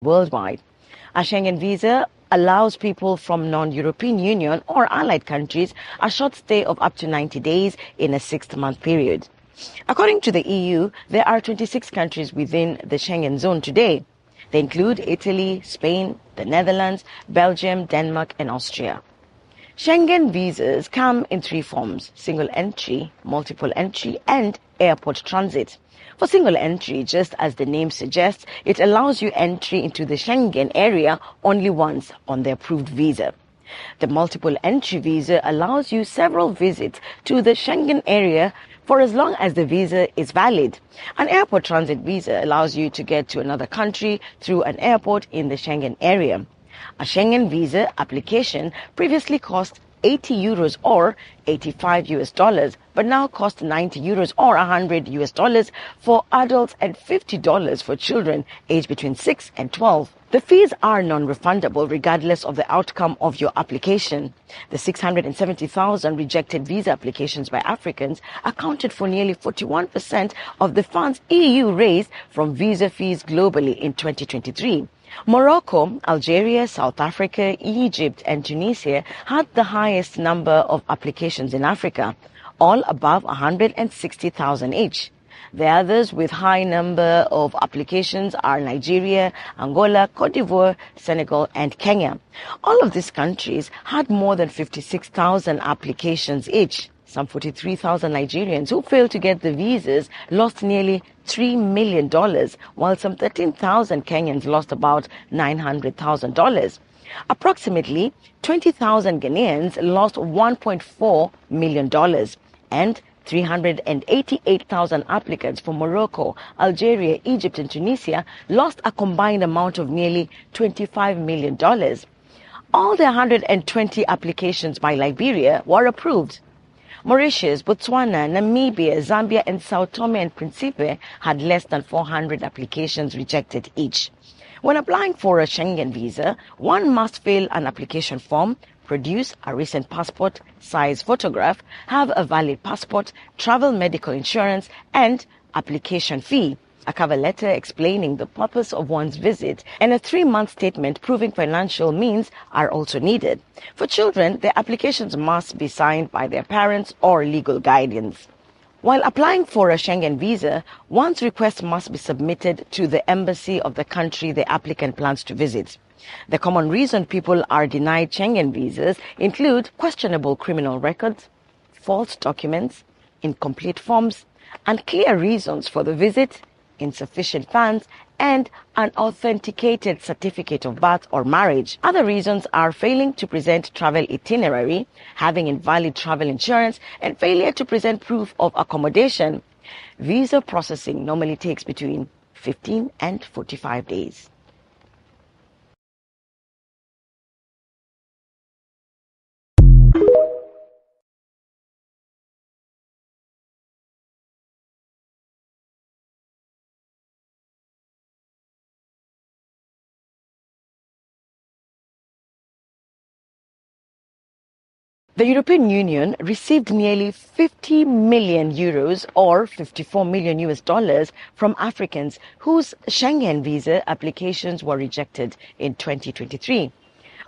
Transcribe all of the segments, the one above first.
worldwide. A Schengen visa allows people from non-European Union or allied countries a short stay of up to 90 days in a 6-month period. According to the EU, there are 26 countries within the Schengen zone today. They include Italy, Spain, the Netherlands, Belgium, Denmark, and Austria. Schengen visas come in 3 forms: single entry, multiple entry, and airport transit. For single entry, just as the name suggests, it allows you entry into the Schengen area only once on the approved visa. The multiple entry visa allows you several visits to the Schengen area for as long as the visa is valid. An airport transit visa allows you to get to another country through an airport in the Schengen area. A Schengen visa application previously cost €80 or $85, but now costs €90 or $100 for adults and $50 for children aged between 6 and 12. The fees are non-refundable regardless of the outcome of your application. The 670,000 rejected visa applications by Africans accounted for nearly 41% of the funds EU raised from visa fees globally in 2023. Morocco, Algeria, South Africa, Egypt, and Tunisia had the highest number of applications in Africa, all above 160,000 each. The others with high number of applications are Nigeria, Angola, Cote d'Ivoire, Senegal, and Kenya. All of these countries had more than 56,000 applications each. Some 43,000 Nigerians who failed to get the visas lost nearly $3 million, while some 13,000 Kenyans lost about $900,000. Approximately 20,000 Ghanaians lost $1.4 million, and 388,000 applicants from Morocco, Algeria, Egypt, and Tunisia lost a combined amount of nearly $25 million. All the 120 applications by Liberia were approved. Mauritius, Botswana, Namibia, Zambia, and Sao Tome and Principe had less than 400 applications rejected each. When applying for a Schengen visa, one must fill an application form, produce a recent passport size photograph, have a valid passport, travel medical insurance, and application fee, a cover letter explaining the purpose of one's visit, and a 3-month statement proving financial means are also needed. For children, their applications must be signed by their parents or legal guardians. While applying for a Schengen visa, one's request must be submitted to the embassy of the country the applicant plans to visit. The common reason people are denied Schengen visas include questionable criminal records, false documents, incomplete forms, unclear reasons for the visit, insufficient funds, and an authenticated certificate of birth or marriage. Other reasons are failing to present travel itinerary, having invalid travel insurance, and failure to present proof of accommodation. Visa processing normally takes between 15 and 45 days. The European Union received nearly 50 million euros or $54 million from Africans whose Schengen visa applications were rejected in 2023.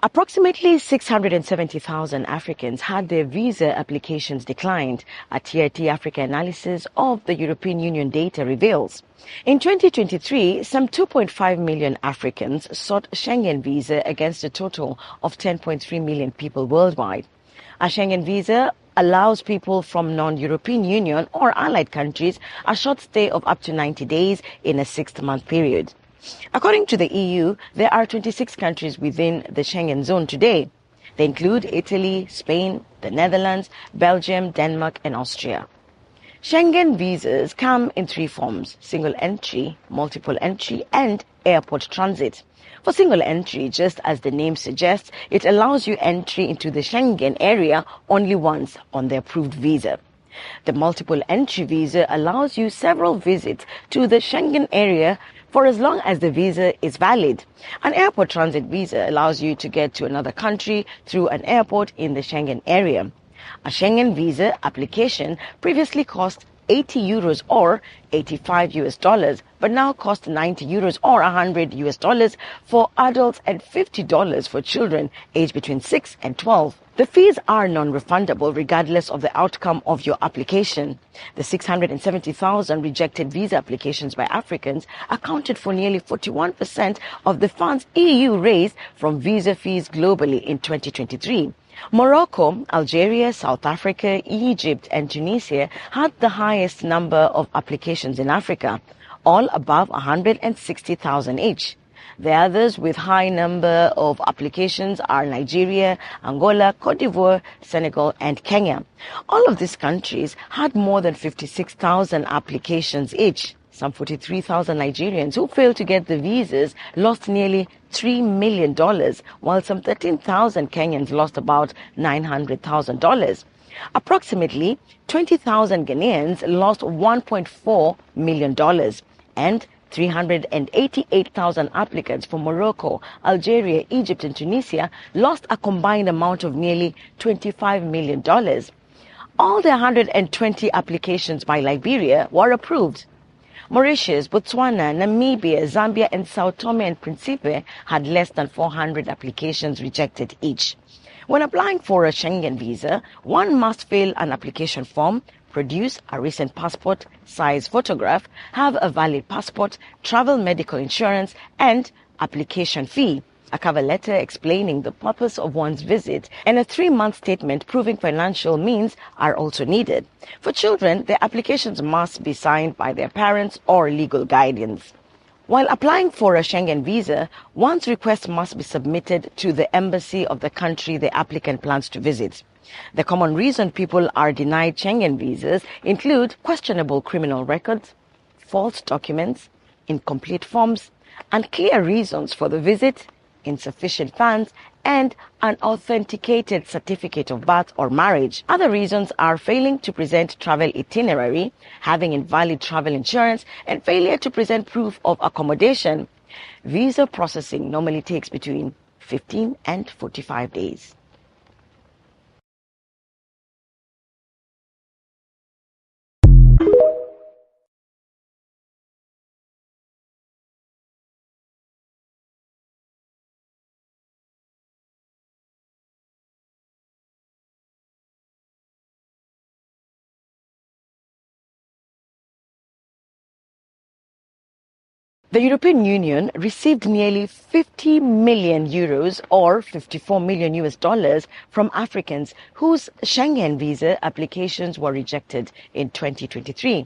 Approximately 670,000 Africans had their visa applications declined, a TRT Africa analysis of the European Union data reveals. In 2023, some 2.5 million Africans sought Schengen visa against a total of 10.3 million people worldwide. A Schengen visa allows people from non-European Union or allied countries a short stay of up to 90 days in a 6-month period. According to the EU, there are 26 countries within the Schengen zone today. They include Italy, Spain, the Netherlands, Belgium, Denmark, and Austria. Schengen visas come in 3 forms: single entry, multiple entry, and airport transit. For single entry, just as the name suggests, it allows you entry into the Schengen area only once on the approved visa. The multiple entry visa allows you several visits to the Schengen area for as long as the visa is valid. An airport transit visa allows you to get to another country through an airport in the Schengen area. A Schengen visa application previously cost 80 euros or 85 US dollars, but now cost 90 euros or 100 US dollars for adults and $50 for children aged between 6 and 12. The fees are non-refundable regardless of the outcome of your application. The 670,000 rejected visa applications by Africans accounted for nearly 41% of the funds EU raised from visa fees globally in 2023. Morocco, Algeria, South Africa, Egypt and Tunisia had the highest number of applications in Africa, all above 160,000 each. The others with high number of applications are Nigeria, Angola, Cote d'Ivoire, Senegal and Kenya. All of these countries had more than 56,000 applications each. Some 43,000 Nigerians who failed to get the visas lost nearly $3 million, while some 13,000 Kenyans lost about $900,000. Approximately 20,000 Ghanaians lost $1.4 million, and 388,000 applicants from Morocco, Algeria, Egypt and Tunisia lost a combined amount of nearly $25 million. All the 120 applications by Liberia were approved. Mauritius, Botswana, Namibia, Zambia and Sao Tome and Principe had less than 400 applications rejected each. When applying for a Schengen visa, one must fill an application form, produce a recent passport size photograph, have a valid passport, travel medical insurance and application fee, a cover letter explaining the purpose of one's visit, and a 3-month statement proving financial means are also needed. For children, their applications must be signed by their parents or legal guardians. While applying for a Schengen visa, one's request must be submitted to the embassy of the country the applicant plans to visit. The common reason people are denied Schengen visas include questionable criminal records, false documents, incomplete forms, unclear reasons for the visit, insufficient funds, and an authenticated certificate of birth or marriage. Other reasons are failing to present travel itinerary, having invalid travel insurance, and failure to present proof of accommodation. Visa processing normally takes between 15 and 45 days. The European Union received nearly 50 million euros or 54 million US dollars from Africans whose Schengen visa applications were rejected in 2023.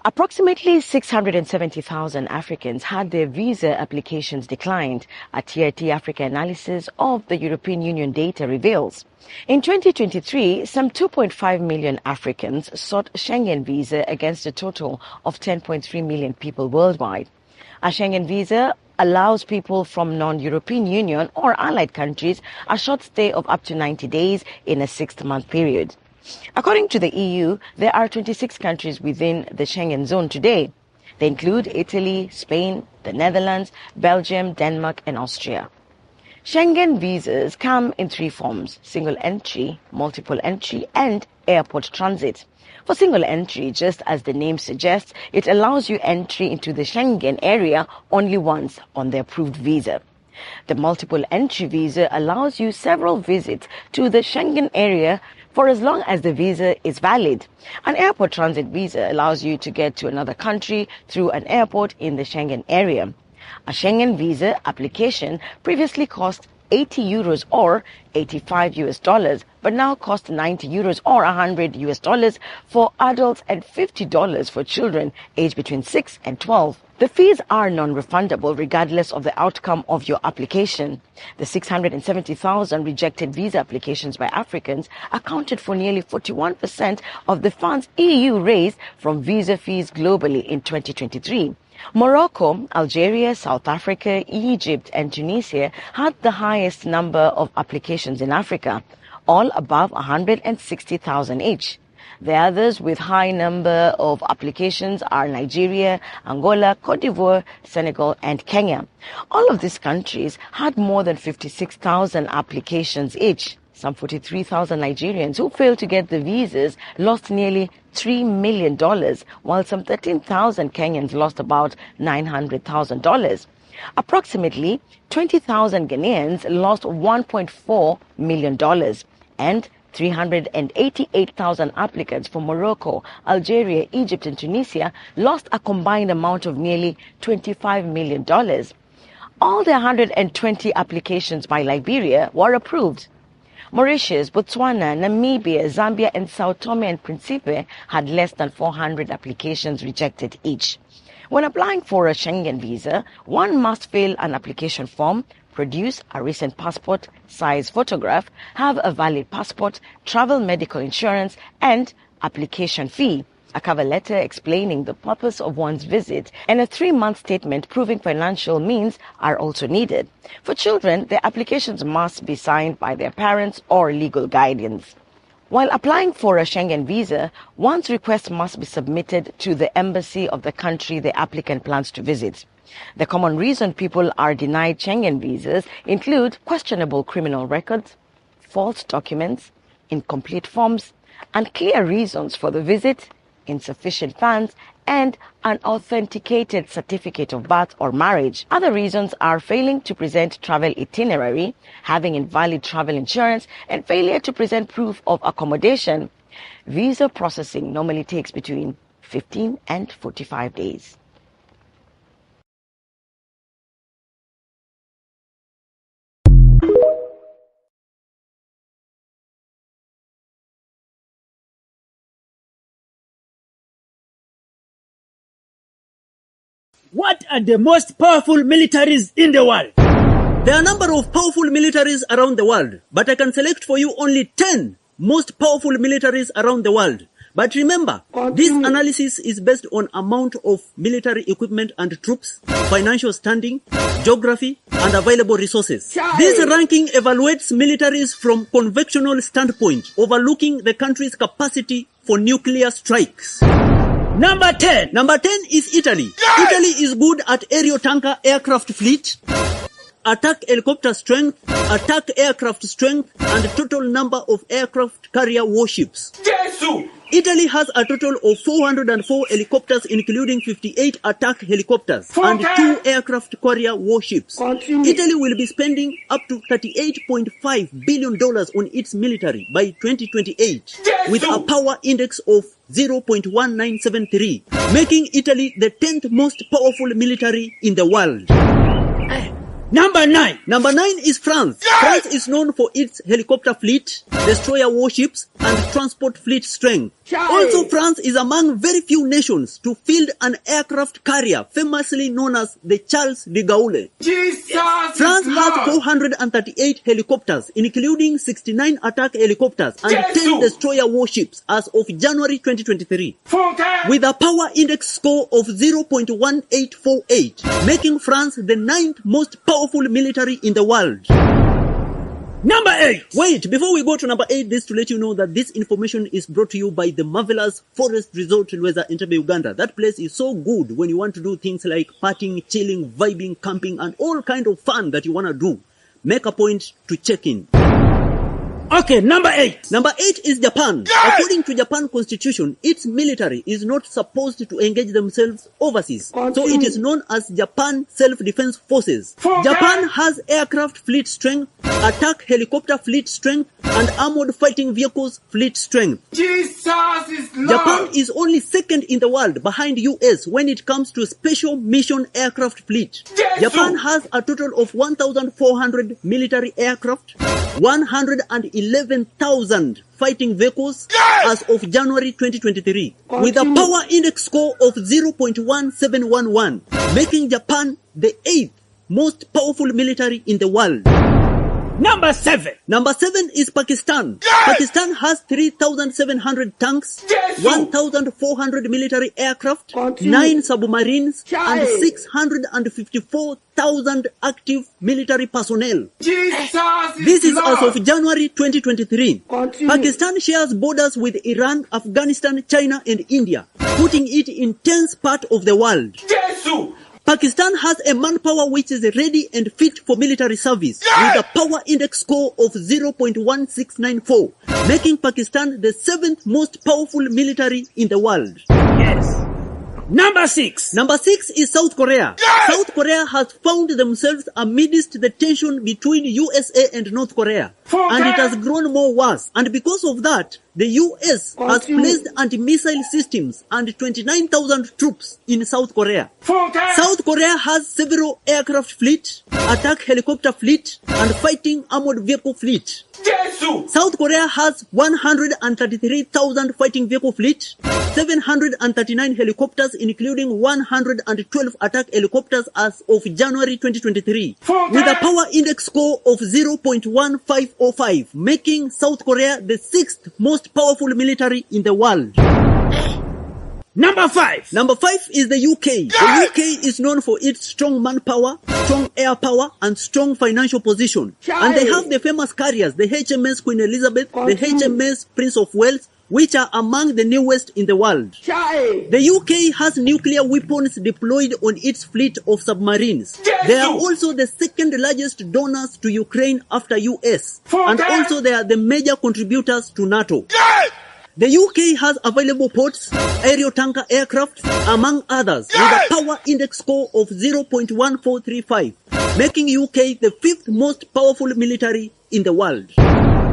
Approximately 670,000 Africans had their visa applications declined, a TRT Africa analysis of the European Union data reveals. In 2023, some 2.5 million Africans sought Schengen visa against a total of 10.3 million people worldwide. A Schengen visa allows people from non-European Union or allied countries a short stay of up to 90 days in a 6-month period. According to the EU, there are 26 countries within the Schengen zone today. They include Italy, Spain, the Netherlands, Belgium, Denmark and Austria. Schengen visas come in 3 forms: single entry, multiple entry and airport transit. For single entry, just as the name suggests, it allows you entry into the Schengen area only once on the approved visa. The multiple entry visa allows you several visits to the Schengen area for as long as the visa is valid. An airport transit visa allows you to get to another country through an airport in the Schengen area. A Schengen visa application previously cost 80 euros or 85 US dollars, but now cost 90 euros or 100 US dollars for adults and $50 for children aged between 6 and 12. The fees are non-refundable regardless of the outcome of your application. The 670,000 rejected visa applications by Africans accounted for nearly 41% of the funds EU raised from visa fees globally in 2023. Morocco, Algeria, South Africa, Egypt and Tunisia had the highest number of applications in Africa, all above 160,000 each. The others with high number of applications are Nigeria, Angola, Cote d'Ivoire, Senegal and Kenya. All of these countries had more than 56,000 applications each. Some 43,000 Nigerians who failed to get the visas lost nearly $3 million, while some 13,000 Kenyans lost about $900,000. Approximately 20,000 Ghanaians lost $1.4 million, and 388,000 applicants from Morocco, Algeria, Egypt, and Tunisia lost a combined amount of nearly $25 million. All the 120 applications by Liberia were approved. Mauritius, Botswana, Namibia, Zambia, and Sao Tome and Principe had less than 400 applications rejected each. When applying for a Schengen visa, one must fill an application form, produce a recent passport size photograph, have a valid passport, travel medical insurance, and application fee, a cover letter explaining the purpose of one's visit, and a 3-month statement proving financial means are also needed. For children, their applications must be signed by their parents or legal guardians. While applying for a Schengen visa, one's request must be submitted to the embassy of the country the applicant plans to visit. The common reason people are denied Schengen visas include questionable criminal records, false documents, incomplete forms, unclear reasons for the visit, insufficient funds, and an authenticated certificate of birth or marriage. Other reasons are failing to present travel itinerary, having invalid travel insurance, and failure to present proof of accommodation. Visa processing normally takes between 15 and 45 days. What are the most powerful militaries in the world? There are a number of powerful militaries around the world, but I can select for you only 10 most powerful militaries around the world. But remember, this analysis is based on amount of military equipment and troops, financial standing, geography, and available resources. This ranking evaluates militaries from conventional standpoint, overlooking the country's capacity for nuclear strikes. Number 10. Number 10 is Italy. Italy is good at aerial tanker aircraft fleet, attack helicopter strength, attack aircraft strength, and total number of aircraft carrier warships. Italy has a total of 404 helicopters, including 58 attack helicopters and 2 aircraft carrier warships. Italy will be spending up to $38.5 billion on its military by 2028, with a power index of 0.1973, making Italy the 10th most powerful military in the world. Number 9. Number 9 is France. France is known for its helicopter fleet, destroyer warships, and transport fleet strength. Also, France is among very few nations to field an aircraft carrier famously known as the Charles de Gaulle. France has 438 helicopters, including 69 attack helicopters and 10 destroyer warships as of January 2023, with a power index score of 0.1848, making France the 9th most powerful military in the world. Number 8. Wait, before we go to number 8, this to let you know that this information is brought to you by the marvelous Forest Resort Lweza Entebbe, Uganda. That place is so good when you want to do things like partying, chilling, vibing, camping, and all kind of fun that you want to do. Make a point to check in. Okay, number 8. Number 8 is Japan. According to Japan constitution, its military is not supposed to engage themselves overseas. So it is known as Japan Self-Defense Forces. Japan has aircraft fleet strength, attack helicopter fleet strength, and armored fighting vehicles fleet strength. Jesus is Lord. Japan is only second in the world behind US when it comes to special mission aircraft fleet. Japan has a total of 1,400 military aircraft, 111,000 fighting vehicles as of January 2023, with a power index score of 0.1711, making Japan the 8th most powerful military in the world. Number 7. Number 7 is Pakistan. Pakistan has 3,700 tanks, 1,400 military aircraft, 9 submarines, and 654,000 active military personnel. This is as of January 2023. Pakistan shares borders with Iran, Afghanistan, China, and India, putting it in 10th part of the world. Pakistan has a manpower which is ready and fit for military service with a power index score of 0.1694, making Pakistan the 7th most powerful military in the world. Yes. Number 6. Number 6 is South Korea. South Korea has found themselves amidst the tension between USA and North Korea. And it has grown more worse. And because of that, the US has placed anti-missile systems and 29,000 troops in South Korea. South Korea has several aircraft fleet, attack helicopter fleet, and fighting armored vehicle fleet. South Korea has 133,000 fighting vehicle fleet, 739 helicopters, including 112 attack helicopters as of January 2023, with a power index score of 0.1505, making South Korea the 6th most powerful military in the world. Number 5. Number 5 is the UK. The UK is known for its strong manpower, strong air power, and strong financial position. And they have the famous carriers, the HMS Queen Elizabeth, the HMS Prince of Wales, which are among the newest in the world. The UK has nuclear weapons deployed on its fleet of submarines. They are also the second largest donors to Ukraine after US. And also they are the major contributors to NATO. The UK has available ports, aerial tanker aircraft, among others, with a power index score of 0.1435, making UK the 5th most powerful military in the world.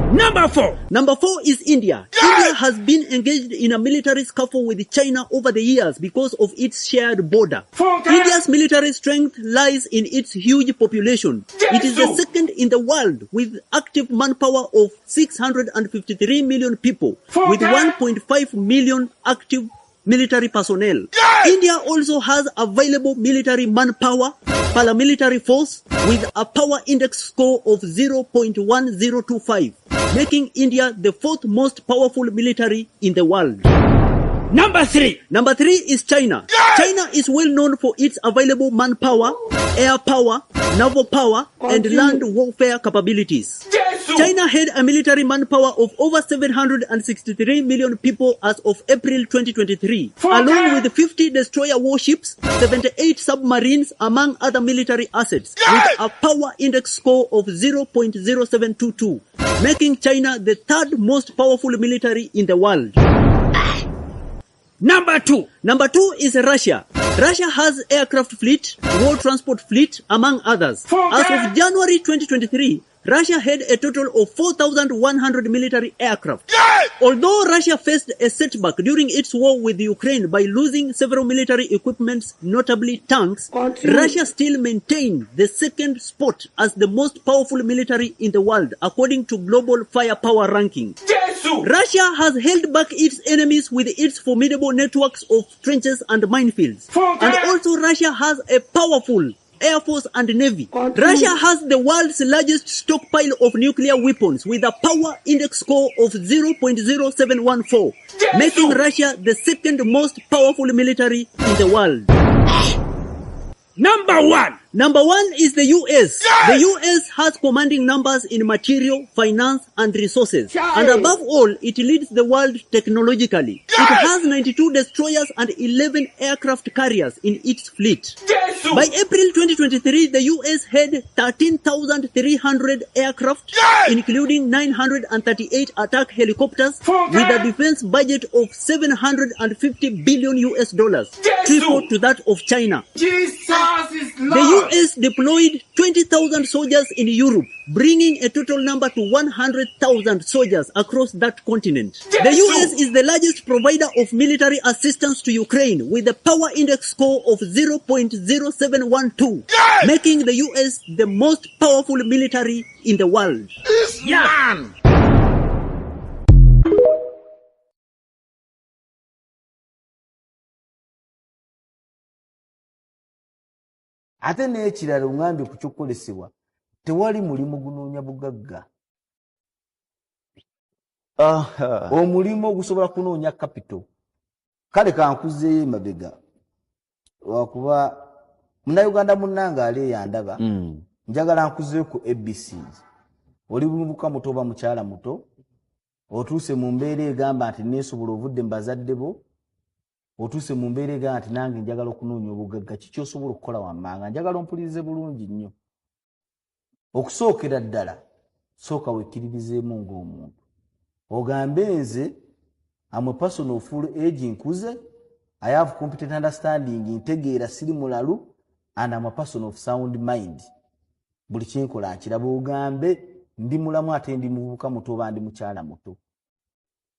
Number 4. Number 4 is India. India has been engaged in a military scuffle with China over the years because of its shared border. India's military strength lies in its huge population. It is the second in the world with active manpower of 653 million people, with 1.5 million active military personnel. India also has available military manpower, paramilitary force, with a power index score of 0.1025, making India the 4th most powerful military in the world. Number 3. Number 3 is China. China is well known for its available manpower, air power, naval power, and land warfare capabilities. China had a military manpower of over 763 million people as of April 2023, along with 50 destroyer warships, 78 submarines, among other military assets, with a power index score of 0.0722, making China the 3rd most powerful military in the world. Number 2. Number 2 is Russia. Russia has aircraft fleet, war transport fleet, among others. As of January 2023, Russia had a total of 4,100 military aircraft. Although Russia faced a setback during its war with Ukraine by losing several military equipments, notably tanks, Russia still maintained the 2nd spot as the most powerful military in the world, according to Global Firepower Ranking. Russia has held back its enemies with its formidable networks of trenches and minefields. And also Russia has a powerful Air Force and Navy. Russia has the world's largest stockpile of nuclear weapons with a power index score of 0.0714, making Russia the 2nd most powerful military in the world. Number 1. Number 1 is the US. The US has commanding numbers in material, finance, and resources. And above all, it leads the world technologically. It has 92 destroyers and 11 aircraft carriers in its fleet. By April 2023, the US had 13,300 aircraft, including 938 attack helicopters, with a defense budget of $750 billion US, triple to that of China. The US deployed 20,000 soldiers in Europe, bringing a total number to 100,000 soldiers across that continent. The US is the largest provider of military assistance to Ukraine with a power index score of 0.0712, making the US the most powerful military in the world. Man! Ate n'ekirala ŋŋambye ku ky'okukolesebwa tewali mulimu gunoonya bugagga. Omulimu ogusobola kunoonya capital. Kale kankuzeeyo emabega wakuba munnayuganda munnange ali yandaba njagala nkuzeeyo ku ABC. Oli buka muto oba mukyala muto otuuse mu mbeera egamba nti neesobola ovudde mu bazadde bo otuse mu mbeere ga nti nange njagala okunoonya obugagga kiki osobola okukola wammanga njagala ompulirize bulungi nnyo okusookera ddala sooka wekkiririzeemu ng'omuntu ogambe nze am a person of full age nkuze I have competent understanding ntegeera siri mulalu and am a person of sound mind buli kyenkola nkiraba ogambe ndi mulamu ate ndi muvubuka muto oba ndi mukyala muto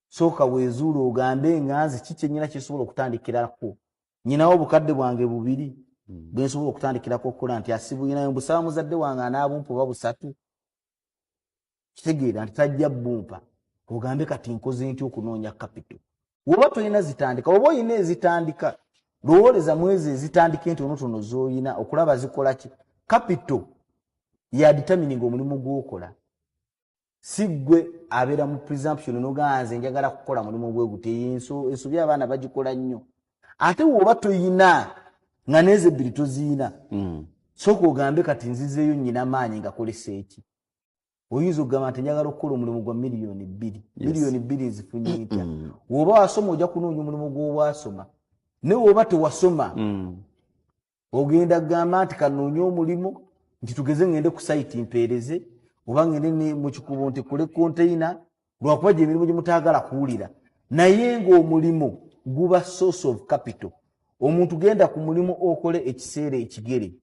sooka weezuula ogambe nga nze ki kyennyina kisobola okutandikirako nyinawo obukadde bwange bubiri bwe nsobola okutandikirako okukola nti asibulinayo mbusaba muzadde wange anaabumpa oba busatu kitegeera nti tajja bumpa ogambe kati nkoze nti okunoonya capital woba tolina zitandika oba oyina ezitandika lowooleza mwezi ezitandika entonotono z'oyina okulaba zikola ki capital ya determining omulimu gw'okola si ggwe abeera mu presumption n'ogamba nze njagala kukola mulimu bwe gute ensobi abaana bagikola nnyo ate woba toyina nga n'ezebbiri toziyina sooka ogambe kati nzizeeyo nnyina maanyi ngakolesa eki oyinza okugamba nti njagala okukola omulimu gwa miliyoni 2 miliyoni 2 nzifunye ntya woba wasoma ojja kunoonya omulimu gw'obwasoma ne woba tewasoma ogenda kugamba nti kanoonye omulimu nti tugeze ngende ku site mpeereze oba ngende mu kikubo nti kule container lwakuba gye emirimu gye mutaagala kuwulira naye ng'omulimu guba source of capital omuntu genda ku mulimu okole ekiseera ekigere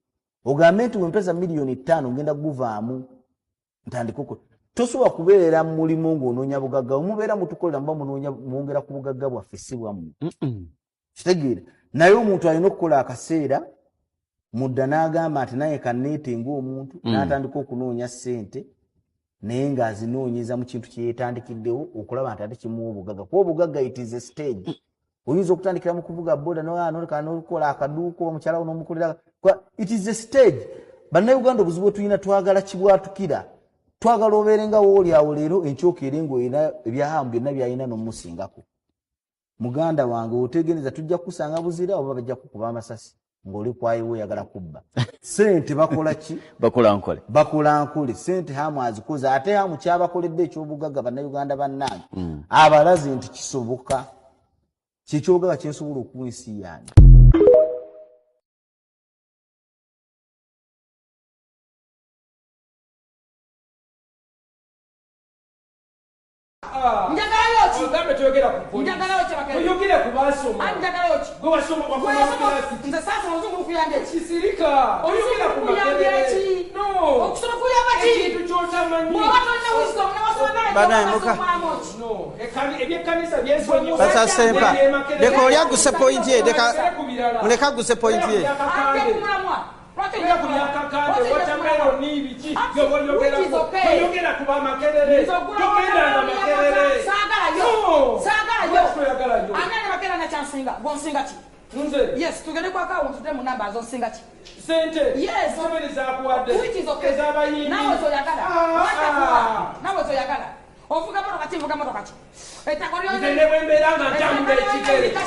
ogambe nti wempeza miliyoni 5 ngenda guvaamu ntandikoko tosobola kubeera mu mulimu ng'onoonya bugagga omubeera mutukolera muba munoonya mwongera ku bugagga bwaffe si bwammwe kitegeera naye omuntu alina okukola akaseera mudda n'agamba nti naye kanneetenga omuntu n'atandika okunoonya ssente naye ng'azinoonyeza mu kintu kye yeetandikiddewo okulaba nti ate kimuwa obugagga kuba obugagga it is a stage oyinza okutandikira mu kuvuga boda n'olukola akaduuka omukyala n'omukolera it is a stage bannayuganda obuzibu bwe tulina twagala kibwatukira twagala obeere nga wooli awo leero enkyokeere ng'olina ebyahamu byonna by'alina n'omusingako muganda wange otegeereza tujja kusanga buzira oba bajja kukuba amasasi ng'oli kwayiwo oyagala kubba sente bakola ki bakola nkole sente hamu azikoze ate hamu kyabakoledde ekyobugagga bannayuganda bannange abalaze nti kisoboka kyekyogagga kyensobola okuwa ensi yange Basa sempa deko olyagusa point ye deka muleka gusa point ye Yes, tugende kwa account temu number zo singati. Sente. Yes. Somebody za kuwade. Which is okay. Ezaba yini. Nawe zo yakala. Watakuwa. Nawe zo yakala. Ofuga moto kati mvuga moto kati. Etakoriyo. Nitende wembera nga tambe chikere.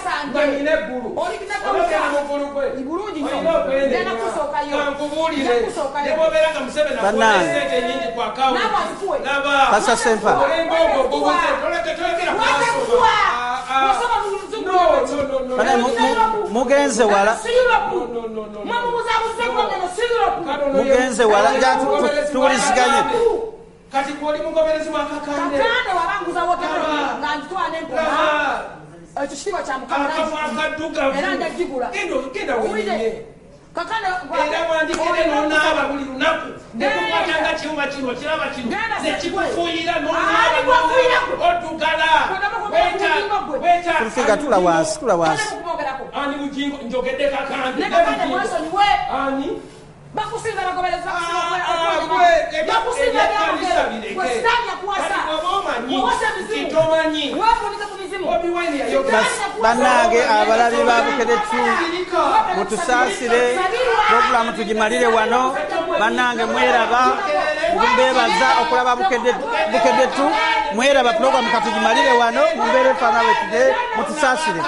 Ngine guru. Oli kitaka mu guru kwe. Ibulungi nyo. Oyino kwende. Dena kusoka yo. Nkubulire. Nebo beranga musebe na kwa sente nyingi kwa account. Naba zikuwe. Naba. Basa sempa Olengo bubuze. Tolekera kwa Watakuwa. Wasoma no. Bana mugenze wala mugenze wala nja tuwuliziganye kati kwoli mugoberezi wa kakande kakande wabanguza wote ngantwa n'empoma ekishiba kya mukama akaduka era ndagigula kenda wenye kakande era wandikire n'onaaba buli lunaku nekukwatanga kyuma kino kiraba kino nekikufuuyira n'onaaba otugala weta tulifiga tula wansi ani bujingo njogedde kakande nekakande mwaso niwe ani bakusinga bagobereza bakusinga bannange abalabi ba Bukedetu mutusaasire puroguramu tugimalire wano bannange mweraba mbebaza okulaba Bukedetu mweraba puroguramu katugimalire wano mumbeere fana wetuje mutusaasire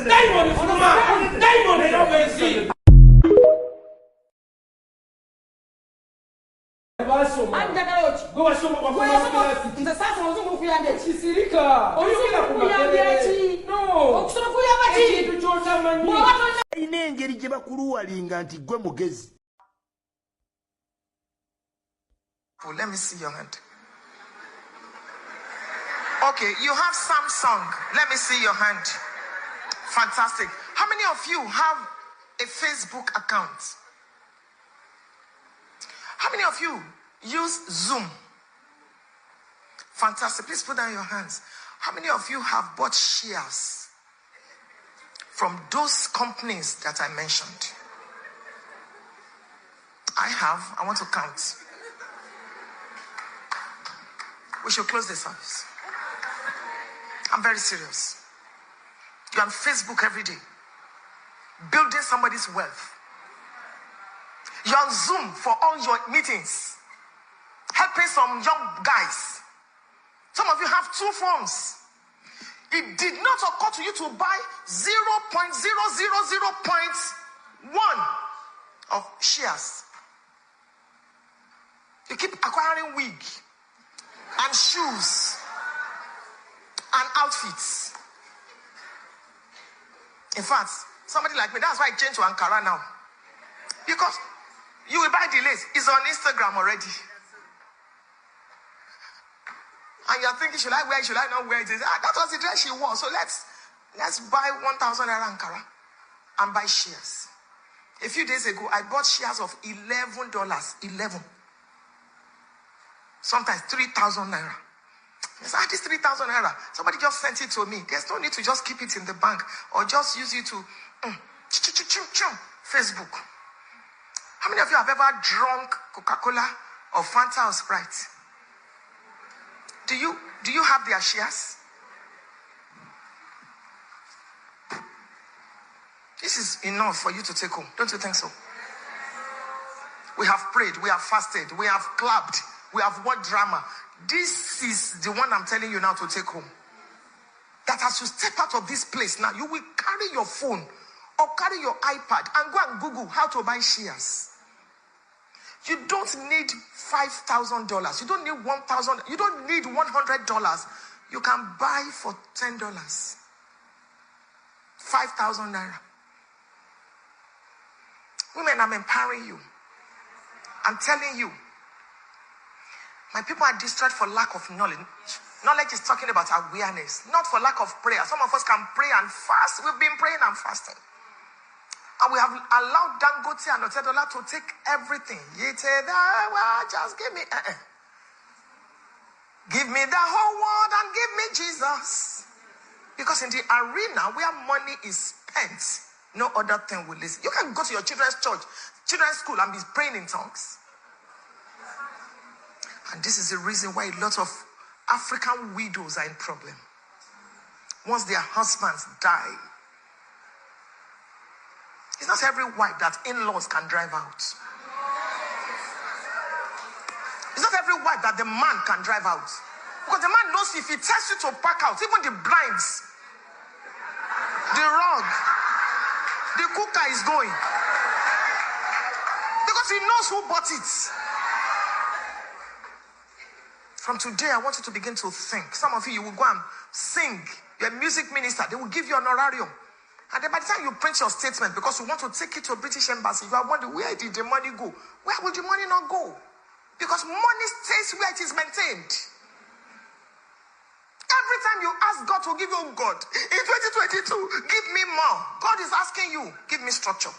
Diamond Fuluma Anjagala ochi Gwe wasoma kwa class. Nze sasa muzungu kuyambye ki? Kisirika. Oyogera ku Kuyambye ki? No. Okusoma kuyamba ki? Ekintu ky'otamanyi. Ine engeri gye bakuluwalinga nti gwe mugezi. Well, let me see your hand. Okay, you have Samsung. Let me see your hand. Fantastic. How many of you have a Facebook account? How many of you use Zoom? Fantastic. Please put down your hands. How many of you have bought shares from those companies that I mentioned? I have. I want to count. We should close the service. I'm very serious. You're on Facebook every day, building somebody's wealth. You're on Zoom for all your meetings, helping some young guys. Some of you have 2 phones. It did not occur to you to buy 0.000.1 of shares. You keep acquiring wig and shoes and outfits. In fact, somebody like me, that's why I changed to Ankara now. Because you will buy the lace. It's on Instagram already. And you're thinking, should I wear it? Should I not wear it? That was the dress she wore. So let's buy 1,000 naira Ankara and buy shares. A few days ago, I bought shares of $11. 11. Sometimes 3,000 naira. I said, this 3,000 naira. Somebody just sent it to me. There's no need to just keep it in the bank or just use it to Facebook. How many of you have ever drunk Coca-Cola or Fanta or Sprite? Do you have their shares? This is enough for you to take home. Don't you think so? We have prayed, we have fasted, we have clapped, we have watched drama. This is the one I'm telling you now to take home. That as you step out of this place now, you will carry your phone or carry your iPad and go and Google how to buy shares. You don't need $5,000. You don't need $1,000. You don't need $100. You can buy for $10. 5,000 naira. Women, I'm empowering you. I'm telling you. My people are destroyed for lack of knowledge. Knowledge is talking about awareness, not for lack of prayer. Some of us can pray and fast. We've been praying and fasting. And we have allowed Dangote and Otedola to take everything. Just give me. Give me the whole world and give me Jesus. Because in the arena where money is spent, no other thing will listen. You can go to your children's church, children's school, and be praying in tongues. And this is the reason why a lot of African widows are in problem. Once their husbands die, it's not every wife that in-laws can drive out. It's not every wife that the man can drive out. Because the man knows if he tells you to pack out, even the blinds, the rug, the cooker is going. Because he knows who bought it. From today, I want you to begin to think. Some of you will go and sing. You're a music minister. They will give you an honorarium. And then by the time you print your statement, because you want to take it to a British embassy, you are wondering, where did the money go? Where would the money not go? Because money stays where it is maintained. Every time you ask God to give you, God, in 2022, give me more. God is asking you, give me structure.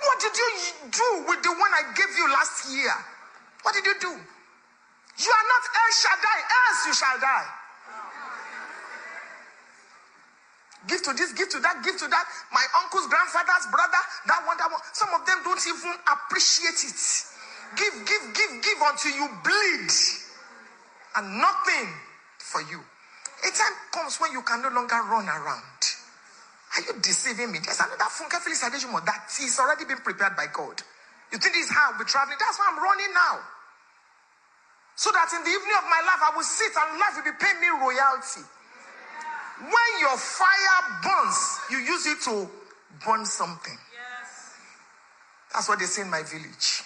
What did you do with the one I gave you last year? What did you do? You are not El Shaddai, else you shall die. Give to this, give to that, give to that. My uncle's grandfather's brother, that one. Some of them don't even appreciate it. Give until you bleed. And nothing for you. A time comes when you can no longer run around. Are you deceiving me? There's another Funke Phyllis Adejumo that is already been prepared by God. You think this is how I'll be traveling? That's why I'm running now. So that in the evening of my life, I will sit and life will be paying me royalty. When your fire burns, you use it to burn something. Yes. That's what they say in my village.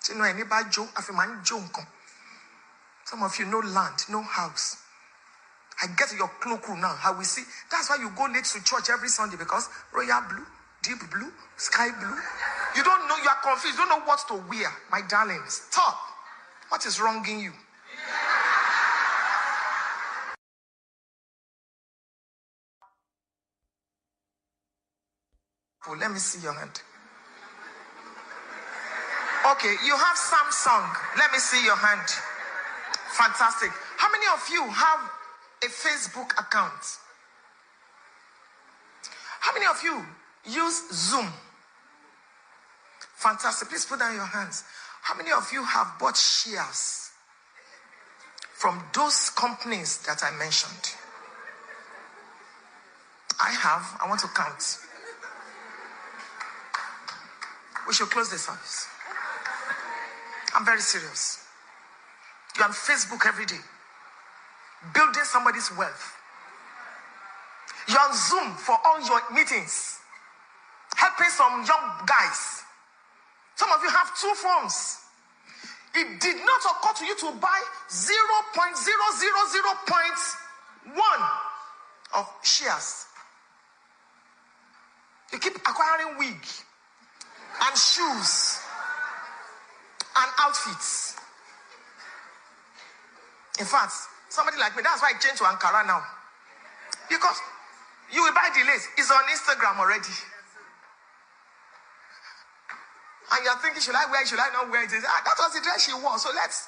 You know anybody Joe? I feel man Joe. Some of you no land, no house. I get your cloak now. How we see. That's why you go late to church every Sunday, because royal blue, deep blue, sky blue. You don't know, you are confused. You don't know what to wear. My darling, stop. What is wronging you? Oh, let me see your hand. Okay, you have Samsung. Let me see your hand. Fantastic. How many of you have a Facebook account? How many of you use Zoom? Fantastic. Please put down your hands. How many of you have bought shares from those companies that I mentioned? I have. I want to count. We should close the service. I'm very serious. You're on Facebook every day, building somebody's wealth. You're on Zoom for all your meetings, helping some young guys. Some of you have 2 phones. It did not occur to you to buy 0.000.1 of shares. You keep acquiring wig and shoes and outfits. In fact, somebody like me, that's why I changed to Ankara now. Because you will buy the lace. It's on Instagram already. And you're thinking, should I wear it? Should I not wear it? That was the dress she wore. So let's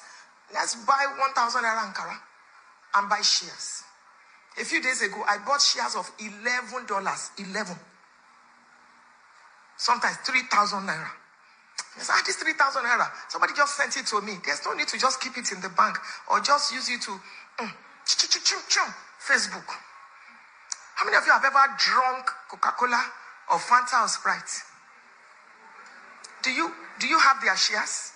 buy 1,000 naira Ankara and buy shares. A few days ago, I bought shares of $11. 11. Sometimes 3,000 naira. I said, this 3,000 naira. Somebody just sent it to me. There's no need to just keep it in the bank or just use it to Facebook. How many of you have ever drunk Coca-Cola or Fanta or Sprite? Do you have their shares?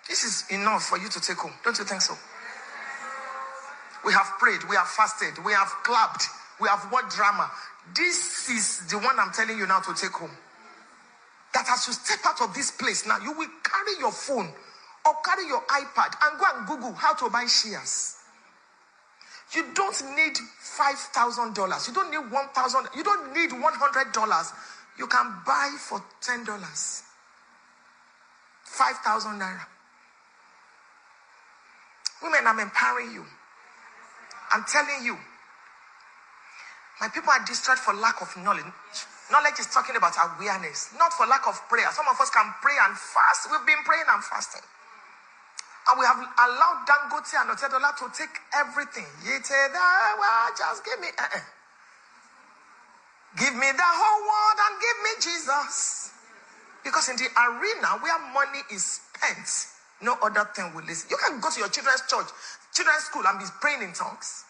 This is enough for you to take home. Don't you think so? We have prayed, we have fasted, we have clapped, we have watched drama. This is the one I'm telling you now to take home. That as you step out of this place now, you will carry your phone or carry your iPad and go and Google how to buy shares. You don't need $5,000. You don't need $1,000. You don't need $100. You can buy for $10. 5,000 naira. Women, I'm empowering you. I'm telling you. My people are destroyed for lack of knowledge. Knowledge is talking about awareness, not for lack of prayer. Some of us can pray and fast. We've been praying and fasting. And we have allowed Dangote and Otedola to take everything. Just give me. Give me the whole world and give me Jesus. Because in the arena where money is spent, no other thing will listen. You can go to your children's church, children's school, and be praying in tongues.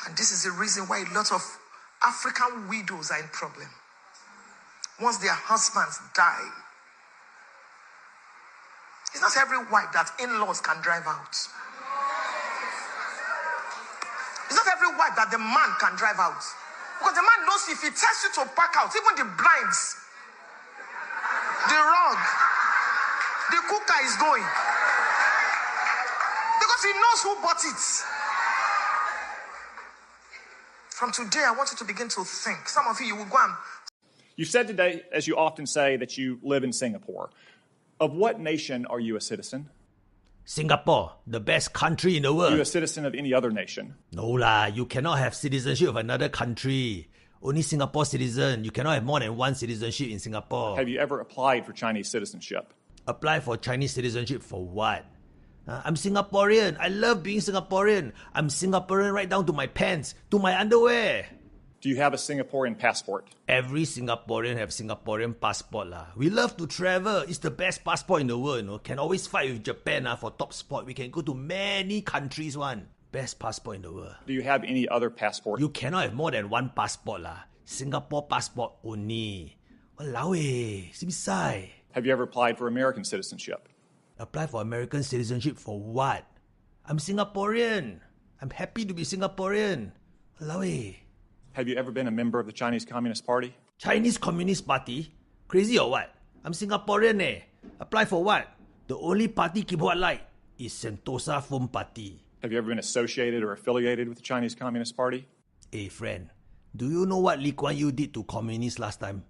And this is the reason why a lot of African widows are in problem. Once their husbands die, it's not every wife that in-laws can drive out. It's not every wife that the man can drive out. Because the man knows if he tells you to pack out, even the blinds, the rug, the cooker is going. Because he knows who bought it. From today, I want you to begin to think. Some of you will go and... You said today, as you often say, that you live in Singapore. Of what nation are you a citizen? Singapore, the best country in the world. Are you a citizen of any other nation? No lah, you cannot have citizenship of another country. Only Singapore citizen. You cannot have more than one citizenship in Singapore. Have you ever applied for Chinese citizenship? Apply for Chinese citizenship for what? I'm Singaporean. I love being Singaporean. I'm Singaporean right down to my pants, to my underwear. Do you have a Singaporean passport? Every Singaporean have Singaporean passport lah. We love to travel. It's the best passport in the world, you know. Can always fight with Japan for top spot. We can go to many countries one. Best passport in the world. Do you have any other passport? You cannot have more than one passport lah. Singapore passport only. Walao eh, simisai. Have you ever applied for American citizenship? Apply for American citizenship for what? I'm Singaporean. I'm happy to be Singaporean. Walao eh. Have you ever been a member of the Chinese Communist Party? Chinese Communist Party? Crazy or what? I'm Singaporean eh. Apply for what? The only party Kiboat like is Sentosa Foam Party. Have you ever been associated or affiliated with the Chinese Communist Party? Hey friend, do you know what Lee Kuan Yew did to communists last time?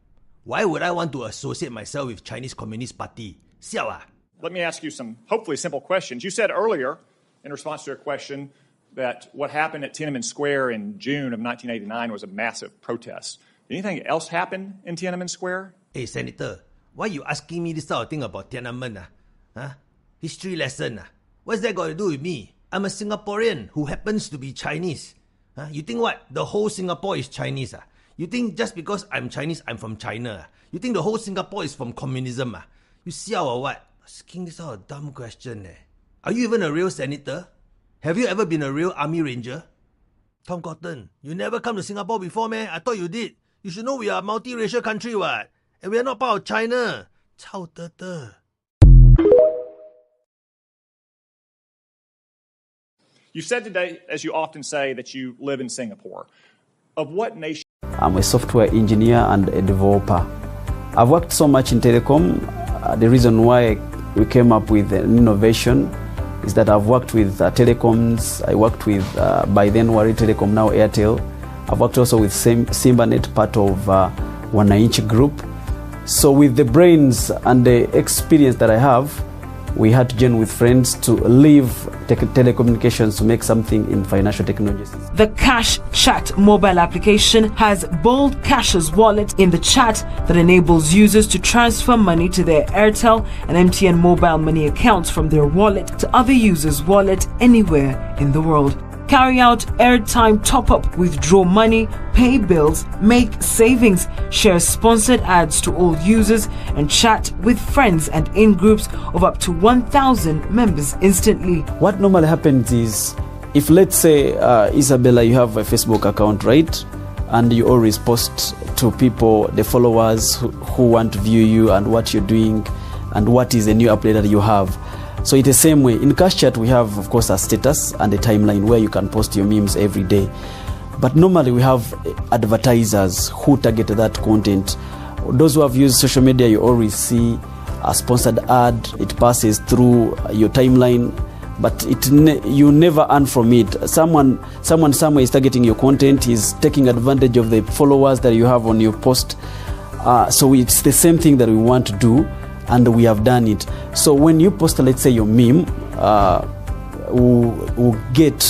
Why would I want to associate myself with Chinese Communist Party? Siao ah. Let me ask you some hopefully simple questions. You said earlier, in response to a question, that what happened at Tiananmen Square in June of 1989 was a massive protest. Did anything else happen in Tiananmen Square? Hey Senator, why you asking me this sort of thing about Tiananmen? Huh? History lesson? What's that got to do with me? I'm a Singaporean who happens to be Chinese. Huh? You think what? The whole Singapore is Chinese? You think just because I'm Chinese, I'm from China? You think the whole Singapore is from communism? You siao or what? Asking this sort of dumb question. Are you even a real senator? Have you ever been a real army ranger? Tom Cotton, you never come to Singapore before, man? I thought you did. You should know we are a multiracial country, what? And we are not part of China. Chao Tete. You said today, as you often say, that you live in Singapore. Of what nation? I'm a software engineer and a developer. I've worked so much in telecom. The reason why we came up with an innovation is that I've worked with telecoms. I worked with, by then, Wari Telecom, now Airtel. I've worked also with Simbanet, part of Wananchi Group. So with the brains and the experience that I have, we had to join with friends to leave telecommunications to make something in financial technologies. The Cash Chat mobile application has Bold Cash's wallet in the chat that enables users to transfer money to their Airtel and MTN mobile money accounts from their wallet to other users' wallet anywhere in the world. Carry out airtime top-up, withdraw money, pay bills, make savings, share sponsored ads to all users, and chat with friends and in groups of up to 1,000 members instantly. What normally happens is, if let's say, Isabella, you have a Facebook account, right? And you always post to people, the followers who want to view you and what you're doing and what is the new update that you have. So it's the same way. In Cash Chat, we have, of course, a status and a timeline where you can post your memes every day. But normally we have advertisers who target that content. Those who have used social media, you always see a sponsored ad. It passes through your timeline, but you never earn from it. Someone somewhere is targeting your content, is taking advantage of the followers that you have on your post. So it's the same thing that we want to do, and we have done it. So when you post, let's say, your meme, we'll get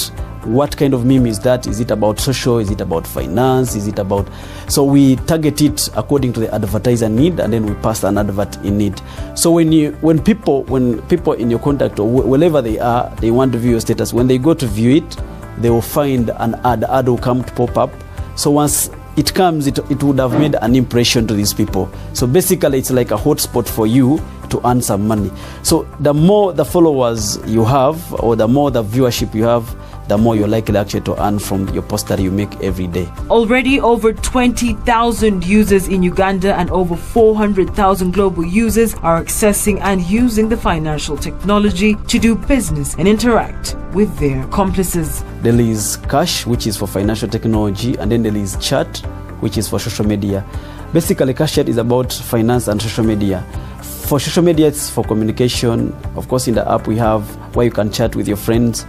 what kind of meme is that. Is it about social? Is it about finance? Is it about... So we target it according to the advertiser need, and then we pass an advert in it. So when people in your contact or wherever they are, they want to view your status, when they go to view it, they will find an ad. The ad will come to pop up. So once it comes, it would have made an impression to these people. So basically, it's like a hotspot for you to earn some money. So the more the followers you have, or the more the viewership you have, the more you're likely actually to earn from your post that you make every day. Already over 20,000 users in Uganda and over 400,000 global users are accessing and using the financial technology to do business and interact with their accomplices. There is Cash, which is for financial technology, and then there is Chat, which is for social media. Basically, Cash Chat is about finance and social media. For social media, it's for communication. Of course, in the app we have where you can chat with your friends.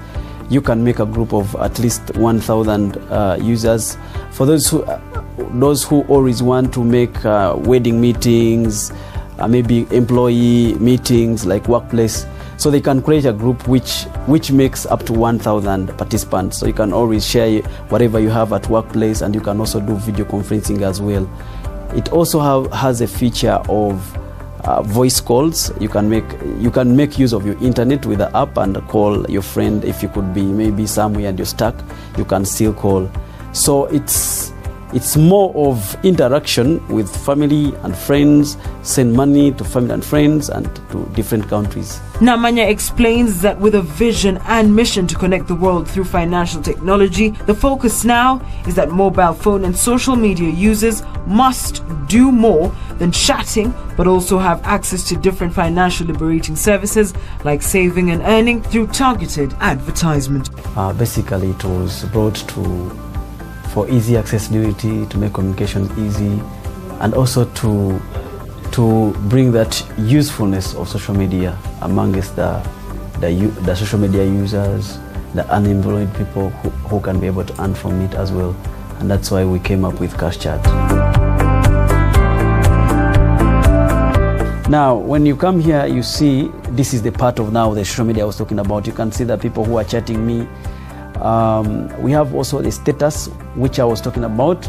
You can make a group of at least 1,000 users. For those who always want to make wedding meetings, maybe employee meetings like workplace, so they can create a group which makes up to 1,000 participants. So you can always share whatever you have at workplace, and you can also do video conferencing as well. It also has a feature of voice calls. You can make use of your internet with the app and call your friend. If you could be maybe somewhere and you're stuck, you can still call. So it's more of interaction with family and friends, send money to family and friends and to different countries. Namanya explains that with a vision and mission to connect the world through financial technology, the focus now is that mobile phone and social media users must do more than chatting, but also have access to different financial liberating services like saving and earning through targeted advertisement. Basically, it was brought for easy accessibility, to make communication easy, and also to bring that usefulness of social media amongst the social media users, the unemployed people who can be able to earn from it as well. And that's why we came up with Cash Chat. Now, when you come here, you see this is the part of now the social media I was talking about. You can see the people who are chatting me. We have also the status, which I was talking about.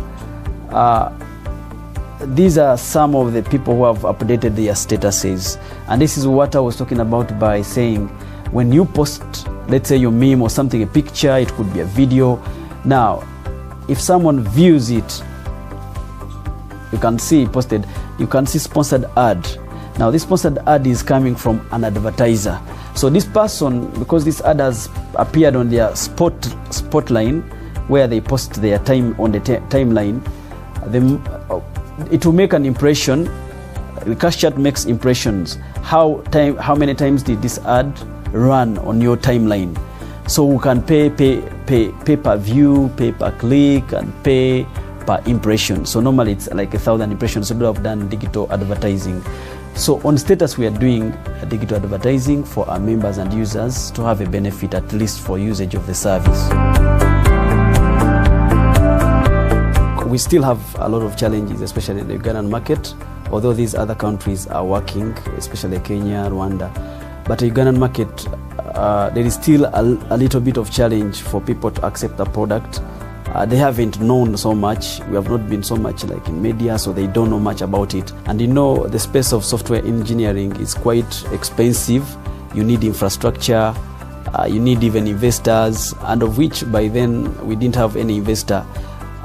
These are some of the people who have updated their statuses. And this is what I was talking about by saying, when you post, let's say your meme or something, a picture, it could be a video. Now, if someone views it, you can see posted, you can see sponsored ad. Now, this sponsored ad is coming from an advertiser. So this person, because this ad has appeared on their spotline, where they post their time on the timeline, it will make an impression. The Cash Chat makes impressions. How many times did this ad run on your timeline? So we can pay per view, pay per click, and pay per impression. So normally it's like 1,000 impressions. So we have done digital advertising. So on status, we are doing digital advertising for our members and users to have a benefit, at least for usage of the service. We still have a lot of challenges, especially in the Ugandan market, although these other countries are working, especially Kenya, Rwanda. But the Ugandan market, there is still a little bit of challenge for people to accept the product. They haven't known so much. We have not been so much like in media, so they don't know much about it. And you know, the space of software engineering is quite expensive. You need infrastructure, you need even investors, and of which by then we didn't have any investor.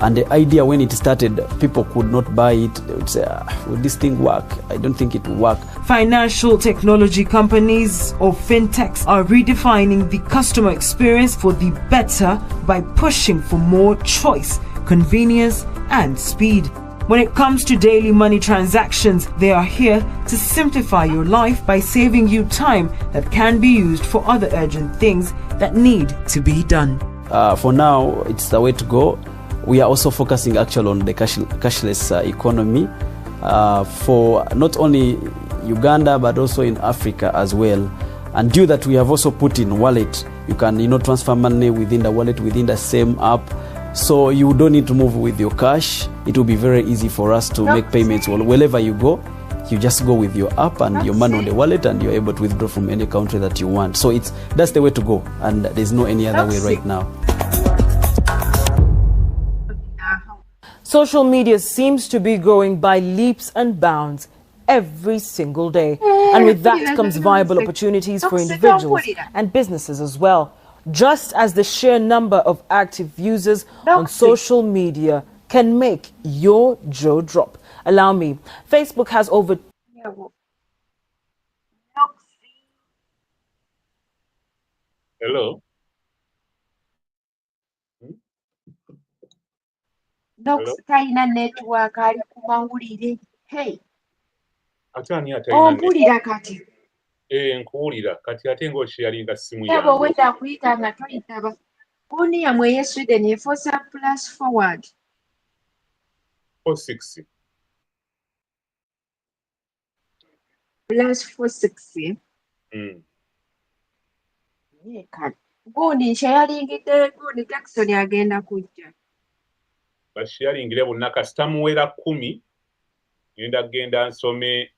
And the idea when it started, people could not buy it. They would say, will this thing work? I don't think it will work. Financial technology companies or fintechs are redefining the customer experience for the better by pushing for more choice, convenience, and speed. When it comes to daily money transactions, they are here to simplify your life by saving you time that can be used for other urgent things that need to be done. For now, it's the way to go. We are also focusing actually on the cashless economy for not only Uganda but also in Africa as well. And due that we have also put in wallet, you can transfer money within the wallet within the same app. So you don't need to move with your cash. It will be very easy for us to make payments wherever you go. You just go with your app and your money on the wallet, and you're able to withdraw from any country that you want. So that's the way to go, and there's no any other way right now. Social media seems to be growing by leaps and bounds every single day. And with that comes viable opportunities for individuals and businesses as well. Just as the sheer number of active users on social media can make your jaw drop. Allow me. Facebook has over... Hello? Nox talina network ali ku mawulire. Hey. Ate ani atalina ompulira kati? Nkuwulira kati ate ng'osharinga simu yange. Yabo wenda kuyita nga toyitaba. Buni yamwe ye Sweden ye force plus forward. 46. Plus 46. Kati. Buni sharingide Buni Jackson agenda kujja. Basharingire bonna kasitamuwera 10 ngenda kugenda nsome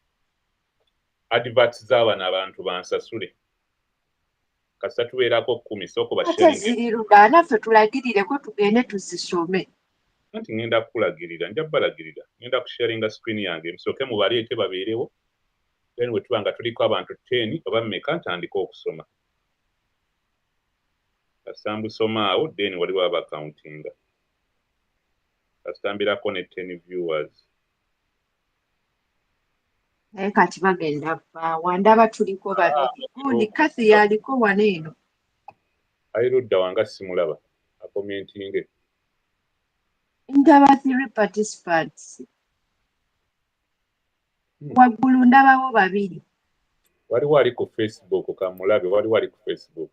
adverts z'abana abantu bansasule kasita tuweerako 10 soko basharingire ziriruba naffe tulagirireko tugende tuzisome anti ngenda kukulagirira nja balagirira ngenda kusharinga screen yange musooke mubaleete babeerewo then we tuba nga tuliko abantu 10 oba mmeka ntandika okusoma kasambusoma awo then waliwo abaccountinga kasitambirako ne 10 viewers. Kati bagenda wandaba tuliko babiri. Gundi Kathy yaliko wano eno. Ayirudda wanga simulaba. Commenting. Ndaba 3 participants. Waggulu ndabawo babiri. Waliwo ali ku Facebook kamulabe waliwo ali ku Facebook.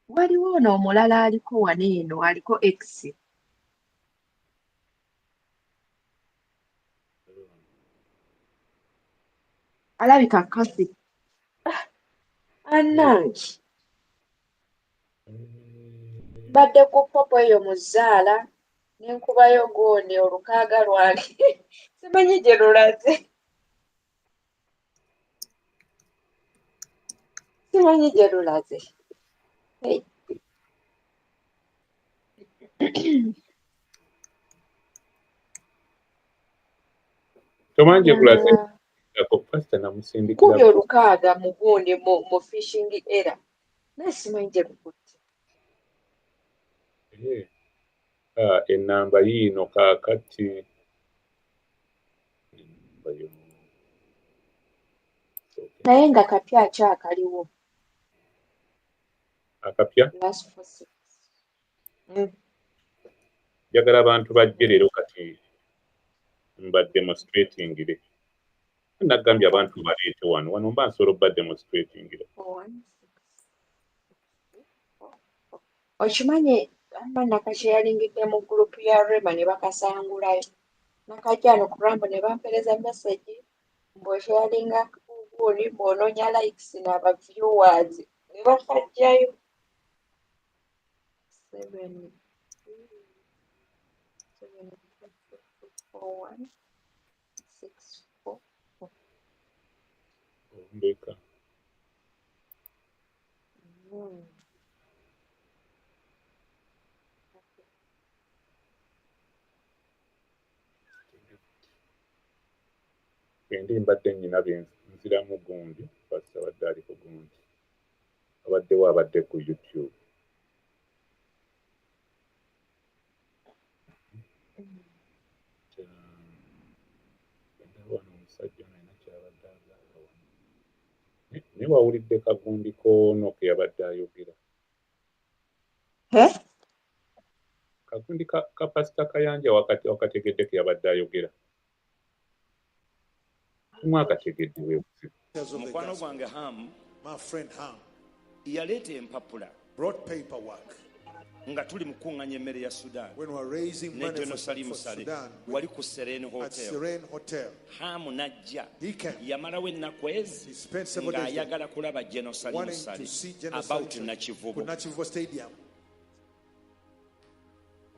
Waliwo ono omulala aliko wano eno aliko X. alabika kasi annange badde ku popo eyo mu zzaala n'enkubayo gundi olukaaga lwange simanyi gye lulaze simanyi gye lulaze Tomanje kulaze ako pastor namusindikira. kubye olukaaga mu gundi mu fishing era naye simanyi gye lukutte Enamba yiino kaakati naye nga kapya akyakaliwo akapya njagala abantu bajje leero kati mbademonstratingire nagambye abantu baleete wano mba nsobola obbademonstratingire okimanyi amba nakakyeyalingiddde mu gurupu ya rema ne bakasangulayo nakajjano ku rambo ne bampereza message mbwekyeyalinga kuguuni bw'onoonya likes n'aba viewers ne bakajjayo 74164 Mbeka endi mbadde nnyina nziramu gundi pasita abadde aliko gundi abaddewo abadde ku YouTube wano omusajja nalina kyabadde agamba wano naye wawulidde kagundi koono ke yabadde ayogera kagundi ka pasita Kayanja wakategedde ke yabadde ayogera mwakategedde webuzibu mukwano gwange Ham, my friend Ham, yaleeta empapula brought paperwork nga tuli mu kuŋŋanya emmere ya Sudan ne Jenosalimu Sale wali ku Serene Hotel. Hamu n'ajja yamalawo ennaku ezi ng'ayagala kulaba Jenosalimu Sale about Nakivubo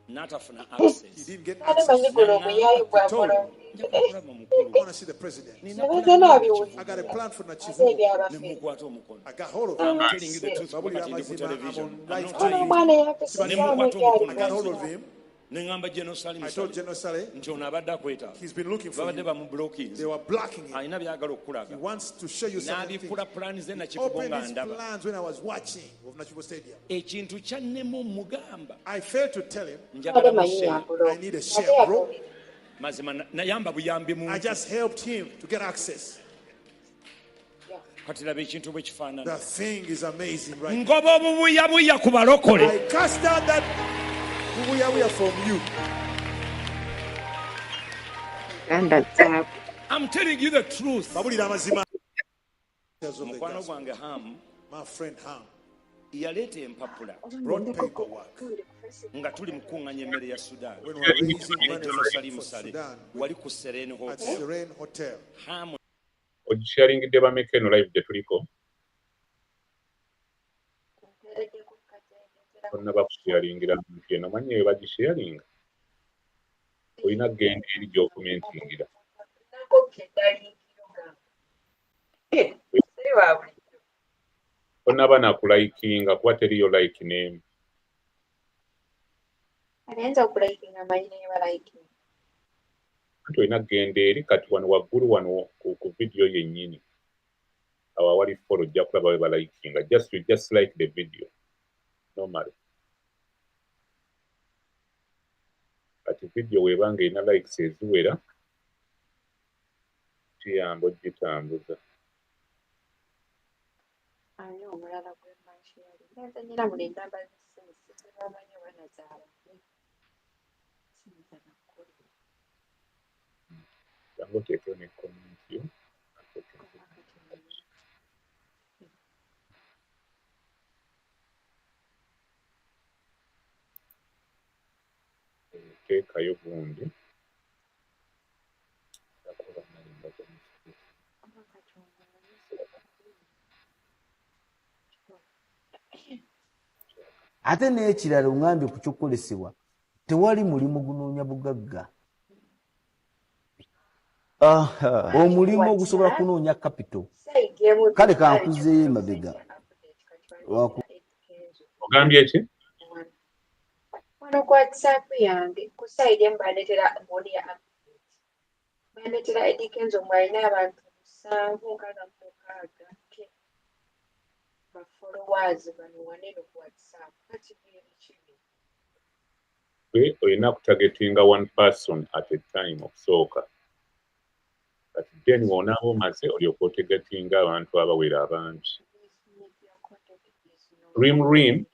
n'atafuna access nemukwata omukono neŋŋamba Jenosalimu Sale nti ono abadde akwetaaga babadde bamublokins alina byagala okukulaga n'abikkula pulaani ze Nakivubo nga ndaba ekintu kyannema omugamba njagala museero mazima nayamba buyambi muntu kati laba ekintu bwe kifaanana ngoba obubuyabuya ku balokole I'm telling you the truth. Mukwano gwange Ham, my friend Ham, yaleeta empapula nga tuli mu kuŋŋanya emmere ya Sudan ne Jenosalimu Sale wali ku Serene Hotel. Ham ogisharingidde bameka eno live gye tuliko bonna bakusharingira nti eno manyi eyo bagisharinga olina genda eri gy'okumentingira bonna banakulayikinga kuba teriyo like n'emu anti olina genda eri kati wano waggulu wano ku vidiyo yennyini awo awali follow ojja kulaba we balayikinga just like the video normally kati vidiyo weebanga erina likes eziwera kiyamba ogitambuza jangu oteekeyo ne comment yo teekayo gundi ate n'ekirala ongambye ku kyokukolesebwa tewali mulimu gunoonya bugagga. Omulimu ogusobola kunoonya kapito. Kale kankuzeeyo emabega. Ogambye ki? Wano ku WhatsApp yange ku sayidi mbanetera moni ya update. Banetera Eddie Kenzo mwalina abantu 766 ba followers bano wanene ku WhatsApp. Kati kibi. Gwe olina kutagetinga one person at a time okusooka. Kati then wonaaba omaze olyoka otegetinga abantu abawera abangi. Rim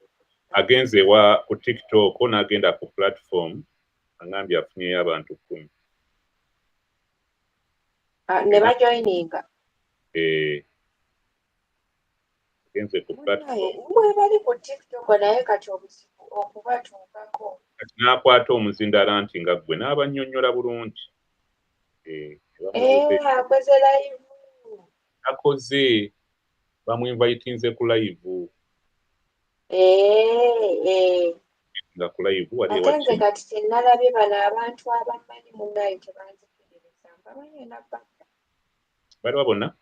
agenze ewa ku TikTok n'agenda ku platform angambye afunyeyo abantu 10. Ne bajoininga. Agenze ku platform. Mwe bali ku TikTok naye kati obuzibu okubatuukako. Kati n'akwata omuzindala nti nga ggwe n'abannyonnyola bulungi. Akoze live. Akoze bamwinvitinze ku live. Nga ku live wali ate nze kati tenalabye bano abantu abamanyi munnaye tebanzikiririza mbamanyi nabbaka. Baliwa bonna?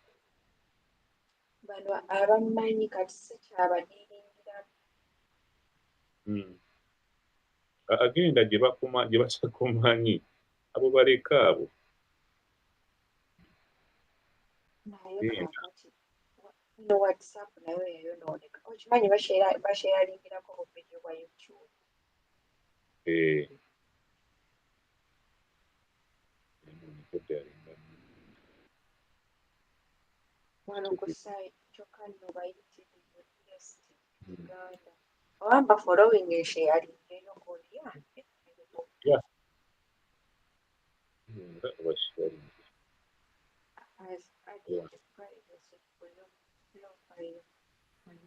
Bano abamanyi kati sikyabadiiringira. Agenda gye batakumanyi abo baleka abo. No WhatsApp nayo yayonooneka. Okimanyi basheeringirako ku video bwa YouTube. Wano ku site kyokka nno bayitirivu University Uganda. Owamba following esharing eno k'olyange. As added privacy profile on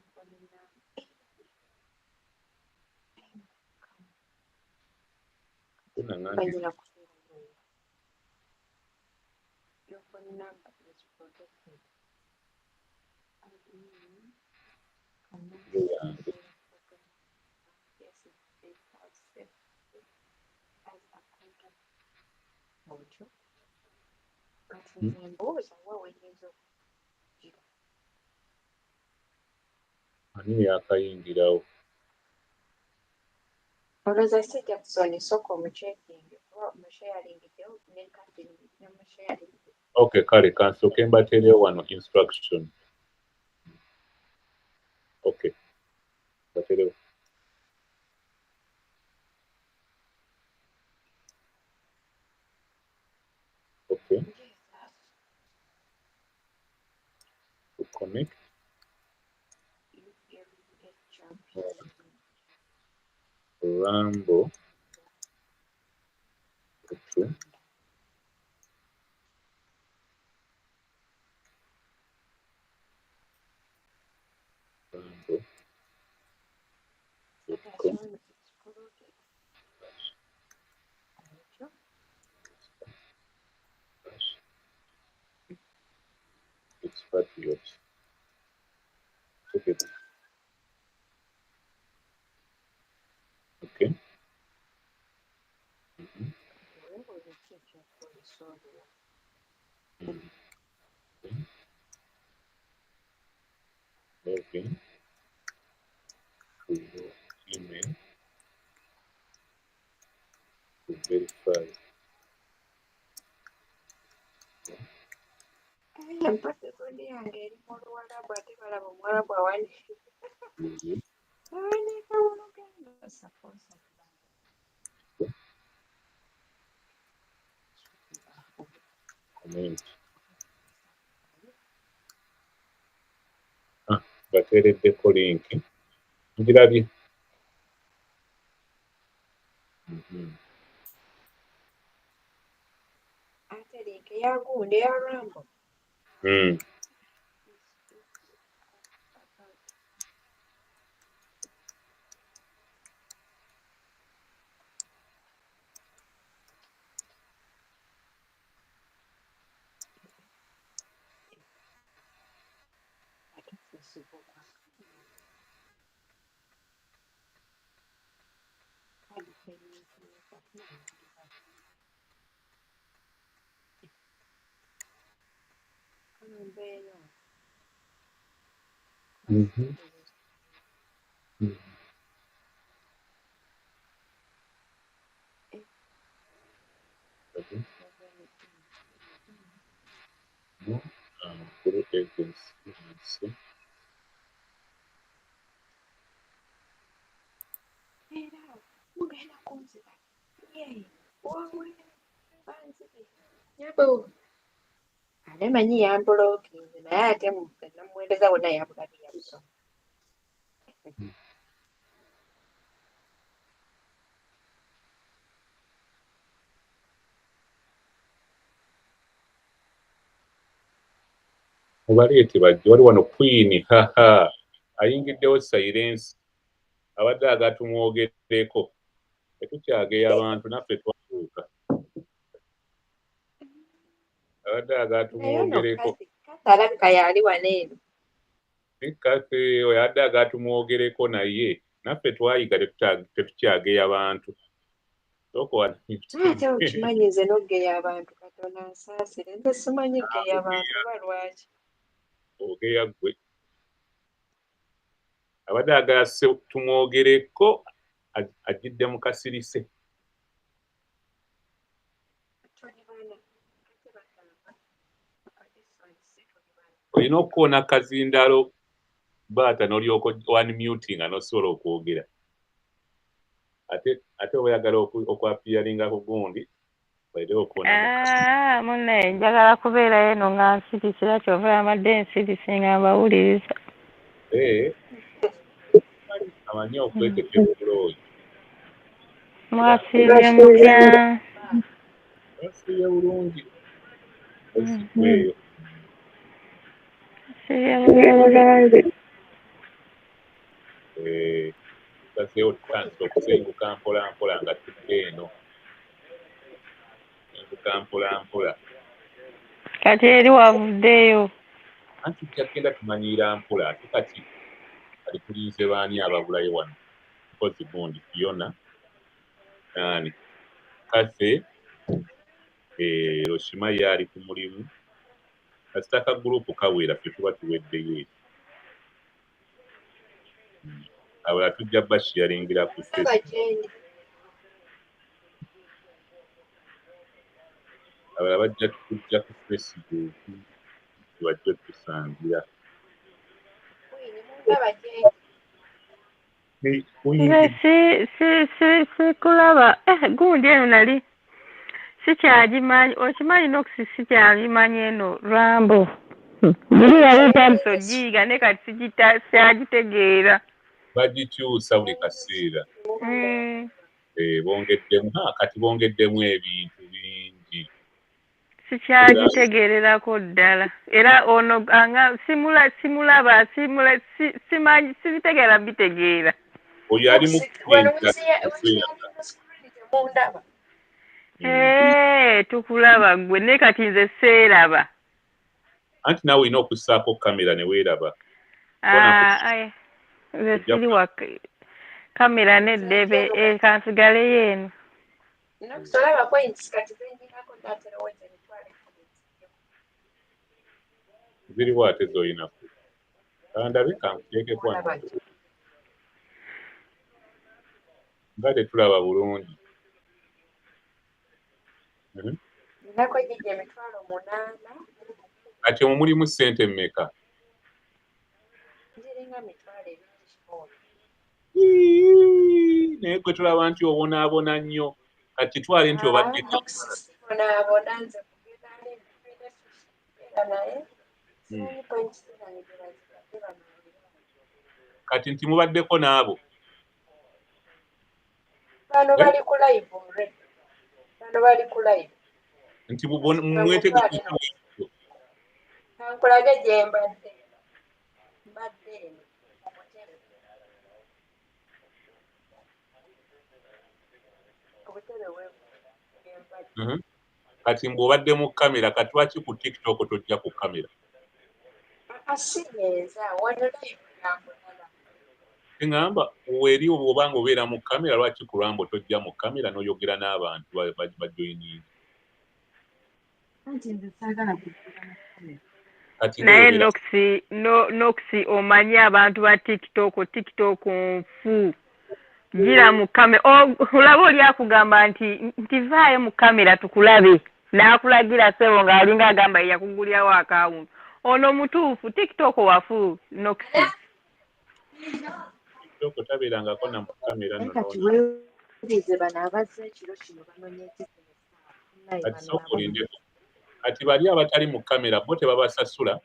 Banyina kufunga. Your phone number is protected. Ani yakayingirawo? Olowooza si Jackson sooka omucekinge kuba omusharingiddewo ne kati namusharingi. Okay, kale kansooke mbateerewo wano instruction. Okay, mbateerewo. Okay. To connect. Rambo. Okay. Rambo. Expatriate. Okay. Okay. Login to your email to verify. Mpate kodi yange eri mu Luwarabu ate balaba Omuwarabu awandiika mu Luganda. Comment. Bateereddeko linki. Ngirabye. Ate linki eya gundi eya Rambo. Mhm. Okay. No, Guru agency. Yabo. Ate manyi yambulookinze naye ate namuweereza wonna yabulabye yabusoma. Mubaleete bajje wali wano Queen haha ayingiddewo silence abadde agatumwogereko tetukyageya abantu naffe twatuuka abadde agatumwogereko Kati alabika yali wano eno. kate oyo adde agatumwogereko naye naffe twayiga tetukyageya bantu Ate okimanyi nze n'ogeya abantu Katonda ansaasire nze simanyi geya abantu oba lwaki. ogeya gwe abadde agase tumwogereko ajjidde mu kasirise olina okukoona kazindalo baata n'olyoka unmutinga n'osobola okwogera ate oyagala okwapiyalinga ku gundi oire okoona munne njagala kubeerayo eno nga nsirisira kyova amadde ensirisi nga mbawuliriza amanyi okweketta ebulooyi mwasiibye mutya wasiibye bulungi osikweyo tusazeewo tutandise okusenguka mpolampola nga tudde eno senguka mpolampola kati eri wavuddeyo anti tujja kgenda tumanyiira mpola ate kati kali tulinze baani ababulayo wano mpozi gundi Fiona nani Kathe Roshima yali ku mulimu kasitaka gurupu kawera ffe tuba tuweddeyo eri abala tujja basharingira ku Facebook abala bajja kujja ku Facebook bajja tusangira sikulaba gundi eno nali sikyagimanyi okimanyi nokusi sikyagimanyi eno Rambo buli yaleeta musogiiga ne kati syagitegeera bagikyusa buli kaseera bongeddemu kati bongeddemu ebintu bingi sikyagitegeererako ddala era ono anga simulaba simanyi sibitegeera bitegeera oyo ali mu tukulaba gwe ne kati nze seeraba anti naawe olina okussaako kamera ne weeraba nze siri wa kamera n'eddebe kansigaleyo eno ziriwo ate z'olinaku kandabe kankuteekeko nga tetulaba bulungi kati omwo mulimu ssente mmeka naye gwe tulaba nti obonaabona nnyo kati twale nti obadde kati nti mubaddeko n'abo bano bali ku live already bano bali ku live nti mwetegereza kankulage gye mbadde eno obutebe bwe kati mbw'obadde mu kamera kati lwaki ku TikTok tojja ku kamera asigenza wano live yambulala ngamba weri obanga obeera mu kamera lwaki ku lwambo tojja mu kamera n'oyogera n'abantu bajoyininga. naye noxi omanyi abantu ba tiktok nfu gira mu kamera olaba oli akugamba nti vaayo mu kamera tukulabe n'akulagira sebo ng'alinga agamba yakugulirawo akawunti ono mutuufu tiktok wafu noxi tiktok tabeerangako na mu kamera kati bali abatali mu kamera bo tebabasasula.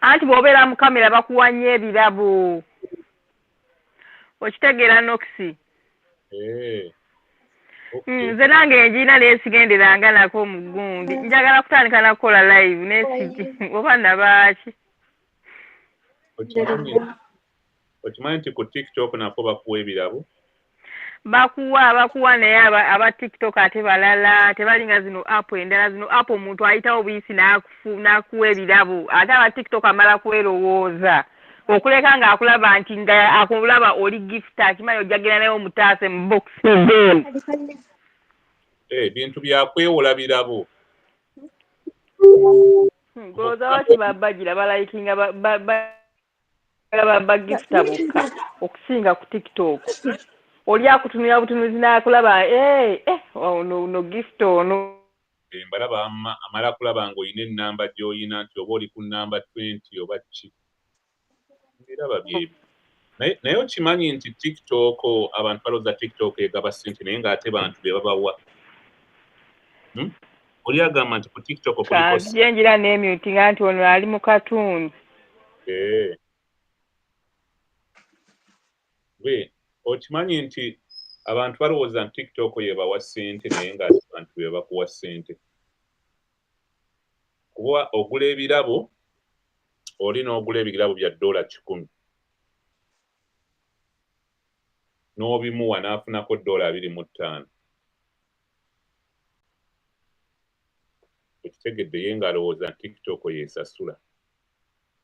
anti bw'obeera mu kamera bakuwa nnyo ebirabo okitegeera noxi. nze nange enjiina neesigenderanga nako omugundi njagala kutandika nakukola live nesigi oba nabaaki. okimanyi nti ku tiktok nako bakuwa ebirabo? bakuwa naye aba tiktok ate balala tebalinga zino app endala. zino app omuntu ayitawo buyisi n'akuwa ebirabo ate aba tiktok amala kwerowooza okuleka ng'akulaba nti akulaba oli gift akimanyi ojjagira naye omutaase mu box bintu byakwewola birabo. ngooza waki babagira balayikinga bagifta bokka okusinga ku tiktok. oli akutunira butunuzi n'akulaba no gift ono. mbalaba amala kulaba ng'olina ennamba gy'olina nti oba oli ku namba 20 oba ki. biraba byebyo. naye okimanyi nti tiktok abantu balowooza tiktok egaba ssente naye ng'ate bantu be babawa. oli agamba nti ku tiktok yenjira n'emyutinga nti ono ali mu katundu. okimanyi nti abantu balowooza nti tiktok yebawa ssente naye ng'ate bantu be bakuwa ssente. kuba ogula ebirabo oli n'ogula ebirabo bya $100 n'obimuwa n'afunako $25. ekitegedde ye ng'alowooza nti tiktok yeesasula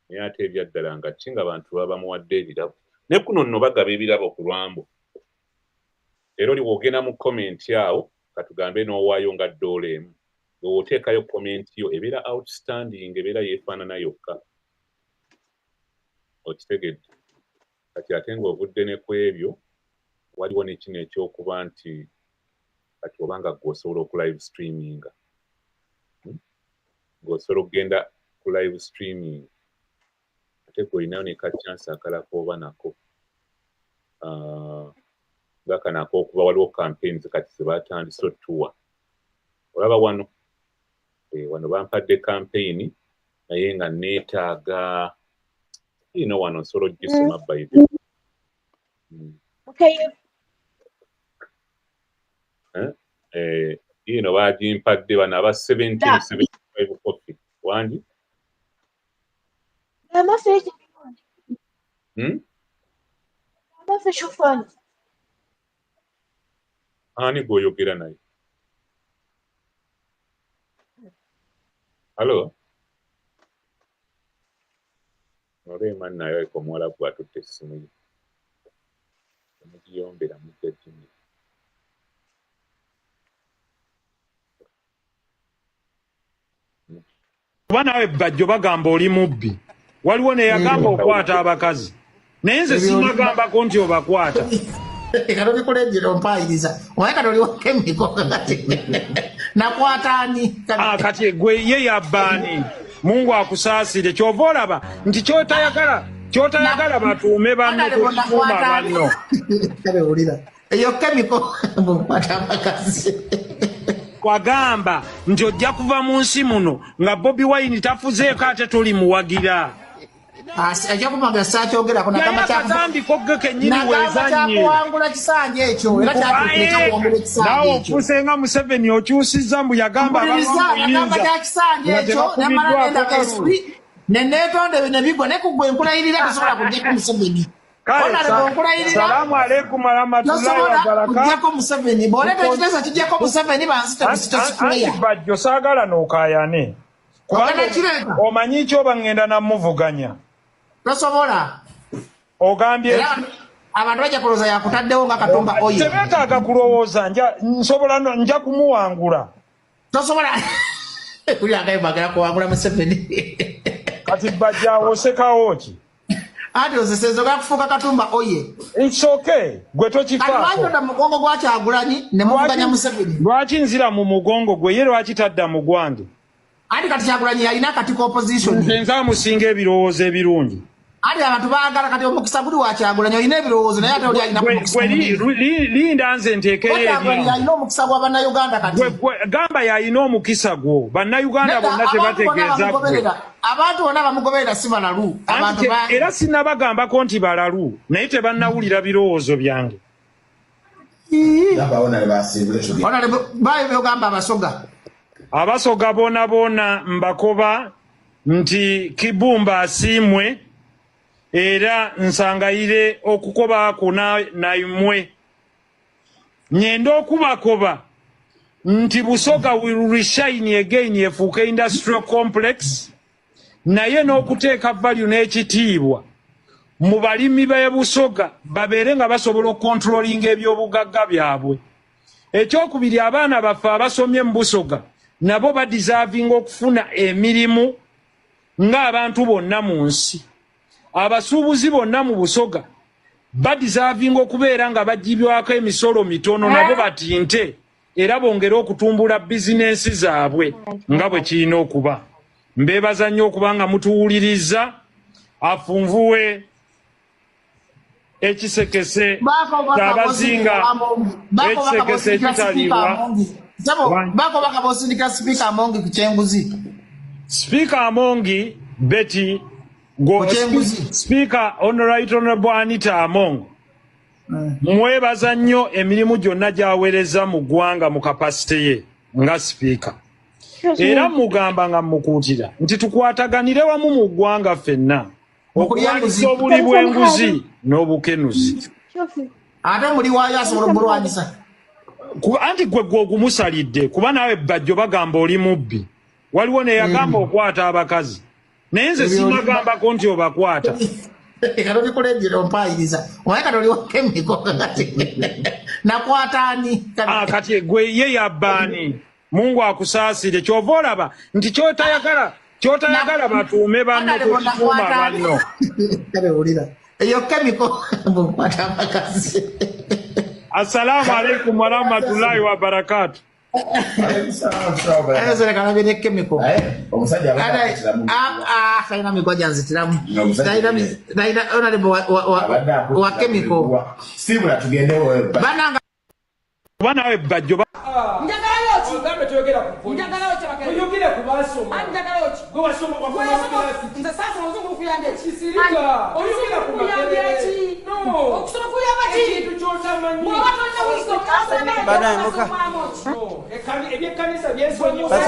naye ate ebyaddala nga ki nga abantu baba bamuwadde ebirabo. ne kuno nno bagaba ebirabo ku lwambo. era oli wogenda mu komenti awo katugambe n'owaayo nga $1 ng'oteekayo komenti yo ebeera outstanding ebeera yeefaanana yokka. okitegedde kati ate ng'ovudde ne ku ebyo waliwo ne kino ekyokuba nti kati obanga gw'osobola oku live streaminga ng'osobola okugenda ku live streaming ate gw'olinayo ne ka chance akala k'oba nako gakanako okuba waliwo campaigns kati zebatandise otuwa. olaba wano bampadde campaign naye nga neetaaga wano nsobola ogisoma bayibe. bagimpadde bano aba 1775 coffee wangi ani gw'oyogera naye? halo olema nayo omuwala gwatutte essimu ye omugiyombera mujjajjini. kuba nawe bajjo bagamba oli mubbi. waliwo neyagamba okwata abakazi naye nze simagambako nti obakwata. kati obikulejjera ompaayiriza omaye kati oliwo kemiko nakwataani kati gwe ye yabbaani. Mungu akusaasire kyova olaba nti kyotayagala batuume banno tekituuma banno. kale olira eyo kemiko bwokwata abakazi wagamba nti ojja kuva mu nsi muno nga Bobi Wine tafuzeeko ate tolimuwagira. ajja kumaga saakyogerako nakatandiko ge kennyini weezannye kyakuwangula kisanja ekyo era kyakuwangula ekisanja ekyo. nawe ofuuse nga Museveni okyusizza mbu yagamba agamba kyakisanja ekyo namala nenda espi neneetonde nebigwa ne kugwa enkulayirira tosobola kujjako Museveni. Salaamu alaikum warahmatullahi wabarakatuh. Kujjako Museveni bw'oleeta ekiteeso kijjako Museveni bansitosituleya. Bajjo saagala n'okaayane. Omanyi ki oba ngenda namuvuganya. tosobola ogambye abantu bajja kulowooza yakutaddewo nga Katumba oye tebetaaga kulowooza nja kumuwangula tosobola kulyagayimagala kuwangula Museveni kati bajjawo osekawo ki ati osesezo gakufuuka Katumba oye it's okay gwe tokifaako kati lwaki odda mu mugongo gwa Kyagulanyi ne muvuganya Museveni lwaki nzira mu mugongo gwe ye lwaki tadda mu gwange ati kati Kyagulanyi yalina akati ka opposition nze amusinga ebirowoozo ebirungi ati abantu baagala kati omukisa guli wa Kyagulanyi olina ebirowoozo naye ate oli alina linda nze nteekeyo yalina omukisa gwa bannayuganda kati gamba yalina omukisa gwo bannayuganda bonna tebategeeza abantu bonna bamugoberera si balalu era sinnabagambako nti balalu naye tebannawulira birowoozo byange byogamba abasoga abasoga boona mbakoba nti Kibumba asiimwe era nsangayire okukoba naimwe nyenda okubakoba nti Busoga will reshine again efuuke industrial complex naye n'okuteeka value n'ekitiibwa mu balimi b'e Busoga babeere nga basobola okontrolinga ebyobugagga byabwe. Ekyokubiri abaana baffe abasomye mu Busoga nabo badeservinga okufuna emirimu ng'abantu bonna mu nsi. Abasuubuzi bonna mu Busoga badeservinga okubeera nga bagibwako emisolo mitono nabo batinte era bongere okutumbula bizinensi zaabwe nga bwe kirina okuba. Mbeebaza nnyo okuba nga mutuwuliriza afunvuwe ekisekese kyabazinga ekisekese ekitaliibwa bako baka bosindika Speaker Amongi ku Kyenguzi. Speaker Amongi Betty go Speaker Honorable Anita Among mwebaza nnyo emirimu gyonna gy'aweereza mu ggwanga mu kapasite ye nga Speaker. Era mugamba nga mukuutira nti tukwataganire wamu mu ggwanga ffenna okulwanyisa obuli bw'enguzi n'obukenuzi. Ate muli waayo asobola okulwanyisa anti gwe ogumusalidde kuba naawe bajjo bagamba oli mubbi. Waliwo neyagamba okwata abakazi naye nze simagambako nti obakwata. Kati bikulenjera ompaayiriza onaye kati oli wakemiko nakwata ani kati gwe ye yabbaani. Mungu akusaasire kyova olaba nti kyotayagala batuume banno tekituuma banno. Eyo kemiko mbukwata abakazi. Assalamu alaikum warahmatullahi wabarakatuh. Kalina migwaja nzitiramu wa kemiko bananga banawe bajjo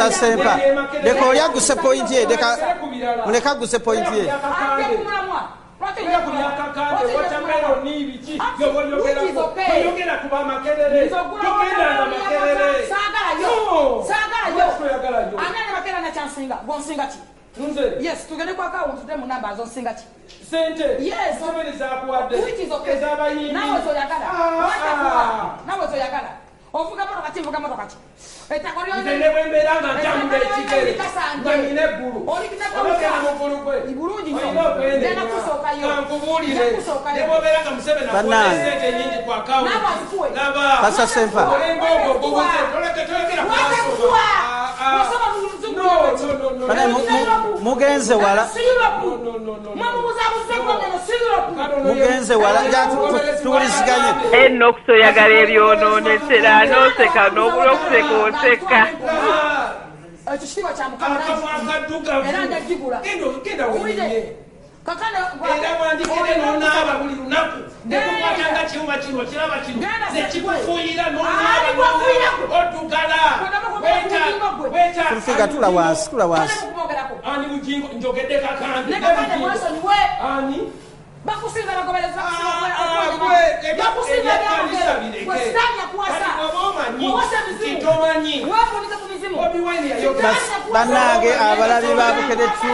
Sempa. Deko olya guse point ye deka muleka guse point ye. Yes, to get a quack out to them numbers on Singati. Sente. Yes, so many Zapuade. Which is okay. Now it's Oyagala. Now it's Oyagala. Ofugamokati. Etakorianga jambe chikere. Ngine buru. Iburu jinyo. Ndena kusoka yo. Ngubulire. Debo beranga musebe na kwa sente nyingi kwa kawo. Naba. Pasa Sempa. Olengo bobuze. Tolekera No. Mugenze wala. Mugenze wala tuwuliziganye. Enokuso yagala ebyonoonesera n'oseka n'obula okuseka oseka. Ekitiibwa kya Mukama era ndagigula. Genda wenyine. Era wandikire n'onaaba buli lunaku. Nekukwatanga kiwuma kino kiraba kino. Nekikufuuyira n'onaaba oddugala. Tulifiga tula wansi. Ani mujingo njogedde kakandi. Nekakande mwasonyiwe. Ani? Bakusinga bagobereza ebyekkanisa bireke. Kati oba omanyi kitomanyi bannange abalabi ba Bukedetu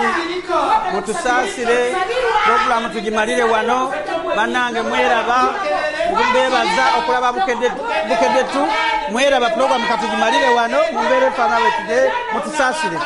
mutusaasire puroguramu tugimalire wano bannange mweraba mbebaza okulaba Bukedetu mweraba puroguramu katugimalire wano mumbeere fana wekide mutusaasire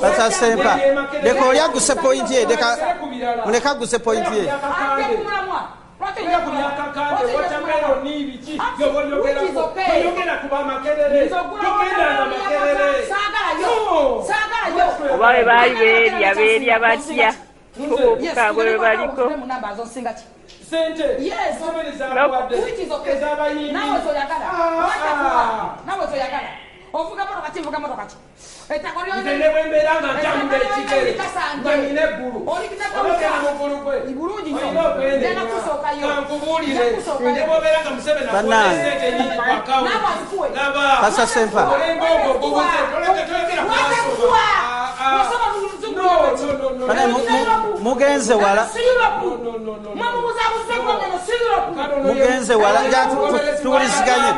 basasempa leka oli aguse pointi ye muleka aguse pointi ye oba bwe baali beerya batya obuka bwe baliko basasempa mugenze wala tuwuliziganye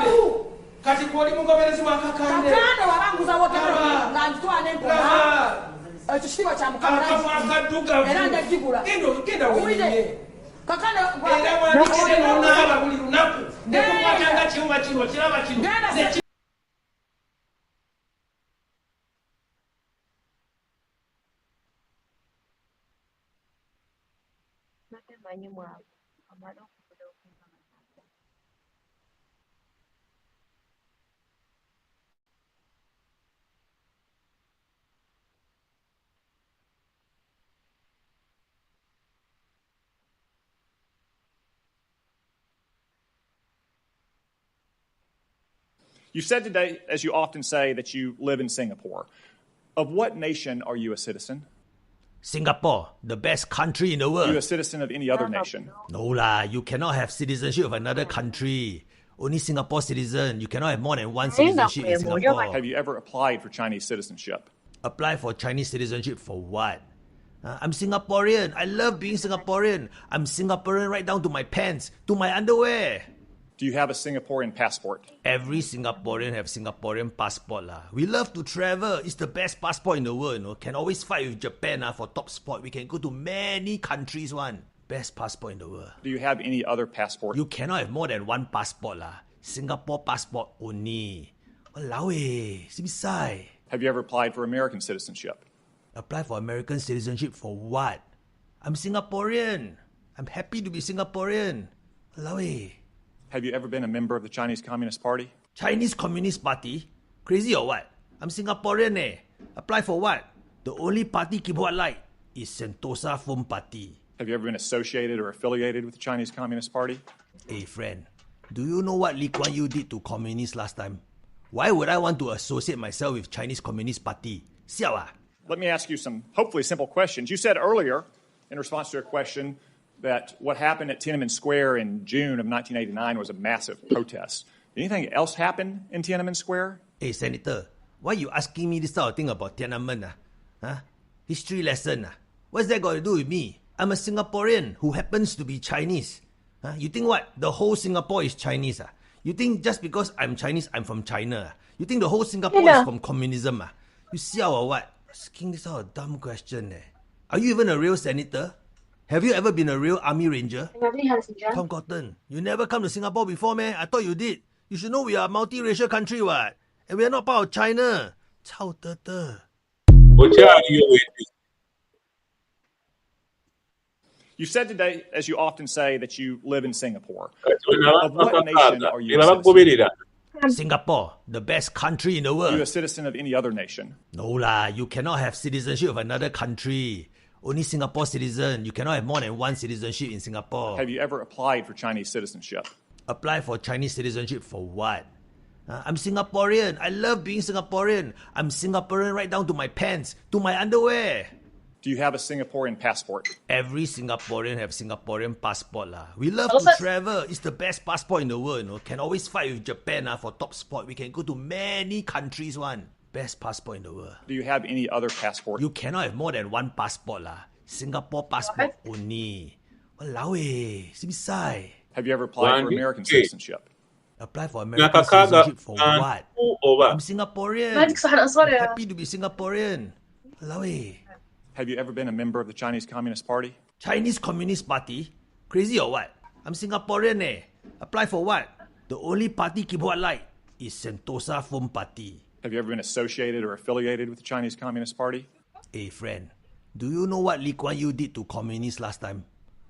kati kwoli mugoberezi wa kakande wabanguza wote nga ntwa n'empoma ekyo kitiibwa kya mukama era ndagigula genda wenyine kakande era wandikire nonaaba buli lunaku nekukwatanga kiwuma kino kiraba kino You said today, as you often say, that you live in Singapore. Of what nation are you a citizen? Singapore, the best country in the world. Are you a citizen of any other nation? No lah, you cannot have citizenship of another country. Only Singapore citizen. You cannot have more than one citizenship in Singapore. Have you ever applied for Chinese citizenship? Apply for Chinese citizenship for what? I'm Singaporean. I love being Singaporean. I'm Singaporean right down to my pants, to my underwear. Do you have a Singaporean passport? Every Singaporean have Singaporean passport lah. We love to travel. It's the best passport in the world. Can always fight with Japan for top spot. We can go to many countries one. Best passport in the world. Do you have any other passport? You cannot have more than one passport lah. Singapore passport only. Walao eh, sibisai. Have you ever applied for American citizenship? Apply for American citizenship for what? I'm Singaporean. I'm happy to be Singaporean. Walao eh. Have you ever been a member of the Chinese Communist Party? Chinese Communist Party? Crazy or what? I'm Singaporean eh. Apply for what? The only party Kibuat like is Sentosa Foam Party. Have you ever been associated or affiliated with the Chinese Communist Party? Hey friend, do you know what Lee Kuan Yew did to communists last time? Why would I want to associate myself with Chinese Communist Party? Siao ah. Let me ask you some hopefully simple questions. You said earlier, in response to a question, that what happened at Tiananmen Square in June of 1989 was a massive protest. Did anything else happen in Tiananmen Square? Hey, Senator, why are you asking me this sort of thing about Tiananmen? Huh? History lesson? What's that got to do with me? I'm a Singaporean who happens to be Chinese. You think what? The whole Singapore is Chinese? You think just because I'm Chinese, I'm from China? You think the whole Singapore is from communism? You siao or what? Asking this sort of dumb question. Are you even a real senator? Have you ever been a real army ranger? Tom Cotton, you never come to Singapore before, man? I thought you did. You should know we are a multiracial country, what? And we are not part of China. Chao Tete. You said today, as you often say, that you live in Singapore. Of what nation are you a citizen? Singapore, the best country in the world. Are you a citizen of any other nation? No lah, you cannot have citizenship of another country. Only Singapore citizen. You cannot have more than one citizenship in Singapore. Have you ever applied for Chinese citizenship? Apply for Chinese citizenship for what? I'm Singaporean. I love being Singaporean. I'm Singaporean right down to my pants, to my underwear. Do you have a Singaporean passport? Every Singaporean have Singaporean passport lah. We love to travel. It's the best passport in the world. You know? Can always fight with Japan for top spot. We can go to many countries one. Best passport in the world. Do you have any other passport? You cannot have more than one passport lah. Singapore passport only. Walao sibisai. Have you ever applied for American citizenship? Apply for American citizenship for what? I'm Singaporean. I'm happy to be Singaporean. Walao Have you ever been a member of the Chinese Communist Party? Chinese Communist Party? Crazy or what? I'm Singaporean Apply for what? The only party keyboard like is Sentosa Foam Party. Have you ever been associated or affiliated with the Chinese Communist Party? Hey friend, do you know what Lee Kuan Yew did to communists last time?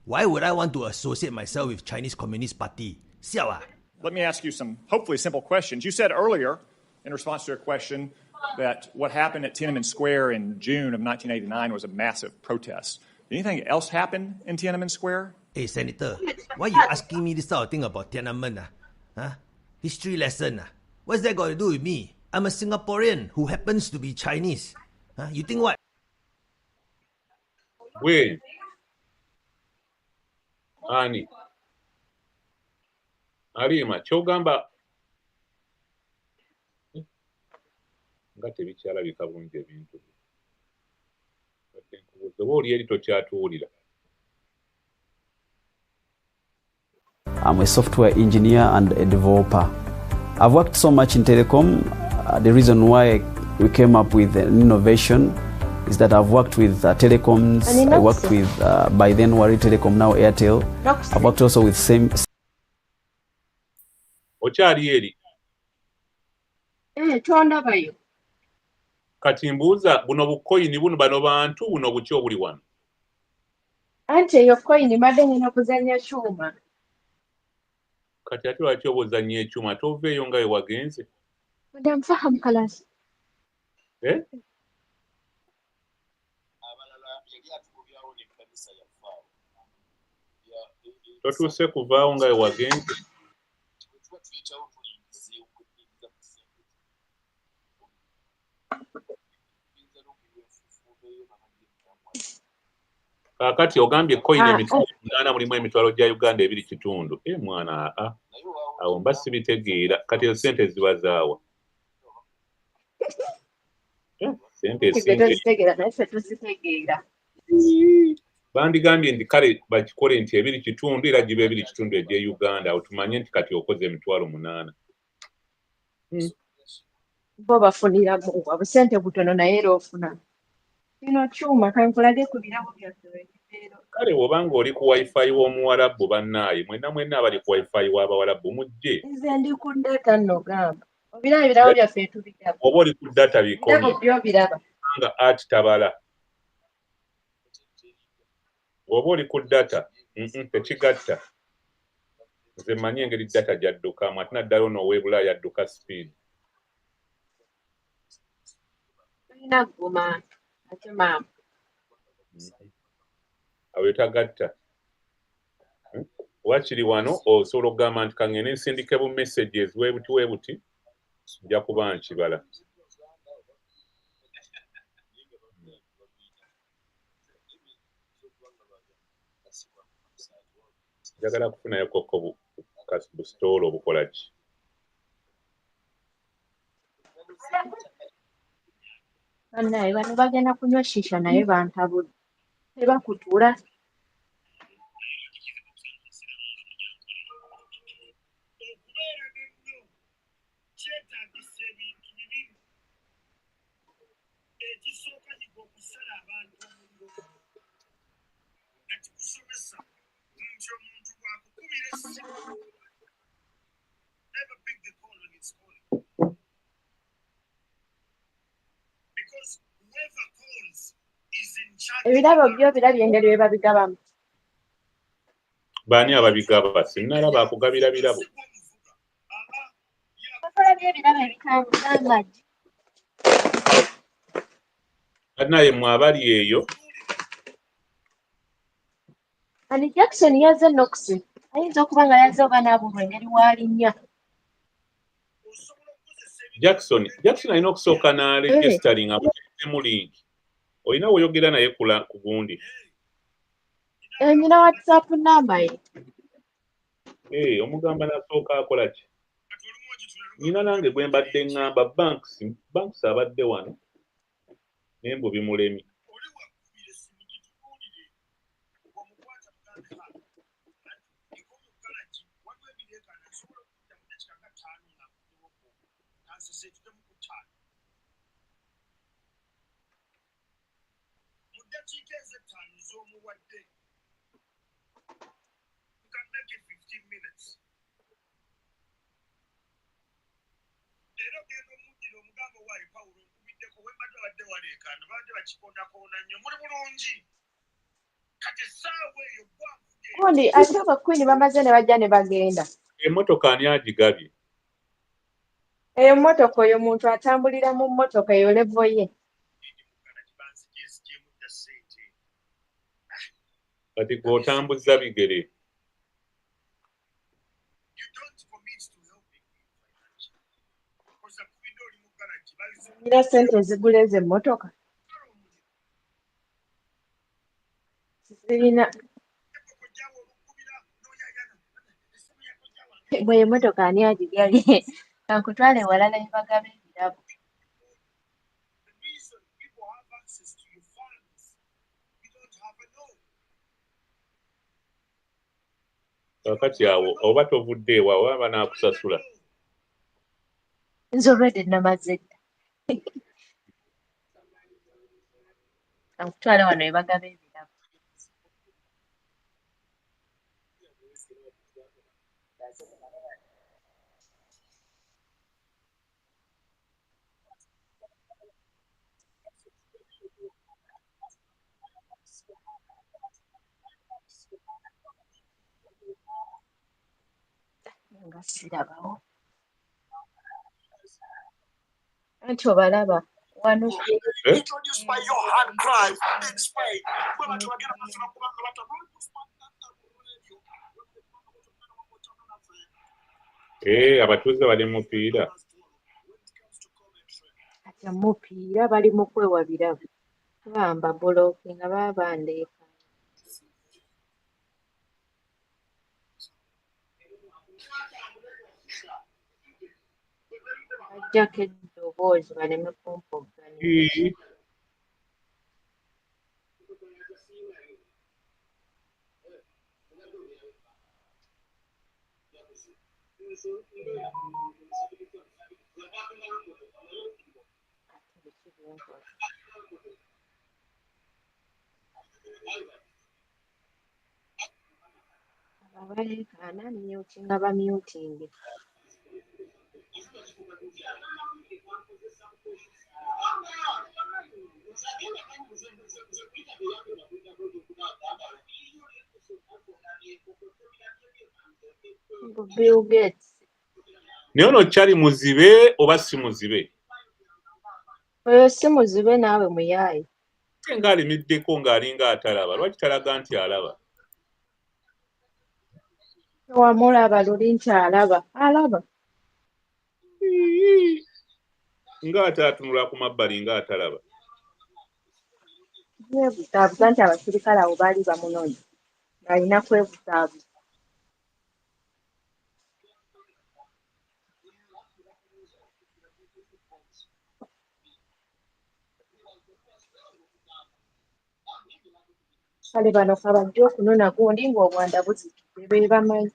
Why would I want to associate myself with Chinese Communist Party? Siao ah. Let me ask you some hopefully simple questions. You said earlier, in response to a question, that what happened at Tiananmen Square in June of 1989 was a massive protest. Did anything else happen in Tiananmen Square? Hey, Senator, why are you asking me this sort of thing about Tiananmen? History lesson? What's that got to do with me? I'm a Singaporean who happens to be Chinese. You think what? Wait. Ani. Alima, kyogamba nga tebikyalabika bulungi ebintu oba oli eri tokyatuwulira. I'm a software engineer and a developer. I've worked so much in telecom. The reason why we came up with an innovation is that I've worked with telecoms. I worked with, by then, Wari Telecom, now Airtel. I've worked also with same. Okyali eri. Tondabayo. Kati mbuuza buno bukoyini buno bano bantu buno buki obuli wano? Anti eyo koyini madde ngenda kuzannya kyuma. Kati ate lwaki oba ozannya ekyuma toveeyo nga we wagenze? Ndamfahamu kalasi. Totuuse kuvaawo nga we wagenze? Kakati ogambye koyini emitwalo 8 mulimu emitwalo gya Uganda 2.5. Mwana awo mba sibitegeera. Kati ezo sente ziba zaawa? Sente singa. Bandigambye nti kale bakikole nti 2.5 era gibe 2.5 egye Uganda awo tumanye nti kati okoze emitwalo 8. Bo bafunira mu obusente butono naye era ofuna. Kino kyuma kankulage ku birabo byaffe. Kale obanga oli ku wifi w'omuwarabu bannaaye mwenna abali ku wifi w'abawarabu mujje. Nze ndi ku data nno gamba. Obirabo byaffe tubiraba. Oba oli ku data bikomye. Birabo byo biraba. Nga ati tabala. Oba oli ku data tekigatta. Nze mmanyi engeri data gyaddukamu ate naddala ono ow'ebulaayi adduka speed. Tulina guma ate maama. Awe tagatta. Wakiri wano osobola okugamba nti kangende nsindike bu messages webuti nja kuba nkibala. Njagala kufunayo koko bu store obukola ki? Bannaye bano bagenda kunywa shisha naye bantabula. Tebakutuula. Ebirabo byo birabye engeri bwe babigabamu. Baani ababigaba? Sinnalaba akugabira birabo. Bakola by'ebirabo ebitambuza amaggi. Naye mwabali eyo. Ani Jackson yazze Noxi. Ayinza okuba nga yazze oba n'abulwa engeri w'alinnya. Jackson alina okusooka na registering mu link. Olina oyogera naye ku gundi. Nina WhatsApp number ye. Omugamba nasooka akola ki? Nina nange gwe mbadde ngamba banks abadde wano naye mbu bimulemi. Kundi ate abakwini bamaze ne bajja ne bagenda. Emmotoka ani agigabye? Eyo mmotoka oyo muntu atambulira mu mmotoka eyo levo ye. Kati g'otambuza bigere. Nina ssente ezigula ezo emmotoka. Zirina. Bwe emmotoka ani agigabye? Kankutwale walala ne bagaba ebirabo. Kakati awo oba tovudde ewa oba banaakusasula. Nze olwedde namaze dda. Kankutwale wano ne bagaba ebirabo. Nga sirabawo. Anti obalaba wano. Abatuuze bali mupiira. Kati mupiira bali mu kwewa birabo. Bamba bbulooki nga baabandeeka. Bajjako eddoboozi baleme kumpogganya. Abaleekaana myutinga bamyutinge. Bill Gates. Naye ono kyali muzibe oba si muzibe? Oyo si muzibe naawe muyaaye. Ng'alimiddeko ng'alinga atalaba. Lwaki talaga nti alaba? Wamulaba luli nti alaba. Alaba. Ng'ate atunula ku mabbali ng'atalaba. Yeebutaabuza nti abasirikale abo baali bamunonya. Ng'alina kwebutaabuza. Kale bano kabajja okunona gundi ng'obwanda buzikidde be bamanyi.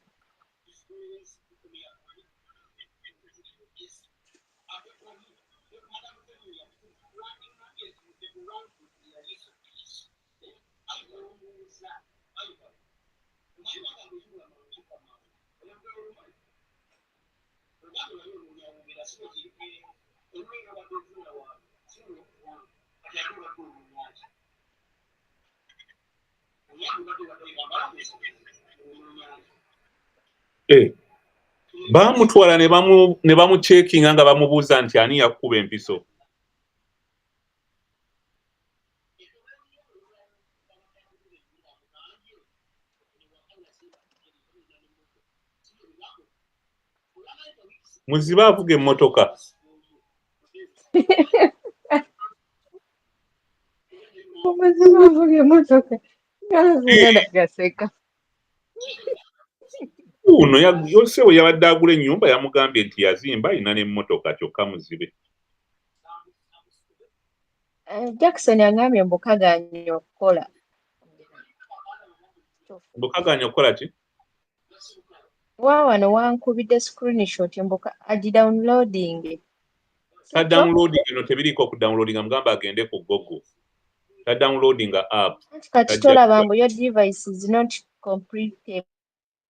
Baamutwala ne bamucekinga nga bamubuuza nti ani yakuba empiso. Muzibe avuga emmotoka. Omuzimu avuga emmotoka nga nagaseka. Uno yosewo yabadde agula ennyumba yamugambye nti yazimba alina n'emmotoka kyokka muzibe. Jackson agambye mbukaganya okukola. Mbukaganya okukola ki? Wano wankubidde screenshot mbuka agidownloading. Downloading eno tebiriiko okudownloadinga mugamba agende ku Google. Downloadinga app. Kati tolaba mbu your device is not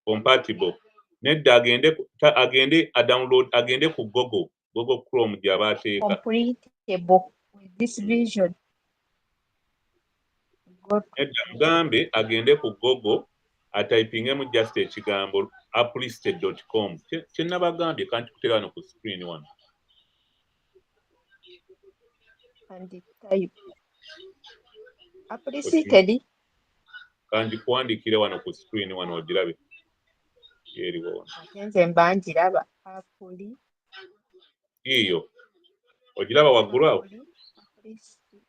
compatible. Nedda agende ku Google Chrome gy'aba ateeka. Completable with this vision. Nedda mugambe agende ku Google atypingemu just ekigambo applisted.com. Kye nabagambye kanti kutera wano ku screen wano. And type. Applisted. Kanti kuwandikire wano ku screen wano ogirabe. Eriwo wano. Nze mba ngiraba appuli. Iyo. Ogiraba waggulu awo? Applisted.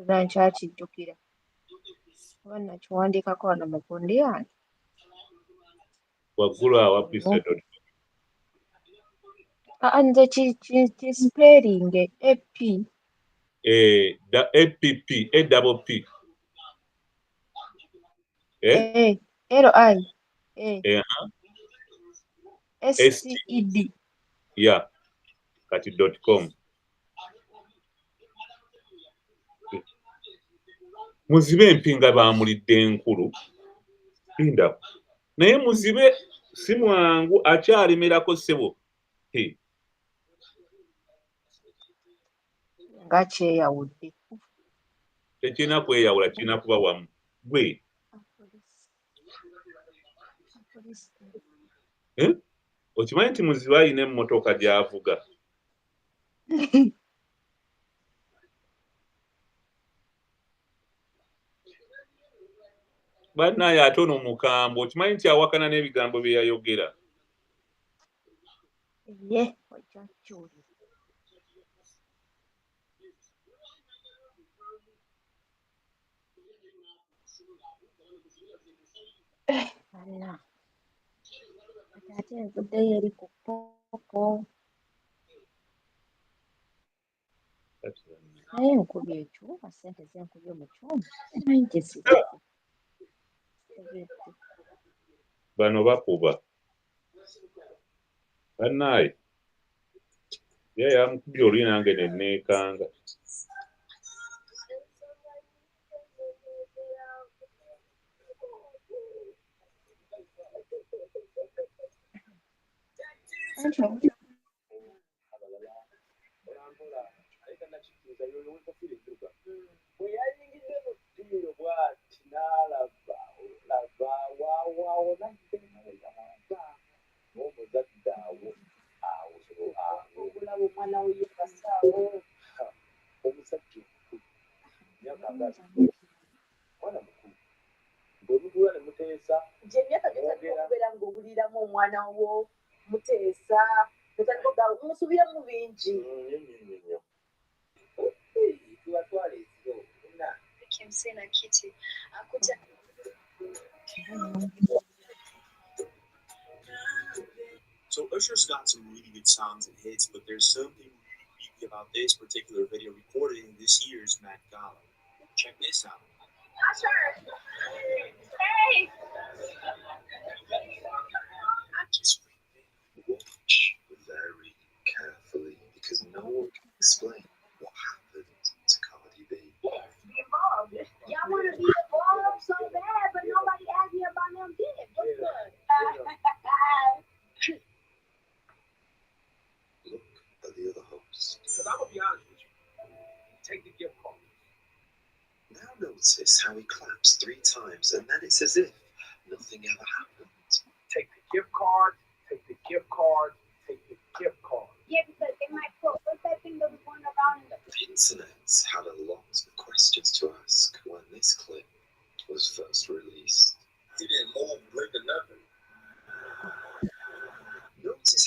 Nkyakijjukira. Oba nakiwandiikako wano mu kundi yange. Waggulu awo applisted.com. Nze kispelling AP. The APP, APP. LI. STED. Yeah. Kati.com. Muzibe empinga baamulidde enkulu. Pinda. Naye muzibe si mwangu akyalemerako ssebo. Nga kyeyawudde. Tekirina kweyawula, kirina kuba wamu. Gwe. Okimanyi nti muzibe alina emmotoka gy'avuga? Bannaye ate ono mukambwe, okimanyi nti awakana n'ebigambo bye yayogera? Ye, ojja kukiwulira. Anna. Ate envuddeyo eri ku ppoko. Naye enkubye ekyuma, ssente zenkubye mu kyuma. Simanyi gye ziriko. Bano bakuba. Bannaye. Ye yamukubye oluli nange ne neekanga. So Usher's got some really good songs and hits, but there's something unique about this particular video recorded in this year's Met Gala. Check this out. Usher! Hey! Just watch very carefully because no one can explain what happened to Cardi B. Evolved. Y'all want to be evolved so bad, but nobody asked me about them kids. What's good? Look at the other host. Because I'm going to be honest with you. Take the gift card. Now notice how he claps 3 times and then it's as if nothing ever happened. Take the gift card, take the gift card, take the gift card. Yeah, because they might put, what's that thing that was going around in the internet had a lot of questions to ask when this clip was first released. He didn't move, break or nothing.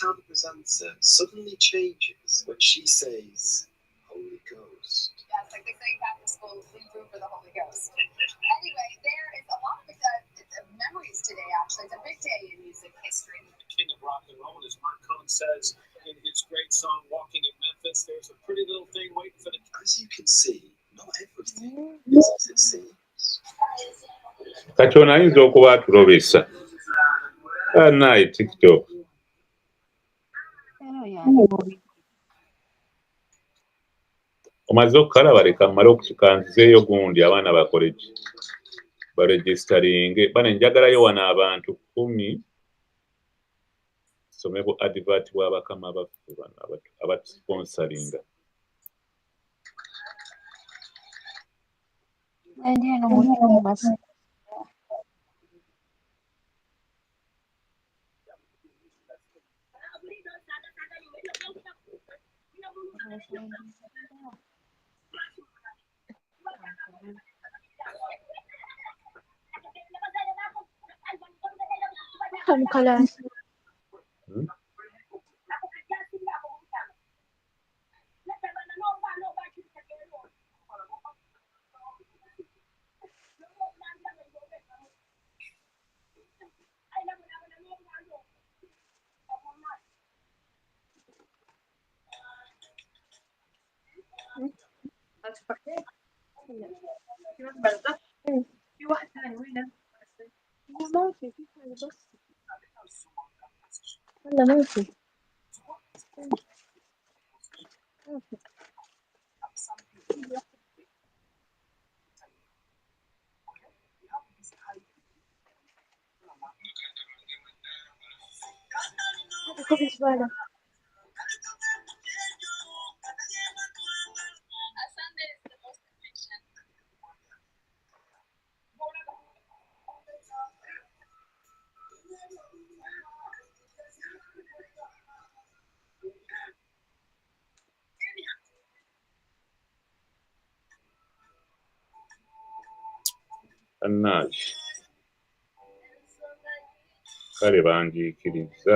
how the presenter suddenly changes when she says Holy Ghost. Yes, like they say Catholic schools, leave room for the Holy Ghost. Anyway, there is a lot of memories today, actually. It's a big day in music history. King of rock and roll, as Mark Cohn says in his great song Walking in Memphis, there's a pretty little thing waiting for the... As you can see, not everything is as it seems. Kati ono ayinza okuba atulobesa. Anayi TikTok. Omaze okukalaba leka mmale okutukanzizeeyo gundi abaana bakole ki? Baregisteringe. Bane njagalayo wano abantu 10 some bu advert bw'abakama baffe bano abatusponsoringa. Anayi. Kale banjiikiriza.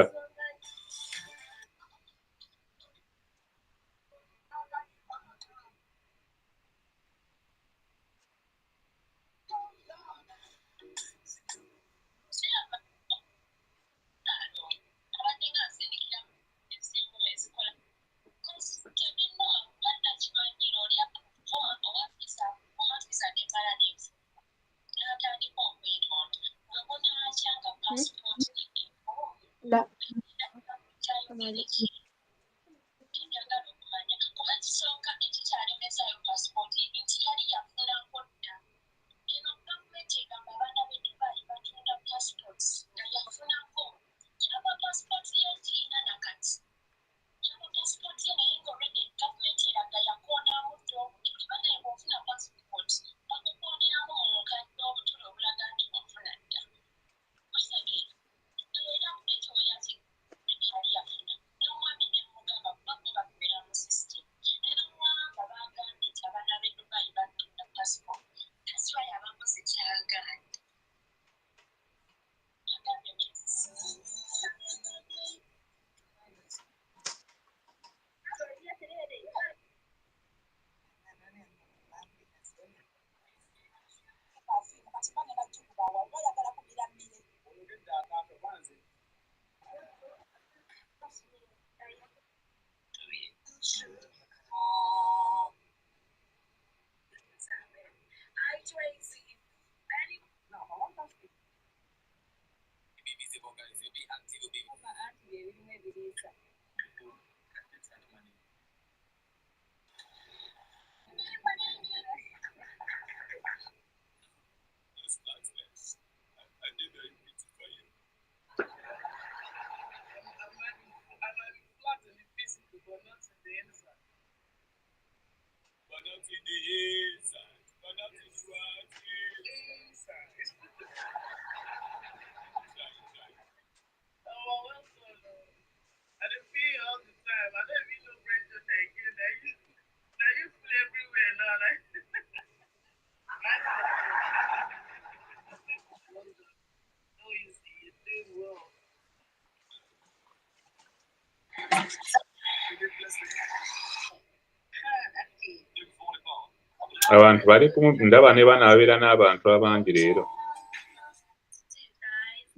abantu bali ndaba ne banaabeera n'abantu abangi leero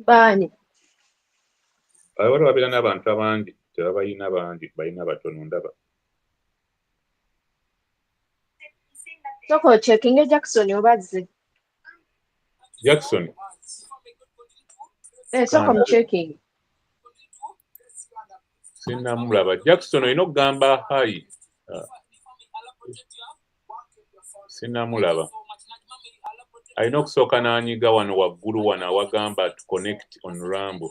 baani waliwo babeera n'abantu abangi tebabayina bangi balina batono ndaba soka ocekinge Jackson obazze Jackson soka mucekinge sinnamulaba Jackson olina okugamba hayi sinnamulaba alina okusooka n'anyiga wano waggulu wano awagamba to connect on Rambo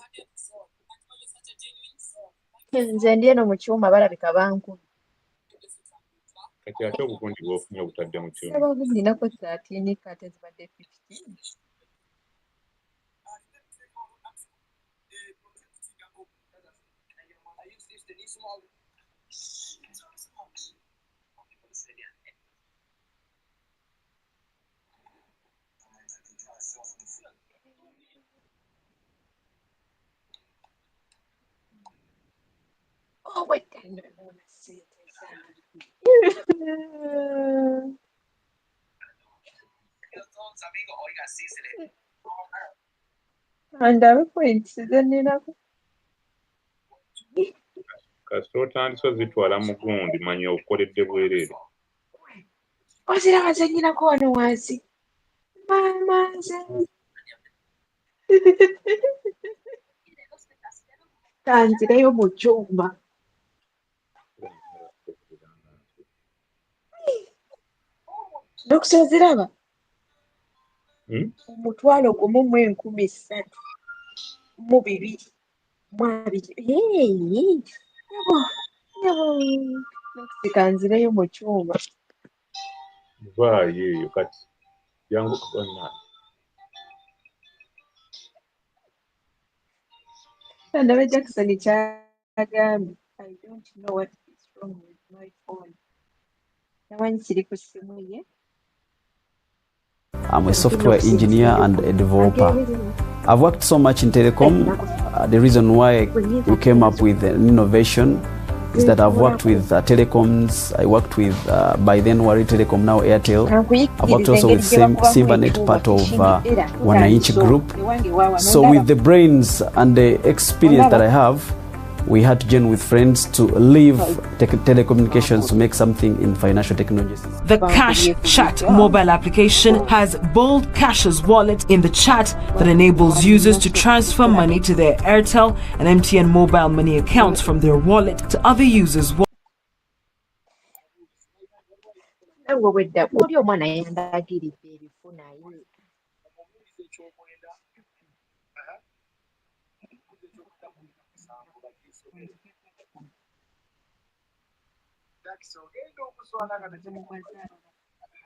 nze ndi eno mu kyuma balabika bankulu kati ate obukundi bw'ofunye obutadde mu kyuma sababu nninako 13 kate zibadde 15 Oh, wait, I don't want to see it. Andabe points zenninako kasita otandise ozitwala mu gundi manya okoledde bwereere oziraba zennyinako wano wansi maama nze kanzireyo mu kyuma dokisa oziraba omutwalo gumu mu 13,222 kanzireyo mu kyuma vaayo eyo kati jangu kona Andabe Jackson kyagambye I don't know what is wrong with my phone namanyi kiri ku simu ye I'm a software engineer and a developer. I've worked so much in telecom. The reason why we came up with an innovation is that I've worked with telecoms. I worked with, by then, Wari Telecom, now Airtel. I've worked also with Simbanet, part of Wananchi Group. So with the brains and the experience that I have, we had to join with friends to leave telecommunications to make something in financial technologies. The Cash Chat mobile application has Bold Cash's wallet in the chat that enables users to transfer money to their Airtel and MTN mobile money accounts from their wallet to other users' wallets. ogenda okuswala nga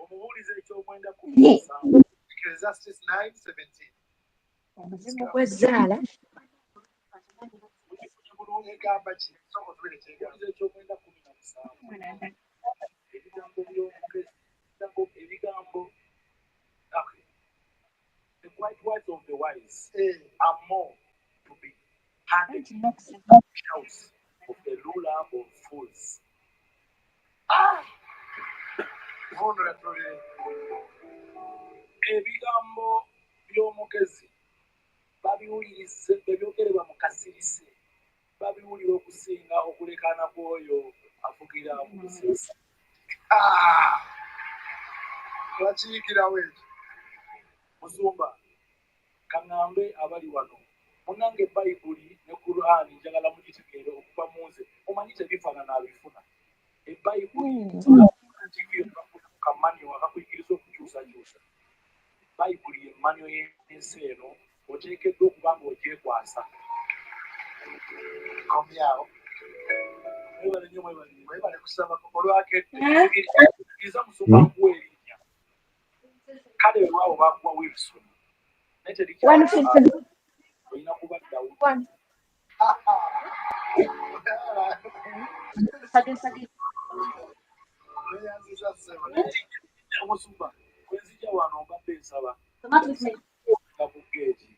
omubuuliza ekyomwenda Ecclesiastes 9:17 omuzimu gw'ezzaala egamba ki omubuuliza ekyomwenda 17 ebigambo the quiet words of the wise are more to be handed than the shouts of the ruler of fools. Ebigambo by'omugezi babiwulirize ebyogerebwa mu kasirise babiwulira okusinga okulekana kw'oyo afugira mu kusesa bakiikirawo ekyo musumba kaŋŋambe abali wano munange bayibuli ne kurani njagala mugitegeere okuva munze omanyi tebifaanana abifuna ebayibuli kamanyo akakuyigiriza okukyusakyusa bayibuli emmanyo y'ensi eno oteekeddwa okuba nga ogyekwasa komyawo mwebale nnyo mwebale kusaba olwakeddeiriza musumba nkuwa erinnya kale lwawo bakuwa wilson naye terikyaolina kubaddawo musumba kwenzija wano mbadde nsaba kabugeeti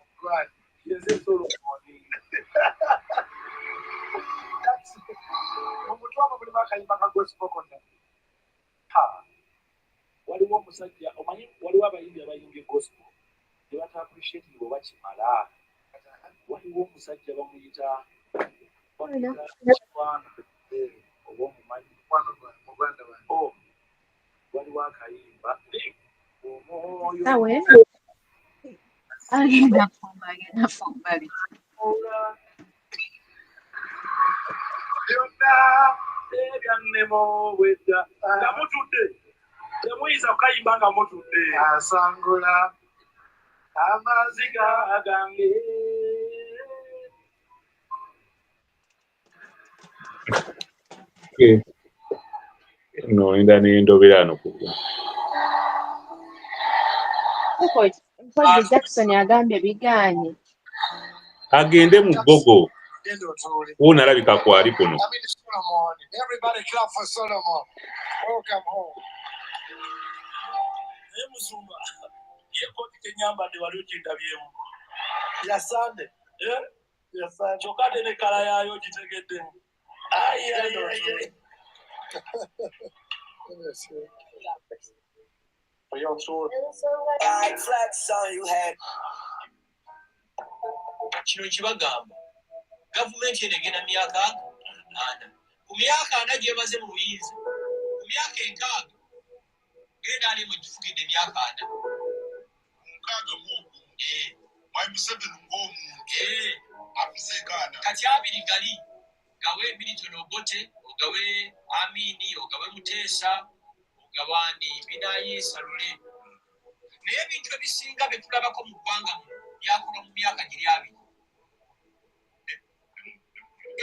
yenze solomoni omutwamo mulimu akayimba ka gospel konna waliwo waliwo omusajja omanyi waliwo abayimbi abayimbye gospel ne bata appreciate bwe bakimala waliwo omusajja bamuyita Kwana oba omumanyi muganda wange waliwo akayimba omwoyo agenda kumbali byonna ebyannema obwedda nga mutudde temuyinza kukayimba nga mutudde asangula amaziga gange no enda n'endobera no kugwa mpozzi Jackson agambye bigaanye agende mu gogo wona alabika kwali kuno everybody clap for Solomon welcome home Musumba yekoti kenyambadde wali okindabyemu yasande yasande kyokadde ne kala yaayo ogitegeddemu for your tour flat song you had kino kibagamba gavumenti eno egenda myaka 8 ku myaka 4 gyemaze mu buyinza ku myaka 6 genda ali mu gifugidde myaka 4 mukaga mungu mwai Museveni ng'omuntu akusekana kati abiri gali gawe Milton Obote ogawe Amini ogawe Muteesa ogawani binayi Salule naye ebintu ebisinga betulabako mu ggwanga byakola mu myaka giri abiri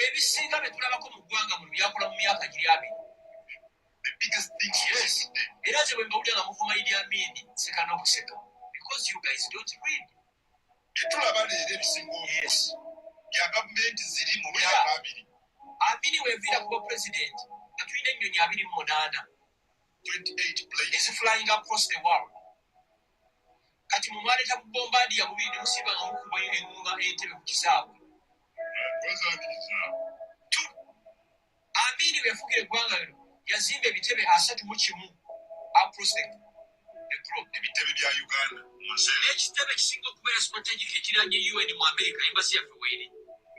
ebisinga betulabako mu ggwanga mu byakola mu myaka giri abiri the biggest thing yes era ze bwe mbawulira nga muvuma Idi Amin seka n'okuseka because you guys don't read etulaba leero ebisinga yes ya gavumenti ziri mu myaka abiri abiri weviira kuba president nga tulina ennyonyi 28 planes flying across the world kati mumwaleta ku bombardier bubiri ne musiba nga mukuba enguma entebe ku kisaawe Amini wefugira eggwanga lino yazimba ebitebe 31 across the globe ebitebe bya Uganda n'ekitebe kisinga okubeera strategic ekiranye UN mu America embassy yaffe weeri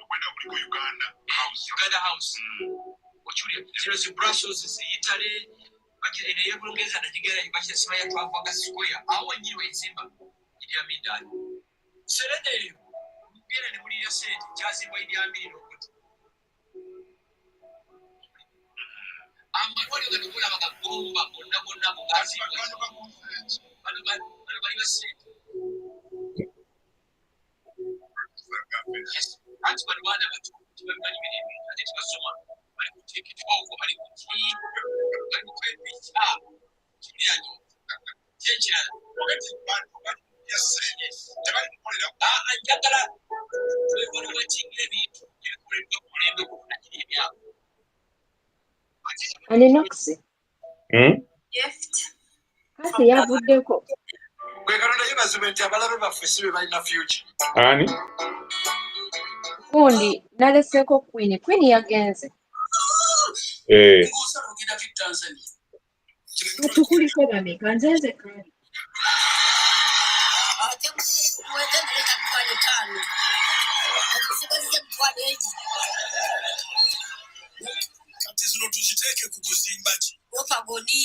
okwenda kuliko Uganda House okyulira zino zi Brussels zi Italy ey'Obulungereza nagigera bakirasiba ya Trafalgar Square awo wenyini wezimba Idi Amin dali serene eyo mugenda ne mulira sente kyazimbwa Idi Amin n'okuti amalwaliro gano mulaba gagomba gonna mugazimbwa bano bali basente anti bano baana bato tibamanyi mirembe ate tibasoma bali kuteeka ekitwoko bali kukwebisa kirianyo kyekirala njagala webona wetingira ebintu ebikoleddwa ku mulembe gukunakiri emyaka ani noxi kasi yavuddeko gwe Katonda yebazibe nti abalabe baffe si be balina future ani gundi naleseko Queen yagenze tukuliko bameka nzenze kali kati zino tuziteeke ku kuzimba ki opagoni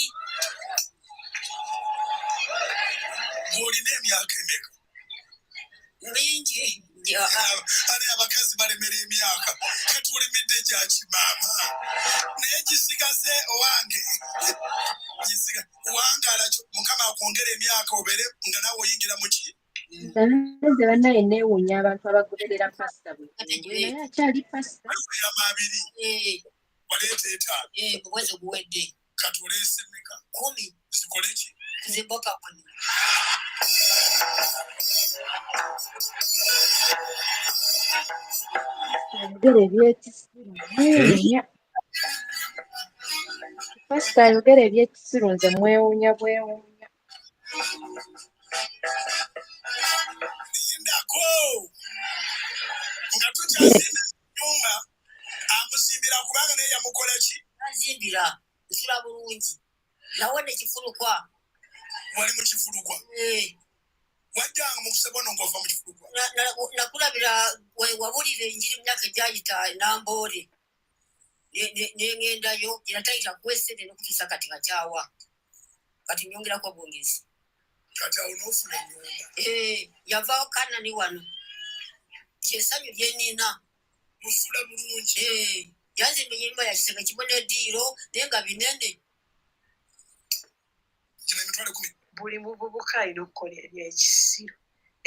ng'olina emyaka emeka mingi ani abakazi balemera emyaka katulimidde gya kimaama naye gisigaze owange wangala mukama akwongera emyaka obeere nga nawe oyingira mu ki nze bannaye neewuunya abantu abagoberera pasita bwe naye akyali pasita amabiri waleeta etaano bweze buwedde kati oleese meka 10 zikole ki ziboka kuni ayogera ebyekisiru mwewuunya pasita ayogera ebyekisiru nze mwewuunya bwewuunya lindako nga tukyazimba nyumba amuzimbira kubanga naye yamukola ki azimbira nsula bulungi nawone kifulukwa wajjanga mu kusebono ng'ova mu kifuba nakulabira wabulira enjiri mu myaka egyayita Namboole n'engendayo era tayita gwesere n'okutuusa kati nga kyawa kati nyongerako bwongezi kati awo n'ofuna ennyumba yavaawo Kanani wano kyesanyu lyenina musula bulungi yanzimba ennyumba yakisenge kibona eddiiro naye nga binene kino emitwalo 10 buli muvubuka alina okukola ebyekisiro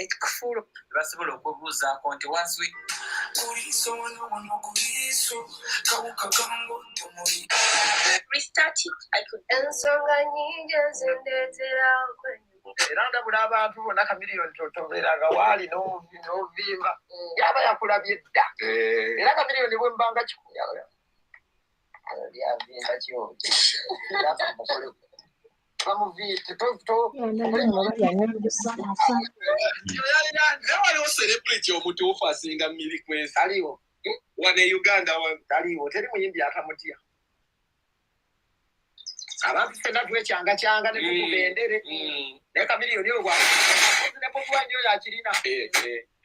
ekikufuula basobola okubuuzaako nti wansi ensonga nyingi ezindeetera era ndabula abantu bonna kamiliyoni totoberanga waali n'ovimba yaba yakulabye dda era kamiliyoni bwembanga kikuyaga lyavimba kyoki waliwo celebrity omutuufu asinga mmiri kwesi aliwo wane Uganda aliwo teri muyimbi akamutya abantu fenna twekyanga ne tukubendere naye kamiliyoni oyo ne Bobi oyo akirina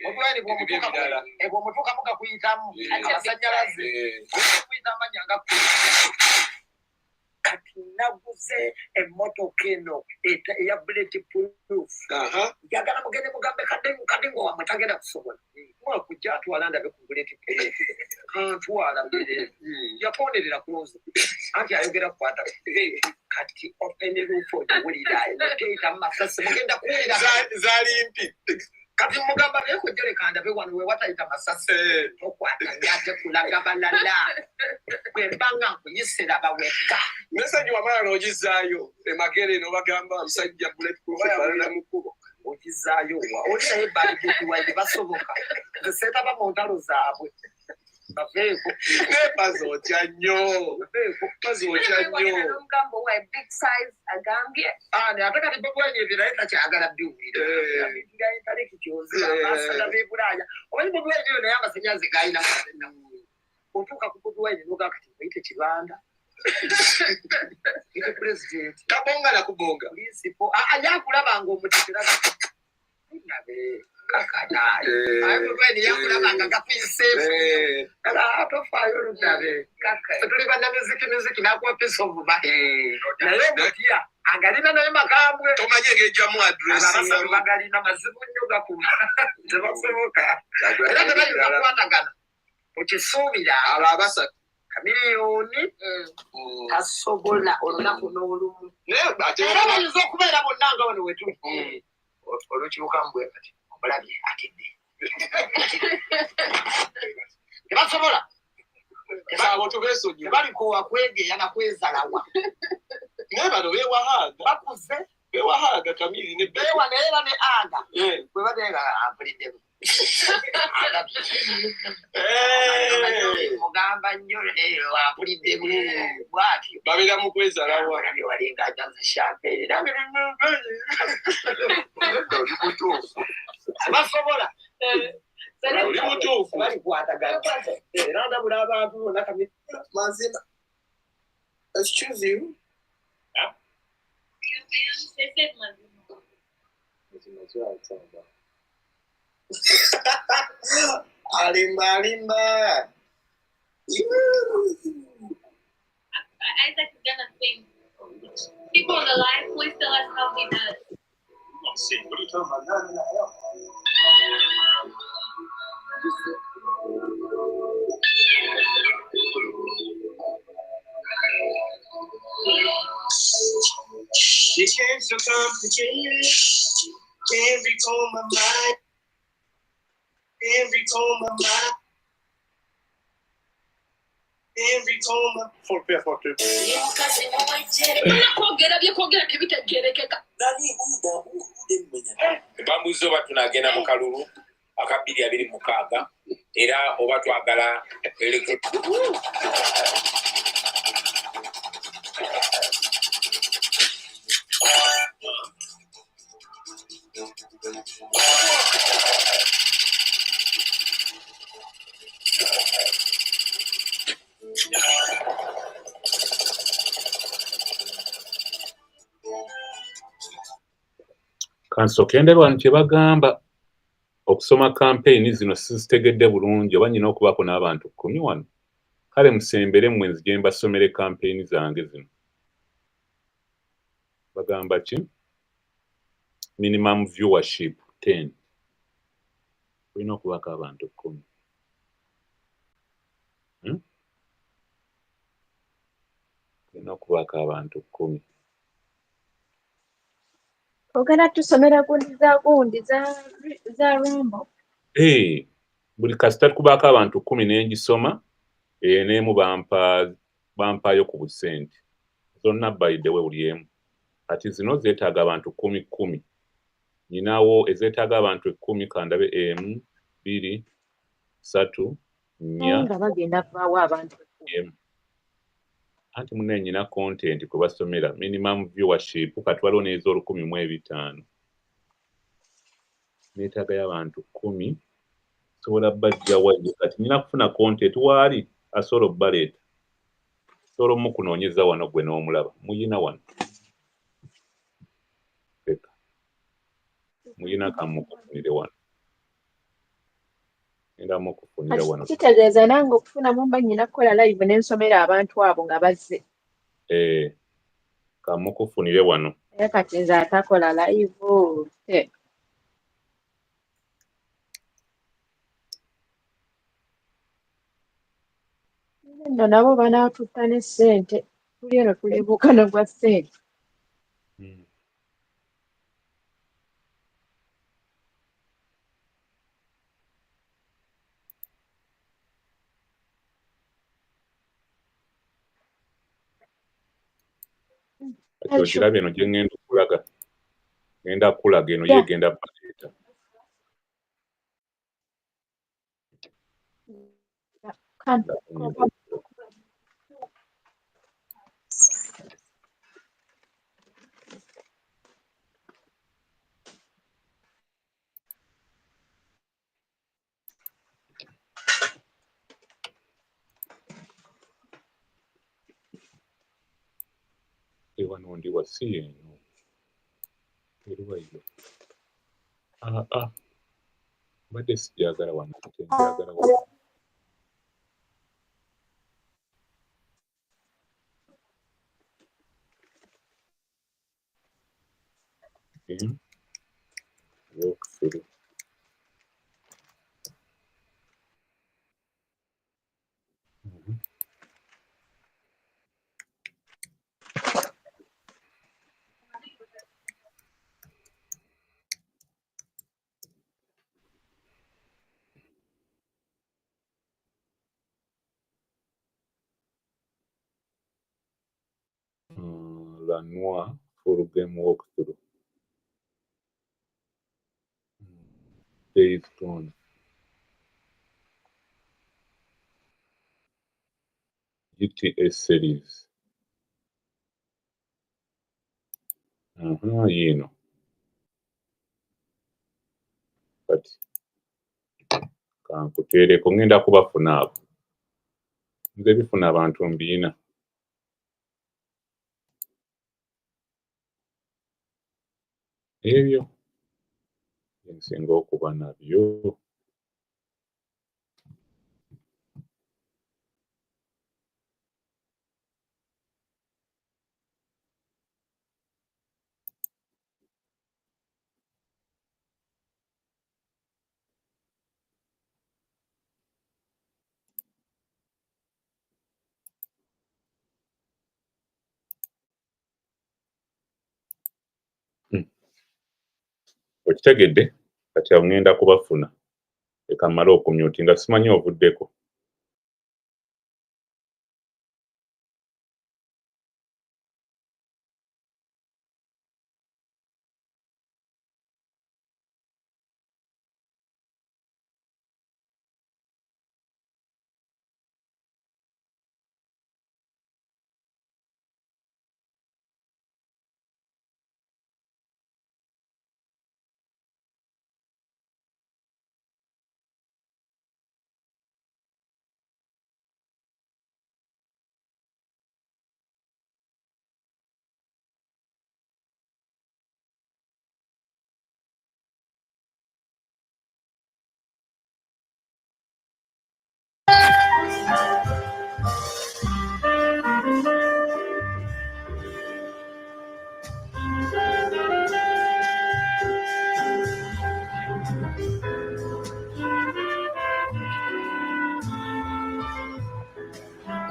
Bobi bw'omutuuka mugakuyitamu amasanyalaze kuyita amanya nga kati naguze emmotoka eno eya bullet proof njagala mugende mugambe kadde ngo wamwe tagenda kusobola mwakujja atwala ndabe ku bullet proof antwala mbere yakonderera kuloza anti ayogera kukwata kati open roof owulira teeta masasi mugenda kuwulira zalimpi kati mugamba naye kujjole kandabe wano we watayita masasi tokwata yate kulaga balala bwembanga nkuyisira baweka meseji wamala n'ogizaayo emagere n'obagamba omusajja bulletproof balala mu kkubo ogizaayo wa oli naye baligutuwaire basoboka nzeseetaba mu ntalo zaabwe baveeko bazotya nnyo bazotya nnyo n'omugambo wa big size agambye ate kati Bobi ebyo naye takyagala biwulira ebintu gayitale kikyozi basala b'ebulaaya omanyi Bobi eyo naye amasanyaze gayina otuuka ku Bobi noga kati bayite kibanda ite president kabonga nakubonga principal yakulabanga omutekera nabe kakanaye Bobi yakulabanga gakwiseefu atofaayo olutabe tuli bannamiziki nakuwa piece of mind naye omutya agalina naye makambwe tomanye ng'ejjamu adresi bagalina mazibu nnyo gakuba tebasoboka era tebayinza kukwatagana okisuubira abo abasatu kamiliyoni tasobola olunaku n'olumu era bayinza okubeera bonna nga wano wetuli olukibukamu bwe kati omulabye atidde tebasobola tebalikowa kwegeya nakwezalawa naye bano beewahaaga bakuze beewahaaga kamiri ne beewa naye era ne aga bwe badenga apuliddemu mugamba nnyo apuliddemu bwatyo babeera mu kwezalawa walinga ajaza champagne basobola oli mutuufu balikwatagana era ndabula abantu bonna mazima excuse you alimba Isaac is gonna sing. People on the live, please tell us how he does. Sing. What are you talking about? It came so complicated. Can't recall my mind. Can't recall my mind. Can't recall my. Bambuza oba tunagenda mu kalulu aka 226 era oba twagala kansooke ndaba wano kye bagamba okusoma kampeyini zino sizitegedde bulungi oba nyina okubaako n'abantu 10 wano kale musembere mmwe nzije mbasomere kampeyini zange zino bagamba ki minimum viewership 10 olina okubaako abantu 10 olina okubaako abantu 10 ogenda tusomera gundi za Rumbo. Buli kasita tukubaako abantu 10 n'engisoma n'emu bampaayo ku busente zonna by the way buli emu ati zino zeetaaga abantu 10 nyinawo ezeetaaga abantu 10 kandabe 1 2 3 4 nga bagenda kuvaawo abantu anti munne nyina content kwe basomera minimum viewership kati waliwo n'ez'olukumi neetaagayo abantu 10 sobola bajja wajja kati nyina kufuna content waali asobola obbaleeta sobola omukunoonyeza wano gwe n'omulaba muyina wano muyina kamukufunire wano enda mukufunira wano kitegeeza nange okufunamu mba nyina kukola live n'ensomera abantu abo nga bazze kamukufunire wano naye kati nze atakola live nno nabo banaatutta ne ssente tuli eno tulibuuka nogwa ssente kati okirabye eno gye ŋŋenda okulaga ŋŋenda kulaga eno yegenda baleeta wano ndi wasi eno eriwayo mbadde sijagala wano ate njagala wano walkthrough la noir full game walkthrough days gone GTS series yino kati kankuteereko ŋŋenda kubafuna abo nze bifuna abantu mbiina ebyo ensinga okuba nabyo okitegedde kati awo ŋŋenda kubafuna leka mmale okumyuti nga simanyi ovuddeko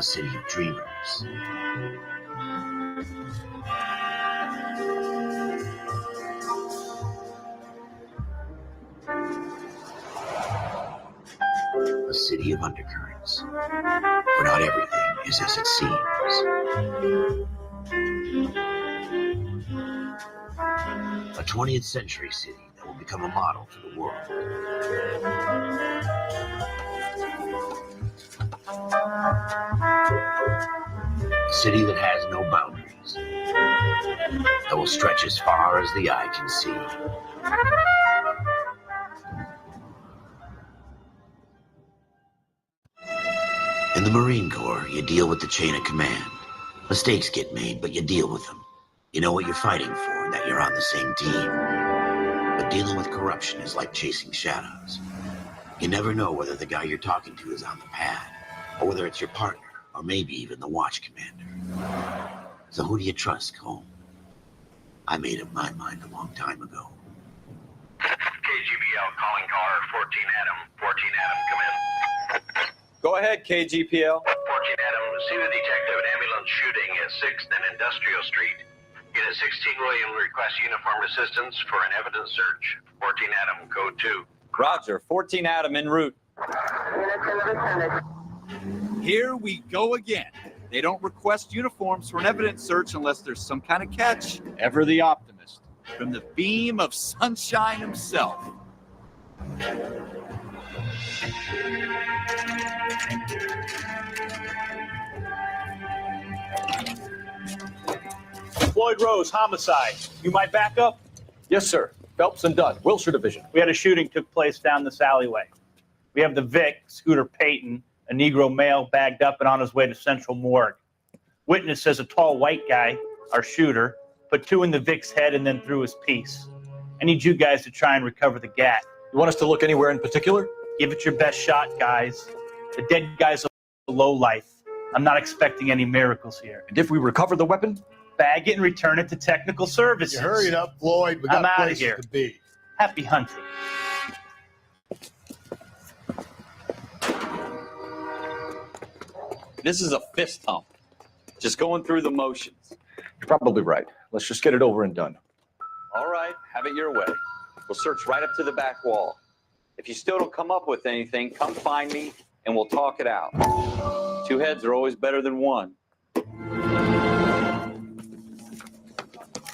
city of dreamers. A city of undercurrents, where not everything is as it seems. A 20th century city that will become a model for the world. A city that has no boundaries, that will stretch as far as the eye can see. In the Marine Corps, you deal with the chain of command. Mistakes get made, but you deal with them. You know what you're fighting for and that you're on the same team. But dealing with corruption is like chasing shadows. You never know whether the guy you're talking to is on the pad, or whether it's your partner, or maybe even the watch commander. So who do you trust, Cole? I made up my mind a long time ago. KGPL calling caller 14 Adam. 14 Adam, come in. Go ahead, KGPL. 14 Adam, see the detective an ambulance shooting at 6th and Industrial Street. Unit 16 William requests uniformed assistance for an evidence search. 14 Adam, code 2. Roger, 14 Adam en route. Here we go again. They don't request uniforms for an evidence search unless there's some kind of catch. Ever the optimist. From the beam of sunshine himself. Floyd Rose, homicide. You might back up? Yes, sir. Phelps and Dunn, Wilshire Division. We had a shooting took place down this alleyway. We have the Vic, Scooter Payton, a Negro male bagged up and on his way to Central Morgue. Witness says a tall white guy, our shooter, put 2 in the Vic's head and then threw his piece. I need you guys to try and recover the gat. You want us to look anywhere in particular? Give it your best shot, guys. The dead guy's a low life. I'm not expecting any miracles here. And if we recover the weapon? Bag it and return it to technical services. You hurry it up, Floyd. We got I'm out of places here. to be. Happy hunting. This is a fist hump. Just going through the motions. You're probably right. Let's just get it over and done. All right, have it your way. We'll search right up to the back wall. If you still don't come up with anything, come find me and we'll talk it out. 2 heads are always better than 1.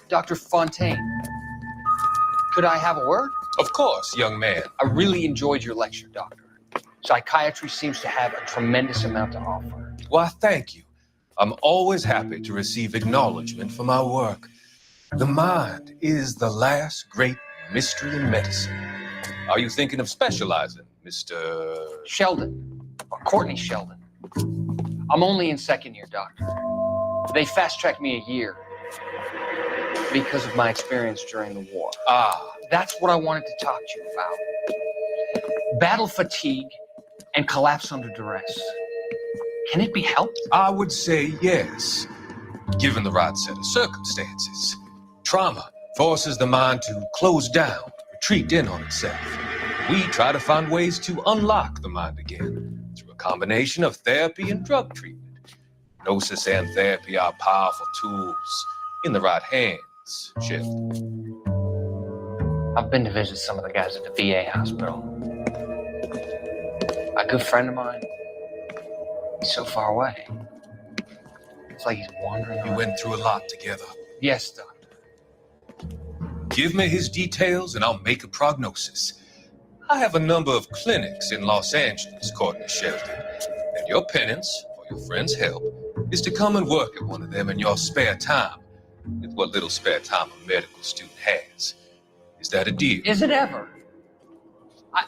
Dr. Fontaine, could I have a word? Of course, young man. I really enjoyed your lecture, Doctor. Psychiatry seems to have a tremendous amount to offer. Why, thank you. I'm always happy to receive acknowledgement for my work. The mind is the last great mystery in medicine. Are you thinking of specializing, Mr. Sheldon, or Courtney Sheldon. I'm only in 2nd year, Doctor. They fast-tracked me a year because of my experience during the war. That's what I wanted to talk to you about. Battle fatigue and collapse under duress. Can it be helped? I would say yes, given the right set of circumstances. Trauma forces the mind to close down, retreat in on itself. We try to find ways to unlock the mind again through a combination of therapy and drug treatment. Hypnosis and therapy are powerful tools in the right hands, Shift. I've been to visit some of the guys at the VA hospital. A good friend of mine, he's so far away. It's like he's wandering. We went through a lot together. Yes, Doctor. Give me his details and I'll make a prognosis. I have a number of clinics in Los Angeles, Courtney Sheldon, and your penance, for your friend's help, is to come and work at one of them in your spare time, with what little spare time a medical student has. Is that a deal? Is it ever?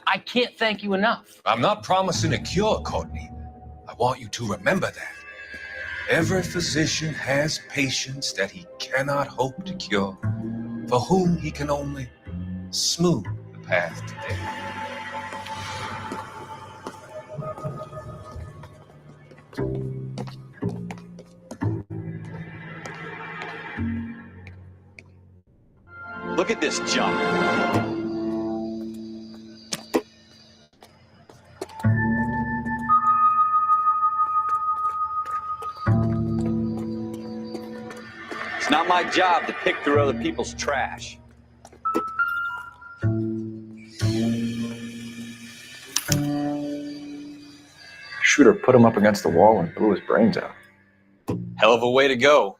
I can't thank you enough. I'm not promising a cure, Courtney. I want you to remember that. Every physician has patients that he cannot hope to cure, for whom he can only smooth the path to death. Look at this junk. not my job to pick through other people's trash. Shooter put him up against the wall and blew his brains out. Hell of a way to go.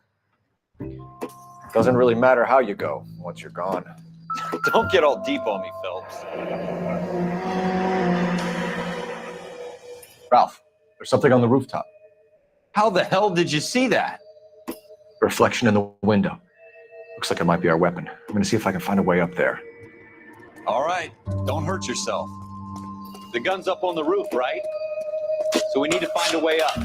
Doesn't really matter how you go once you're gone. Don't get all deep on me, Phelps. Ralph, there's something on the rooftop. How the hell did you see that? Reflection in the window. Looks like it might be our weapon. I'm going to see if I can find a way up there. All right, don't hurt yourself. The gun's up on the roof, right? So we need to find a way up.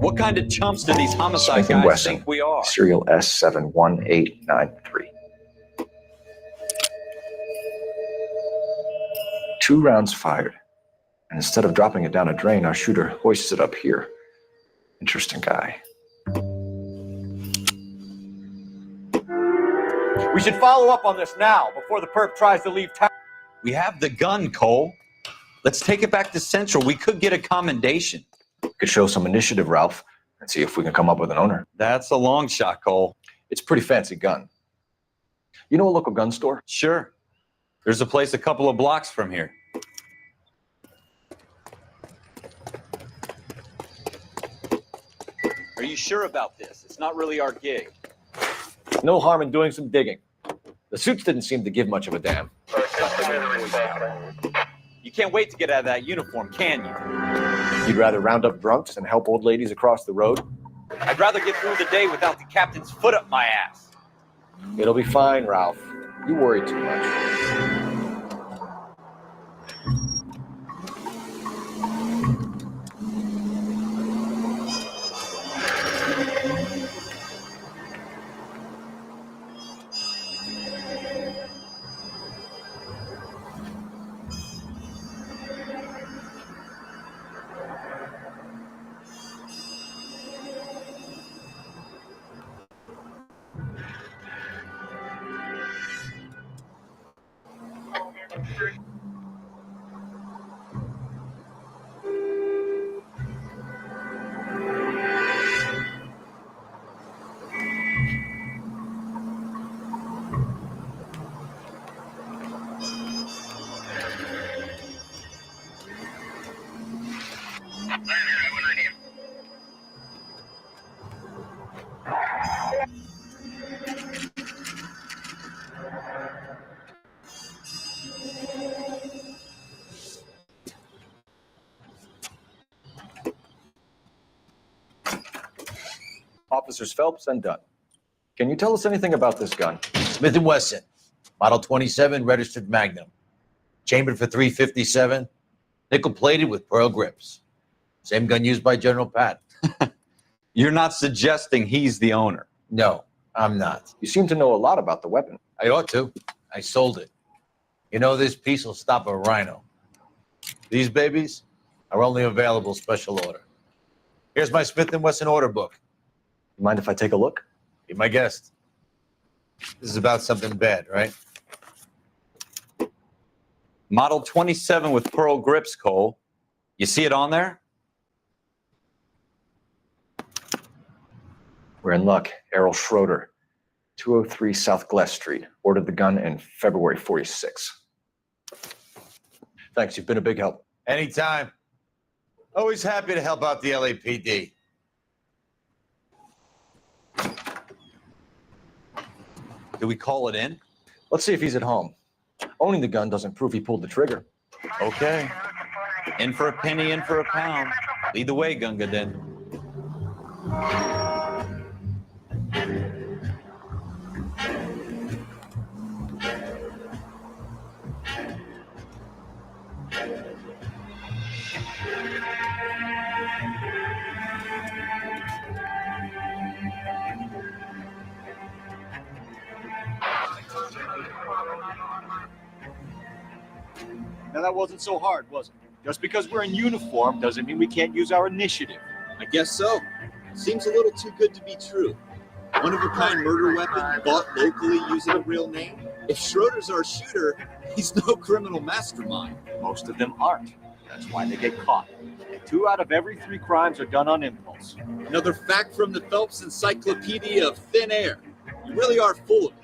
What kind of chumps do these homicide Smith & guys Wesson, think we are? Serial S71893. 2 rounds fired. And instead of dropping it down a drain, our shooter hoists it up here. Interesting guy. We should follow up on this now, before the perp tries to leave town. We have the gun, Cole. Let's take it back to Central. We could get a commendation. Could show some initiative, Ralph, and see if we can come up with an owner. That's a long shot, Cole. It's a pretty fancy gun. You know a local gun store? Sure. There's a place a couple of blocks from here. Are you sure about this? It's not really our gig. No harm in doing some digging. The suits didn't seem to give much of a damn. You can't wait to get out of that uniform, can you? You'd rather round up drunks and help old ladies across the road? I'd rather get through the day without the captain's foot up my ass. It'll be fine, Ralph. You worry too much. Officers Phelps and Dunn. Can you tell us anything about this gun? Smith & Wesson, Model 27, registered Magnum. Chambered for .357, nickel-plated with pearl grips. Same gun used by General Patton. You're not suggesting he's the owner? No, I'm not. You seem to know a lot about the weapon. I ought to. I sold it. You know, this piece will stop a rhino. These babies are only available special order. Here's my Smith & Wesson order book. You mind if I take a look? Be my guest. This is about something bad, right? Model 27 with pearl grips, Cole. You see it on there? We're in luck. Errol Schroeder, 203 South Glass Street. Ordered the gun in February 46. Thanks, you've been a big help. Anytime. Always happy to help out the LAPD. Do we call it in? Let's see if he's at home. Owning the gun doesn't prove he pulled the trigger. Okay. In for a penny, in for a pound. Lead the way, Gunga, then. Now that wasn't so hard, was it? Just because we're in uniform doesn't mean we can't use our initiative. I guess so. Seems a little too good to be true. One-of-a-kind murder weapon bought locally using a real name? If Schroeder's our shooter, he's no criminal mastermind. Most of them aren't. That's why they get caught. And 2 out of every 3 crimes are done on impulse. Another fact from the Phelps Encyclopedia of Thin Air. You really are full of it.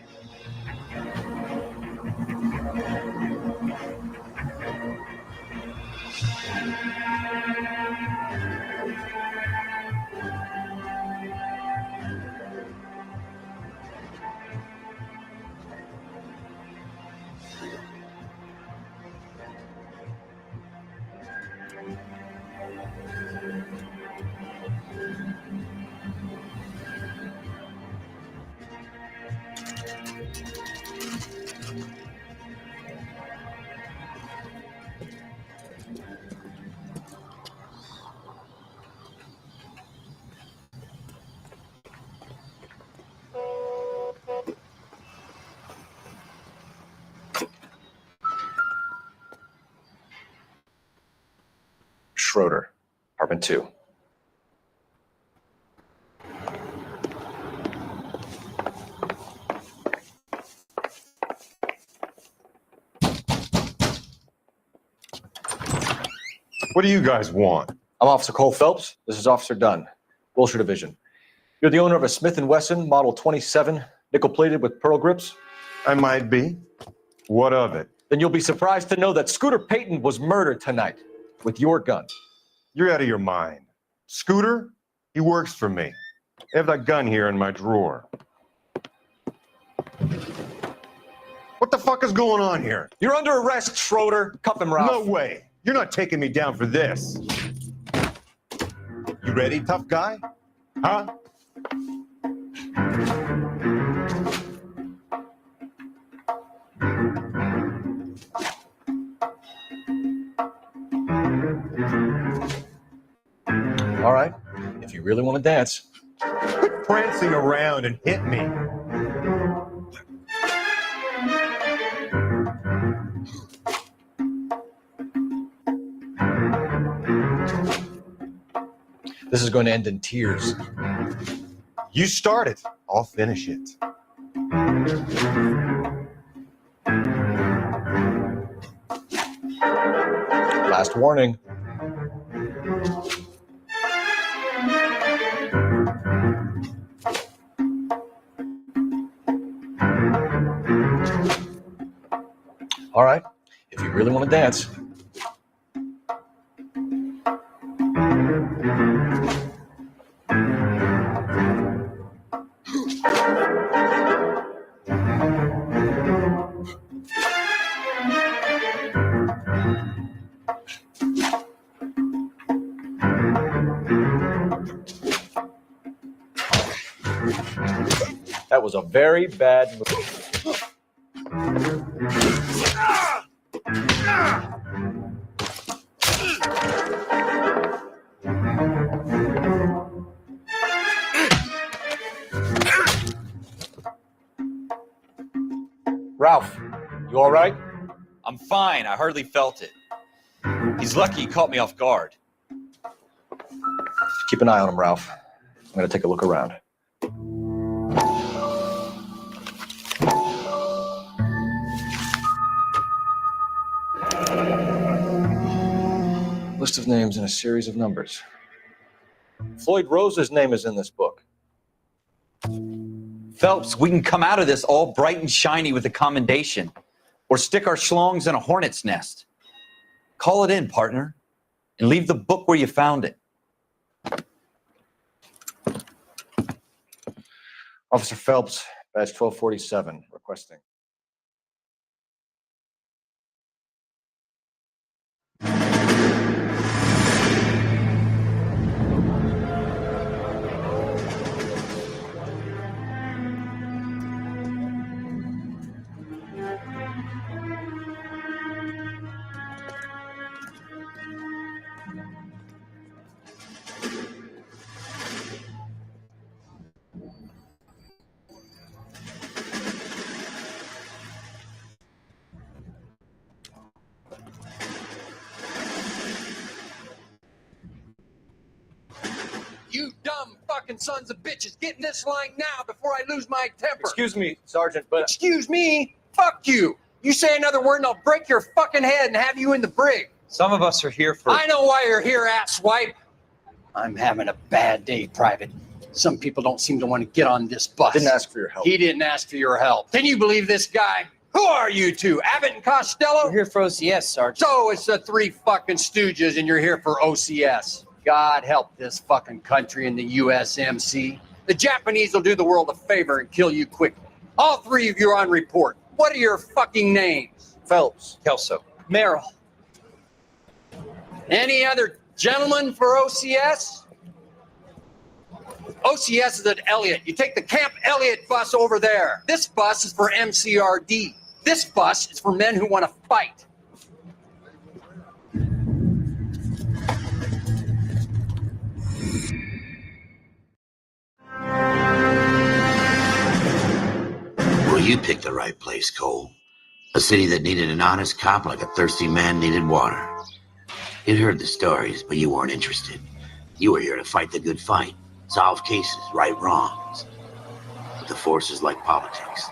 Schroeder, apartment 2. What do you guys want? I'm Officer Cole Phelps. This is Officer Dunn, Wilshire Division. You're the owner of a Smith & Wesson Model 27, nickel-plated with pearl grips? I might be. What of it? Then you'll be surprised to know that Scooter Payton was murdered tonight with your gun. You're out of your mind. Scooter? He works for me. I have that gun here in my drawer. What the fuck is going on here? You're under arrest, Schroeder. Cuff him, Ralph. No way. You're not taking me down for this. You ready, tough guy? Huh? All right. If you really want to dance. Quit prancing around and hit me. This is going to end in tears. You start it. I'll finish it. Last warning. All right. If you really want to dance. That was a very bad move. Ralph, you all right? I'm fine. I hardly felt it. He's lucky he caught me off guard. Keep an eye on him, Ralph. I'm going to take a look around. List of names and a series of numbers. Floyd Rose's name is in this book. Phelps, we can come out of this all bright and shiny with a commendation, or stick our schlongs in a hornet's nest. Call it in, partner, and leave the book where you found it. Officer Phelps, badge 1247, requesting. fucking sons of bitches. Get in this line now before I lose my temper. Excuse me, Sergeant, but... Excuse me? Fuck you. You say another word and I'll break your fucking head and have you in the brig. Some of us are here for... I know why you're here, asswipe. I'm having a bad day, Private. Some people don't seem to want to get on this bus. Didn't ask for your help. He didn't ask for your help. Can you believe this guy? Who are you two? Abbott and Costello? We're here for OCS, Sergeant. So it's the three fucking stooges and you're here for OCS. God help this fucking country and the USMC. The Japanese will do the world a favor and kill you quickly. All three of you are on report. What are your fucking names? Phelps. Kelso. Merrill. Any other gentlemen for OCS? OCS is at Elliott. You take the Camp Elliott bus over there. This bus is for MCRD. This bus is for men who want to fight. Well, you picked the right place, Cole. A city that needed an honest cop like a thirsty man needed water. You'd heard the stories, but you weren't interested. You were here to fight the good fight, solve cases, right wrongs. But the force is like politics.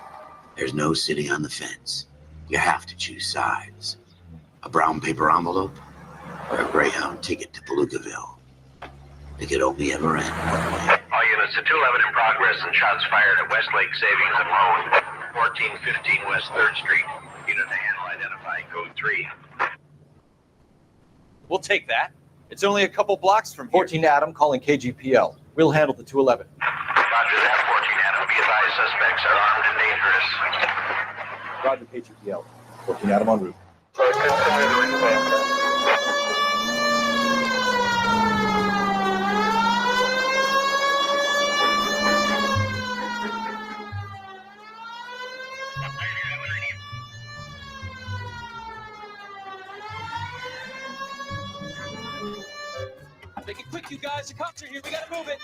There's no sitting on the fence. You have to choose sides. A brown paper envelope or a Greyhound ticket to Palookaville. It could only ever end one way. All units to 211 in progress and shots fired at Westlake Savings and Loan, 1415 West 3rd Street. Unit to handle identify code 3. We'll take that. It's only a couple blocks from here. 14 Adam calling KGPL. We'll handle the 211. Roger that, 14 Adam. Be advised, suspects are armed and dangerous. Roger KGPL. 14 Adam en route. Make it quick, you guys. The cops are here. We gotta move it.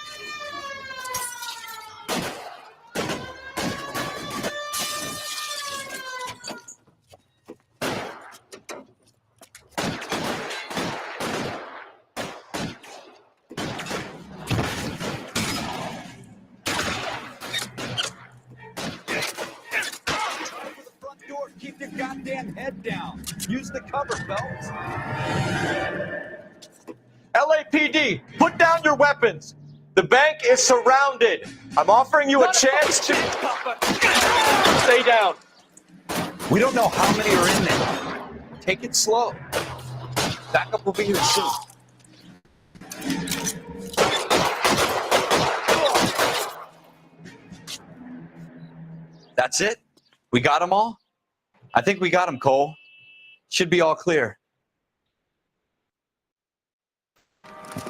Front door. Keep your goddamn head down. Use the cover, Phelps. LAPD, put down your weapons. The bank is surrounded. I'm offering you a chance to... Stay down. We don't know how many are in there. Take it slow. Backup will be here soon. That's it? We got them all? I think we got them, Cole. Should be all clear.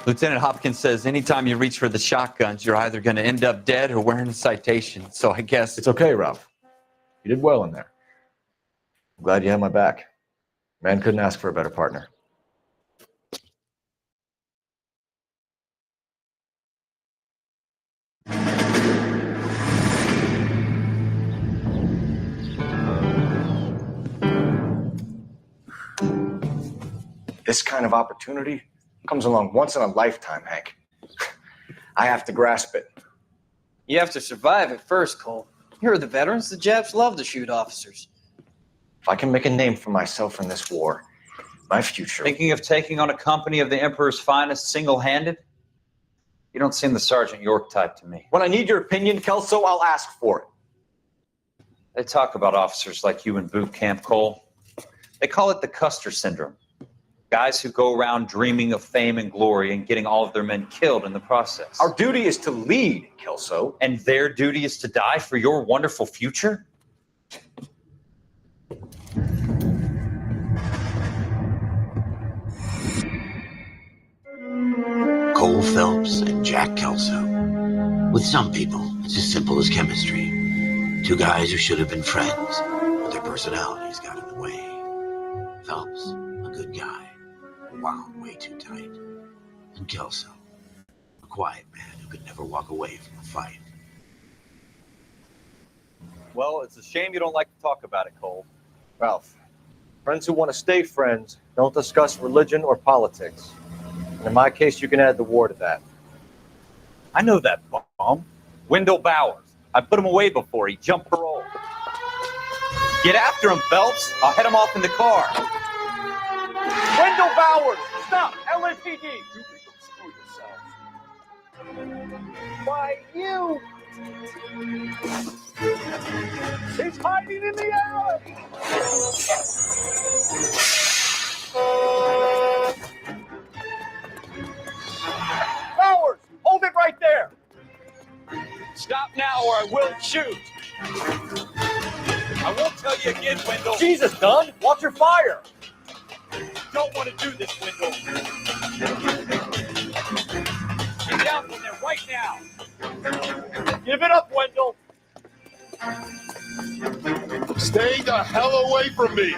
Lieutenant Hopkins says anytime you reach for the shotguns, you're either going to end up dead or wearing a citation. So I guess... It's okay, Ralph. You did well in there. I'm glad you had my back. Man couldn't ask for a better partner. This kind of opportunity comes along once in a lifetime, Hank. I have to grasp it. You have to survive it first, Cole. Here are the veterans. The Japs love to shoot officers. If I can make a name for myself in this war, my future... Thinking of taking on a company of the Emperor's finest single-handed? You don't seem the Sergeant York type to me. When I need your opinion, Kelso, I'll ask for it. They talk about officers like you in boot camp, Cole. They call it the Custer syndrome. Guys who go around dreaming of fame and glory and getting all of their men killed in the process. Our duty is to lead, Kelso. And their duty is to die for your wonderful future? Cole Phelps and Jack Kelso. With some people, it's as simple as chemistry. Two guys who should have been friends, but their personalities got in the way. Phelps, a good guy. Wound way too tight. And Kelso, a quiet man who could never walk away from a fight. Well, it's a shame you don't like to talk about it, Cole. Ralph, friends who want to stay friends don't discuss religion or politics. And in my case, you can add the war to that. I know that bum. Wendell Bowers. I put him away before he jumped parole. Get after him, Phelps. I'll head him off in the car. Wendell Bowers! Stop! LAPD! You people screw yourselves. Why, you... He's hiding in the alley! Bowers! Hold it right there! Stop now or I will shoot. I won't tell you again, Wendell. Jesus, Dunn! Watch your fire! Don't want to do this, Wendell. Get down from there right now. Give it up, Wendell! Stay the hell away from me!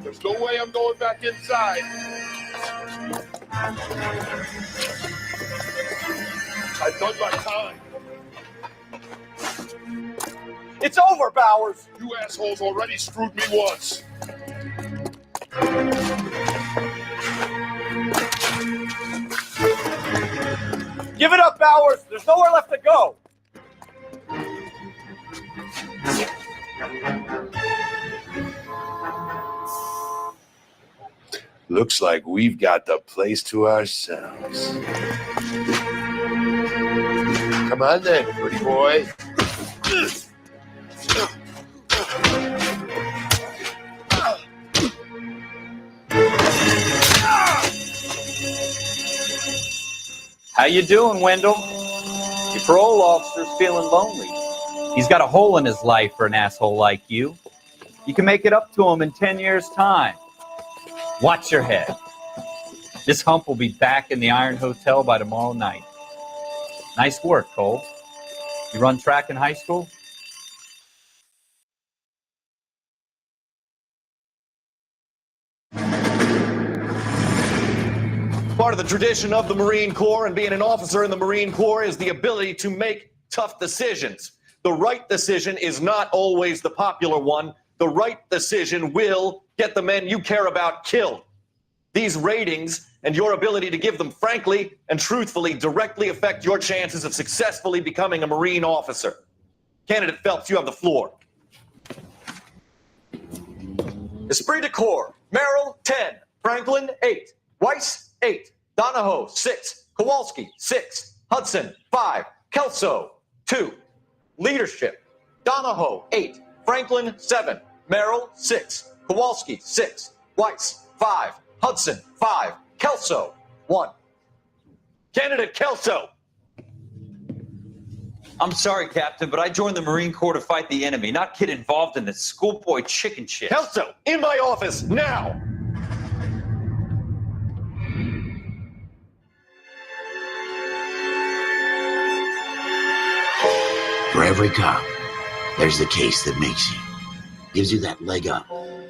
There's no way I'm going back inside. I've done my time. It's over, Bowers! You assholes already screwed me once. Give it up, Bowers! There's nowhere left to go! Looks like we've got the place to ourselves. Come on then, pretty boy. How you doing, Wendell? Your parole officer's feeling lonely. He's got a hole in his life for an asshole like you. You can make it up to him in 10 years' time. Watch your head. This hump will be back in the Iron Hotel by tomorrow night. Nice work, Cole. You run track in high school? Part of the tradition of the Marine Corps and being an officer in the Marine Corps is the ability to make tough decisions. The right decision is not always the popular one. The right decision will get the men you care about killed. These ratings and your ability to give them frankly and truthfully directly affect your chances of successfully becoming a Marine officer. Candidate Phelps, you have the floor. Esprit de Corps, Merrill, 10. Franklin, 8. Weiss, 8. Donahoe, 6. Kowalski, 6. Hudson, 5. Kelso, 2. Leadership, Donahoe, 8. Franklin, 7. Merrill, 6. Kowalski, 6. Weiss, 5. Hudson, 5. Kelso, 1. Candidate Kelso. I'm sorry, Captain, but I joined the Marine Corps to fight the enemy, not get involved in this schoolboy chicken shit. Kelso, in my office, now! For every cop, there's the case that makes you. Gives you that leg up.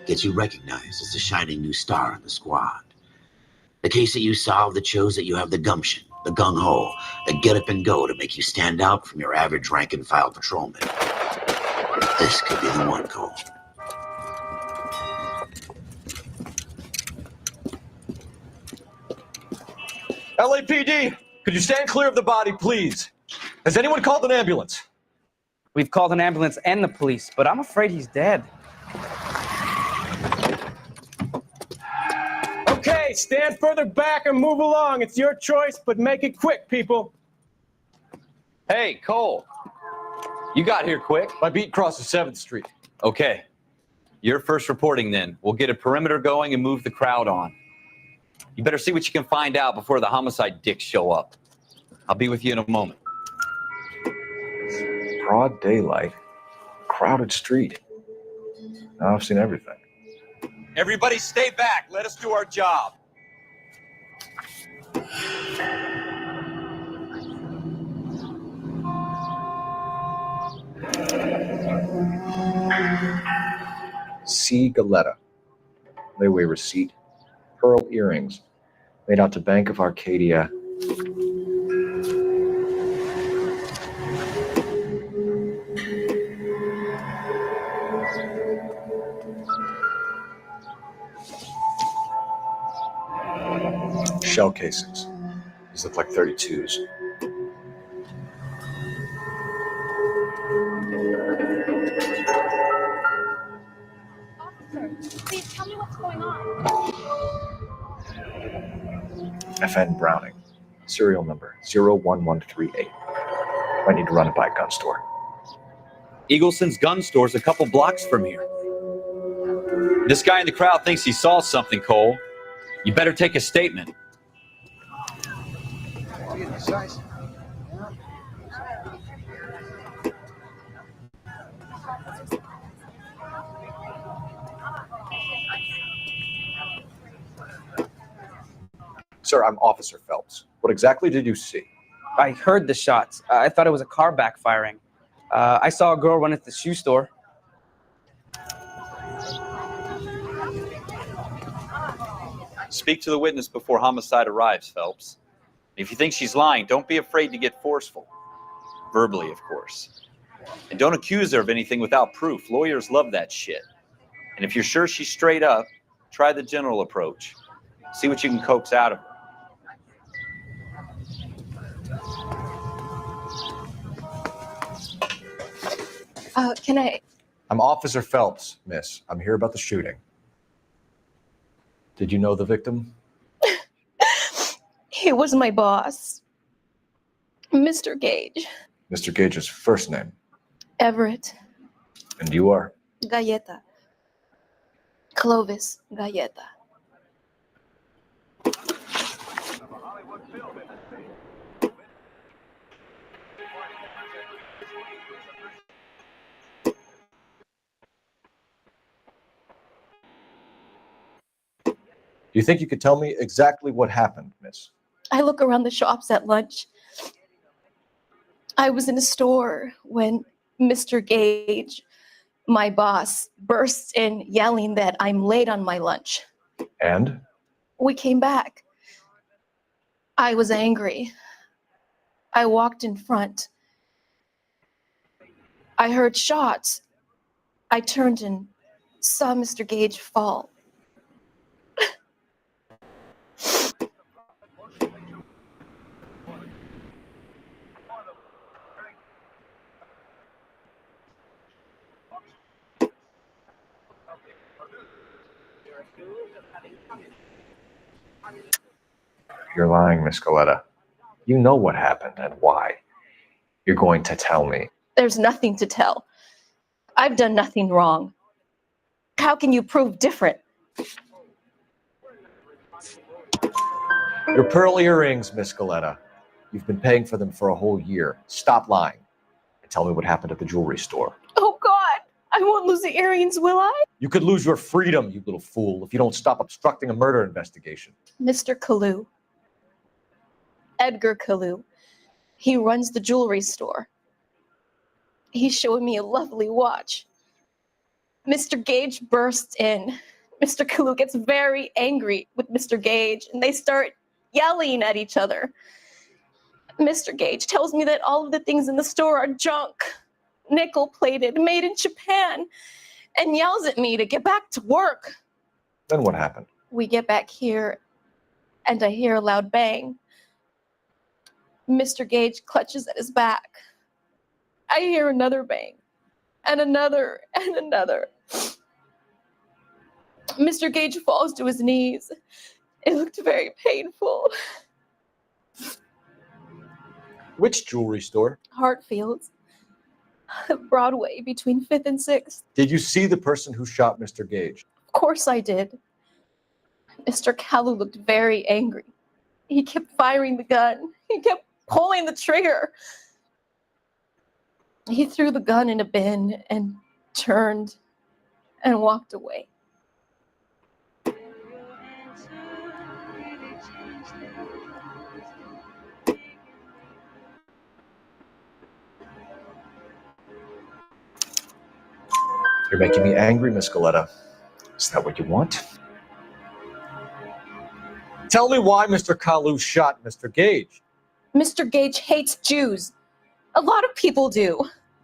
Gets you recognized as the shining new star in the squad. The case that you solve that shows that you have the gumption, the gung-ho, the get up and go to make you stand out from your average rank and file patrolman. This could be the one, Cole. LAPD, could you stand clear of the body, please? Has anyone called an ambulance? We've called an ambulance and the police, but I'm afraid he's dead. Okay, stand further back and move along. It's your choice, but make it quick, people. Hey, Cole. You got here quick. My beat crosses 7th Street. Okay. You're first reporting then. We'll get a perimeter going and move the crowd on. You better see what you can find out before the homicide dicks show up. I'll be with you in a moment. Broad daylight, crowded street. Now I've seen everything. Everybody stay back. Let us do our job. C. Galetta. Layaway receipt. Pearl earrings. Made out to Bank of Arcadia. Shell casings. These look like 32s. Officer, please tell me what's going on. FN Browning. Serial number 01138. Might need to run it by a gun store. Eagleson's gun store's a couple blocks from here. This guy in the crowd thinks he saw something, Cole. You better take a statement. Sir, I'm Officer Phelps. What exactly did you see? I heard the shots. I thought it was a car backfiring. I saw a girl run into the shoe store. Speak to the witness before homicide arrives, Phelps. If you think she's lying, don't be afraid to get forceful. Verbally, of course. And don't accuse her of anything without proof. Lawyers love that shit. And if you're sure she's straight up, try the general approach. See what you can coax out of her. Can I? I'm Officer Phelps, miss. I'm here about the shooting. Did you know the victim? He was my boss, Mr. Gage. Mr. Gage's first name. Everett. And you are? Galleta. Clovis Galleta. Do you think you could tell me exactly what happened, miss? I look around the shops at lunch. I was in a store when Mr. Gage, my boss, bursts in yelling that I'm late on my lunch. And? We came back. I was angry. I walked in front. I heard shots. I turned and saw Mr. Gage fall. You're lying, Miss Galleta. You know what happened and why. You're going to tell me. There's nothing to tell. I've done nothing wrong. How can you prove different? Your pearl earrings, Miss Galleta. You've been paying for them for a whole year. Stop lying and tell me what happened at the jewelry store. Oh, God. I won't lose the earrings, will I? You could lose your freedom, you little fool, if you don't stop obstructing a murder investigation. Mr. Kalu. Edgar Kalu. He runs the jewelry store. He's showing me a lovely watch. Mr. Gage bursts in. Mr. Kalu gets very angry with Mr. Gage, and they start yelling at each other. Mr. Gage tells me that all of the things in the store are junk, nickel-plated, made in Japan, and yells at me to get back to work. Then what happened? We get back here, and I hear a loud bang. Mr. Gage clutches at his back. I hear another bang, and another, and another. Mr. Gage falls to his knees. It looked very painful. Which jewelry store? Hartfield's. Broadway, between 5th and 6th. Did you see the person who shot Mr. Gage? Of course I did. Mr. Kalu looked very angry. He kept firing the gun. He kept pulling the trigger. He threw the gun in a bin and turned and walked away. You're making me angry, Miss Galleta. Is that what you want? Tell me why Mr. Kalu shot Mr. Gage. Mr. Gage hates Jews. A lot of people do.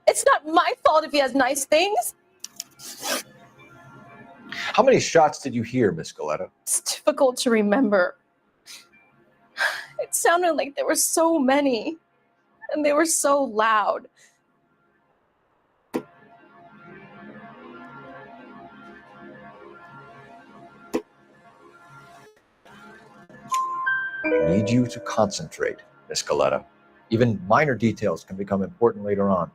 It's not my fault if he has nice things. How many shots did you hear, Miss Galleta? It's difficult to remember. It sounded like there were so many, and they were so loud. I need you to concentrate, Miss Galetta. Even minor details can become important later on.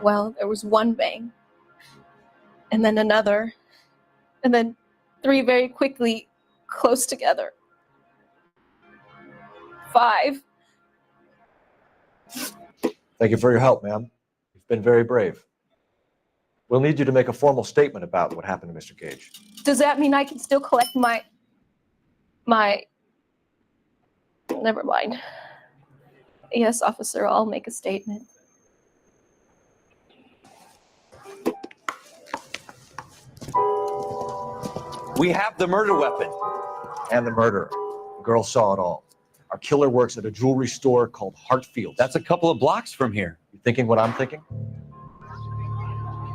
Well, there was one bang, and then another, and then 3 very quickly, close together. 5. Thank you for your help, ma'am. You've been very brave. We'll need you to make a formal statement about what happened to Mr. Gage. Does that mean I can still collect my... Never mind. Yes, officer, I'll make a statement. We have the murder weapon. And the murderer. The girl saw it all. Our killer works at a jewelry store called Hartfield. That's a couple of blocks from here. You thinking what I'm thinking?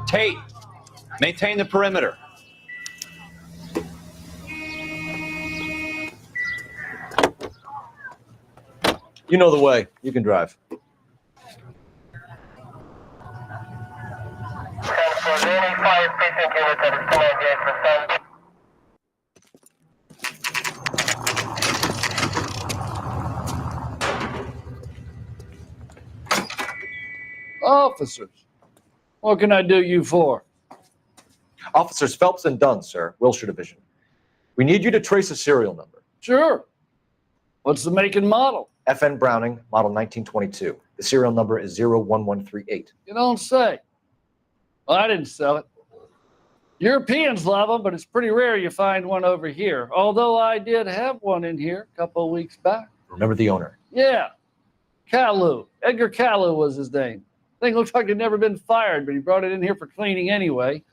Tate, maintain the perimeter. You know the way. You can drive. Officers, what can I do you for? Officers Phelps and Dunn, sir, Wilshire Division. We need you to trace a serial number. Sure. What's the make and model? FN Browning, model 1922. The serial number is 01138. You don't say. Well, I didn't sell it. Europeans love them, but it's pretty rare you find one over here. Although I did have one in here a couple of weeks back. Remember the owner? Yeah. Kalu. Edgar Kalu was his name. Thing looks like he'd never been fired, but he brought it in here for cleaning anyway.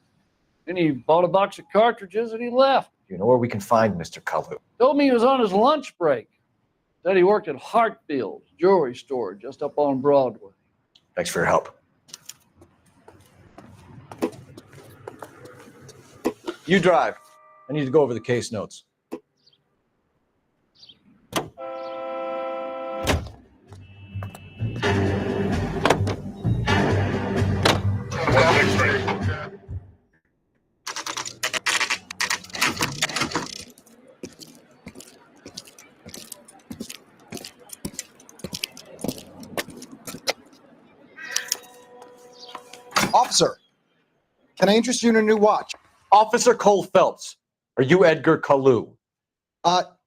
Then he bought a box of cartridges and he left. You know where we can find Mr. Kalu? Told me he was on his lunch break. Said he worked at Hartfield's jewelry store just up on Broadway. Thanks for your help. You drive. I need to go over the case notes. Officer, can I interest you in a new watch? Officer Cole Phelps, are you Edgar Kalu?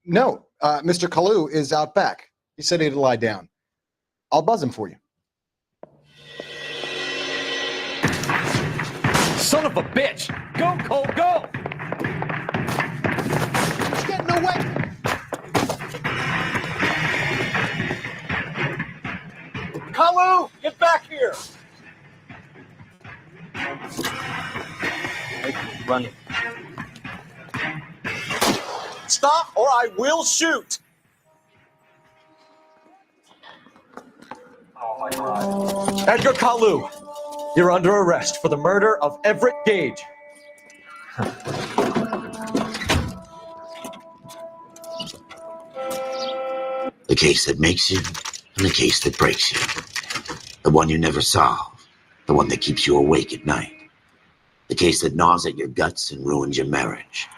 No. Mr. Kalu is out back. He said he'd lie down. I'll buzz him for you. Son of a bitch! Go, Cole, go! He's getting away! Kalu, get back here! Running. Stop or I will shoot! Oh my God. Edgar Kalu, you're under arrest for the murder of Everett Gage. The case that makes you and the case that breaks you. The one you never solve. The one that keeps you awake at night. The case that gnaws at your guts and ruins your marriage.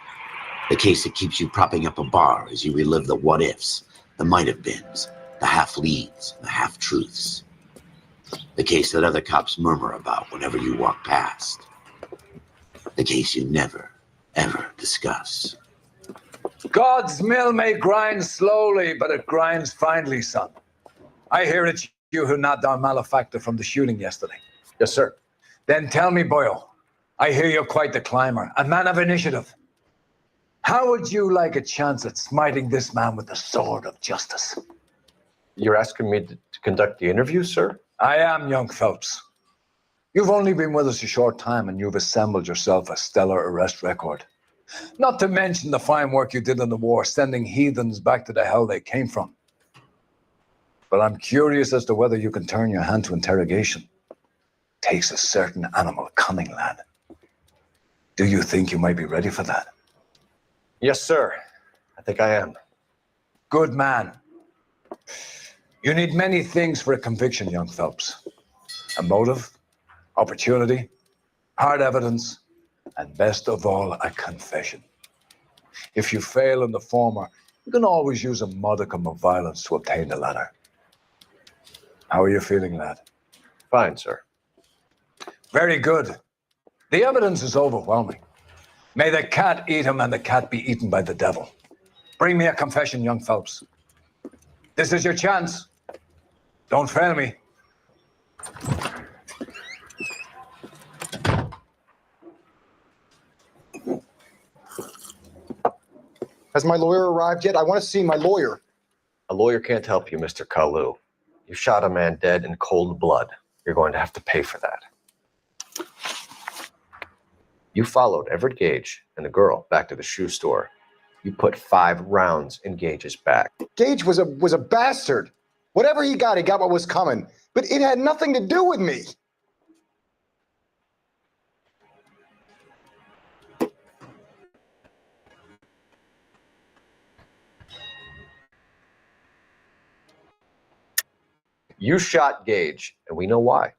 The case that keeps you propping up a bar as you relive the what-ifs, the might-have-beens, the half-leads, and the half-truths. The case that other cops murmur about whenever you walk past. The case you never, ever discuss. God's mill may grind slowly, but it grinds finely, son. I hear it's you who knocked down Malefactor from the shooting yesterday. Yes, sir. Then tell me, Boyle, I hear you're quite the climber, a man of initiative. How would you like a chance at smiting this man with the sword of justice? You're asking me to conduct the interview, sir? I am, young Phelps. You've only been with us a short time and you've assembled yourself a stellar arrest record. Not to mention the fine work you did in the war, sending heathens back to the hell they came from. But I'm curious as to whether you can turn your hand to interrogation. Takes a certain animal cunning, lad. Do you think you might be ready for that? Yes, sir. I think I am. Good man. You need many things for a conviction, young Phelps. A motive, opportunity, hard evidence, and best of all, a confession. If you fail in the former, you can always use a modicum of violence to obtain the latter. How are you feeling, lad? Fine, sir. Very good. The evidence is overwhelming. May the cat eat him and the cat be eaten by the devil. Bring me a confession, young Phelps. This is your chance. Don't fail me. Has my lawyer arrived yet? I want to see my lawyer. A lawyer can't help you, Mr. Kalu. You shot a man dead in cold blood. You're going to have to pay for that. You followed Everett Gage and the girl back to the shoe store. You put 5 rounds in Gage's back. Gage was a bastard. Whatever he got what was coming. But it had nothing to do with me. You shot Gage, and we know why.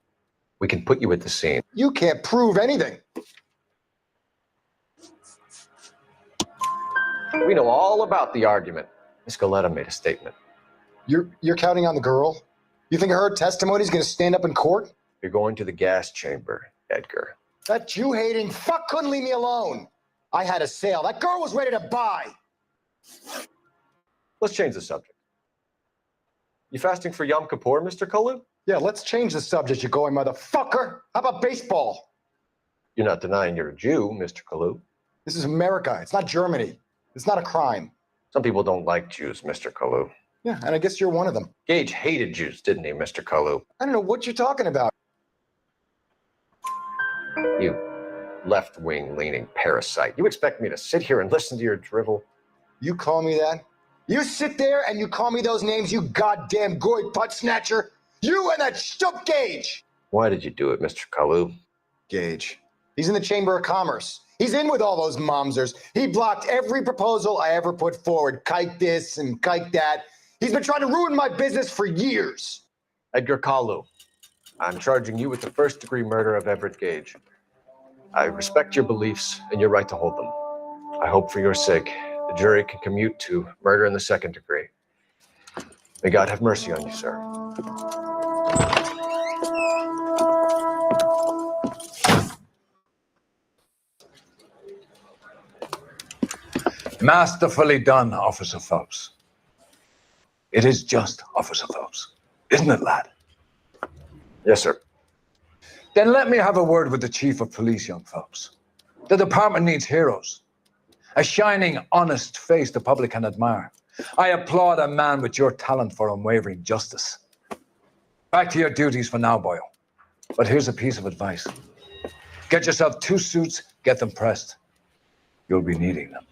We can put you at the scene. You can't prove anything. We know all about the argument. Miss Galetta made a statement. You're counting on the girl? You think her testimony is going to stand up in court? You're going to the gas chamber, Edgar. That Jew-hating fuck couldn't leave me alone. I had a sale. That girl was ready to buy. Let's change the subject. You fasting for Yom Kippur, Mr. Kalu? Yeah, let's change the subject, you going motherfucker. How about baseball? You're not denying you're a Jew, Mr. Kalu. This is America. It's not Germany. It's not a crime. Some people don't like Jews, Mr. Kalu. Yeah, and I guess you're one of them. Gage hated Jews, didn't he, Mr. Kalu? I don't know what you're talking about. You left-wing leaning parasite. You expect me to sit here and listen to your drivel? You call me that? You sit there and you call me those names, you goddamn goy putt snatcher. You and that stup Gage. Why did you do it, Mr. Kalu? Gage. He's in the Chamber of Commerce. He's in with all those momsers. He blocked every proposal I ever put forward. Kike this and kike that. He's been trying to ruin my business for years. Edgar Kalu, I'm charging you with the first-degree murder of Everett Gage. I respect your beliefs and your right to hold them. I hope for your sake the jury can commute to murder in the second degree. May God have mercy on you, sir. Masterfully done, Officer Phelps. It is just Officer Phelps, isn't it, lad? Yes, sir. Then let me have a word with the Chief of Police, young Phelps. The department needs heroes. A shining, honest face the public can admire. I applaud a man with your talent for unwavering justice. Back to your duties for now, Boyle. But here's a piece of advice. Get yourself 2 suits, get them pressed. You'll be needing them.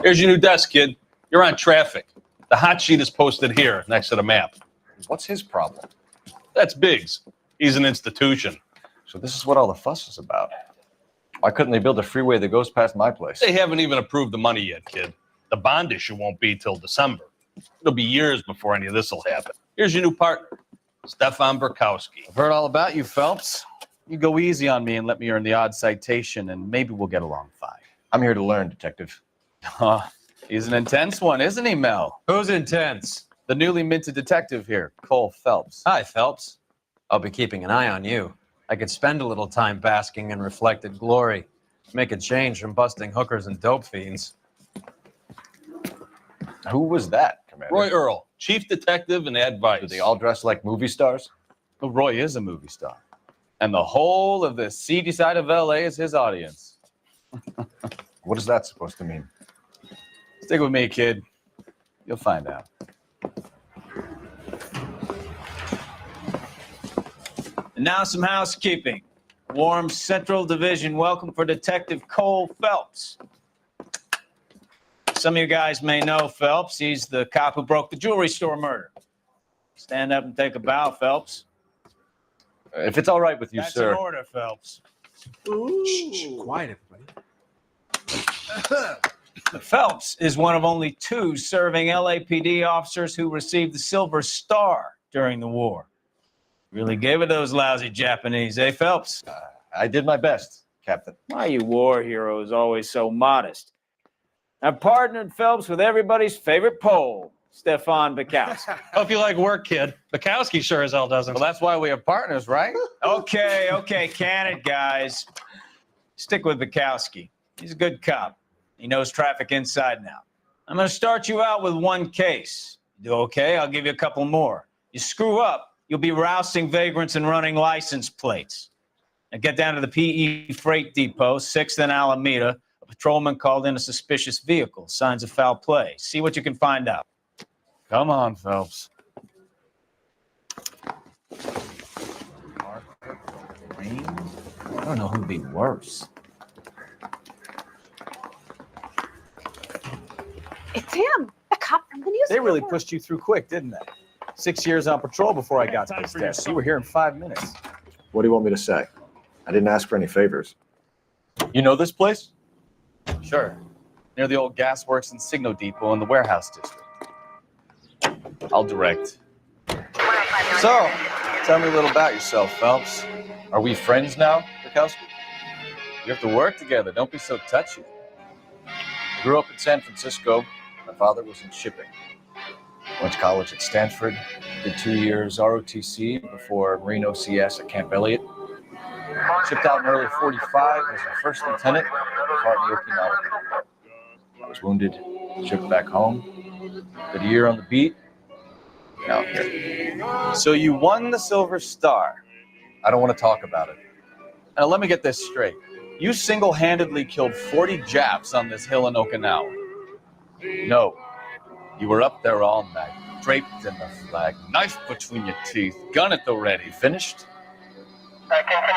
Here's your new desk, kid. You're on traffic. The hot sheet is posted here next to the map. What's his problem? That's Biggs. He's an institution. So this is what all the fuss is about. Why couldn't they build a freeway that goes past my place? They haven't even approved the money yet, kid. The bond issue won't be till December. It'll be years before any of this will happen. Here's your new partner, Stefan Burkowski. I've heard all about you, Phelps. You go easy on me and let me earn the odd citation, and maybe we'll get along fine. I'm here to learn, Detective. He's an intense one, isn't he, Mel? Who's intense? The newly minted detective here, Cole Phelps. Hi, Phelps. I'll be keeping an eye on you. I could spend a little time basking in reflected glory, make a change from busting hookers and dope fiends. Who was that, Commander? Roy Earl, chief detective and advice. Do they all dress like movie stars? Well, Roy is a movie star. And the whole of the seedy side of LA is his audience. What is that supposed to mean? Stick with me, kid. You'll find out. And now some housekeeping. Warm Central Division welcome for Detective Cole Phelps. Some of you guys may know Phelps. He's the cop who broke the jewelry store murder. Stand up and take a bow, Phelps. If it's all right with you, That's sir. an order, Phelps. Shh, quiet, everybody. Phelps is one of only 2 serving LAPD officers who received the Silver Star during the war. Really gave it those lousy Japanese, eh, Phelps? I did my best, Captain. Why, you war heroes always so modest. I partnered Phelps with everybody's favorite Pole, Stefan Bukowski. Hope you like work, kid. Bukowski sure as hell doesn't. Well, that's why we have partners, right? Okay, can it, guys. Stick with Bukowski. He's a good cop. He knows traffic inside and out. I'm going to start you out with 1 case. You do okay, I'll give you a couple more. You screw up, you'll be rousting vagrants and running license plates. Now get down to the PE Freight Depot, 6th and Alameda. A patrolman called in a suspicious vehicle. Signs of foul play. See what you can find out. Come on, Phelps. I don't know who'd be worse. It's him, the cop from the newspaper. They really pushed you through quick, didn't they? 6 years on patrol before I got to this desk. You were here in 5 minutes. What do you want me to say? I didn't ask for any favors. You know this place? Sure. Near the old gasworks and Signo Depot in the warehouse district. I'll direct. So, tell me a little about yourself, Phelps. Are we friends now, Bukowski? You have to work together. Don't be so touchy. I grew up in San Francisco. My father was in shipping. Went to college at Stanford. Did 2 years ROTC before Marine OCS at Camp Elliott. Shipped out in early 45 as a first lieutenant, part in the Okinawa. I was wounded, shipped back home. Did a year on the beat. Now I'm here. So you won the Silver Star. I don't want to talk about it. Now let me get this straight. You single-handedly killed 40 Japs on this hill in Okinawa. No. You were up there all night, draped in the flag, knife between your teeth, gun at the ready. Finished?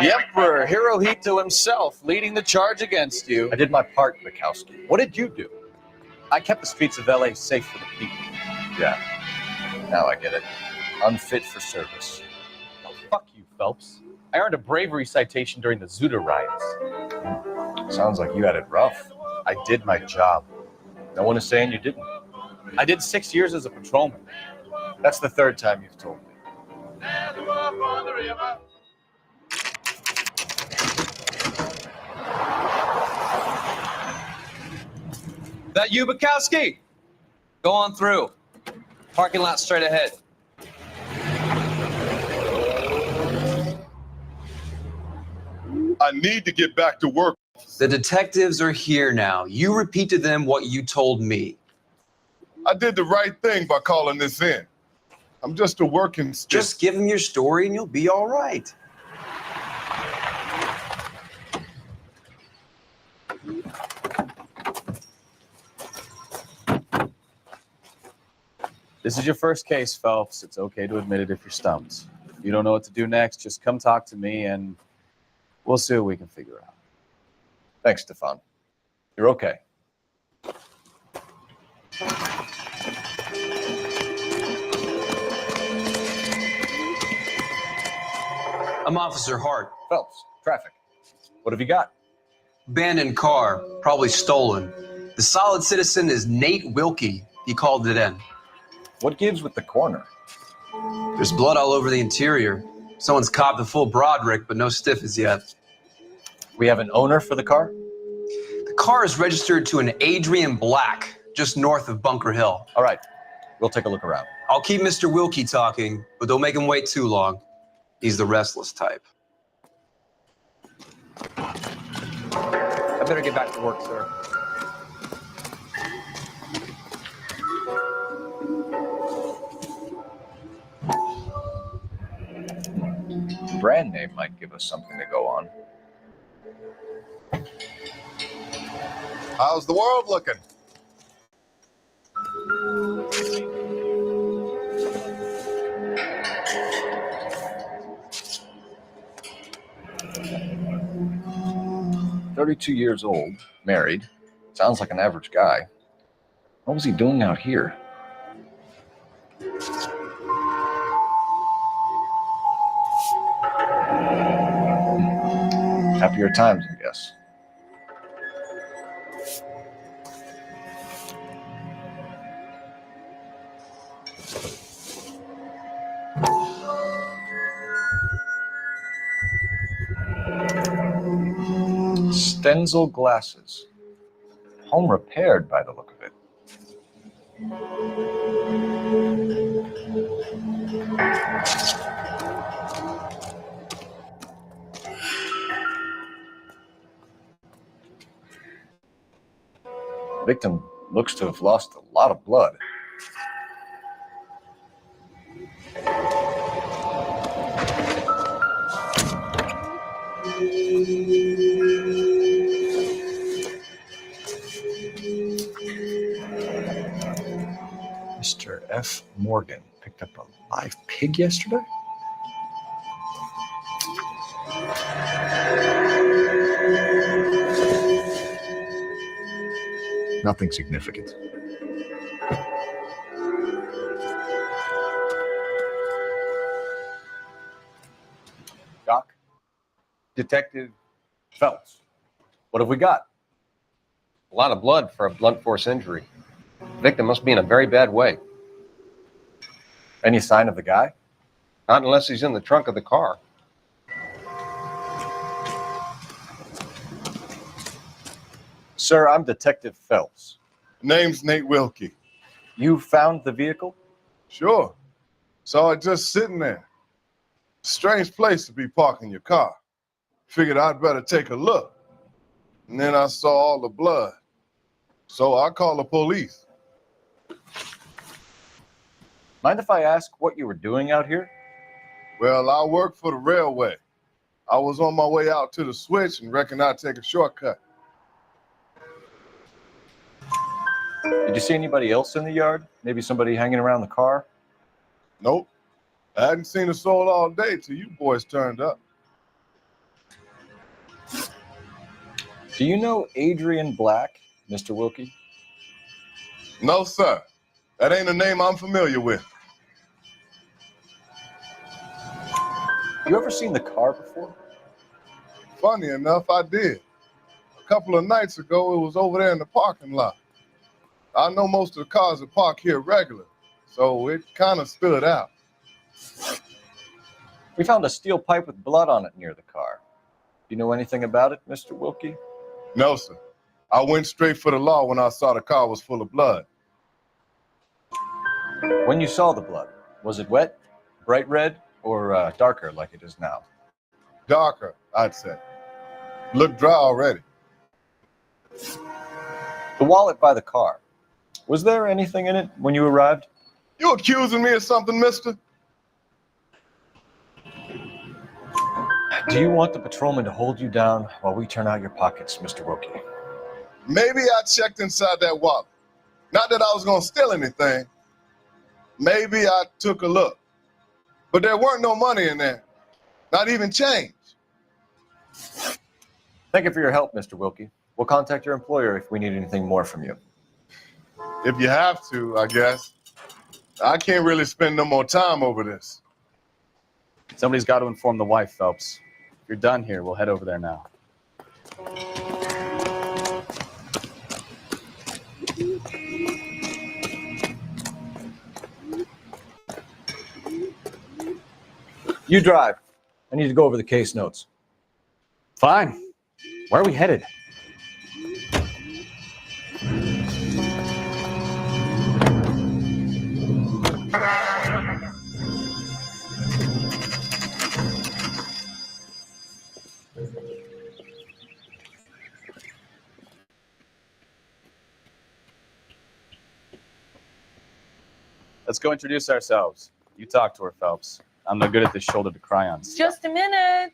The Emperor Hirohito himself leading the charge against you. I did my part, Bukowski. What did you do? I kept the streets of LA safe for the people. Yeah. Now I get it. Unfit for service. Oh, fuck you, Phelps. I earned a bravery citation during the Zuda riots. Sounds like you had it rough. I did my job. No one is saying you didn't. I did 6 years as a patrolman. That's the 3rd time you've told me. That you, Bukowski? Go on through. Parking lot straight ahead. I need to get back to work. The detectives are here now. You repeat to them what you told me. I did the right thing by calling this in. I'm just a working stick. Just give them your story and you'll be all right. This is your first case, Phelps. It's okay to admit it if you're stumped. If you don't know what to do next, just come talk to me and we'll see what we can figure out. Thanks, Stefan. You're okay. I'm Officer Hart. Phelps, traffic. What have you got? Abandoned car, probably stolen. The solid citizen is Nate Wilkie. He called it in. What gives with the corner? There's blood all over the interior. Someone's copped the full Broderick, but no stiff as yet. We have an owner for the car? The car is registered to an Adrian Black, just north of Bunker Hill. All right, we'll take a look around. I'll keep Mr. Wilkie talking, but don't make him wait too long. He's the restless type. I better get back to work, sir. Brand name might give us something to go on. How's the world looking? "32 years old, married. Sounds like an average guy. What was he doing out here?" Happier times, I guess. Stenzel glasses. Home repaired by the look of it. Victim looks to have lost a lot of blood. Mr. F. Morgan picked up a live pig yesterday? Nothing significant. Doc? Detective Phelps. What have we got? A lot of blood for a blunt force injury. The victim must be in a very bad way. Any sign of the guy? Not unless he's in the trunk of the car. Sir, I'm Detective Phelps. Name's Nate Wilkie. You found the vehicle? Sure. Saw it just sitting there. Strange place to be parking your car. Figured I'd better take a look. And then I saw all the blood. So I called the police. Mind if I ask what you were doing out here? Well, I work for the railway. I was on my way out to the switch and reckoned I'd take a shortcut. Did you see anybody else in the yard? Maybe somebody hanging around the car? Nope. I hadn't seen a soul all day till you boys turned up. Do you know Adrian Black, Mr. Wilkie? No, sir. That ain't a name I'm familiar with. You ever seen the car before? Funny enough, I did. A couple of nights ago, it was over there in the parking lot. I know most of the cars are parked here regular, so it kind of stood out. We found a steel pipe with blood on it near the car. Do you know anything about it, Mr. Wilkie? No, sir. I went straight for the law when I saw the car was full of blood. When you saw the blood, was it wet, bright red, or darker like it is now? Darker, I'd say. Looked dry already. The wallet by the car. Was there anything in it when you arrived? You accusing me of something, mister? Do you want the patrolman to hold you down while we turn out your pockets, Mr. Wilkie? Maybe I checked inside that wallet. Not that I was going to steal anything. Maybe I took a look. But there weren't no money in there. Not even change. Thank you for your help, Mr. Wilkie. We'll contact your employer if we need anything more from you. If you have to, I guess. I can't really spend no more time over this. Somebody's got to inform the wife, Phelps. If you're done here, we'll head over there now. You drive. I need to go over the case notes. Fine. Where are we headed? Let's go introduce ourselves. You talk to her, Phelps. I'm no good at this shoulder to cry on stuff. Just a minute.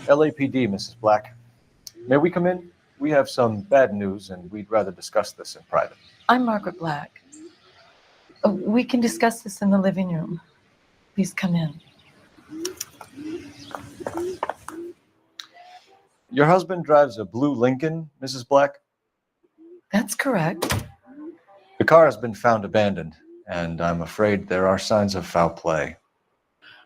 LAPD, Mrs. Black. May we come in? We have some bad news, and we'd rather discuss this in private. I'm Margaret Black. We can discuss this in the living room. Please come in. Your husband drives a blue Lincoln, Mrs. Black? That's correct. The car has been found abandoned, and I'm afraid there are signs of foul play.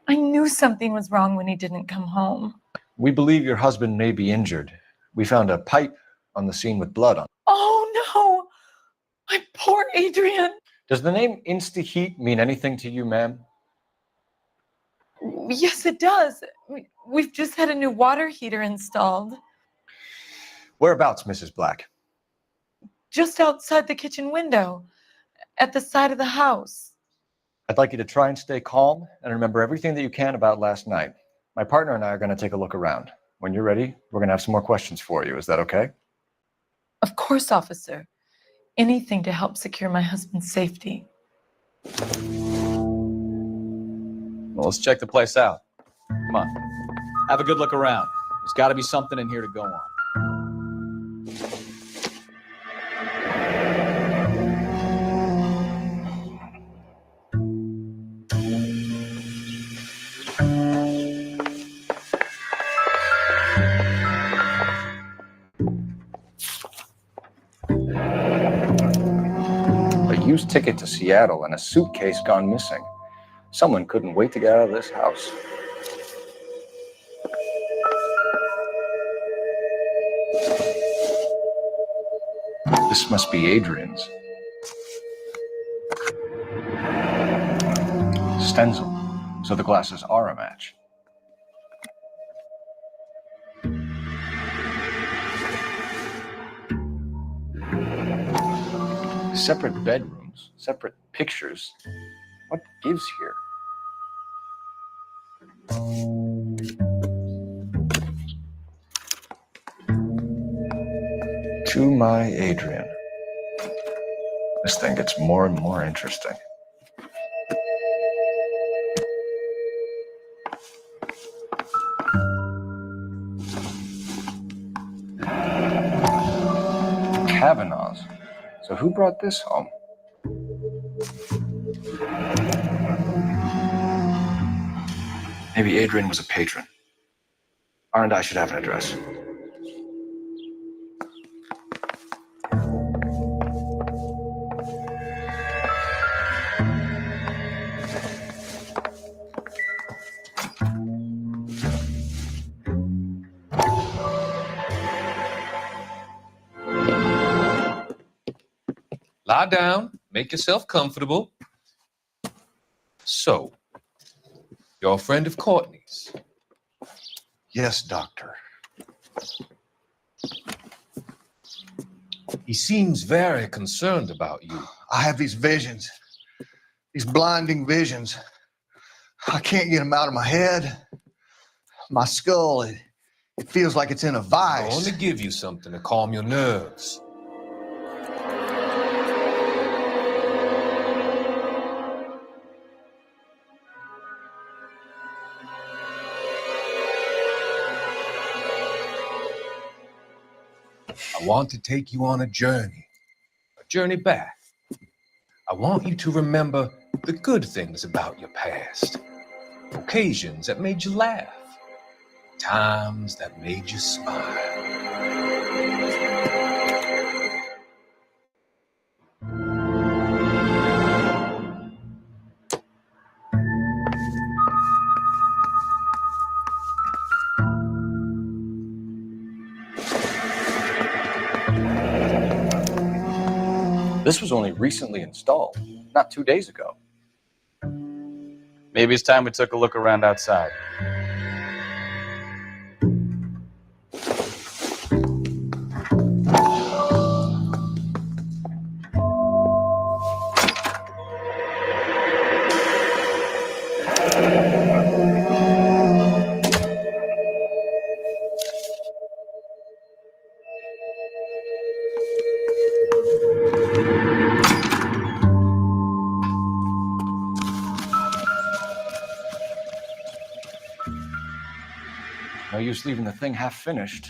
I knew something was wrong when he didn't come home. We believe your husband may be injured. We found a pipe on the scene with blood on it. Oh no! My poor Adrian! Does the name Insta-Heat mean anything to you, ma'am? Yes, it does. We've just had a new water heater installed. Whereabouts, Mrs. Black? Just outside the kitchen window, at the side of the house. I'd like you to try and stay calm and remember everything that you can about last night. My partner and I are going to take a look around. When you're ready, we're going to have some more questions for you. Is that okay? Of course, officer. Anything to help secure my husband's safety. Well, let's check the place out. Come on. Have a good look around. There's got to be something in here to go on. A used ticket to Seattle and a suitcase gone missing. Someone couldn't wait to get out of this house. This must be Adrian's. Stencil. So the glasses are a match. Separate bedrooms, separate pictures. What gives here? To my Adrian. This thing gets more and more interesting. Kavanaugh's. So who brought this home? Maybe Adrian was a patron. R&I should have an address. Lie down, make yourself comfortable. So, you're a friend of Courtney's? Yes, Doctor. He seems very concerned about you. I have these visions, these blinding visions. I can't get them out of my head. My skull, it feels like it's in a I vice. want to give you something to calm your nerves. I want to take you on a journey back. I want you to remember the good things about your past, occasions that made you laugh, times that made you smile. This was only recently installed, not 2 days ago. Maybe it's time we took a look around outside. just leaving the thing half finished.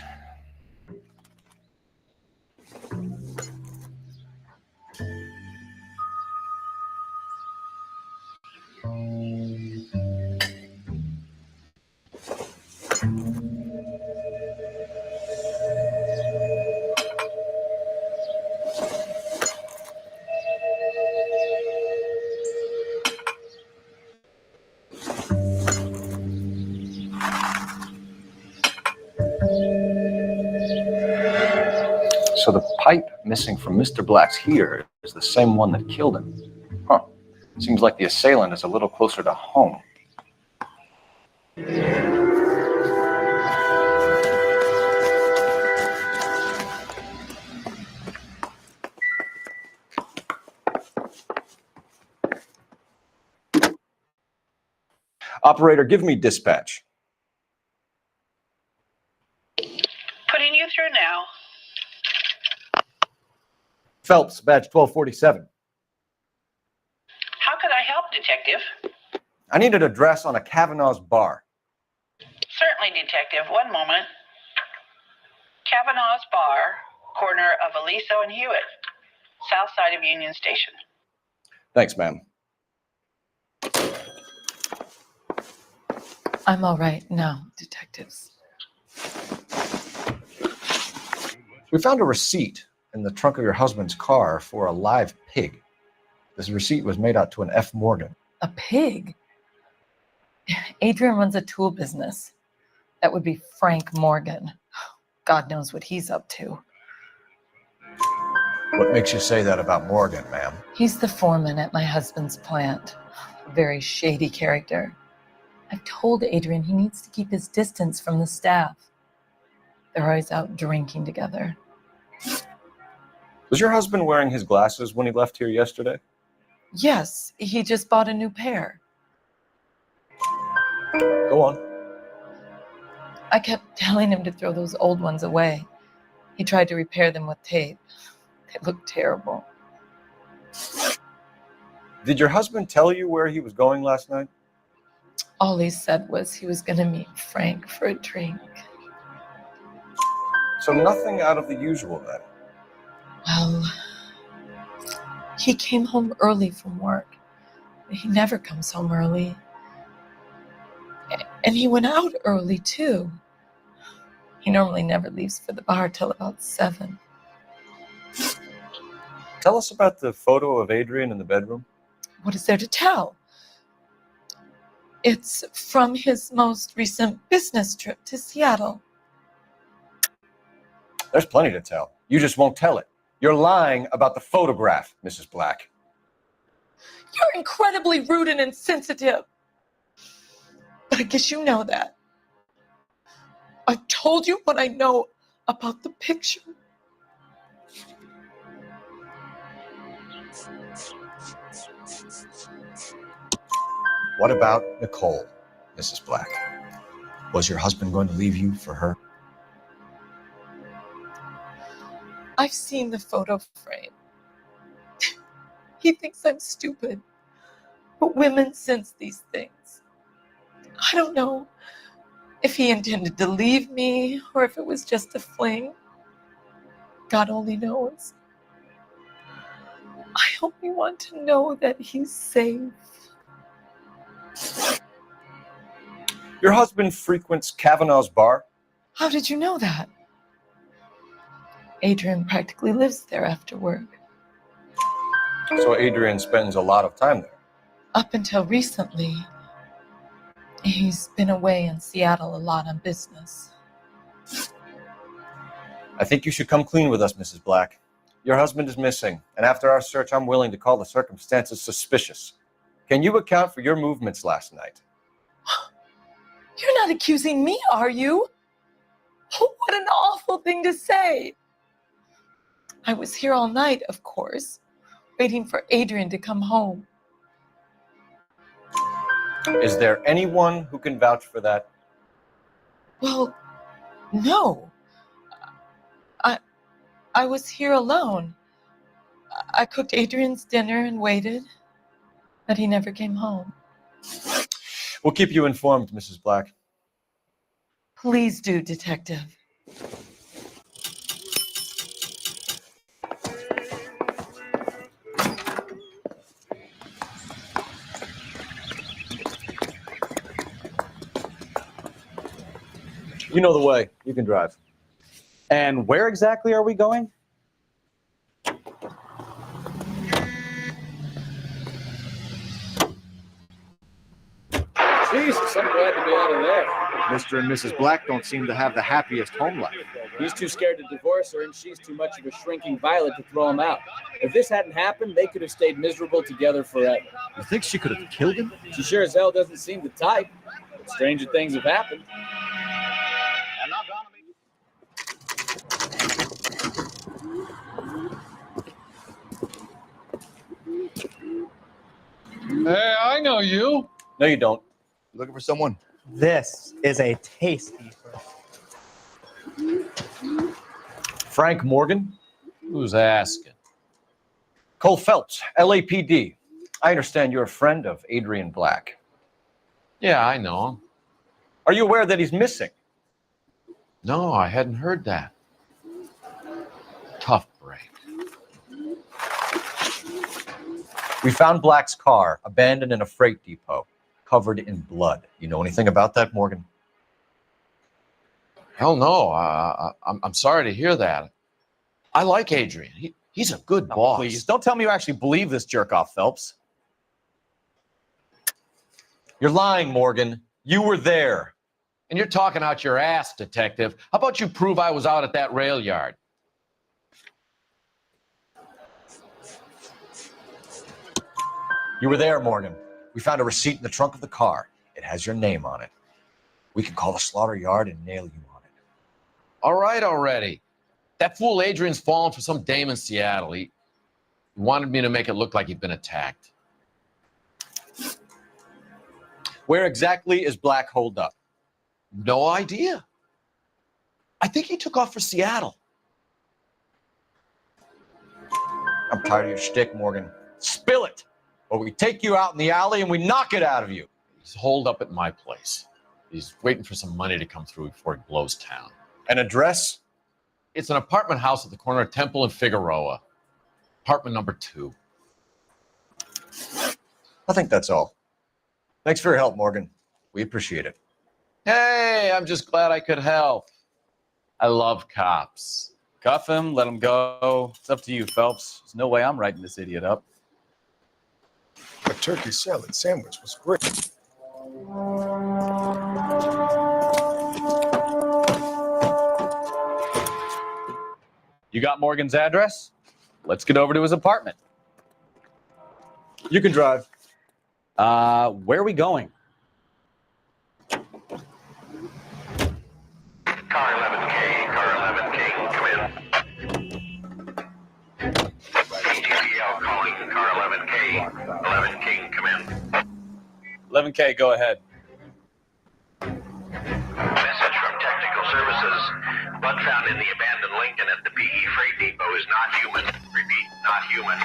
So the pipe missing from Mr. Black's heater is the same one that killed him. Huh. Seems like the assailant is a little closer to home. Operator, give me dispatch. Putting you through now. Phelps, badge 1247. How could I help, Detective? I need an address on a Kavanaugh's bar. Certainly, Detective. One moment. Kavanaugh's Bar, corner of Aliso and Hewitt, south side of Union Station. Thanks, ma'am. I'm all right now, detectives. We found a receipt in the trunk of your husband's car for a live pig. This receipt was made out to an F. Morgan. A pig? Adrian runs a tool business. That would be Frank Morgan. God knows what he's up to. What makes you say that about Morgan, ma'am? He's the foreman at my husband's plant. A very shady character. I've told Adrian he needs to keep his distance from the staff. They're always out drinking together. Was your husband wearing his glasses when he left here yesterday? Yes, he just bought a new pair. Go on. I kept telling him to throw those old ones away. He tried to repair them with tape. They looked terrible. Did your husband tell you where he was going last night? All he said was he was going to meet Frank for a drink. So nothing out of the usual then? Well, he came home early from work. He never comes home early. And he went out early, too. He normally never leaves for the bar till about 7. Tell us about the photo of Adrian in the bedroom. What is there to tell? It's from his most recent business trip to Seattle. There's plenty to tell. You just won't tell it. You're lying about the photograph, Mrs. Black. You're incredibly rude and insensitive. But I guess you know that. I've told you what I know about the picture. What about Nicole, Mrs. Black? Was your husband going to leave you for her? I've seen the photo frame. He thinks I'm stupid. But women sense these things. I don't know if he intended to leave me or if it was just a fling. God only knows. I only want to know that he's safe. Your husband frequents Kavanaugh's bar? How did you know that? Adrian practically lives there after work. So Adrian spends a lot of time there. Up until recently, he's been away in Seattle a lot on business. I think you should come clean with us, Mrs. Black. Your husband is missing, and after our search, I'm willing to call the circumstances suspicious. Can you account for your movements last night? You're not accusing me, are you? Oh, what an awful thing to say. I was here all night, of course, waiting for Adrian to come home. Is there anyone who can vouch for that? Well, no. I was here alone. I cooked Adrian's dinner and waited, but he never came home. We'll keep you informed, Mrs. Black. Please do, Detective. You know the way. You can drive. And where exactly are we going? Jesus, I'm glad to be out of there. Mr. and Mrs. Black don't seem to have the happiest home life. He's too scared to divorce her, and she's too much of a shrinking violet to throw him out. If this hadn't happened, they could have stayed miserable together forever. You think she could have killed him? She sure as hell doesn't seem the type. But stranger things have happened. Hey, I know you. No, you don't. Looking for someone? This is a taste eater. Frank Morgan? Who's asking? Cole Phelps, LAPD. I understand you're a friend of Adrian Black. Yeah, I know him. Are you aware that he's missing? No, I hadn't heard that. Tough break. We found Black's car abandoned in a freight depot, covered in blood. You know anything about that, Morgan? Hell no. I'm sorry to hear that. I like Adrian. He's a good boss. Please, don't tell me you actually believe this jerk off, Phelps. You're lying, Morgan. You were there. And you're talking out your ass, detective. How about you prove I was out at that rail yard? You were there, Morgan. We found a receipt in the trunk of the car. It has your name on it. We can call the slaughter yard and nail you on it. All right already. That fool Adrian's fallen for some dame in Seattle. He wanted me to make it look like he'd been attacked. Where exactly is Black holed up? No idea. I think he took off for Seattle. I'm tired of your shtick, Morgan. Spill it, or we take you out in the alley and we knock it out of you. He's holed up at my place. He's waiting for some money to come through before he blows town. An address? It's an apartment house at the corner of Temple and Figueroa. Apartment number 2. I think that's all. Thanks for your help, Morgan. We appreciate it. Hey, I'm just glad I could help. I love cops. Cuff him, let him go. It's up to you, Phelps. There's no way I'm writing this idiot up. A turkey salad sandwich was great. You got Morgan's address? Let's get over to his apartment. You can drive. Where are we going? Car 11K, come in. ATPL calling car 11K. 11K, come in. 11K, go ahead. Message from Technical Services. Blood found in the abandoned Lincoln at the PE Freight Depot is not human. Repeat, not human.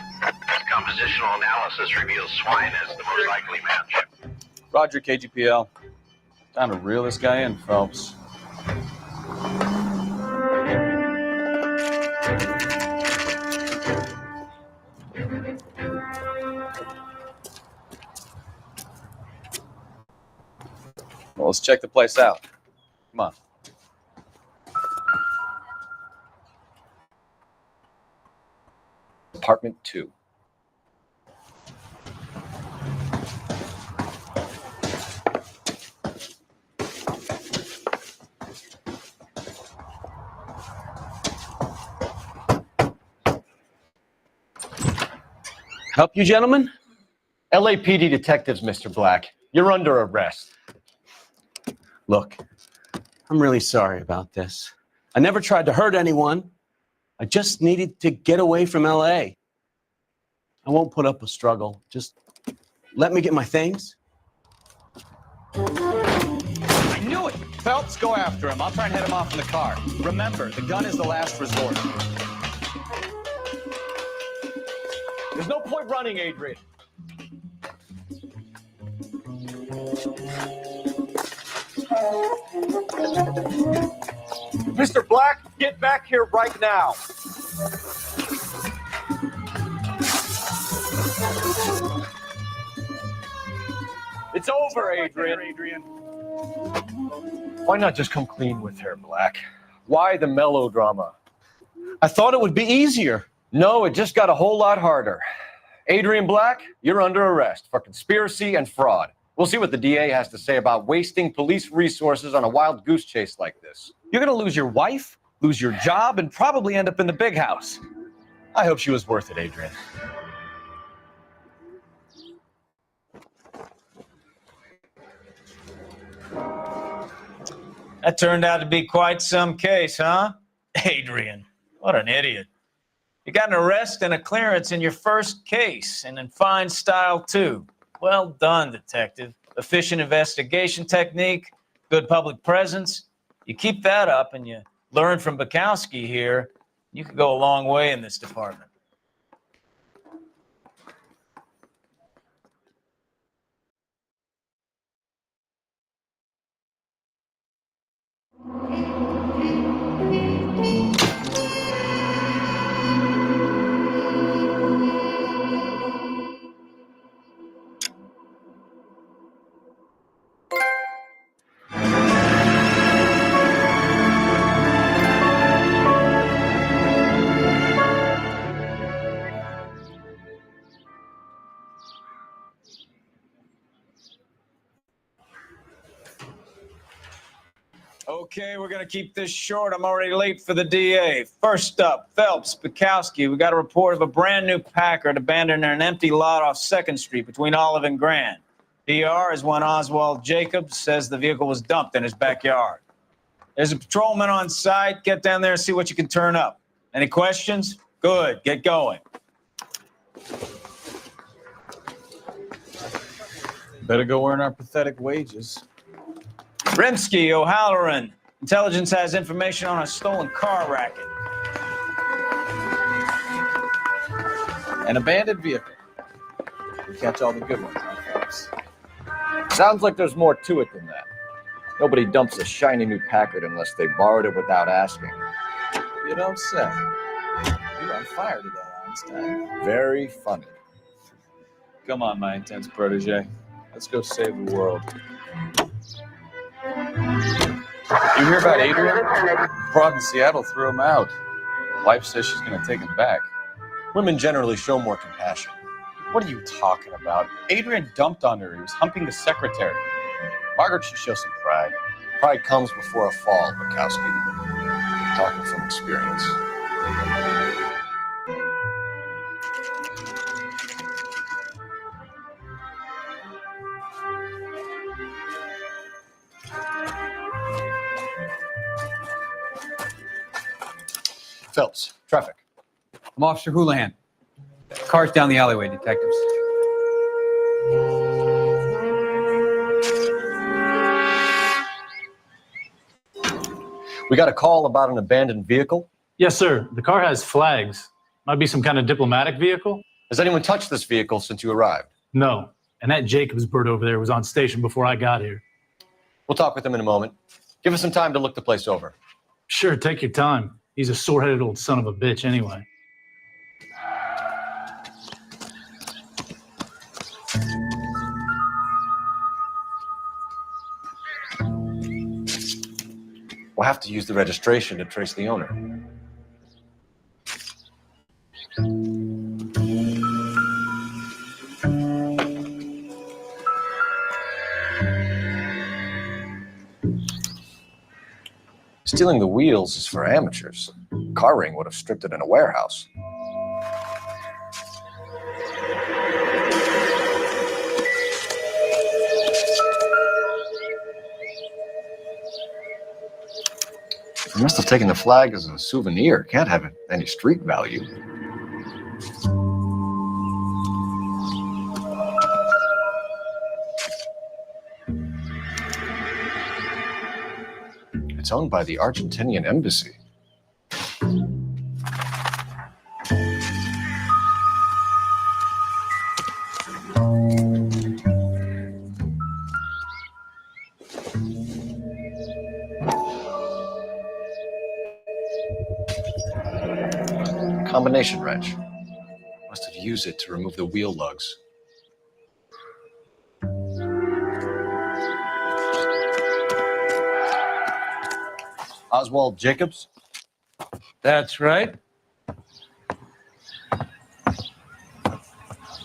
Compositional analysis reveals swine as the most likely match. Roger, KGPL. Time to reel this guy in, Phelps. Well, let's check the place out. Come on. Apartment 2. Help you, gentlemen? LAPD detectives, Mr. Black. You're under arrest. Look, I'm really sorry about this. I never tried to hurt anyone. I just needed to get away from LA. I won't put up a struggle. Just let me get my things. I knew it! Phelps, go after him. I'll try and head him off in the car. Remember, the gun is the last resort. There's no point running, Adrian. Mr. Black, get back here right now. It's over, Adrian. Why not just come clean with her, Black? Why the melodrama? I thought it would be easier. No, it just got a whole lot harder. Adrian Black, you're under arrest for conspiracy and fraud. We'll see what the DA has to say about wasting police resources on a wild goose chase like this. You're going to lose your wife, lose your job, and probably end up in the big house. I hope she was worth it, Adrian. That turned out to be quite some case, huh? Adrian, what an idiot. You got an arrest and a clearance in your first case, and in fine style, too. Well done, detective. Efficient investigation technique, good public presence. You keep that up and you learn from Bukowski here, you could go a long way in this department. Okay, we're going to keep this short. I'm already late for the DA. First up, Phelps, Bukowski. We got a report of a brand new Packard abandoned in an empty lot off 2nd Street between Olive and Grand. PR is one Oswald Jacobs says the vehicle was dumped in his backyard. There's a patrolman on site. Get down there and see what you can turn up. Any questions? Good. Get going. Better go earn our pathetic wages. Rimsky, O'Halloran. Intelligence has information on a stolen car racket. An abandoned vehicle. We catch all the good ones, huh, folks? Sounds like there's more to it than that. Nobody dumps a shiny new Packard unless they borrowed it without asking. You don't say. You're on fire today, Einstein. Very funny. Come on, my intense protege. Let's go save the world. You hear about Adrian? Broad in Seattle threw him out. Wife says she's going to take him back. Women generally show more compassion. What are you talking about? Adrian dumped on her. He was humping the secretary. Margaret should show some pride. Pride comes before a fall, Bukowski. Talking from experience. Phelps, traffic. I'm Officer Houlihan. Car's down the alleyway, detectives. We got a call about an abandoned vehicle. Yes, sir. The car has flags. Might be some kind of diplomatic vehicle. Has anyone touched this vehicle since you arrived? No. And that Jacobs bird over there was on station before I got here. We'll talk with him in a moment. Give us some time to look the place over. Sure, take your time. He's a sore-headed old son of a bitch anyway. We'll have to use the registration to trace the owner. Stealing the wheels is for amateurs. Car ring would have stripped it in a warehouse. He must have taken the flag as a souvenir. Can't have any street value. It's owned by the Argentinian embassy. Combination wrench. Must have used it to remove the wheel lugs. Oswald Jacobs? That's right.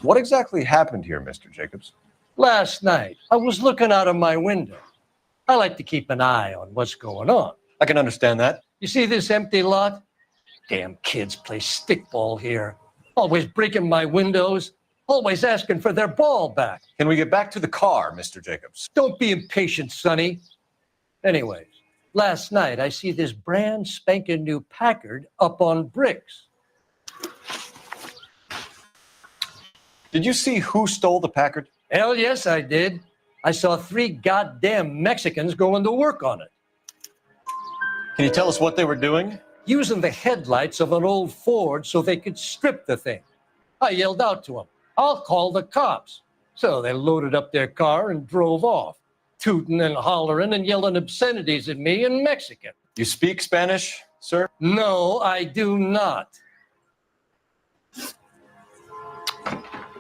What exactly happened here, Mr. Jacobs? Last night, I was looking out of my window. I like to keep an eye on what's going on. I can understand that. You see this empty lot? Damn kids play stickball here. Always breaking my windows, always asking for their ball back. Can we get back to the car, Mr. Jacobs? Don't be impatient, Sonny. Anyways, last night I see this brand spanking new Packard up on bricks. Did you see who stole the Packard? Hell yes, I did. I saw 3 goddamn Mexicans going to work on it. Can you tell us what they were doing? Using the headlights of an old Ford so they could strip the thing. I yelled out to them, "I'll call the cops." So they loaded up their car and drove off, tooting and hollering and yelling obscenities at me in Mexican. You speak Spanish, sir? No, I do not.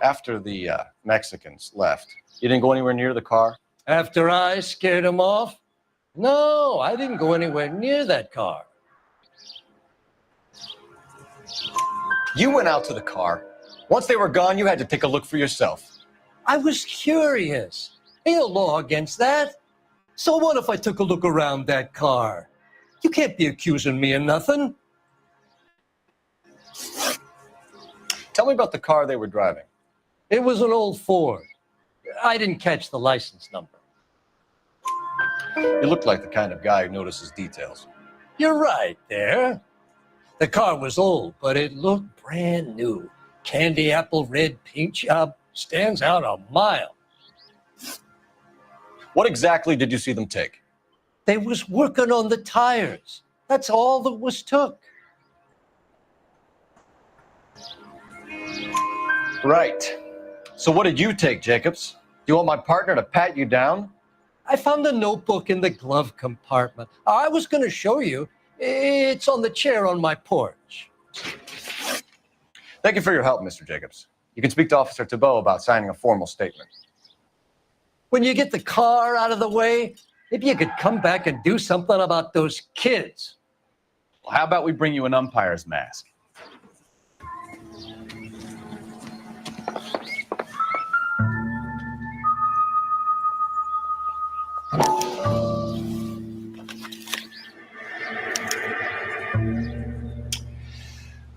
After the Mexicans left, you didn't go anywhere near the car? After I scared them off? No, I didn't go anywhere near that car. You went out to the car. Once they were gone, you had to take a look for yourself. I was curious. Ain't no law against that. So what if I took a look around that car? You can't be accusing me of nothing. Tell me about the car they were driving. It was an old Ford. I didn't catch the license number. You look like the kind of guy who notices details. You're right there. The car was old, but it looked brand new. Candy apple red paint job stands out a mile. What exactly did you see them take? They was working on the tires. That's all that was took. Right. So what did you take, Jacobs? Do you want my partner to pat you down? I found a notebook in the glove compartment. I was going to show you. It's on the chair on my porch. Thank you for your help, Mr. Jacobs. You can speak to Officer Thibault about signing a formal statement. When you get the car out of the way, maybe you could come back and do something about those kids. Well, how about we bring you an umpire's mask?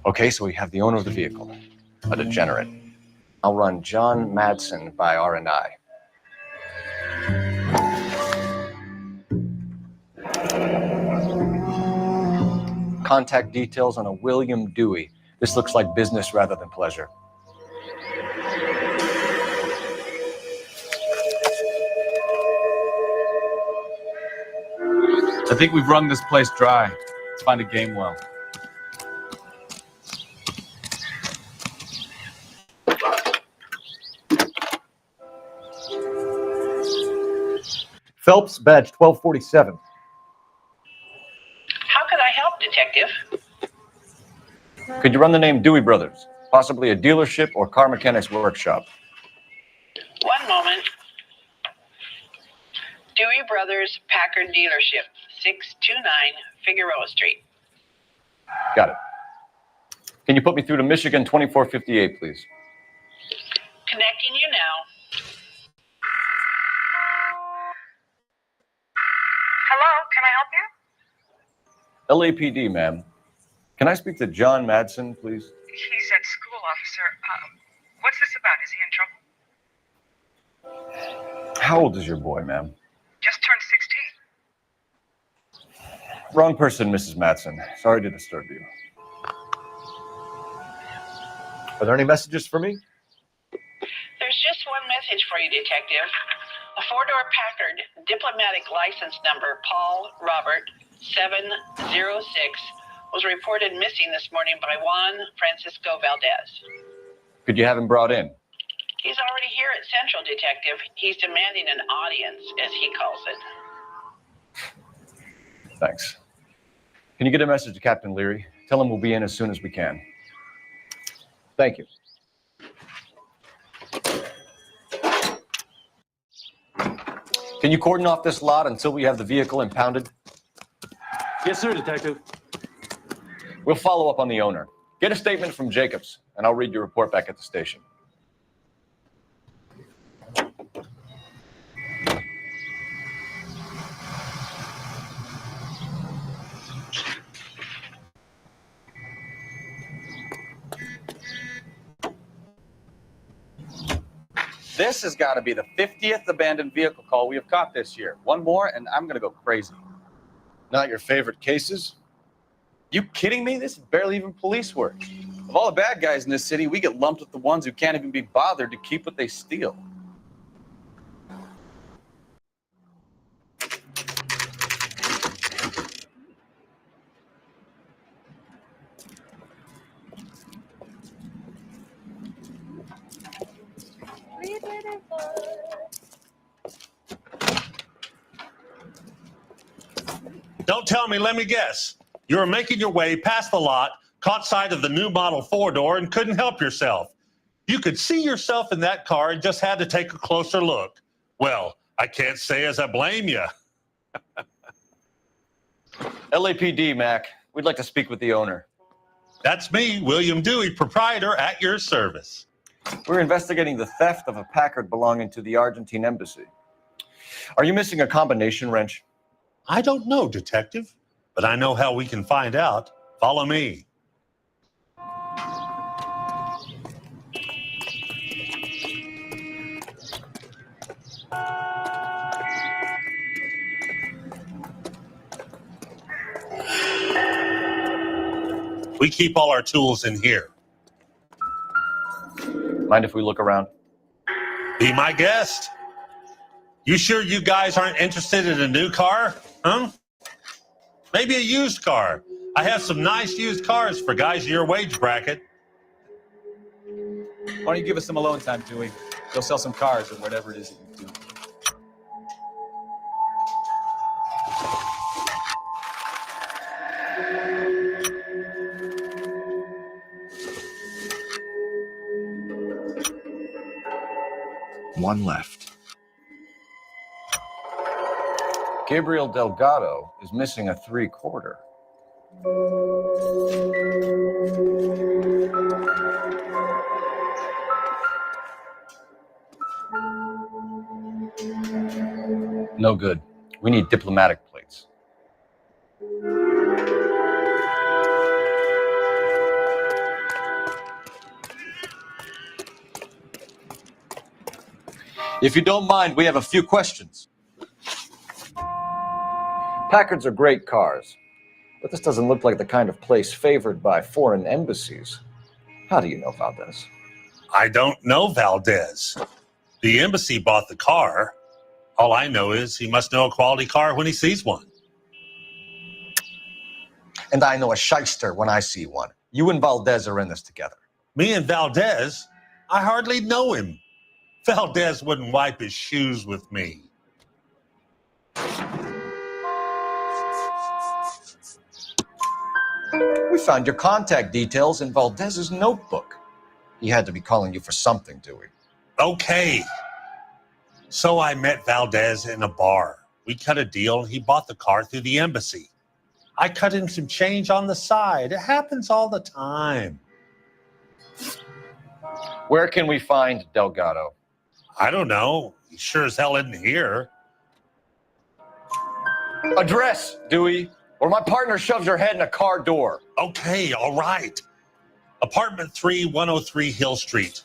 Okay, so we have the owner of the vehicle, a degenerate. I'll run John Madsen by R&I. Contact details on a William Dewey. This looks like business rather than pleasure. I think we've wrung this place dry. Let's find a game well. Phelps, badge 1247. How could I help, Detective? Could you run the name Dewey Brothers? Possibly a dealership or car mechanics workshop. One moment. Dewey Brothers Packard Dealership, 629 Figueroa Street. Got it. Can you put me through to Michigan 2458, please? Connecting you now. Hello, can I help you? LAPD, ma'am. Can I speak to John Madsen, please? He's at school, officer. What's this about? Is he in trouble? How old is your boy, ma'am? Just turned 16. Wrong person, Mrs. Madsen. Sorry to disturb you. Are there any messages for me? There's just one message for you, Detective. A four-door Packard, diplomatic license number Paul Robert 706, was reported missing this morning by Juan Francisco Valdez. Could you have him brought in? He's already here at Central, Detective. He's demanding an audience, as he calls it. Thanks. Can you get a message to Captain Leary? Tell him we'll be in as soon as we can. Thank you. Can you cordon off this lot until we have the vehicle impounded? Yes, sir, Detective. We'll follow up on the owner. Get a statement from Jacobs, and I'll read your report back at the station. This has got to be the 50th abandoned vehicle call we have caught this year. One more, and I'm going to go crazy. Not your favorite cases? You kidding me? This is barely even police work. Of all the bad guys in this city, we get lumped with the ones who can't even be bothered to keep what they steal. Don't tell me, let me guess. You were making your way past the lot, caught sight of the new model 4-door, and couldn't help yourself. You could see yourself in that car and just had to take a closer look. Well, I can't say as I blame you. LAPD, Mac. We'd like to speak with the owner. That's me, William Dewey, proprietor, at your service. We're investigating the theft of a Packard belonging to the Argentine embassy. Are you missing a combination wrench? I don't know, Detective, but I know how we can find out. Follow me. We keep all our tools in here. Mind if we look around? Be my guest. You sure you guys aren't interested in a new car? Huh? Maybe a used car. I have some nice used cars for guys in your wage bracket. Why don't you give us some alone time, Dewey? Go sell some cars or whatever it is that you do. One left. Gabriel Delgado is missing a 3/4. No good. We need diplomatic plates. If you don't mind, we have a few questions. Packards are great cars, but this doesn't look like the kind of place favored by foreign embassies. How do you know Valdez? I don't know Valdez. The embassy bought the car. All I know is he must know a quality car when he sees one. And I know a shyster when I see one. You and Valdez are in this together. Me and Valdez? I hardly know him. Valdez wouldn't wipe his shoes with me. We found your contact details in Valdez's notebook. He had to be calling you for something, Dewey. Okay. So I met Valdez in a bar. We cut a deal and he bought the car through the embassy. I cut him some change on the side. It happens all the time. Where can we find Delgado? I don't know. He sure as hell isn't here. Address, Dewey, or my partner shoves your head in a car door. Okay, all right. Apartment 3, 103 Hill Street.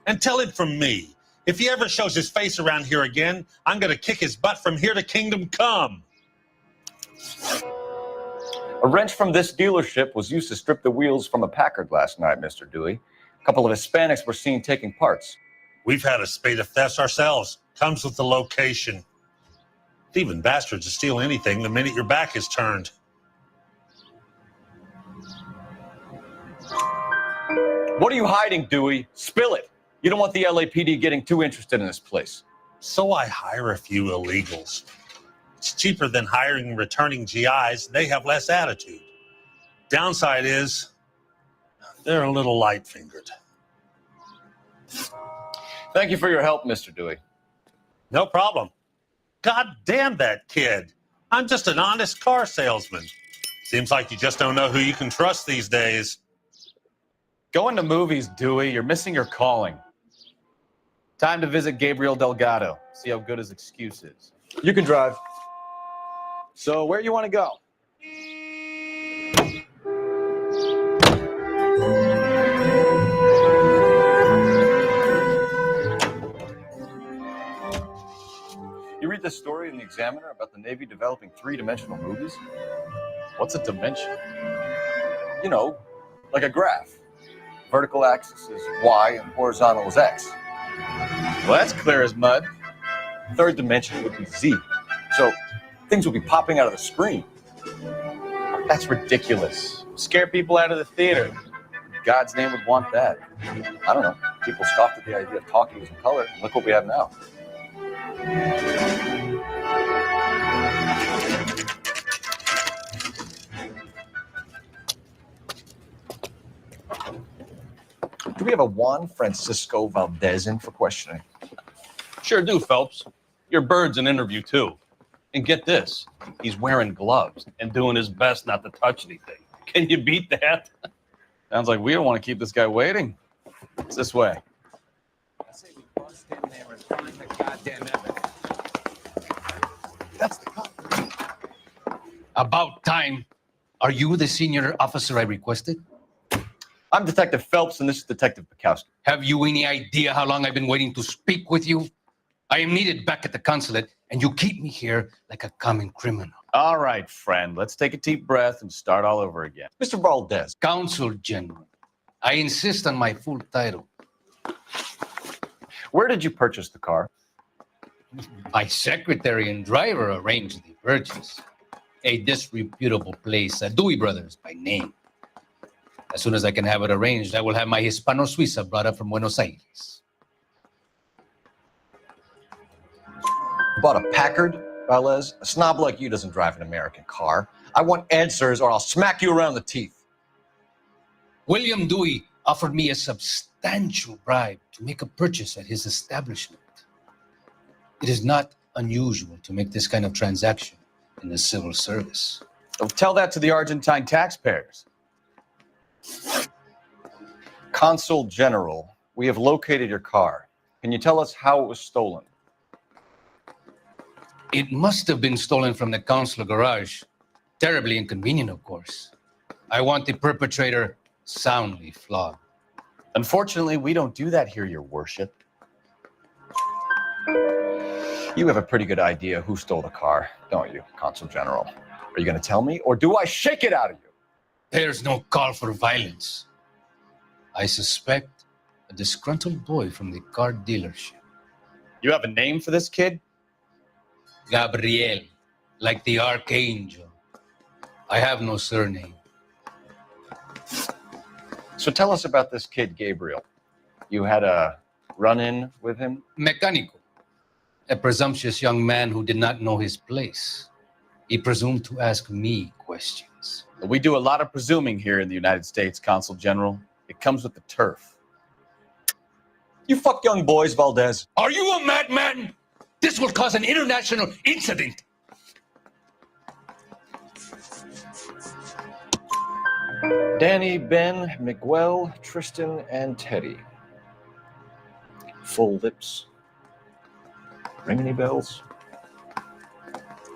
And tell him from me, if he ever shows his face around here again, I'm going to kick his butt from here to kingdom come. A wrench from this dealership was used to strip the wheels from a Packard last night, Mr. Dewey. A couple of Hispanics were seen taking parts. We've had a spate of thefts ourselves. Comes with the location. Thieving bastards to steal anything the minute your back is turned. What are you hiding, Dewey? Spill it. You don't want the LAPD getting too interested in this place. So I hire a few illegals. It's cheaper than hiring returning GIs. They have less attitude. Downside is They're a little light-fingered. Thank you for your help, Mr. Dewey. No problem. God damn that kid. I'm just an honest car salesman. Seems like you just don't know who you can trust these days. Going to movies, Dewey. You're missing your calling. Time to visit Gabriel Delgado. See how good his excuse is. You can drive. So where you want to go? You read this story in the Examiner about the Navy developing three-dimensional movies? What's a dimension? You know, like a graph. Vertical axis is Y and horizontal is X. Well, that's clear as mud. Third dimension would be Z. So things would be popping out of the screen. That's ridiculous. Scare people out of the theater. God's name would want that. I don't know. People scoffed at the idea of talking in color. Look what we have now. Do we have a Juan Francisco Valdez in for questioning? Sure do, Phelps. Your bird's an interview, too. And get this, he's wearing gloves and doing his best not to touch anything. Can you beat that? Sounds like we don't want to keep this guy waiting. It's this way. I say we bust in there and find the goddamn evidence. That's the cop. About time. Are you the senior officer I requested? I'm Detective Phelps, and this is Detective Bukowski. Have you any idea how long I've been waiting to speak with you? I am needed back at the consulate, and you keep me here like a common criminal. All right, friend. Let's take a deep breath and start all over again. Mr. Valdez. Consul General. I insist on my full title. Where did you purchase the car? My secretary and driver arranged the purchase. A disreputable place, Dewey Brothers by name. As soon as I can have it arranged, I will have my Hispano Suiza brought up from Buenos Aires. Bought a Packard, Valdez? A snob like you doesn't drive an American car. I want answers or I'll smack you around the teeth. William Dewey offered me a substantial bribe to make a purchase at his establishment. It is not unusual to make this kind of transaction in the civil service. Oh, tell that to the Argentine taxpayers. Consul General, we have located your car. Can you tell us how it was stolen? It must have been stolen from the consular garage. Terribly inconvenient, of course. I want the perpetrator soundly flogged. Unfortunately, we don't do that here, Your Worship. You have a pretty good idea who stole the car, don't you, Consul General? Are you going to tell me, or do I shake it out of you? There's no call for violence. I suspect a disgruntled boy from the car dealership. You have a name for this kid? Gabriel, like the archangel. I have no surname. So tell us about this kid, Gabriel. You had a run-in with him? Mecánico, a presumptuous young man who did not know his place. He presumed to ask me questions. We do a lot of presuming here in the United States, Consul General. It comes with the turf. You fuck young boys, Valdez. Are you a madman? This will cause an international incident. Danny, Ben, Miguel, Tristan, and Teddy. Full lips. Ring any bells?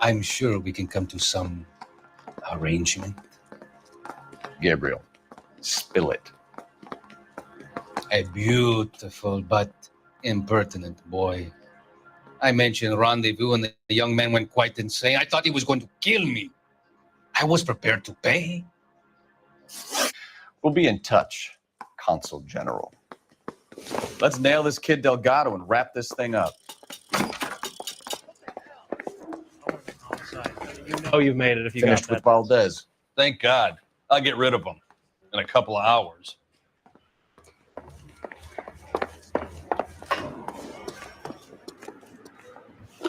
I'm sure we can come to some arrangement. Gabriel, spill it. A beautiful but impertinent boy. I mentioned rendezvous and the young man went quite insane. I thought he was going to kill me. I was prepared to pay. We'll be in touch, Consul General. Let's nail this kid Delgado and wrap this thing up. You know you've made it if you Finished got with Valdez. Thank God. I'll get rid of him in a couple of hours.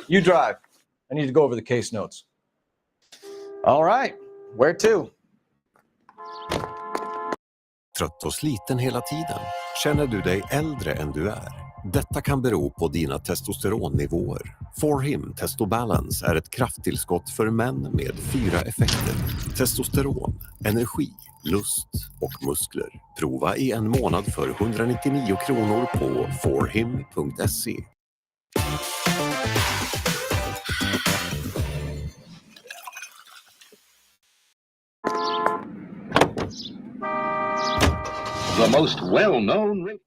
You drive. I need to go over the case notes. All right. Where to? trött och sliten hela tiden? Känner du dig äldre än du är? Detta kan bero på dina testosteronnivåer. For Him Testo Balance är ett krafttillskott för män med 4 effekter. Testosteron, energi, lust och muskler. Prova i en månad för 199 kronor på forhim.se. The most well-known...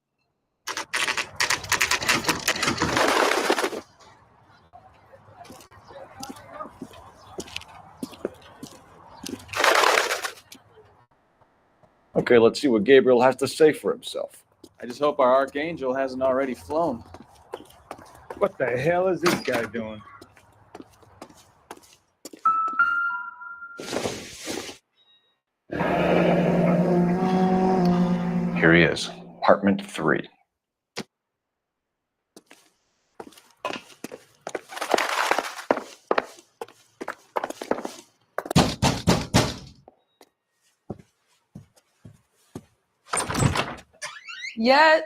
Okay, let's see what Gabriel has to say for himself. I just hope our archangel hasn't already flown. What the hell is this guy doing? Here he is, apartment 3. Yeah,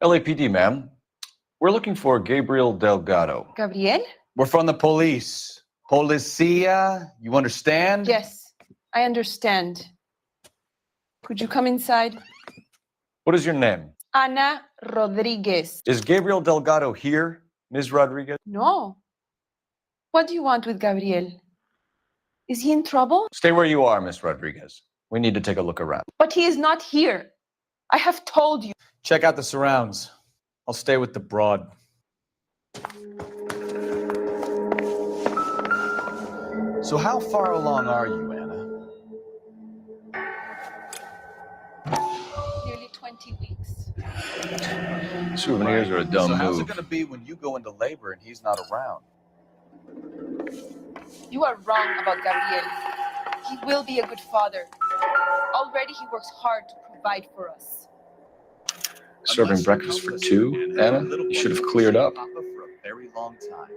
LAPD, ma'am. We're looking for Gabriel Delgado. Gabriel? We're from the police. Policia, you understand? Yes, I understand. Could you come inside? What is your name? Ana Rodriguez. Is Gabriel Delgado here, Ms. Rodriguez? No. What do you want with Gabriel? Is he in trouble? Stay where you are, Ms. Rodriguez. We need to take a look around. But he is not here. I have told you. Check out the surrounds. I'll stay with the broad. So how far along are you, Anna? Nearly 20 weeks. Souvenirs are a dumb So how's it move. going to be when you go into labor and he's not around? You are wrong about Gabriel. He will be a good father. Already he works hard to provide for us. Serving breakfast for 2, Anna? You should have cleared up. Papa for a very long time.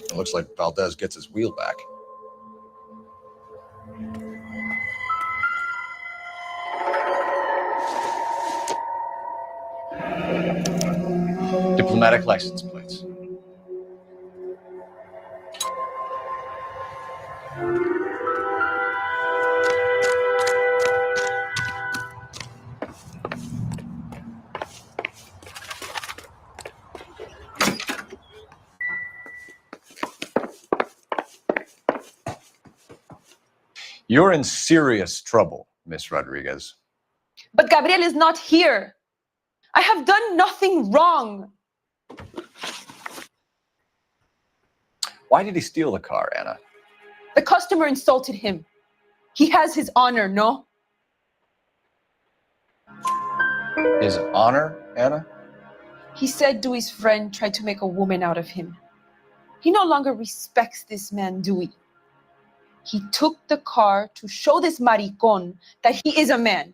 It looks like Valdez gets his wheel back. Diplomatic license plates. You're in serious trouble, Miss Rodriguez. But Gabriel is not here. I have done nothing wrong. Why did he steal the car, Anna? The customer insulted him. He has his honor, no? His honor, Anna? He said Dewey's friend tried to make a woman out of him. He no longer respects this man, Dewey. He took the car to show this maricon that he is a man.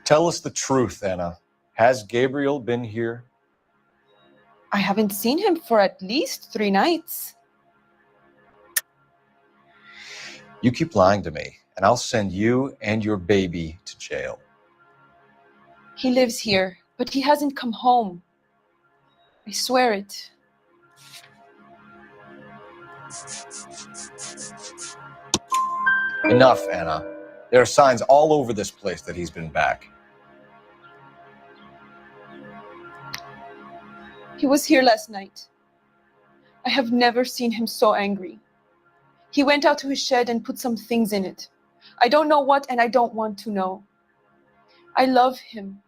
Tell us the truth, Anna. Has Gabriel been here? I haven't seen him for at least 3 nights. You keep lying to me, and I'll send you and your baby to jail. He lives here, but he hasn't come home. I swear it. Enough, Anna. There are signs all over this place that he's been back. He was here last night. I have never seen him so angry. He went out to his shed and put some things in it. I don't know what, and I don't want to know. I love him.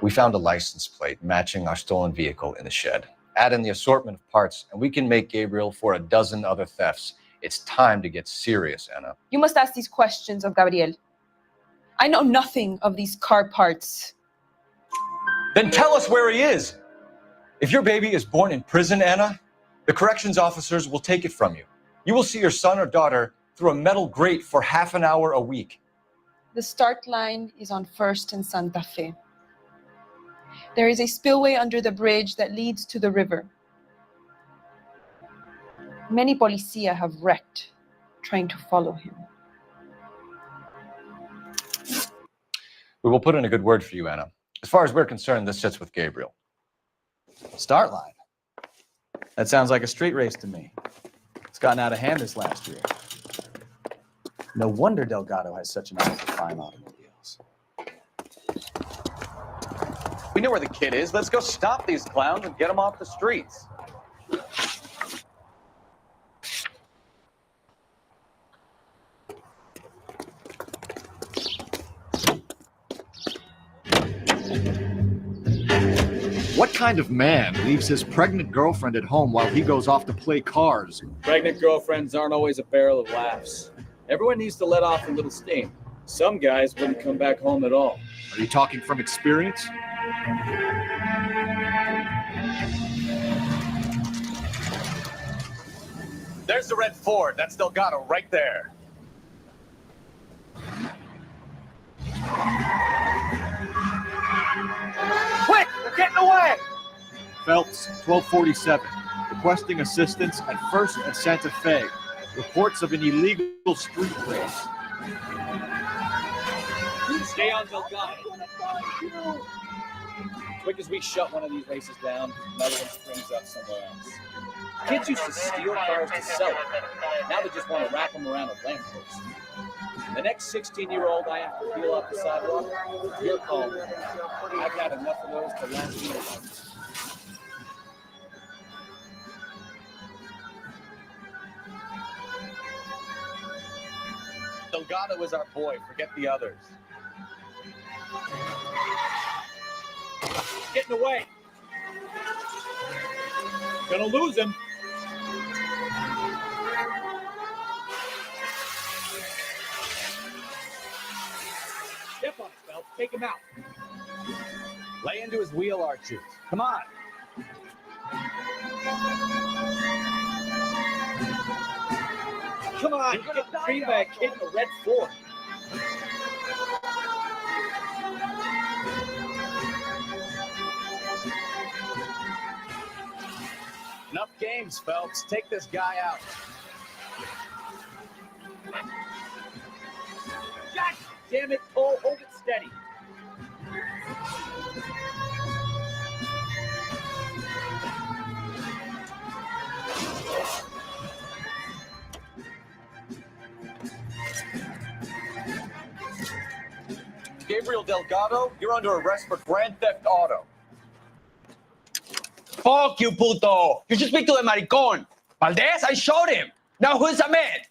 We found a license plate matching our stolen vehicle in the shed. Add in the assortment of parts, and we can make Gabriel for a dozen other thefts. It's time to get serious, Anna. You must ask these questions of Gabriel. I know nothing of these car parts. Then tell us where he is. If your baby is born in prison, Anna, the corrections officers will take it from you. You will see your son or daughter through a metal grate for half an hour a week. The start line is on 1st and Santa Fe. There is a spillway under the bridge that leads to the river. Many policia have wrecked trying to follow him. We will put in a good word for you, Anna. As far as we're concerned, this sits with Gabriel. Start line. That sounds like a street race to me. It's gotten out of hand this last year. No wonder Delgado has such an eye for fine automobiles. We know where the kid is. Let's go stop these clowns and get them off the streets. What kind of man leaves his pregnant girlfriend at home while he goes off to play cars? Pregnant girlfriends aren't always a barrel of laughs. Everyone needs to let off a little steam. Some guys wouldn't come back home at all. Are you talking from experience? There's the red Ford. That's Delgado right there. Quick! They're getting away! Phelps, 1247. Requesting assistance at 1st and Santa Fe. Reports of an illegal street race. Stay on Delgado. Quick as we shut one of these races down, another one springs up somewhere else. Kids used to steal cars to sell them. Now they just want to wrap them around a lamppost. The next 16-year-old I have to peel off the sidewalk, you're calling. I've had enough of those to last me alone. Delgado is our boy. Forget the others. Getting away. Gonna lose him. Step up, Phelps. Take him out. Lay into his wheel arches. Come on. Come on, you get the greenback kid in the red Ford. Enough games, Phelps. Take this guy out. Jack, damn it, Cole, hold it steady. Gabriel Delgado, you're under arrest for Grand Theft Auto. Fuck you, puto. You should speak to the maricón. Valdez, I showed him. Now who's Ahmed?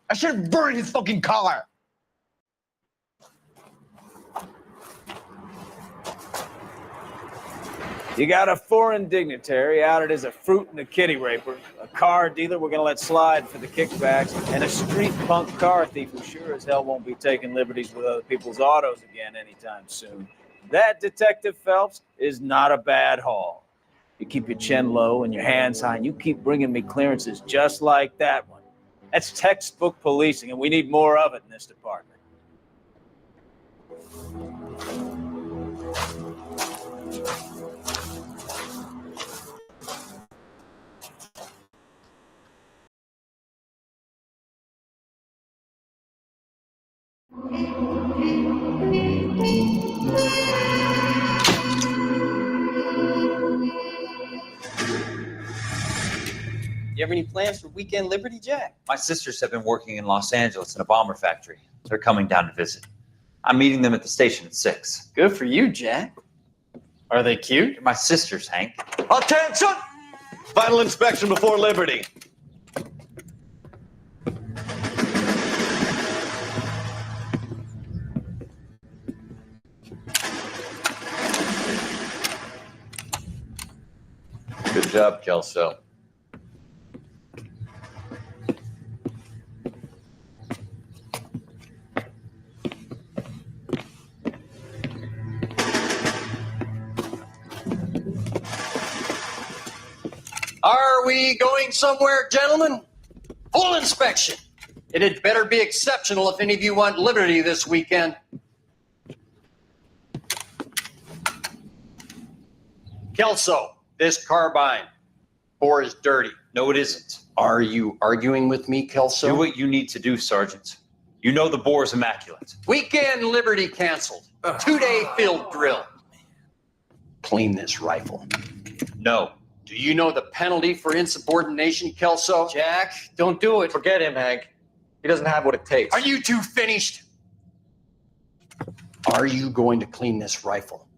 I should burn his fucking car. You got a foreign dignitary outed as a fruit and a kitty raper, a car dealer we're gonna let slide for the kickbacks, and a street punk car thief who sure as hell won't be taking liberties with other people's autos again anytime soon. That, Detective Phelps, is not a bad haul. You keep your chin low and your hands high, and you keep bringing me clearances just like that one. That's textbook policing, and we need more of it in this department. You have any plans for weekend Liberty, Jack? My sisters have been working in Los Angeles in a bomber factory. They're coming down to visit. I'm meeting them at the station at 6. Good for you, Jack. Are they cute? They're my sisters, Hank. Attention! Final inspection before Liberty. Good job, Kelso. Are we going somewhere, gentlemen? Full inspection. It had better be exceptional if any of you want liberty this weekend. Kelso, this carbine. Bore is dirty. No, it isn't. Are you arguing with me, Kelso? Do what you need to do, Sergeant. You know the bore is immaculate. Weekend liberty canceled. 2-day field drill. Clean this rifle. No. Do you know the penalty for insubordination, Kelso? Jack, don't do it. Forget him, Hank. He doesn't have what it takes. Are you two finished? Are you going to clean this rifle?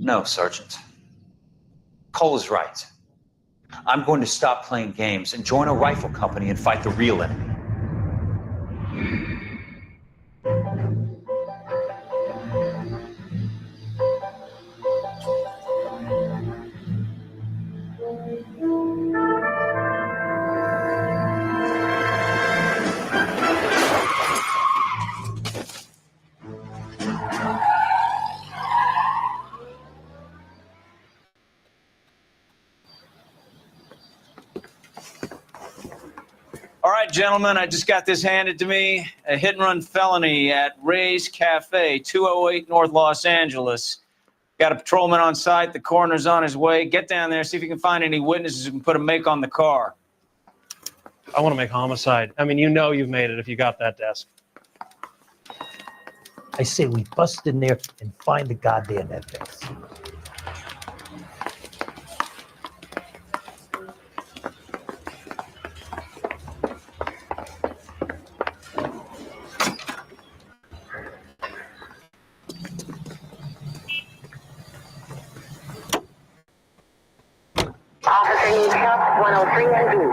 No, Sergeant. Cole is right. I'm going to stop playing games and join a rifle company and fight the real enemy. All right, gentlemen, I just got this handed to me. A hit-and-run felony at Ray's Cafe, 208 North Los Angeles. Got a patrolman on site. The coroner's on his way. Get down there, see if you can find any witnesses who can put a make on the car. I want to make homicide. I mean, you know you've made it if you got that desk. I say we bust in there and find the goddamn ethics. Officer needs help, 103 and due.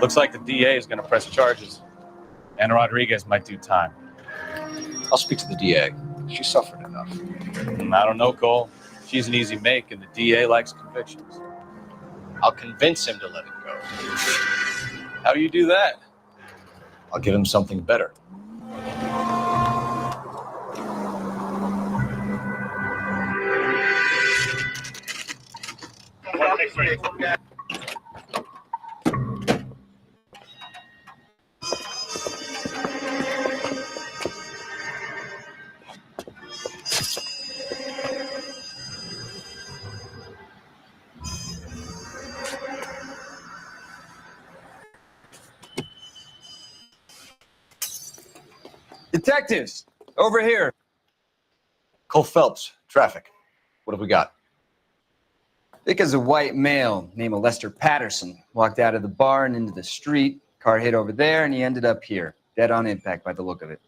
Looks like the DA is going to press charges. And Rodriguez might do time. I'll speak to the DA. She suffered enough. I don't know, Cole. She's an easy make, and the DA likes convictions. I'll convince him to let it go. How do you do that? I'll give him something better. Detectives, over here. Cole Phelps, traffic. What have we got? Thick as a white male named Lester Patterson walked out of the bar and into the street. Car hit over there, and he ended up here, dead on impact by the look of it.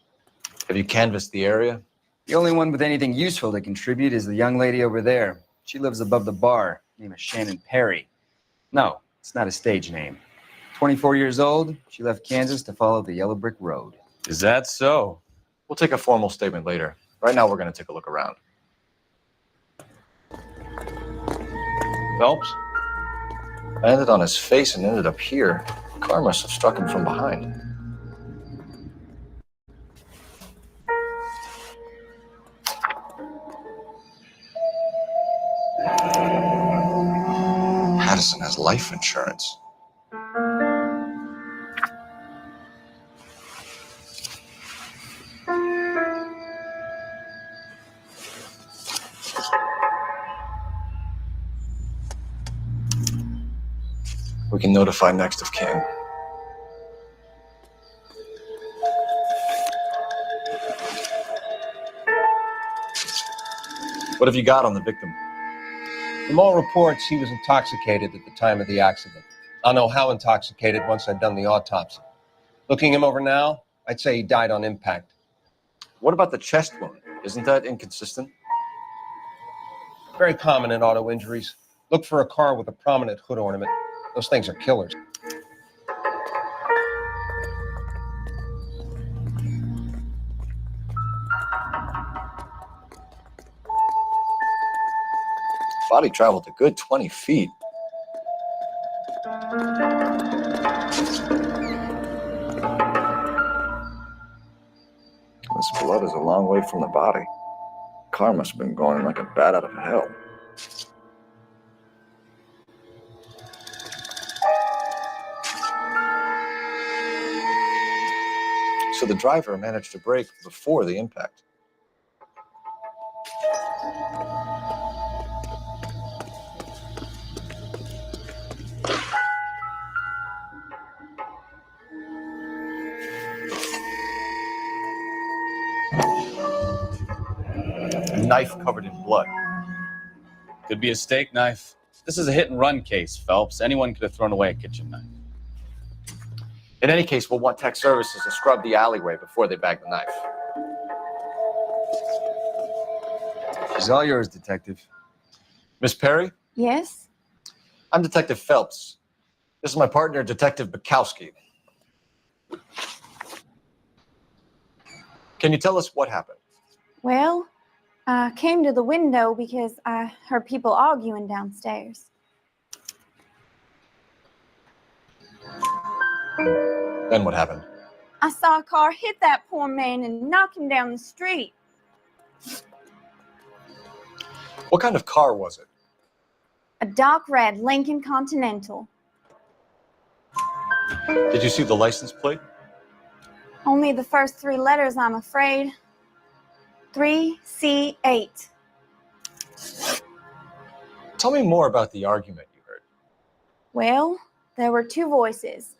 Have you canvassed the area? The only one with anything useful to contribute is the young lady over there. She lives above the bar. Name is Shannon Perry. No, it's not a stage name. 24 years old, she left Kansas to follow the yellow brick road. Is that so? We'll take a formal statement later. Right now, we're going to take a look around. Phelps? Landed on his face and ended up here. The car must have struck him from behind. Patterson has life insurance. We can notify next of kin. What have you got on the victim? From all reports, he was intoxicated at the time of the accident. I'll know how intoxicated once I've done the autopsy. Looking him over now, I'd say he died on impact. What about the chest wound? Isn't that inconsistent? Very common in auto injuries. Look for a car with a prominent hood ornament. Those things are killers. Body traveled a good 20 feet. This blood is a long way from the body. Car must have been going like a bat out of hell. So the driver managed to brake before the impact. A knife covered in blood. Could be a steak knife. This is a hit and run case, Phelps. Anyone could have thrown away a kitchen knife. In any case, we'll want tech services to scrub the alleyway before they bag the knife. She's all yours, Detective. Miss Perry? Yes? I'm Detective Phelps. This is my partner, Detective Bukowski. Can you tell us what happened? Well, I came to the window because I heard people arguing downstairs. Then what happened? I saw a car hit that poor man and knock him down the street. What kind of car was it? A dark red Lincoln Continental. Did you see the license plate? Only the first three letters, I'm afraid. 3C8. Tell me more about the argument you heard. Well, there were two voices.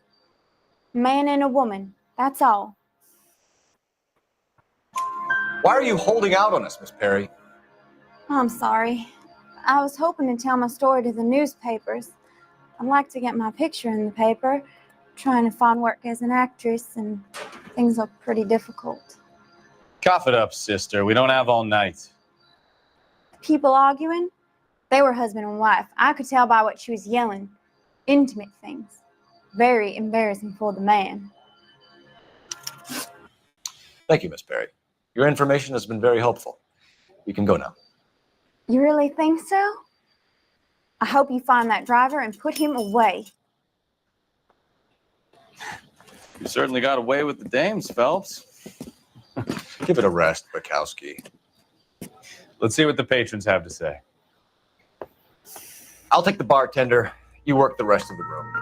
A man and a woman. That's all. Why are you holding out on us, Miss Perry? I'm sorry. I was hoping to tell my story to the newspapers. I'd like to get my picture in the paper. Trying to find work as an actress, and things look pretty difficult. Cough it up, sister. We don't have all night. People arguing? They were husband and wife. I could tell by what she was yelling. Intimate things. Very embarrassing for the man. Thank you, Miss Perry. Your information has been very helpful. You can go now. You really think so? I hope you find that driver and put him away. You certainly got away with the dames, Phelps. Give it a rest, Bukowski. Let's see what the patrons have to say. I'll take the bartender. You work the rest of the room.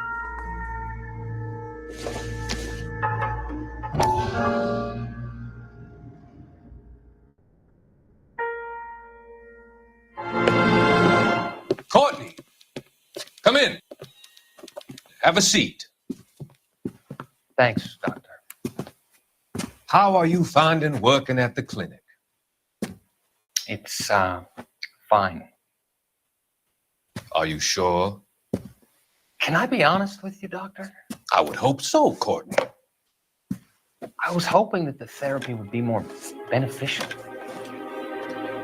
Courtney, come in. Have a seat. Thanks, Doctor. How are you finding working at the clinic? It's, fine. Are you sure? Can I be honest with you, Doctor? I would hope so, Courtney. I was hoping that the therapy would be more beneficial.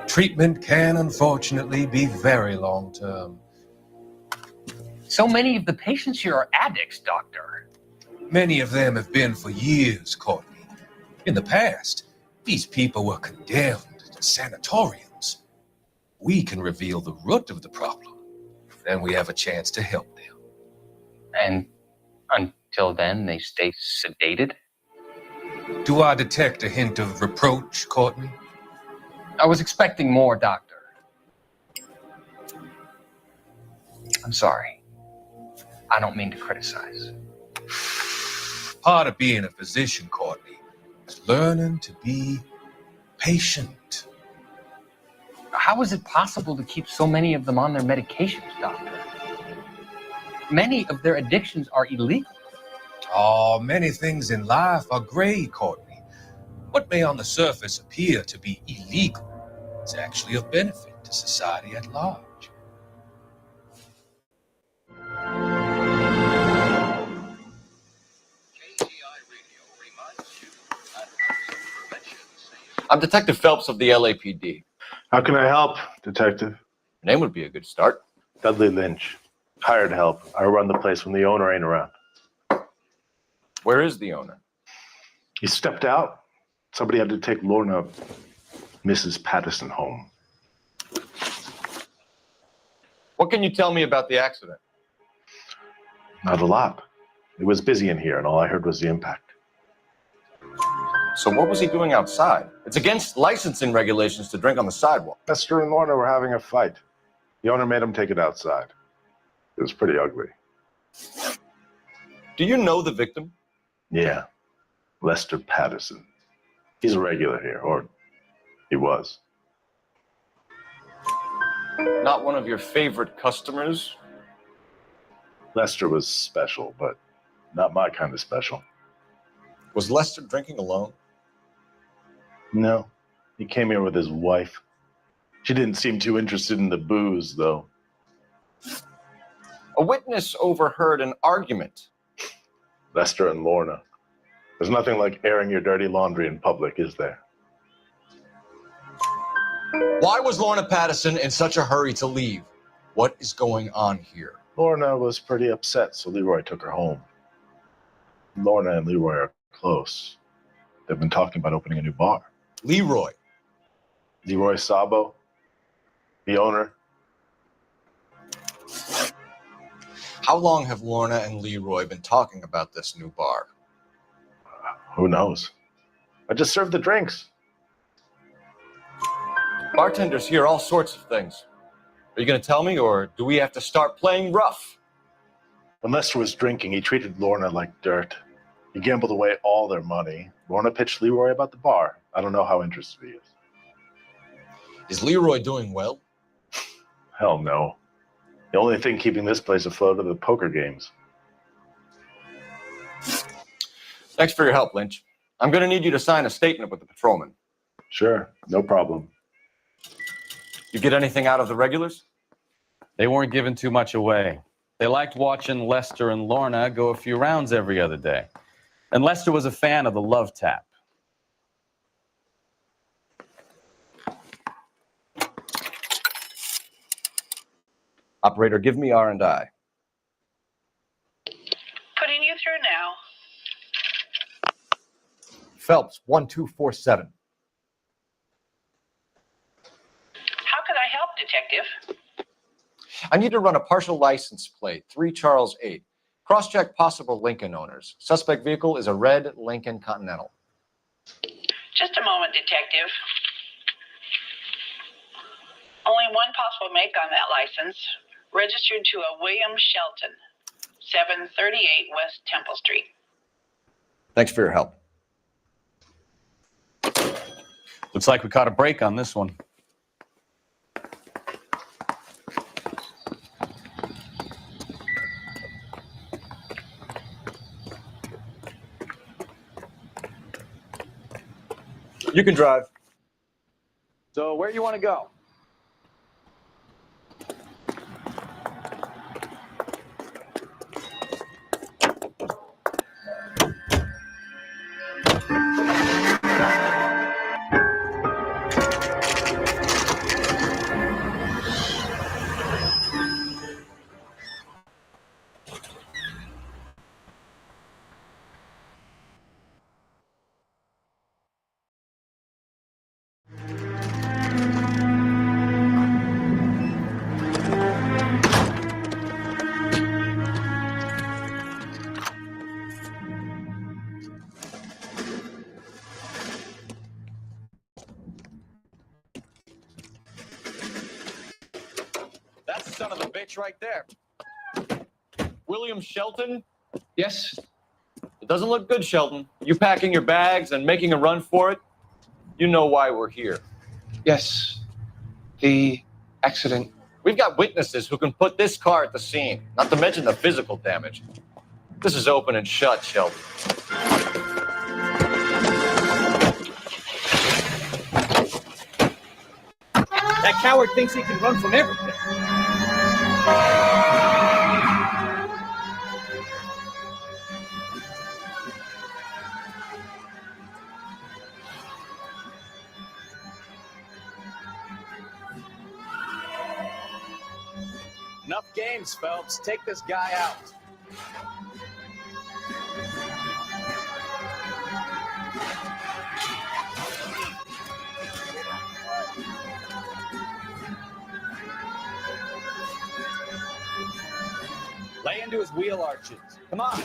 Treatment can unfortunately be very long-term. So many of the patients here are addicts, Doctor. Many of them have been for years, Courtney. In the past, these people were condemned to sanatoriums. We can reveal the root of the problem. Then we have a chance to help them. And until then, they stay sedated? Do I detect a hint of reproach, Courtney? I was expecting more, Doctor. I'm sorry. I don't mean to criticize. Part of being a physician, Courtney, is learning to be patient. How is it possible to keep so many of them on their medications, Doctor? Many of their addictions are illegal. Oh, many things in life are gray, Courtney. What may on the surface appear to be illegal is actually of benefit to society at large. I'm Detective Phelps of the LAPD. How can I help, Detective? Your name would be a good start. Dudley Lynch. Hired help. I run the place when the owner ain't around. Where is the owner? He stepped out. Somebody had to take Lorna, Mrs. Patterson, home. What can you tell me about the accident? Not a lot. It was busy in here, and all I heard was the impact. So what was he doing outside? It's against licensing regulations to drink on the sidewalk. Lester and Lorna were having a fight. The owner made him take it outside. It was pretty ugly. Do you know the victim? Yeah, Lester Patterson. He's a regular here, or he was. Not one of your favorite customers? Lester was special, but not my kind of special. Was Lester drinking alone? No, he came here with his wife. She didn't seem too interested in the booze, though. A witness overheard an argument. Lester and Lorna. There's nothing like airing your dirty laundry in public, is there? Why was Lorna Patterson in such a hurry to leave? What is going on here? Lorna was pretty upset, so Leroy took her home. Lorna and Leroy are close. They've been talking about opening a new bar. Leroy Sabo, the owner. How long have Lorna and Leroy been talking about this new bar? Who knows? I just served the drinks. Bartenders hear all sorts of things. Are you going to tell me, or do we have to start playing rough? When Lester was drinking, he treated Lorna like dirt. He gambled away all their money. Lorna pitched Leroy about the bar. I don't know how interested he is. Is Leroy doing well? Hell no. The only thing keeping this place afloat are the poker games. Thanks for your help, Lynch. I'm going to need you to sign a statement with the patrolman. Sure, no problem. You get anything out of the regulars? They weren't giving too much away. They liked watching Lester and Lorna go a few rounds every other day. And Lester was a fan of the love tap. Operator, give me R&I. Putting you through now. Phelps, 1247. How could I help, Detective? I need to run a partial license plate, 3 Charles 8. Cross-check possible Lincoln owners. Suspect vehicle is a red Lincoln Continental. Just a moment, Detective. Only one possible make on that license. Registered to a William Shelton, 738 West Temple Street. Thanks for your help. Looks like we caught a break on this one. You can drive. So where do you want to go? That's the son of a bitch right there. William Shelton? Yes? It doesn't look good, Shelton. You packing your bags and making a run for it? You know why we're here. Yes. The accident. We've got witnesses who can put this car at the scene, not to mention the physical damage. This is open and shut, Shelton. That coward thinks he can run from everything. Enough games, Phelps. Take this guy out. Lay into his wheel arches. Come on.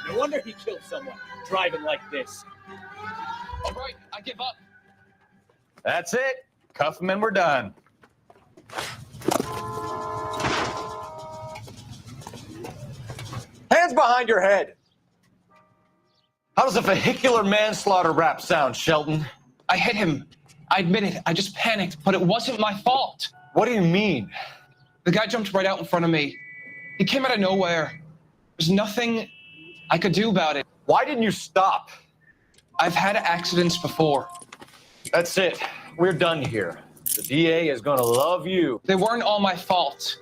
No wonder he killed someone. driving like this. All right, I give up. That's it. Cuff him and we're done. Hands behind your head. How does a vehicular manslaughter rap sound, Shelton? I hit him. I admit it. I just panicked, but it wasn't my fault. What do you mean? The guy jumped right out in front of me. He came out of nowhere. There's nothing I could do about it. Why didn't you stop? I've had accidents before. That's it. We're done here. The DA is going to love you. They weren't all my fault.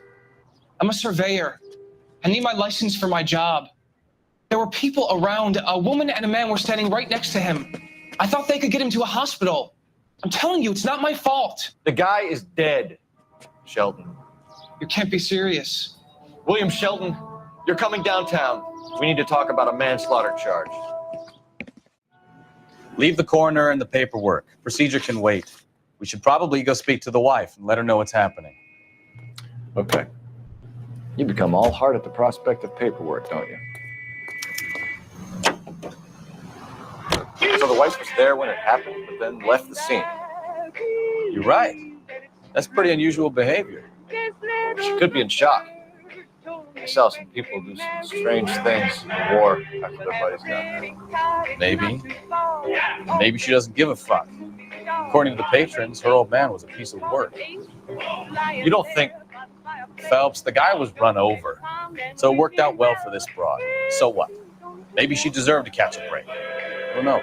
I'm a surveyor. I need my license for my job. There were people around. A woman and a man were standing right next to him. I thought they could get him to a hospital. I'm telling you, it's not my fault. The guy is dead, Shelton. You can't be serious. William Shelton, you're coming downtown. We need to talk about a manslaughter charge. Leave the coroner and the paperwork. Procedure can wait. We should probably go speak to the wife and let her know what's happening. Okay. You become all heart at the prospect of paperwork, don't you? So the wife was there when it happened, but then left the scene. You're right. That's pretty unusual behavior. She could be in shock. I saw some people do some strange things in the war after their buddies got there. Maybe. Maybe she doesn't give a fuck. According to the patrons, her old man was a piece of work. You don't think... Phelps, the guy was run over. So it worked out well for this broad. So what? Maybe she deserved to catch a break. Who knows?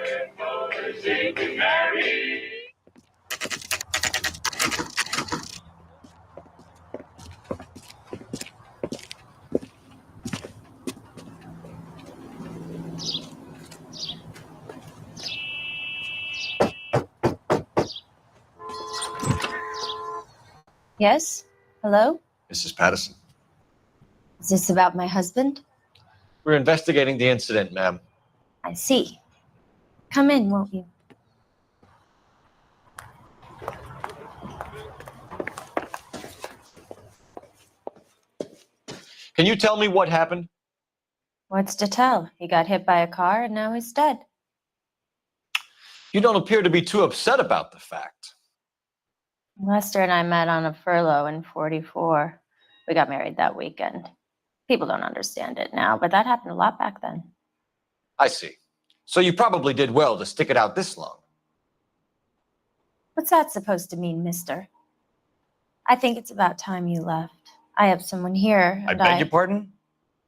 Yes? Hello? Mrs. Patterson. Is this about my husband? We're investigating the incident, ma'am. I see. Come in, won't you? Can you tell me what happened? What's to tell? He got hit by a car and now he's dead. You don't appear to be too upset about the fact. Lester and I met on a furlough in 44. We got married that weekend. People don't understand it now, but that happened a lot back then. I see. So you probably did well to stick it out this long. What's that supposed to mean, mister? I think it's about time you left. I have someone here. I beg your pardon?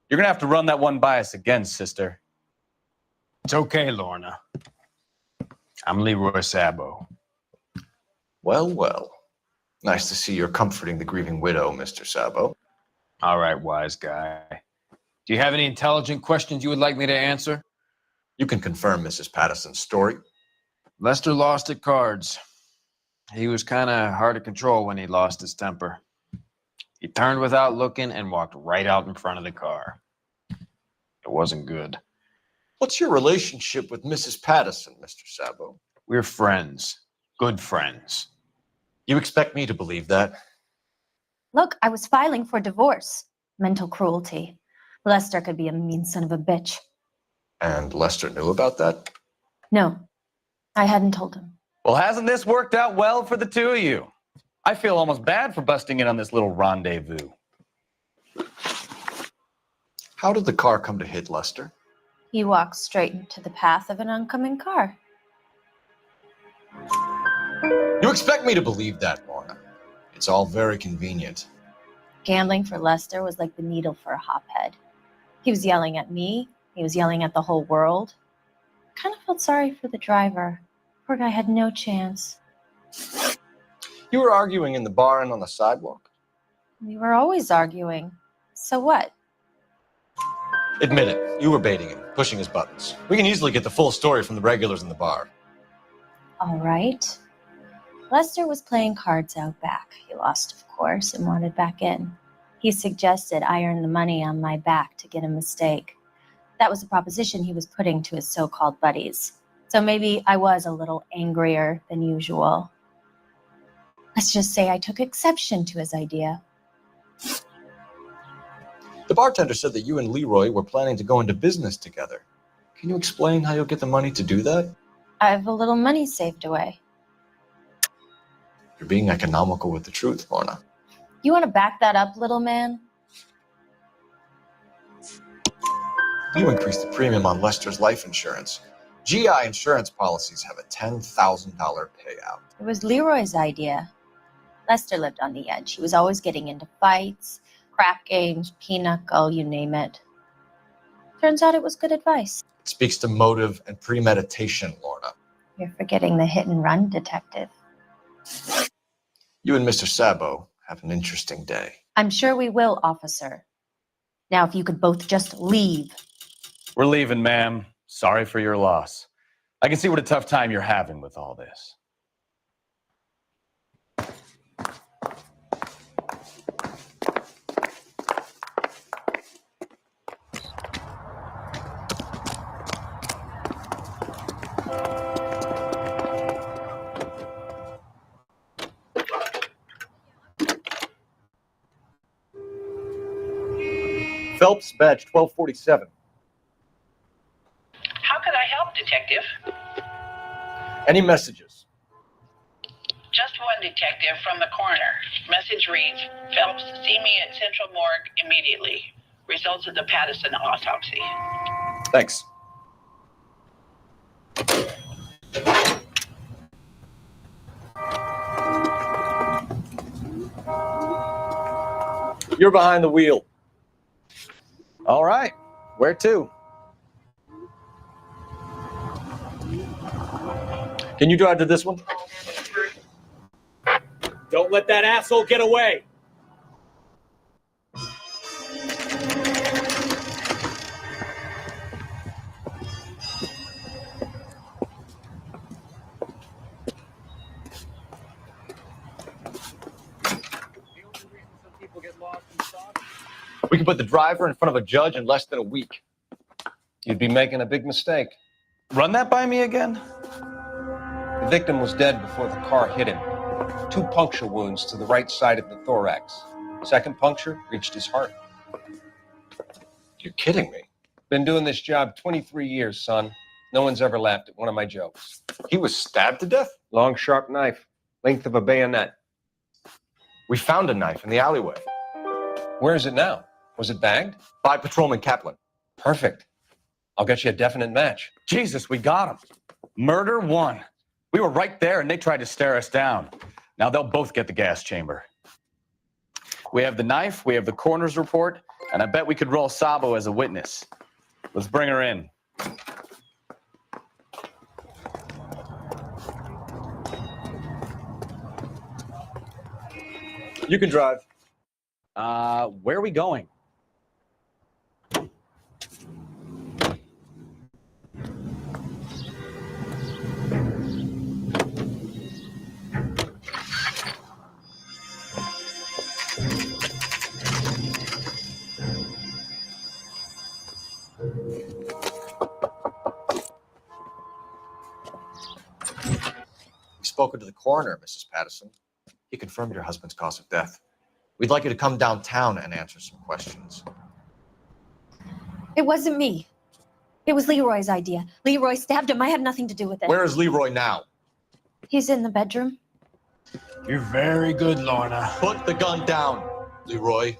You're going to have to run that one by us again, sister. It's okay, Lorna. I'm Leroy Sabo. Well, well. Nice to see you're comforting the grieving widow, Mr. Sabo. All right, wise guy. Do you have any intelligent questions you would like me to answer? You can confirm Mrs. Patterson's story. Lester lost at cards. He was kind of hard to control when he lost his temper. He turned without looking and walked right out in front of the car. It wasn't good. What's your relationship with Mrs. Patterson, Mr. Sabo? We're friends. Good friends. You expect me to believe that? Look, I was filing for divorce. Mental cruelty. Lester could be a mean son of a bitch. And Lester knew about that? No, I hadn't told him. Well, hasn't this worked out well for the two of you? I feel almost bad for busting in on this little rendezvous. How did the car come to hit Lester? He walked straight into the path of an oncoming car. You expect me to believe that, Lorna? It's all very convenient. Gambling for Lester was like the needle for a hophead. He was yelling at me. He was yelling at the whole world. I kind of felt sorry for the driver. Poor guy had no chance. You were arguing in the bar and on the sidewalk? We were always arguing. So what? Admit it. You were baiting him, pushing his buttons. We can easily get the full story from the regulars in the bar. All right. Lester was playing cards out back. He lost, of course, and wanted back in. He suggested I earn the money on my back to get a mistake. That was a proposition he was putting to his so-called buddies. So maybe I was a little angrier than usual. Let's just say I took exception to his idea. The bartender said that you and Leroy were planning to go into business together. Can you explain how you'll get the money to do that? I have a little money saved away. You're being economical with the truth, Lorna. You want to back that up, little man? You increased the premium on Lester's life insurance. GI insurance policies have a $10,000 payout. It was Leroy's idea. Lester lived on the edge. He was always getting into fights, crap games, pinochle, you name it. Turns out it was good advice. It speaks to motive and premeditation, Lorna. You're forgetting the hit and run detective. You and Mr. Sabo have an interesting day. I'm sure we will, officer. Now, if you could both just leave. We're leaving, ma'am. Sorry for your loss. I can see what a tough time you're having with all this. Phelps, badge 1247. How could I help, Detective? Any messages? Just one detective from the coroner. Message reads, Phelps, see me at Central Morgue immediately. Results of the Pattison autopsy. Thanks. You're behind the wheel. All right. Where to? Can you drive to this one? Don't let that asshole get away. We can put the driver in front of a judge in less than a week. You'd be making a big mistake. Run that by me again? The victim was dead before the car hit him. 2 puncture wounds to the right side of the thorax. Second puncture reached his heart. You're kidding me. Been doing this job 23 years, son. No one's ever laughed at one of my jokes. He was stabbed to death? Long, sharp knife, length of a bayonet. We found a knife in the alleyway. Where is it now? Was it bagged? By Patrolman Kaplan. Perfect. I'll get you a definite match. Jesus, we got him. Murder 1. We were right there and they tried to stare us down. Now they'll both get the gas chamber. We have the knife, we have the coroner's report, and I bet we could roll Sabo as a witness. Let's bring her in. You can drive. Where are we going? We've spoken to the coroner, Mrs. Pattison. He confirmed your husband's cause of death. We'd like you to come downtown and answer some questions. It wasn't me. It was Leroy's idea. Leroy stabbed him. I had nothing to do with it. Where is Leroy now? He's in the bedroom. You're very good, Lorna. Put the gun down, Leroy.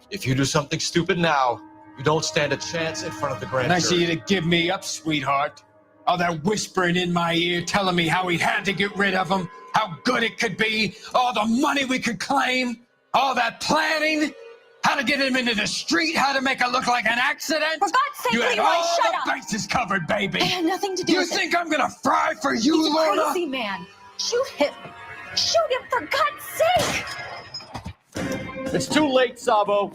If you do something stupid now, you don't stand a chance in front of the grand Nice of jury. you to give me up, sweetheart. All that whispering in my ear telling me how we had to get rid of him, how good it could be, all the money we could claim, all that planning, how to get him into the street, how to make it look like an accident. For God's sake, You had Leroy, all shut the up. bases covered, baby. I had nothing to do You with it. think I'm gonna fry for you, He's a Lorna? crazy man. Shoot him. Shoot him, for God's sake. It's too late, Sabo.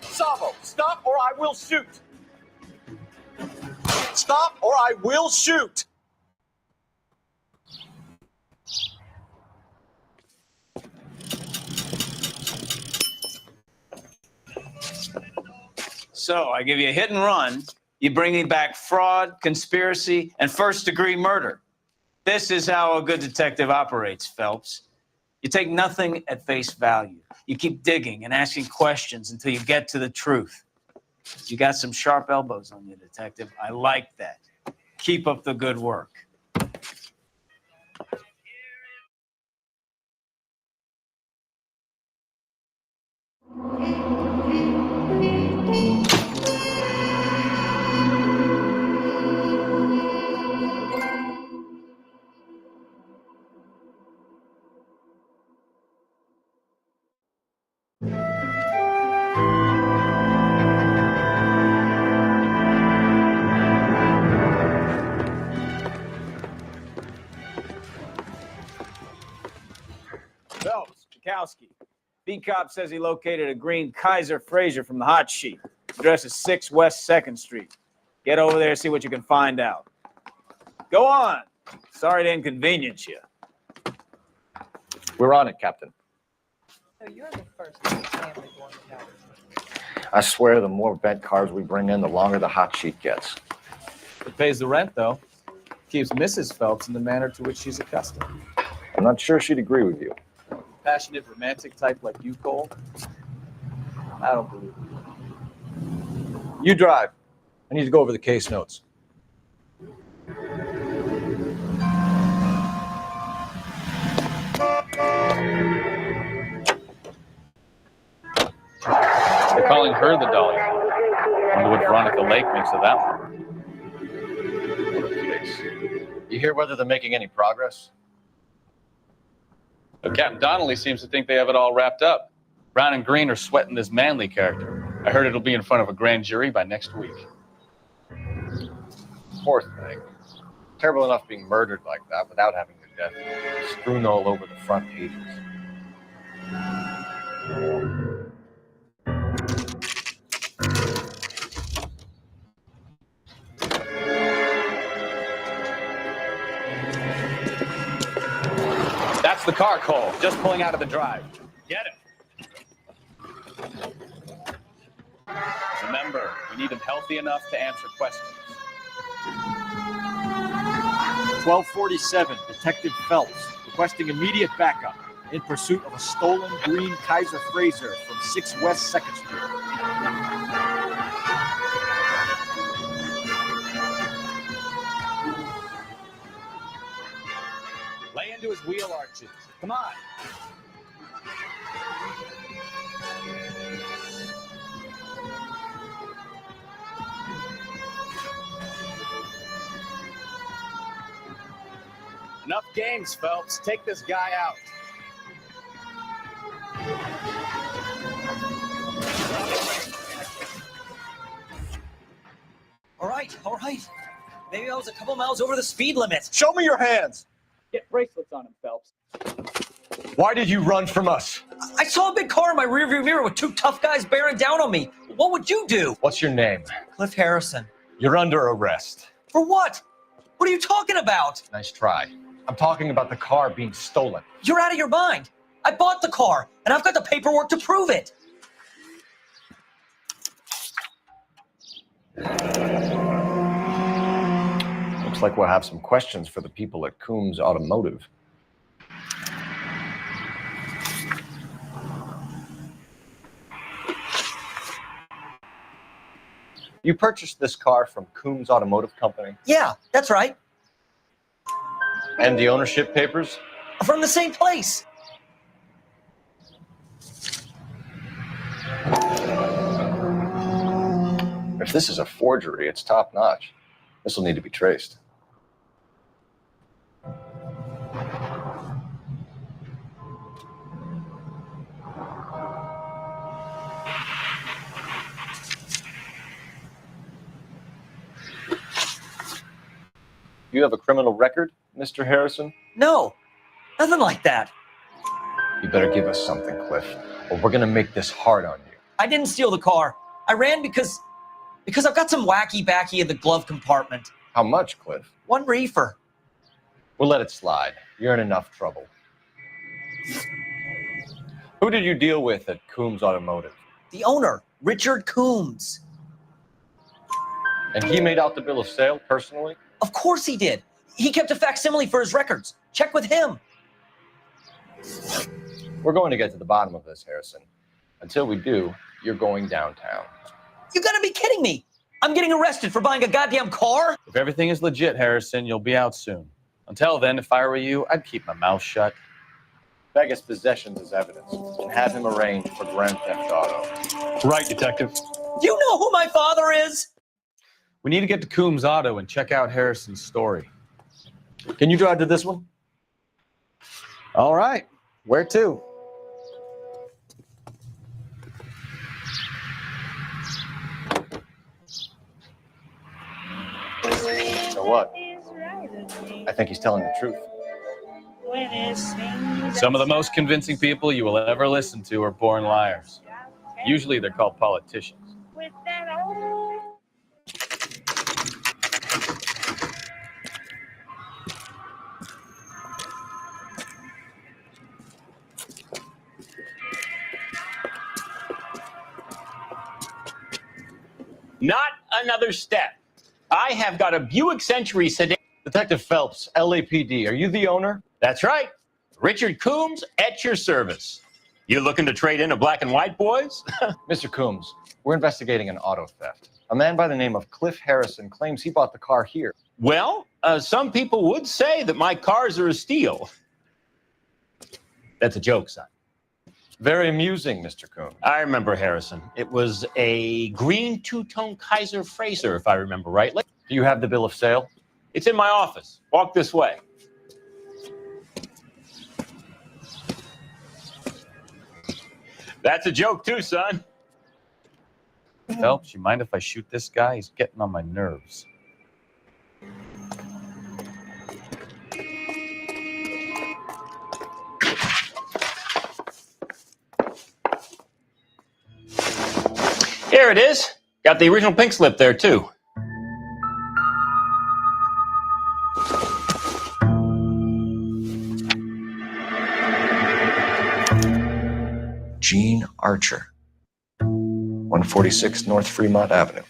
Sabo, stop or I will shoot. Stop or I will shoot. So I give you a hit and run. You bring me back fraud, conspiracy, and first-degree murder. This is how a good detective operates, Phelps. You take nothing at face value. You keep digging and asking questions until you get to the truth. You got some sharp elbows on you, detective. I like that. Keep up the good work. Phelps, Bukowski. B-Cop says he located a green Kaiser Fraser from the hot sheet. Address is 6 West 2nd Street. Get over there, see what you can find out. Go on. Sorry to inconvenience you. We're on it, Captain. So you're the first in the family going to know. I swear the more bent cars we bring in, the longer the hot sheet gets. It pays the rent, though. Keeps Mrs. Phelps in the manner to which she's accustomed. I'm not sure she'd agree with you. Passionate, romantic type like you, Cole? I don't believe you. You drive. I need to go over the case notes. They're calling her the Dolly. Wonder what Veronica Lake makes of that one. You hear whether they're making any progress? Captain Donnelly seems to think they have it all wrapped up. Brown and Green are sweating this Manley character. I heard it'll be in front of a grand jury by next week. Poor thing. Terrible enough being murdered like that without having the death strewn all over the front pages. That's the car, Cole. Just pulling out of the drive. Get him. Remember, we need him healthy enough to answer questions. 1247, Detective Phelps, requesting immediate backup in pursuit of a stolen green Kaiser Fraser from 6 West 2nd Street. Lay into his wheel arches. Come on. Enough games, Phelps. Take this guy out. All right. Maybe I was a couple miles over the speed limit. Show me your hands. Get bracelets on him, Phelps. Why did you run from us? I saw a big car in my rearview mirror with two tough guys bearing down on me. What would you do? What's your name? Cliff Harrison. You're under arrest. For what? What are you talking about? Nice try. I'm talking about the car being stolen. You're out of your mind. I bought the car, and I've got the paperwork to prove it. Looks like we'll have some questions for the people at Coombs Automotive. You purchased this car from Coombs Automotive Company? Yeah, that's right. And the ownership papers? From the same place. If this is a forgery, it's top-notch. This will need to be traced. You have a criminal record, Mr. Harrison? No, nothing like that. You better give us something, Cliff, or we're gonna make this hard on you. I didn't steal the car. I ran because I've got some wacky backy in the glove compartment. How much, Cliff? 1 reefer. We'll let it slide. You're in enough trouble. Who did you deal with at Coombs Automotive? The owner, Richard Coombs. And he made out the bill of sale personally? Of course he did. He kept a facsimile for his records. Check with him. We're going to get to the bottom of this, Harrison. Until we do, you're going downtown. You gotta be kidding me. I'm getting arrested for buying a goddamn car? If everything is legit, Harrison, you'll be out soon. Until then, if I were you, I'd keep my mouth shut. Vegas possessions as evidence and have him arraigned for grand theft auto. Right, Detective. You know who my father is? We need to get to Coombs Auto and check out Harrison's story. Can you drive to this one? All right. Where to? So what? I think he's telling the truth. Some of the most convincing people you will ever listen to are born liars. Usually they're called politicians. Not another step. I have got a Buick Century sedan. Detective Phelps, LAPD, are you the owner? That's right. Richard Coombs at your service. You looking to trade in a black and white, boys? Mr. Coombs, we're investigating an auto theft. A man by the name of Cliff Harrison claims he bought the car here. Well, some people would say that my cars are a steal. That's a joke, son. Very amusing, Mr. Coombs. I remember Harrison. It was a green two-tone Kaiser Frazer, if I remember rightly. Do you have the bill of sale? It's in my office. Walk this way. That's a joke too, son. Phelps, you mind if I shoot this guy? He's getting on my nerves. Here it is. Got the original pink slip there too. Gene Archer, 146 North Fremont Avenue.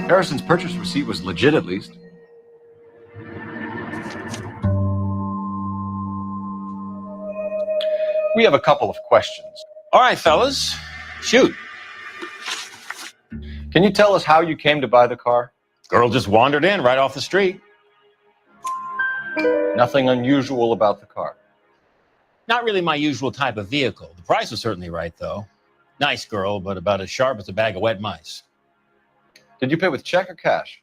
Harrison's purchase receipt was legit, at least. We have a couple of questions. All right, fellas. Shoot. Can you tell us how you came to buy the car? Girl just wandered in right off the street. Nothing unusual about the car. Not really my usual type of vehicle. The price was certainly right, though. Nice girl, but about as sharp as a bag of wet mice. Did you pay with check or cash?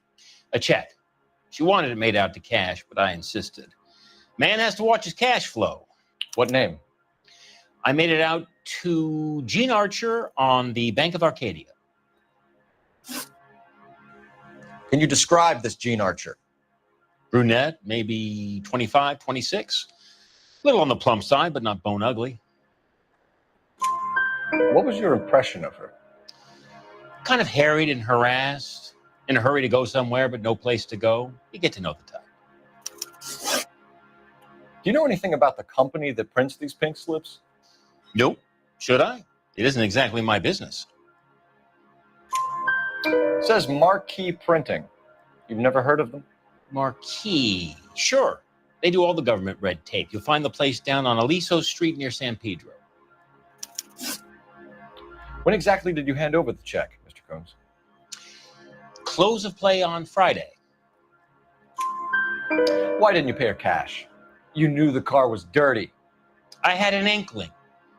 A check. She wanted it made out to cash, but I insisted. Man has to watch his cash flow. What name? I made it out to Gene Archer on the Bank of Arcadia. Can you describe this Gene Archer? Brunette, maybe 25, 26. A little on the plump side, but not bone ugly. What was your impression of her? Kind of harried and harassed, in a hurry to go somewhere, but no place to go. You get to know the type. Do you know anything about the company that prints these pink slips? Nope. Should I? It isn't exactly my business. It says Marquee Printing. You've never heard of them? Marquee. Sure. They do all the government red tape. You'll find the place down on Aliso Street near San Pedro. When exactly did you hand over the check, Mr. Coombs? Close of play on Friday. Why didn't you pay her cash? You knew the car was dirty. I had an inkling.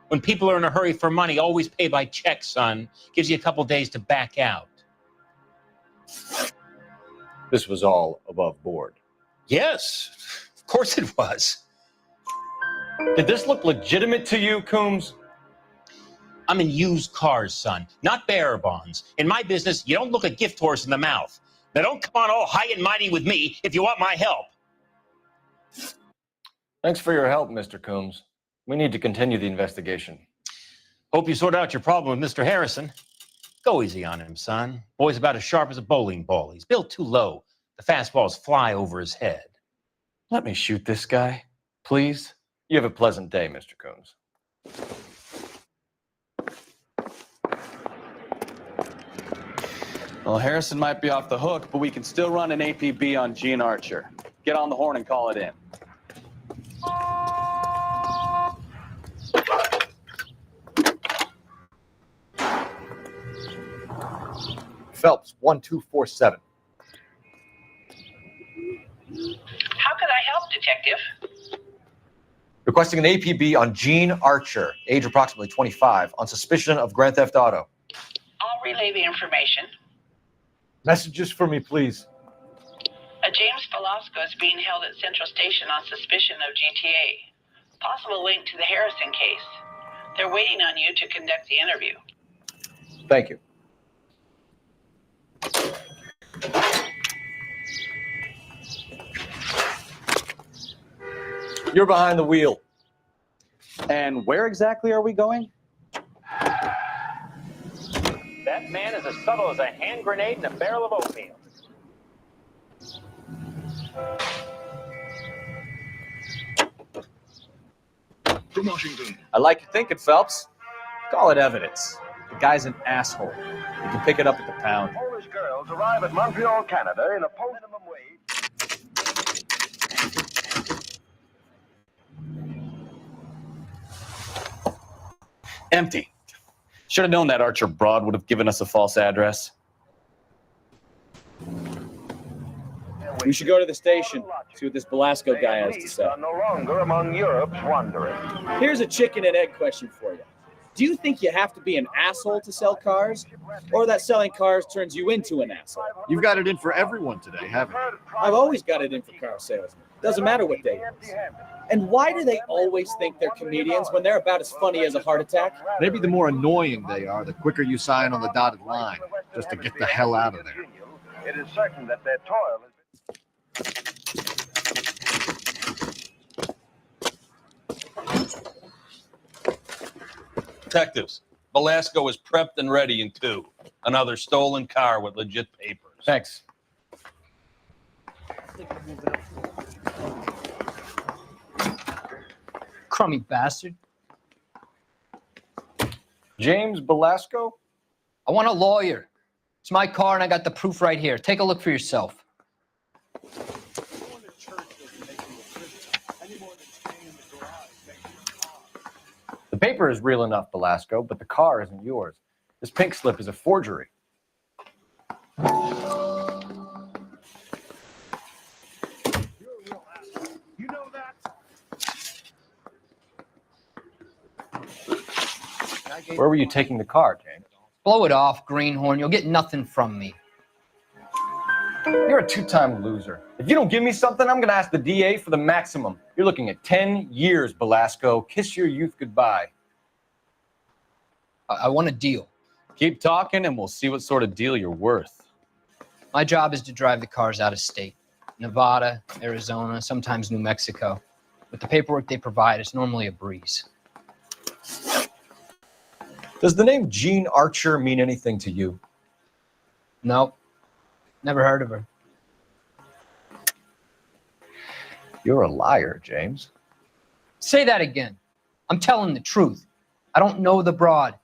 When people are in a hurry for money, always pay by check, son. Gives you a couple days to back out. This was all above board. Yes, of course it was. Did this look legitimate to you, Coombs? I'm in used cars, son, not bearer bonds. In my business, you don't look a gift horse in the mouth. Now don't come on all high and mighty with me if you want my help. Thanks for your help, Mr. Coombs. We need to continue the investigation. Hope you sort out your problem with Mr. Harrison. Go easy on him, son. Boy's about as sharp as a bowling ball. He's built too low. The fastballs fly over his head. Let me shoot this guy, please. You have a pleasant day, Mr. Coons. Well, Harrison might be off the hook, but we can still run an APB on Gene Archer. Get on the horn and call it in. Phelps, 1247. How could I help, Detective? Requesting an APB on Gene Archer, age approximately 25, on suspicion of grand theft auto. I'll relay the information. Messages for me, please. A James Velasco is being held at Central Station on suspicion of GTA. Possible link to the Harrison case. They're waiting on you to conduct the interview. Thank you. You're behind the wheel. And where exactly are we going? That man is as subtle as a hand grenade in a barrel of oatmeal. From Washington. I like your thinking, Phelps. Call it evidence. The guy's an asshole. You can pick it up at the pound. Polish girls arrive at Montreal, Canada in a post-minimum wage. Empty. Should have known that Archer broad would have given us a false address. We should go to the station, see what this Velasco guy has to say. Are no longer among Europe's wanderers. Here's a chicken and egg question for you. Do you think you have to be an asshole to sell cars, or that selling cars turns you into an asshole? You've got it in for everyone today, haven't you? I've always got it in for car salesmen. Doesn't matter what day it is. And why do they always think they're comedians when they're about as funny as a heart attack? Maybe the more annoying they are, the quicker you sign on the dotted line, just to get the hell out of there. It is certain that their toil is... Detectives, Velasco is prepped and ready in 2. Another stolen car with legit papers. Thanks. Crummy bastard. James Velasco? I want a lawyer. It's my car and I got the proof right here. Take a look for yourself. The paper is real enough, Velasco, but the car isn't yours. This pink slip is a forgery. Where were you taking the car, James? Blow it off, greenhorn. You'll get nothing from me. You're a two-time loser. If you don't give me something, I'm going to ask the DA for the maximum. You're looking at 10 years, Velasco. Kiss your youth goodbye. I want a deal. Keep talking and we'll see what sort of deal you're worth. My job is to drive the cars out of state. Nevada, Arizona, sometimes New Mexico. With the paperwork they provide, it's normally a breeze. Does the name Gene Archer mean anything to you? Nope. Never heard of her. You're a liar, James. Say that again. I'm telling the truth. I don't know the broad.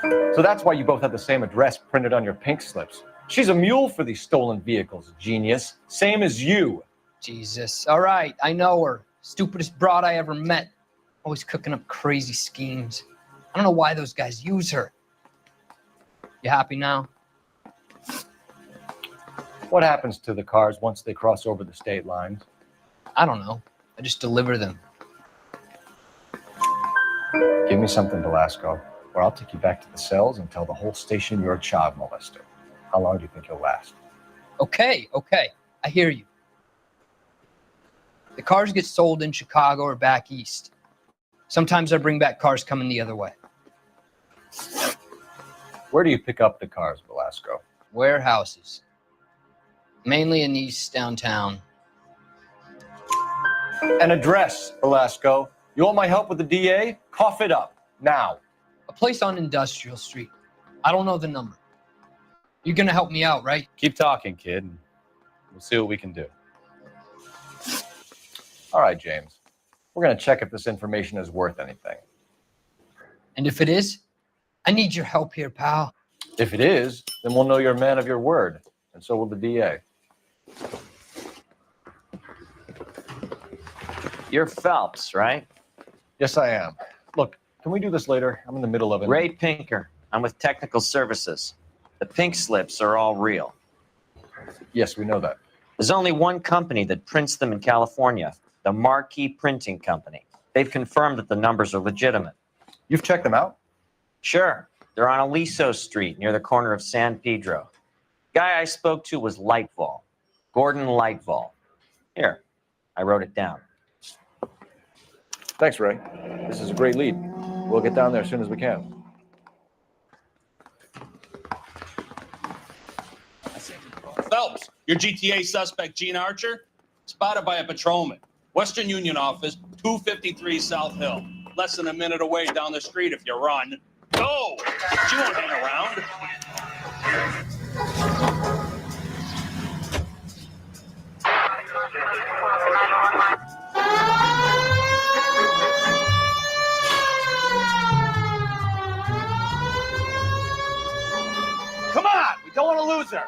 So that's why you both have the same address printed on your pink slips. She's a mule for these stolen vehicles, genius. Same as you. Jesus. All right, I know her. Stupidest broad I ever met. Always cooking up crazy schemes. I don't know why those guys use her. You happy now? What happens to the cars once they cross over the state lines? I don't know. I just deliver them. Give me something, Velasco, or I'll take you back to the cells and tell the whole station you're a child molester. How long do you think you'll last? Okay. I hear you. The cars get sold in Chicago or back east. Sometimes I bring back cars coming the other way. Where do you pick up the cars, Velasco? Warehouses. Mainly in East downtown. An address, Velasco. You want my help with the DA? Cough it up. Now. A place on Industrial Street. I don't know the number. You're gonna help me out, right? Keep talking, kid. And we'll see what we can do. All right, James. We're going to check if this information is worth anything. And if it is, I need your help here, pal. If it is, then we'll know you're a man of your word, and so will the DA. You're Phelps, right? Yes, I am. Look, can we do this later? I'm in the middle of it. Ray Pinker. I'm with Technical Services. The pink slips are all real. Yes, we know that. There's only one company that prints them in California, the Marquee Printing Company. They've confirmed that the numbers are legitimate. You've checked them out? Sure. They're on Aliso Street near the corner of San Pedro. Guy I spoke to was Lightval, Gordon Lightval. Here, I wrote it down. Thanks, Ray. This is a great lead. We'll get down there as soon as we can. Phelps, your GTA suspect, Gene Archer, spotted by a patrolman. Western Union office, 253 South Hill. Less than a minute away down the street if you run. Go! She won't hang around. Come on! We don't want to lose her!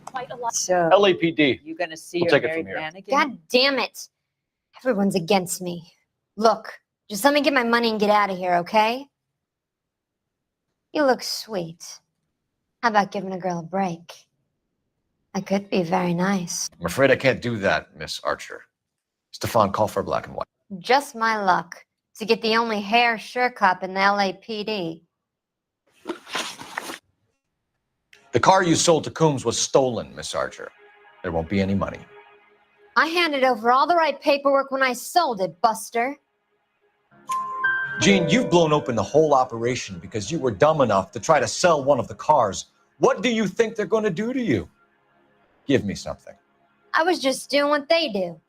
Quite a lot. So, LAPD. You gonna see We'll your take it married from here. man again? God damn it. Everyone's against me. Look, just let me get my money and get out of here, okay? You look sweet. How about giving a girl a break? I could be very nice. I'm afraid I can't do that, Miss Archer. Stefan, call for black and white. Just my luck to get the only hair sure cop in the LAPD. The car you sold to Coombs was stolen, Miss Archer. There won't be any money. I handed over all the right paperwork when I sold it, Buster. Gene, you've blown open the whole operation because you were dumb enough to try to sell one of the cars. What do you think they're going to do to you? Give me something. I was just doing what they do.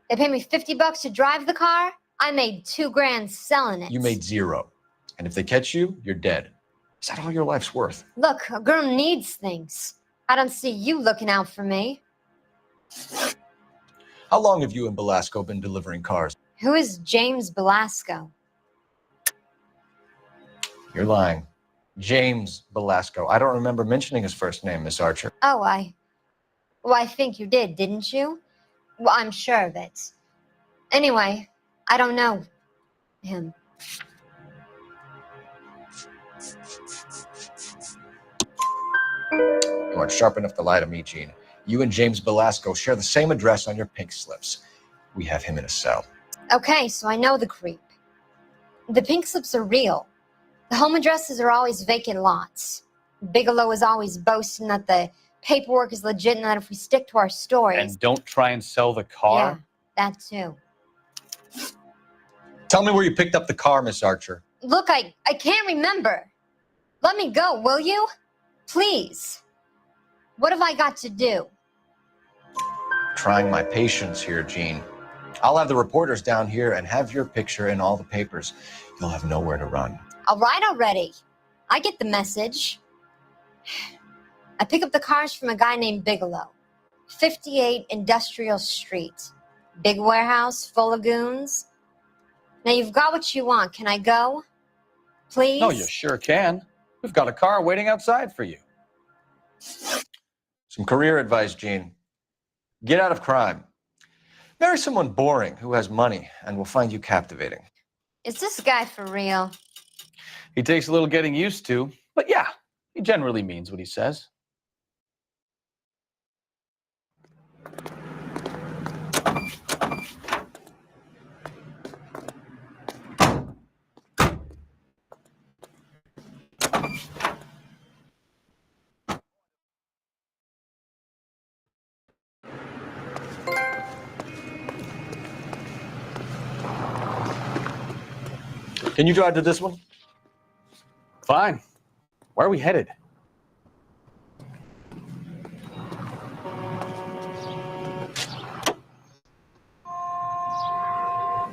They paid me $50 to drive the car. I made $2 grand selling it. You made zero. And if they catch you, you're dead. Is that all your life's worth? Look, a girl needs things. I don't see you looking out for me. How long have you and Belasco been delivering cars? Who is James Belasco? You're lying. James Belasco. I don't remember mentioning his first name, Miss Archer. Oh, I think you did, didn't you? Well, I'm sure of it. Anyway, I don't know him. You aren't sharp enough to lie to me, Gene. You and James Belasco share the same address on your pink slips. We have him in a cell. Okay, so I know the creep. The pink slips are real. The home addresses are always vacant lots. Bigelow is always boasting that the paperwork is legit and that if we stick to our stories... And don't try and sell the car? Yeah, that too. Tell me where you picked up the car, Miss Archer. Look, I can't remember. Let me go, will you? Please. What have I got to do? Trying my patience here, Gene. I'll have the reporters down here and have your picture in all the papers. You'll have nowhere to run. All right already. I get the message. I pick up the cars from a guy named Bigelow. 58 Industrial Street. Big warehouse full of goons. Now you've got what you want. Can I go? Please? No, you sure can. We've got a car waiting outside for you. Some career advice, Gene. Get out of crime. Marry someone boring who has money and will find you captivating. Is this guy for real? He takes a little getting used to, but yeah, he generally means what he says. Can you drive to this one? Fine. Where are we headed?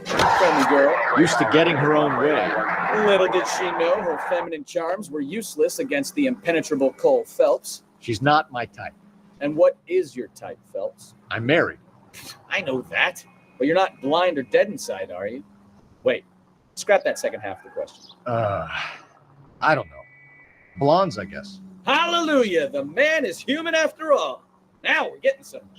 Friendly girl. Used to getting her own way. Little did she know her feminine charms were useless against the impenetrable Cole Phelps. She's not my type. And what is your type, Phelps? I'm married. I know that. But you're not blind or dead inside, are you? Wait, scrap that second half of the question. I don't know. Blondes, I guess. Hallelujah! The man is human after all. Now we're getting somewhere.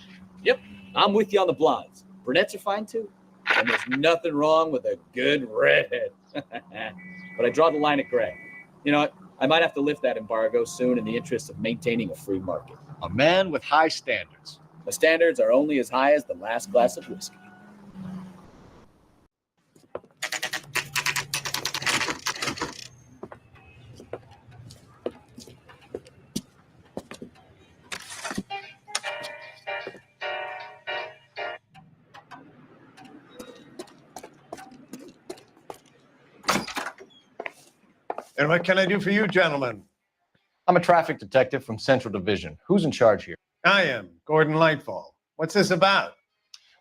Yep, I'm with you on the blondes. Brunettes are fine too. And there's nothing wrong with a good redhead. But I draw the line at gray. You know what? I might have to lift that embargo soon in the interest of maintaining a free market. A man with high standards. The standards are only as high as the last glass of whiskey. And what can I do for you, gentlemen? I'm a traffic detective from Central Division. Who's in charge here? I am, Gordon Lightfall. What's this about?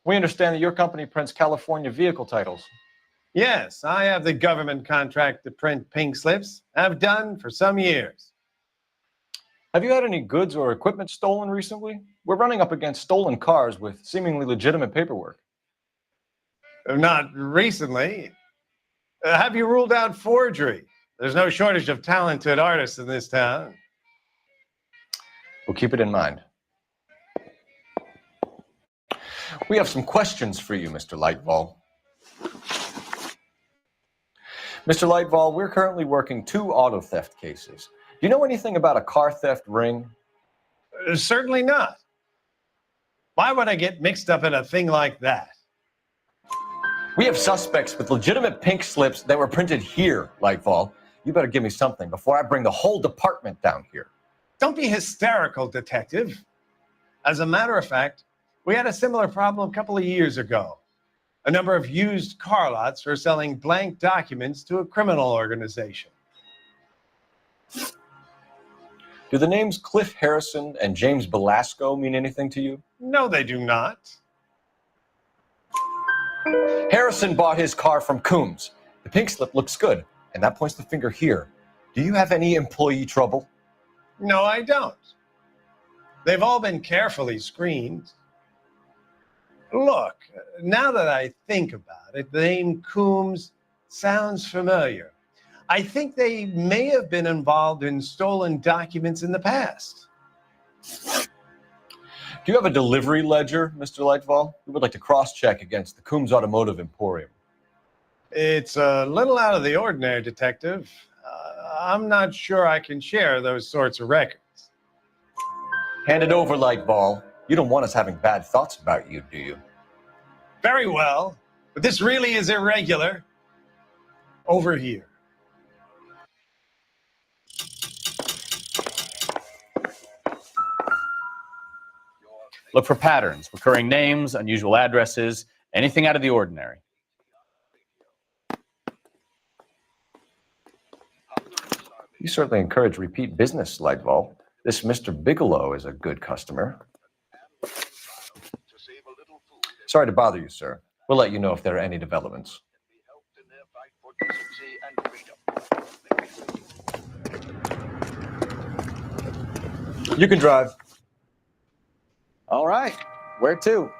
We understand that your company prints California vehicle titles. Yes, I have the government contract to print pink slips. I've done for some years. Have you had any goods or equipment stolen recently? We're running up against stolen cars with seemingly legitimate paperwork. Not recently. Have you ruled out forgery? There's no shortage of talented artists in this town. We'll keep it in mind. We have some questions for you, Mr. Lightfall. Mr. Lightfall, we're currently working 2 auto theft cases. Do you know anything about a car theft ring? Certainly not. Why would I get mixed up in a thing like that? We have suspects with legitimate pink slips that were printed here, Lightfall. You better give me something before I bring the whole department down here. Don't be hysterical, detective. As a matter of fact, we had a similar problem a couple of years ago. A number of used car lots were selling blank documents to a criminal organization. Do the names Cliff Harrison and James Belasco mean anything to you? No, they do not. Harrison bought his car from Coombs. The pink slip looks good, and that points the finger here. Do you have any employee trouble? No, I don't. They've all been carefully screened. Look, now that I think about it, the name Coombs sounds familiar. I think they may have been involved in stolen documents in the past. Do you have a delivery ledger, Mr. Lightfall? We would like to cross-check against the Coombs Automotive Emporium. It's a little out of the ordinary, detective. I'm not sure I can share those sorts of records. Hand it over, Lightfall. You don't want us having bad thoughts about you, do you? Very well, but this really is irregular. Over here. Look for patterns, recurring names, unusual addresses, anything out of the ordinary. You certainly encourage repeat business, Lightfall. This Mr. Bigelow is a good customer. Sorry to bother you, sir. We'll let you know if there are any developments. You can drive. All right. Where to?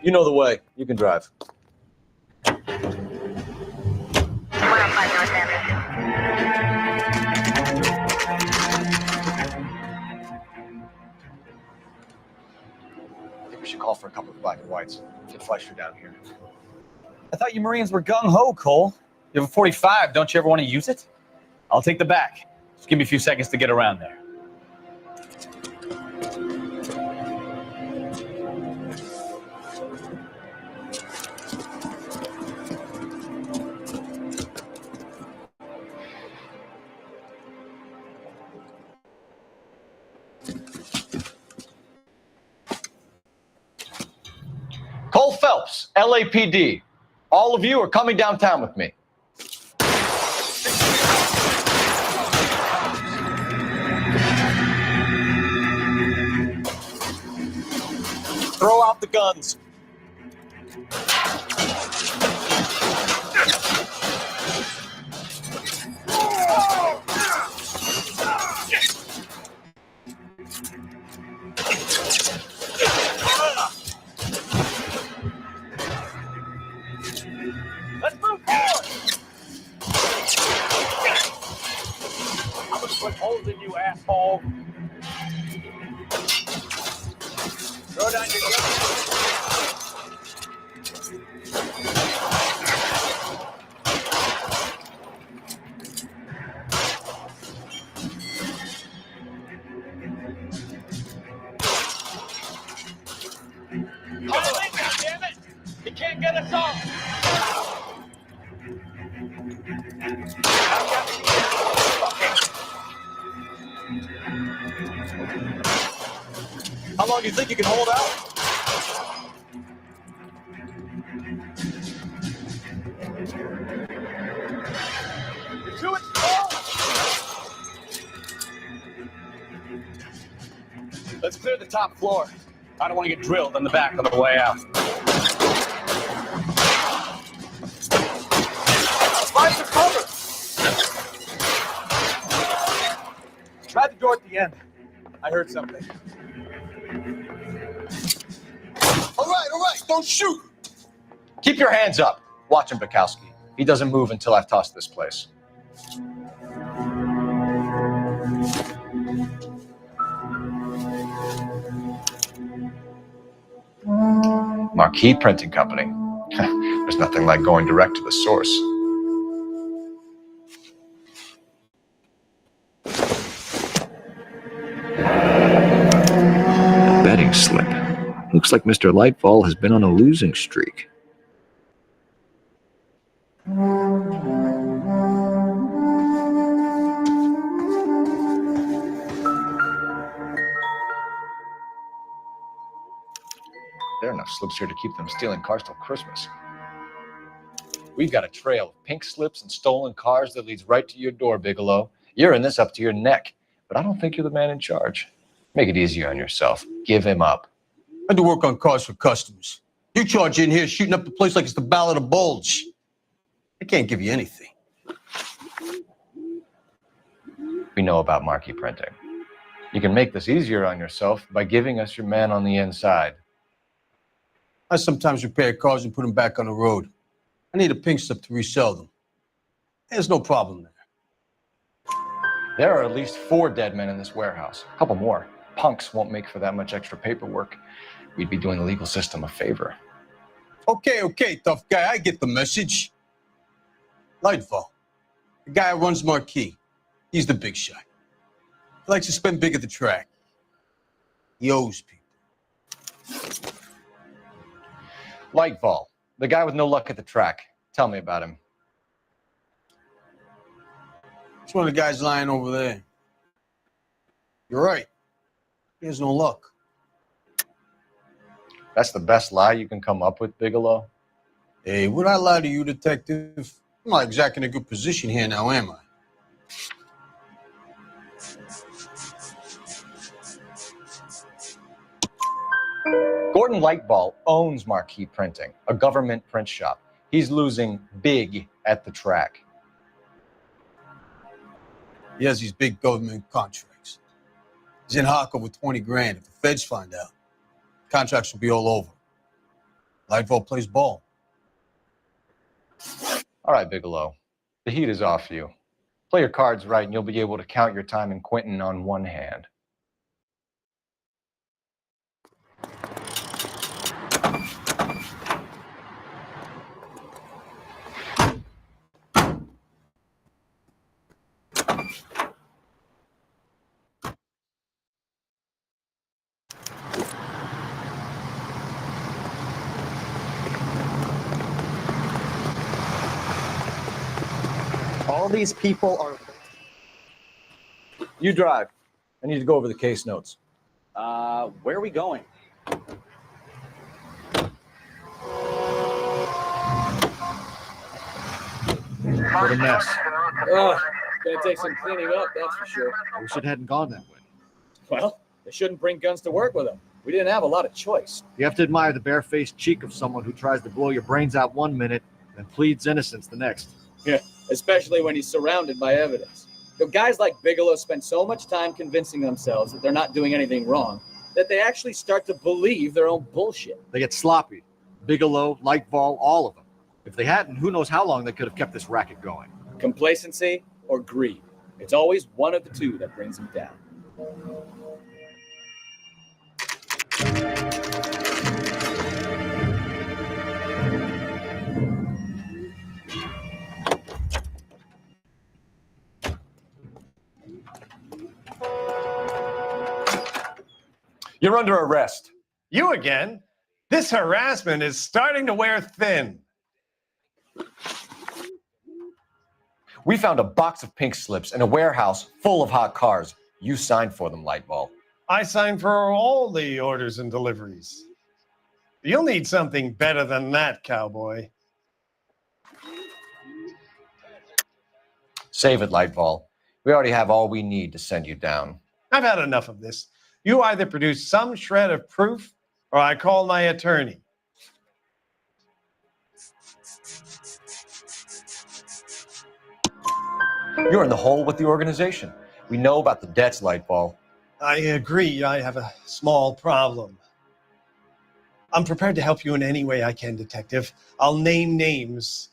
You know the way. You can drive. I think we should call for a couple of black and whites. Get Fleischer down here. I thought you Marines were gung-ho, Cole. You have a 45. Don't you ever want to use it? I'll take the back. Just give me a few seconds to get around there. LAPD, all of you are coming downtown with me. Throw out the guns. Let's move forward. I'm gonna put holes in you, asshole. Throw down your gun. Damn it! He can't get us off. How long do you think you can hold out? You're too exposed. Let's clear the top floor. I don't want to get drilled on the back on the way out. Find the cover. Try the door at the end. I heard something. All right, don't shoot. Keep your hands up. Watch him, Bukowski. He doesn't move until I've tossed this place. Marquee Printing Company. There's nothing like going direct to the source. Betting slip. Looks like Mr. Lightfall has been on a losing streak. There are enough slips here to keep them stealing cars till Christmas. We've got a trail of pink slips and stolen cars that leads right to your door, Bigelow. You're in this up to your neck, but I don't think you're the man in charge. Make it easier on yourself. Give him up. I do work on cars for customers. You charge in here shooting up the place like it's the Ballad of Bulge. I can't give you anything. We know about Marquee Printing. You can make this easier on yourself by giving us your man on the inside. I sometimes repair cars and put them back on the road. I need a pink slip to resell them. There's no problem there. There are at least 4 dead men in this warehouse. A couple more. Punks won't make for that much extra paperwork. We'd be doing the legal system a favor. Okay, tough guy. I get the message. Lightfall, the guy who runs Marquee. He's the big shot. He likes to spend big at the track. He owes people. Lightfall, the guy with no luck at the track. Tell me about him. It's one of the guys lying over there. You're right. He has no luck. That's the best lie you can come up with, Bigelow? Hey, would I lie to you, detective? I'm not exactly in a good position here now, am I? Gordon Lightfall owns Marquee Printing, a government print shop. He's losing big at the track. He has these big government contracts. He's in hock over 20 grand. If the feds find out, contracts will be all over. Lightfall plays ball. All right, Bigelow. The heat is off you. Play your cards right and you'll be able to count your time in Quentin on one hand. All these people are... You drive. I need to go over the case notes. Where are we going? What a mess. Ugh, gonna take some cleaning up, that's for sure. I wish it hadn't gone that way. Well, they shouldn't bring guns to work with them. We didn't have a lot of choice. You have to admire the barefaced cheek of someone who tries to blow your brains out one minute and pleads innocence the next. Yeah, especially when he's surrounded by evidence. Guys like Bigelow spend so much time convincing themselves that they're not doing anything wrong that they actually start to believe their own bullshit. They get sloppy. Bigelow, Lightfall, all of them. If they hadn't, who knows how long they could have kept this racket going. Complacency or greed. It's always one of the two that brings them down. You're under arrest. You again? This harassment is starting to wear thin. We found a box of pink slips in a warehouse full of hot cars. You signed for them, Lightball. I signed for all the orders and deliveries. You'll need something better than that, cowboy. Save it, Lightball. We already have all we need to send you down. I've had enough of this. You either produce some shred of proof or I call my attorney. You're in the hole with the organization. We know about the debts, Lightball. I agree. I have a small problem. I'm prepared to help you in any way I can, Detective. I'll name names.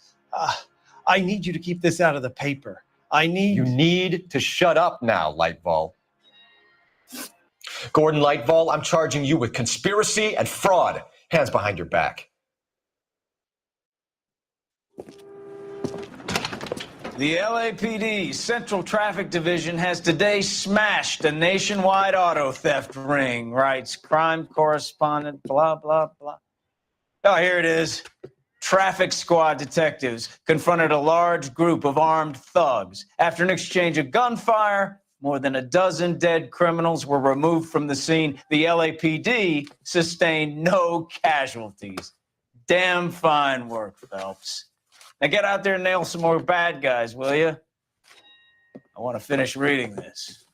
I need you to keep this out of the paper. You need to shut up now, Lightball. Gordon Lightball, I'm charging you with conspiracy and fraud. Hands behind your back. The LAPD Central Traffic Division has today smashed a nationwide auto theft ring, writes crime correspondent, blah, blah, blah. Oh, here it is. Traffic squad detectives confronted a large group of armed thugs. After an exchange of gunfire, more than a dozen dead criminals were removed from the scene. The LAPD sustained no casualties. Damn fine work, Phelps. Now get out there and nail some more bad guys, will you? I want to finish reading this.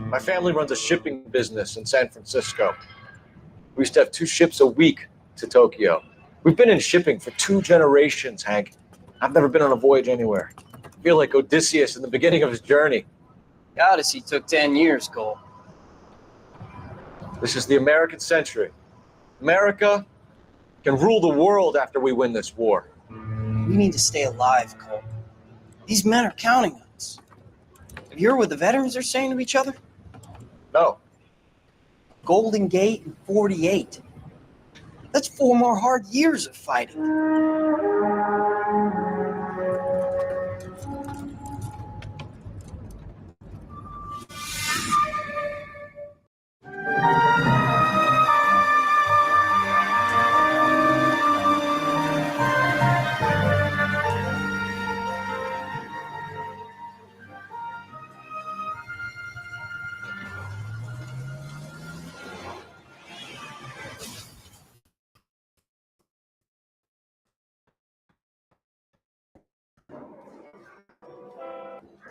My family runs a shipping business in San Francisco. We used to have 2 ships a week to Tokyo. We've been in shipping for 2 generations, Hank. I've never been on a voyage anywhere. I feel like Odysseus in the beginning of his journey. The Odyssey took 10 years, Cole. This is the American century. America can rule the world after we win this war. We need to stay alive, Cole. These men are counting on us. Have you heard what the veterans are saying to each other? No. Golden Gate and 48. That's 4 more hard years of fighting.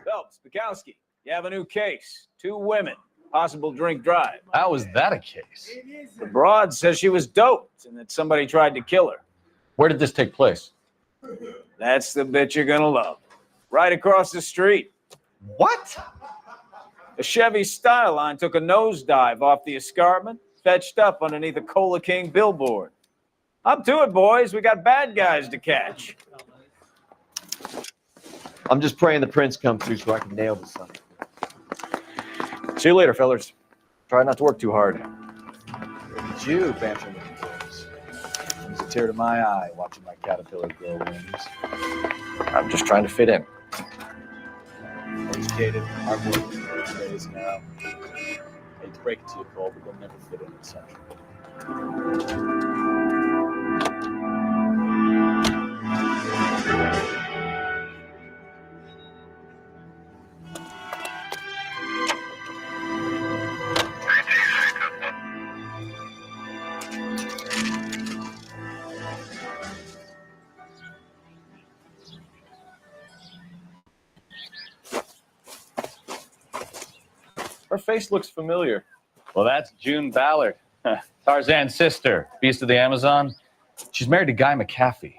Phelps, Bukowski, you have a new case. 2 women, possible drink drive. How was that a case? The broad says she was doped and that somebody tried to kill her. Where did this take place? That's the bit you're gonna love. Right across the street. What? A Chevy Styline took a nosedive off the escarpment, fetched up underneath a Cola King billboard. Up to it, boys. We got bad guys to catch. I'm just praying the prince comes through so I can nail this son. See you later, fellas. Try not to work too hard. Look at you, bantering with the boys. Brings a tear to my eye watching my caterpillar grow wings. I'm just trying to fit in. Educated, hardworking these days now. Hey, hate to break it to you, Cole, but you'll never fit in Central. Her face looks familiar. Well, that's June Ballard, Tarzan's sister, Beast of the Amazon. She's married to Guy McAfee.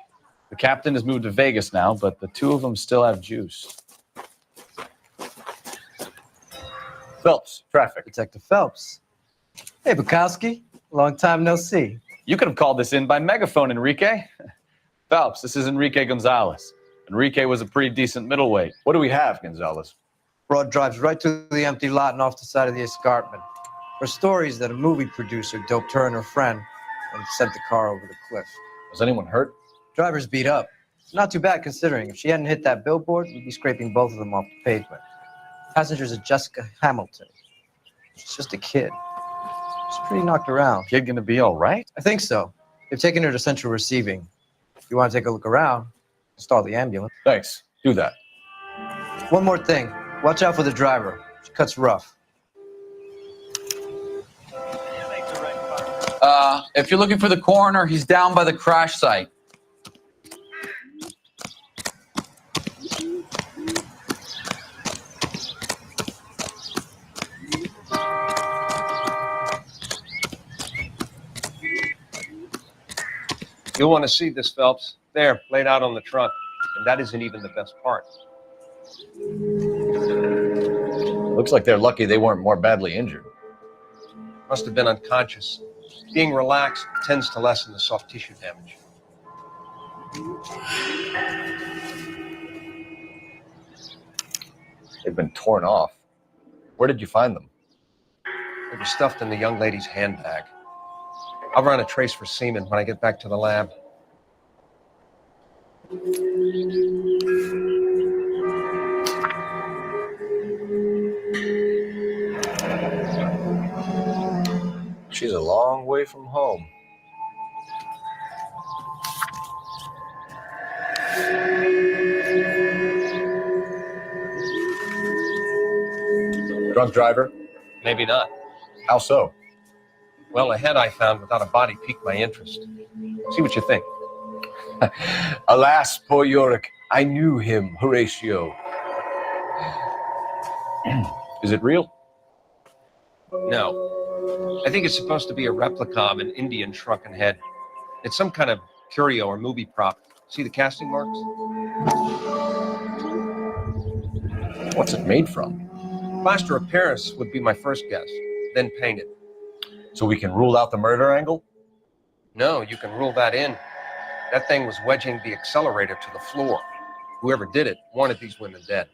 The captain has moved to Vegas now, but the two of them still have juice. Phelps, traffic. Detective Phelps. Hey, Bukowski. Long time no see. You could have called this in by megaphone, Enrique. Phelps, this is Enrique Gonzalez. Enrique was a pretty decent middleweight. What do we have, Gonzalez? Broad drives right through the empty lot and off the side of the escarpment. Her story is that a movie producer doped her and her friend and sent the car over the cliff. Was anyone hurt? Driver's beat up. Not too bad considering. If she hadn't hit that billboard, we'd be scraping both of them off the pavement. Passengers are Jessica Hamilton. She's just a kid. She's pretty knocked around. Kid gonna be all right? I think so. They've taken her to central receiving. If you want to take a look around, install the ambulance. Thanks. Do that. One more thing. Watch out for the driver. She cuts rough. If you're looking for the coroner, he's down by the crash site. You'll want to see this, Phelps. There, laid out on the trunk. And that isn't even the best part. Looks like they're lucky they weren't more badly injured. Must have been unconscious. Being relaxed tends to lessen the soft tissue damage. They've been torn off. Where did you find them? They were stuffed in the young lady's handbag. I'll run a trace for semen when I get back to the lab. She's a long way from home. Drunk driver? Maybe not. How so? Well, a head I found without a body piqued my interest. See what you think. Alas, poor Yorick, I knew him, Horatio. Is it real? No. I think it's supposed to be a replica of an Indian shrunken head. It's some kind of curio or movie prop. See the casting marks? What's it made from? Plaster of Paris would be my first guess, then painted. So we can rule out the murder angle? No, you can rule that in. That thing was wedging the accelerator to the floor. Whoever did it wanted these women dead.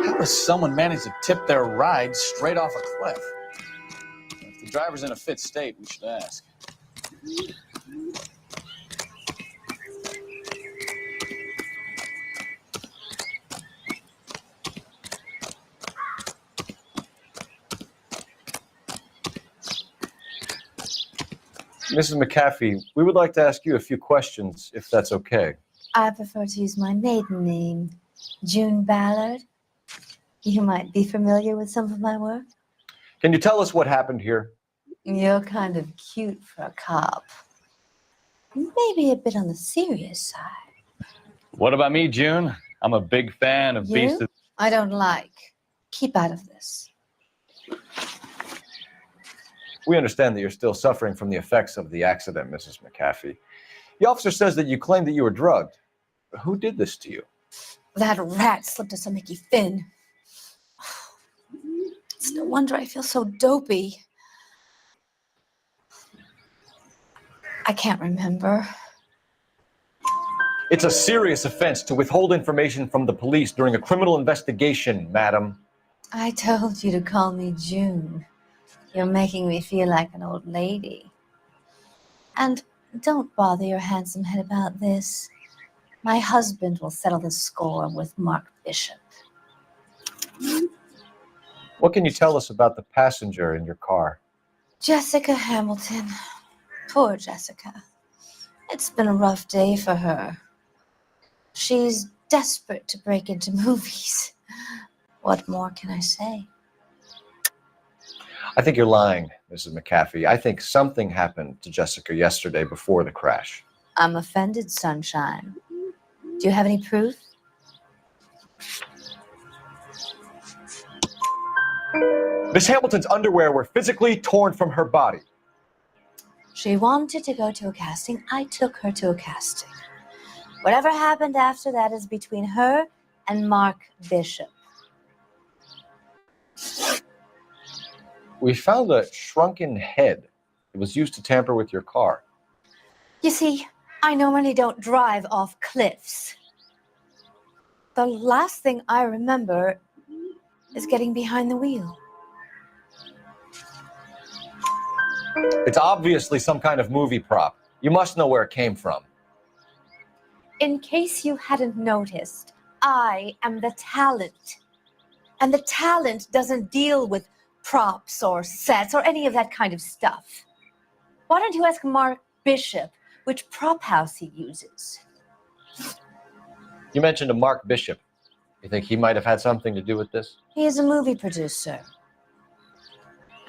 How does someone manage to tip their ride straight off a cliff? If the driver's in a fit state, we should ask. Mrs. McAfee, we would like to ask you a few questions, if that's okay. I prefer to use my maiden name, June Ballard. You might be familiar with some of my work. Can you tell us what happened here? You're kind of cute for a cop. Maybe a bit on the serious side. What about me, June? I'm a big fan of Beast You? of... I don't like. Keep out of this. We understand that you're still suffering from the effects of the accident, Mrs. McAfee. The officer says that you claimed that you were drugged. Who did this to you? That rat slipped us a Mickey Finn. It's no wonder I feel so dopey. I can't remember. It's a serious offense to withhold information from the police during a criminal investigation, madam. I told you to call me June. You're making me feel like an old lady. And don't bother your handsome head about this. My husband will settle the score with Mark Bishop. What can you tell us about the passenger in your car? Jessica Hamilton. Poor Jessica. It's been a rough day for her. She's desperate to break into movies. What more can I say? I think you're lying, Mrs. McAfee. I think something happened to Jessica yesterday before the crash. I'm offended, Sunshine. Do you have any proof? Miss Hamilton's underwear were physically torn from her body. She wanted to go to a casting. I took her to a casting. Whatever happened after that is between her and Mark Bishop. We found a shrunken head. It was used to tamper with your car. You see, I normally don't drive off cliffs. The last thing I remember is getting behind the wheel. It's obviously some kind of movie prop. You must know where it came from. In case you hadn't noticed, I am the talent. And the talent doesn't deal with props or sets or any of that kind of stuff. Why don't you ask Mark Bishop which prop house he uses? You mentioned a Mark Bishop. You think he might have had something to do with this? He is a movie producer.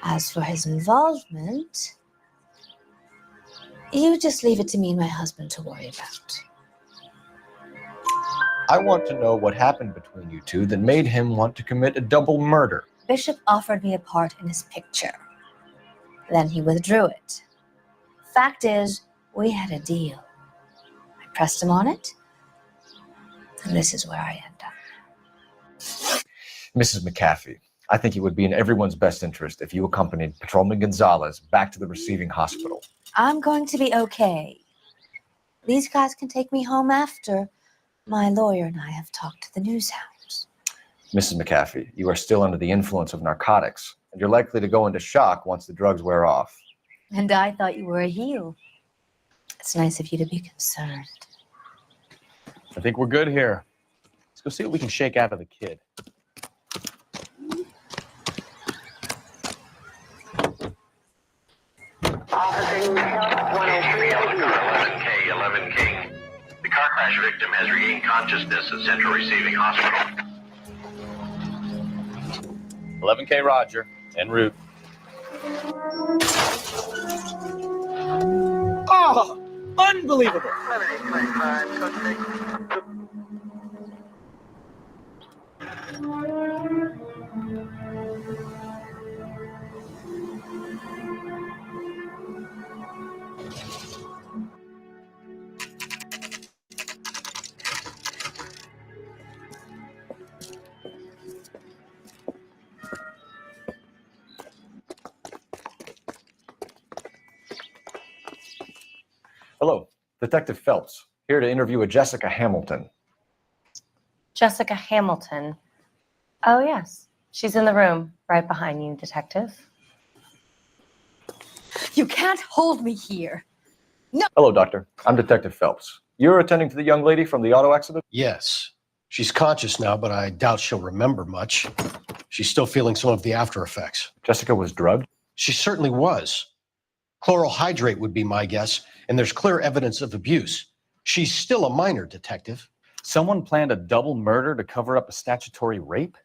As for his involvement, you just leave it to me and my husband to worry about. I want to know what happened between you two that made him want to commit a double murder. Bishop offered me a part in his picture. Then he withdrew it. Fact is, we had a deal. I pressed him on it, and this is where I end up. Mrs. McAfee, I think it would be in everyone's best interest if you accompanied Patrolman Gonzalez back to the receiving hospital. I'm going to be okay. These guys can take me home after my lawyer and I have talked to the news hounds. Mrs. McAfee, you are still under the influence of narcotics, and you're likely to go into shock once the drugs wear off. And I thought you were a heel. It's nice of you to be concerned. I think we're good here. Let's go see what we can shake out of the kid. Officing 103 11K, 11K. The car crash victim has regained consciousness at Central Receiving Hospital. 11K Roger, en route. Oh, unbelievable. Hello, Detective Phelps, here to interview a Jessica Hamilton. Jessica Hamilton. Oh, yes. She's in the room right behind you, Detective. You can't hold me here. No. Hello, Doctor. I'm Detective Phelps. You're attending to the young lady from the auto accident? Yes. She's conscious now, but I doubt she'll remember much. She's still feeling some of the after effects. Jessica was drugged? She certainly was. Chloral hydrate would be my guess, and there's clear evidence of abuse. She's still a minor, Detective. Someone planned a double murder to cover up a statutory rape?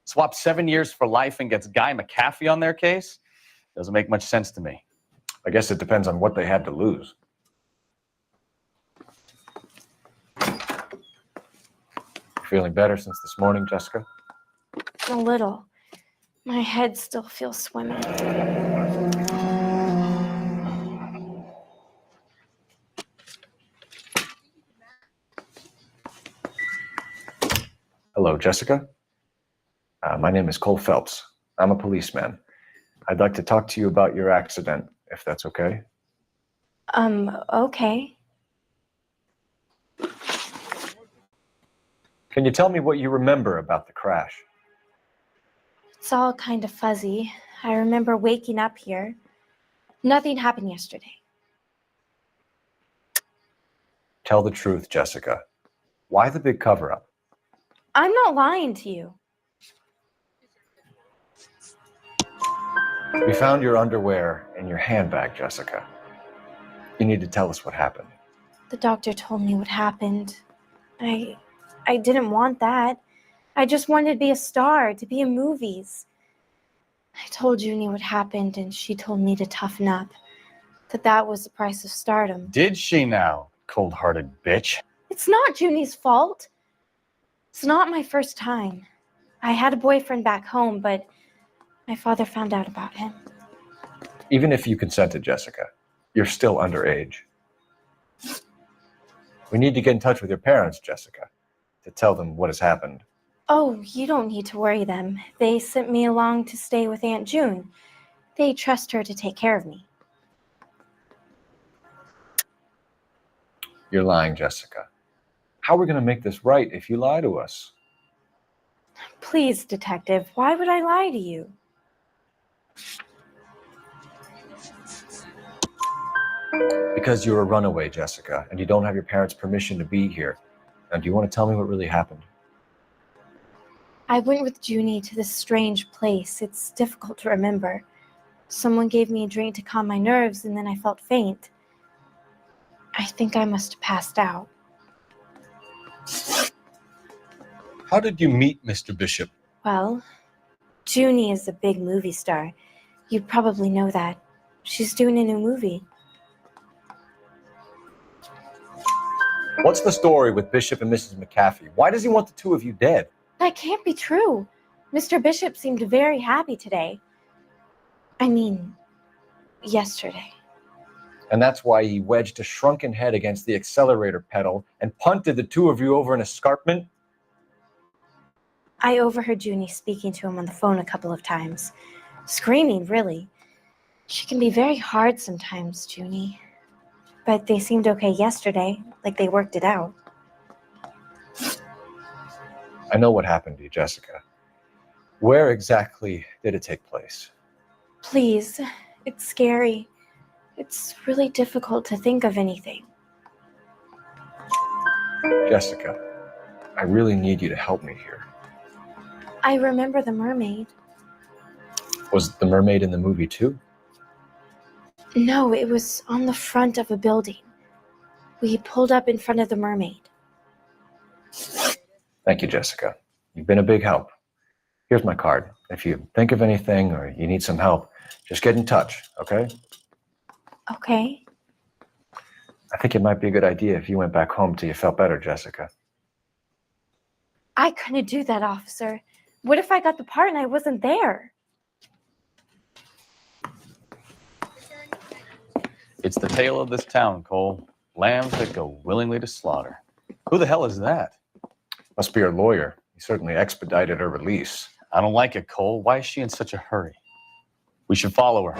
Swap 7 years for life and gets Guy McAfee on their case? Doesn't make much sense to me. I guess it depends on what they had to lose. Feeling better since this morning, Jessica? A little. My head still feels swimming. Hello, Jessica. My name is Cole Phelps. I'm a policeman. I'd like to talk to you about your accident, if that's okay. Okay. Can you tell me what you remember about the crash? It's all kind of fuzzy. I remember waking up here. Nothing happened yesterday. Tell the truth, Jessica. Why the big cover-up? I'm not lying to you. We found your underwear in your handbag, Jessica. You need to tell us what happened. The doctor told me what happened. I didn't want that. I just wanted to be a star, to be in movies. I told Junie what happened, and she told me to toughen up. That was the price of stardom. Did she now, cold-hearted bitch? It's not Junie's fault. It's not my first time. I had a boyfriend back home, but my father found out about him. Even if you consented, Jessica, you're still underage. We need to get in touch with your parents, Jessica, to tell them what has happened. Oh, you don't need to worry them. They sent me along to stay with Aunt June. They trust her to take care of me. You're lying, Jessica. How are we going to make this right if you lie to us? Please, detective, why would I lie to you? Because you're a runaway, Jessica, and you don't have your parents' permission to be here. And do you want to tell me what really happened? I went with Junie to this strange place. It's difficult to remember. Someone gave me a drink to calm my nerves, and then I felt faint. I think I must have passed out. How did you meet Mr. Bishop? Well, Junie is a big movie star. You probably know that. She's doing a new movie. What's the story with Bishop and Mrs. McAfee? Why does he want the two of you dead? That can't be true. Mr. Bishop seemed very happy today. I mean, yesterday. And that's why he wedged a shrunken head against the accelerator pedal and punted the two of you over an escarpment? I overheard Junie speaking to him on the phone a couple of times. Screaming, really. She can be very hard sometimes, Junie. But they seemed okay yesterday, like they worked it out. I know what happened to you, Jessica. Where exactly did it take place? Please, it's scary. It's really difficult to think of anything. Jessica, I really need you to help me here. I remember the mermaid. Was the mermaid in the movie too? No, it was on the front of a building. We pulled up in front of the mermaid. Thank you, Jessica. You've been a big help. Here's my card. If you think of anything or you need some help, just get in touch, okay? Okay. I think it might be a good idea if you went back home till you felt better, Jessica. I couldn't do that, officer. What if I got the part and I wasn't there? It's the tale of this town, Cole. Lambs that go willingly to slaughter. Who the hell is that? Must be her lawyer. He certainly expedited her release. I don't like it, Cole. Why is she in such a hurry? We should follow her.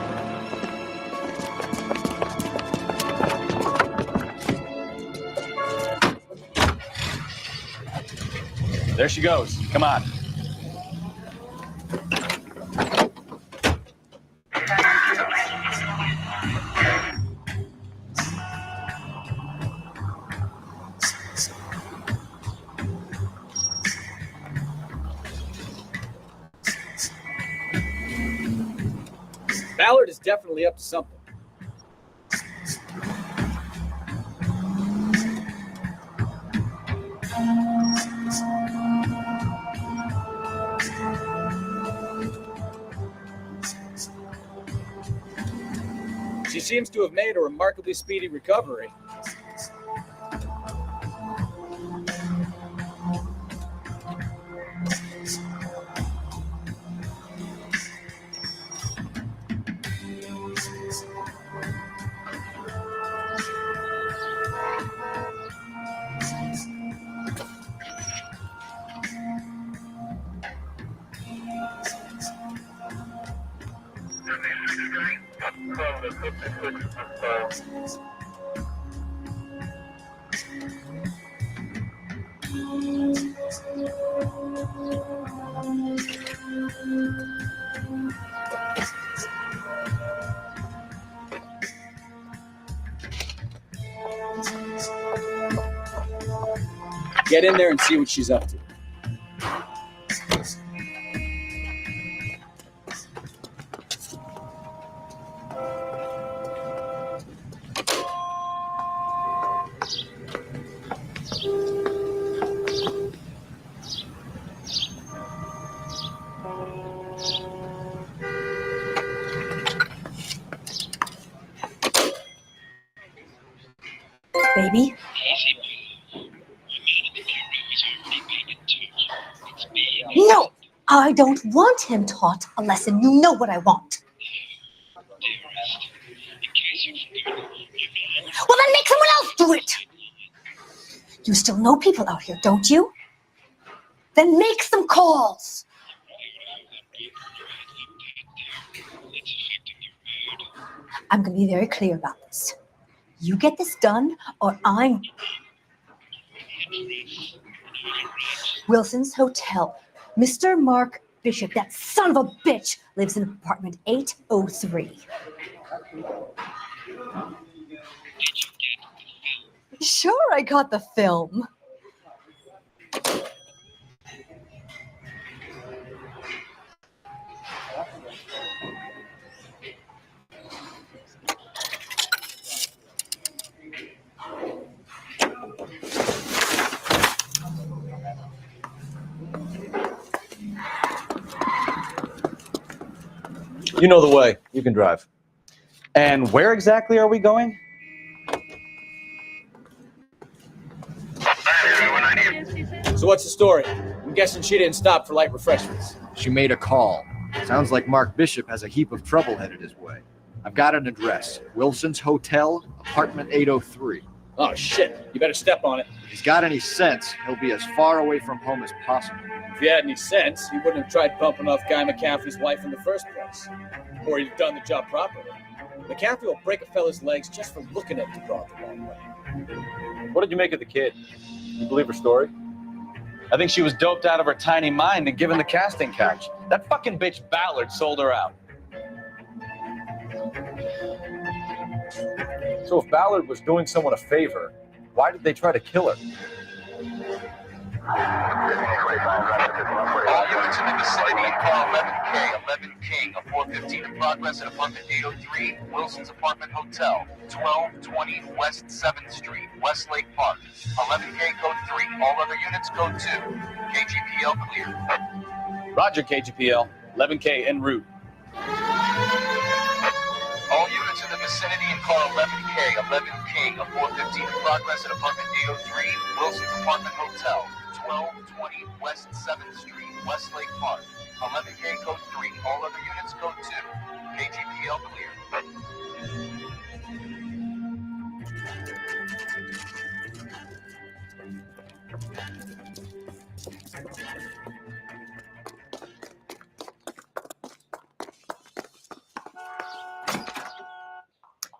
There she goes. Come on. Ballard is definitely up to something. She seems to have made a remarkably speedy recovery. Get in there and see what she's up to. baby. No, I don't want him taught a lesson. You know what I want. Well, then make someone else do it. You still know people out here, don't you? Then make some calls. I'm going to be very clear about this. You get this done, or I'm... Wilson's Hotel. Mr. Mark Bishop, that son of a bitch, lives in apartment 803. Sure, I got the film. You know the way. You can drive. And where exactly are we going? So what's the story? I'm guessing she didn't stop for light refreshments. She made a call. Sounds like Mark Bishop has a heap of trouble headed his way. I've got an address. Wilson's Hotel, apartment 803. Oh, shit. You better step on it. If he's got any sense, he'll be as far away from home as possible. If he had any sense, he wouldn't have tried bumping off Guy McCaffrey's wife in the first place. Or he'd have done the job properly. McCaffrey will break a fella's legs just for looking at the broad the wrong way. What did you make of the kid? You believe her story? I think she was doped out of her tiny mind and given the casting couch. That fucking bitch Ballard sold her out. So if Ballard was doing someone a favor, why did they try to kill her? All units in the vicinity, call 11K, 11 King, a 415 in progress at apartment 803, Wilson's Apartment Hotel, 1220 West 7th Street, Westlake Park. 11K code 3, all other units code 2. KGPL clear. Roger, KGPL. 11K en route. All units in the vicinity and call 11K, 11 King, a 415 in progress at apartment 803, Wilson's Apartment Hotel, 1220 West 7th Street, Westlake Park. 11K code 3, all other units code 2. KGPL clear.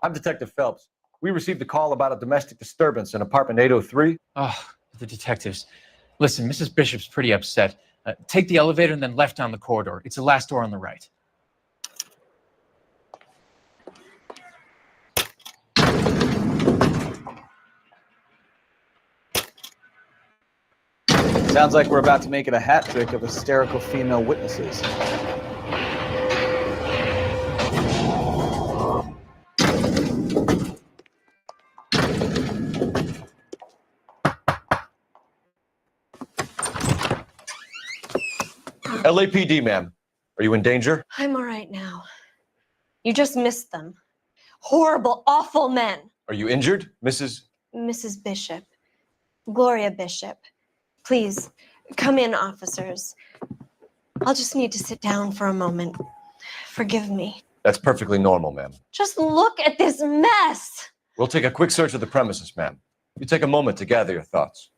I'm Detective Phelps. We received a call about a domestic disturbance in apartment 803. Oh, the detectives. Listen, Mrs. Bishop's pretty upset. Take the elevator and then left down the corridor. It's the last door on the right. Sounds like we're about to make it a hat trick of hysterical female witnesses. LAPD, ma'am. Are you in danger? I'm all right now. You just missed them. Horrible, awful men. Are you injured, Mrs. Mrs. Bishop. Gloria Bishop. Please, come in, officers. I'll just need to sit down for a moment. Forgive me. That's perfectly normal, ma'am. Just look at this mess. We'll take a quick search of the premises, ma'am. You take a moment to gather your thoughts.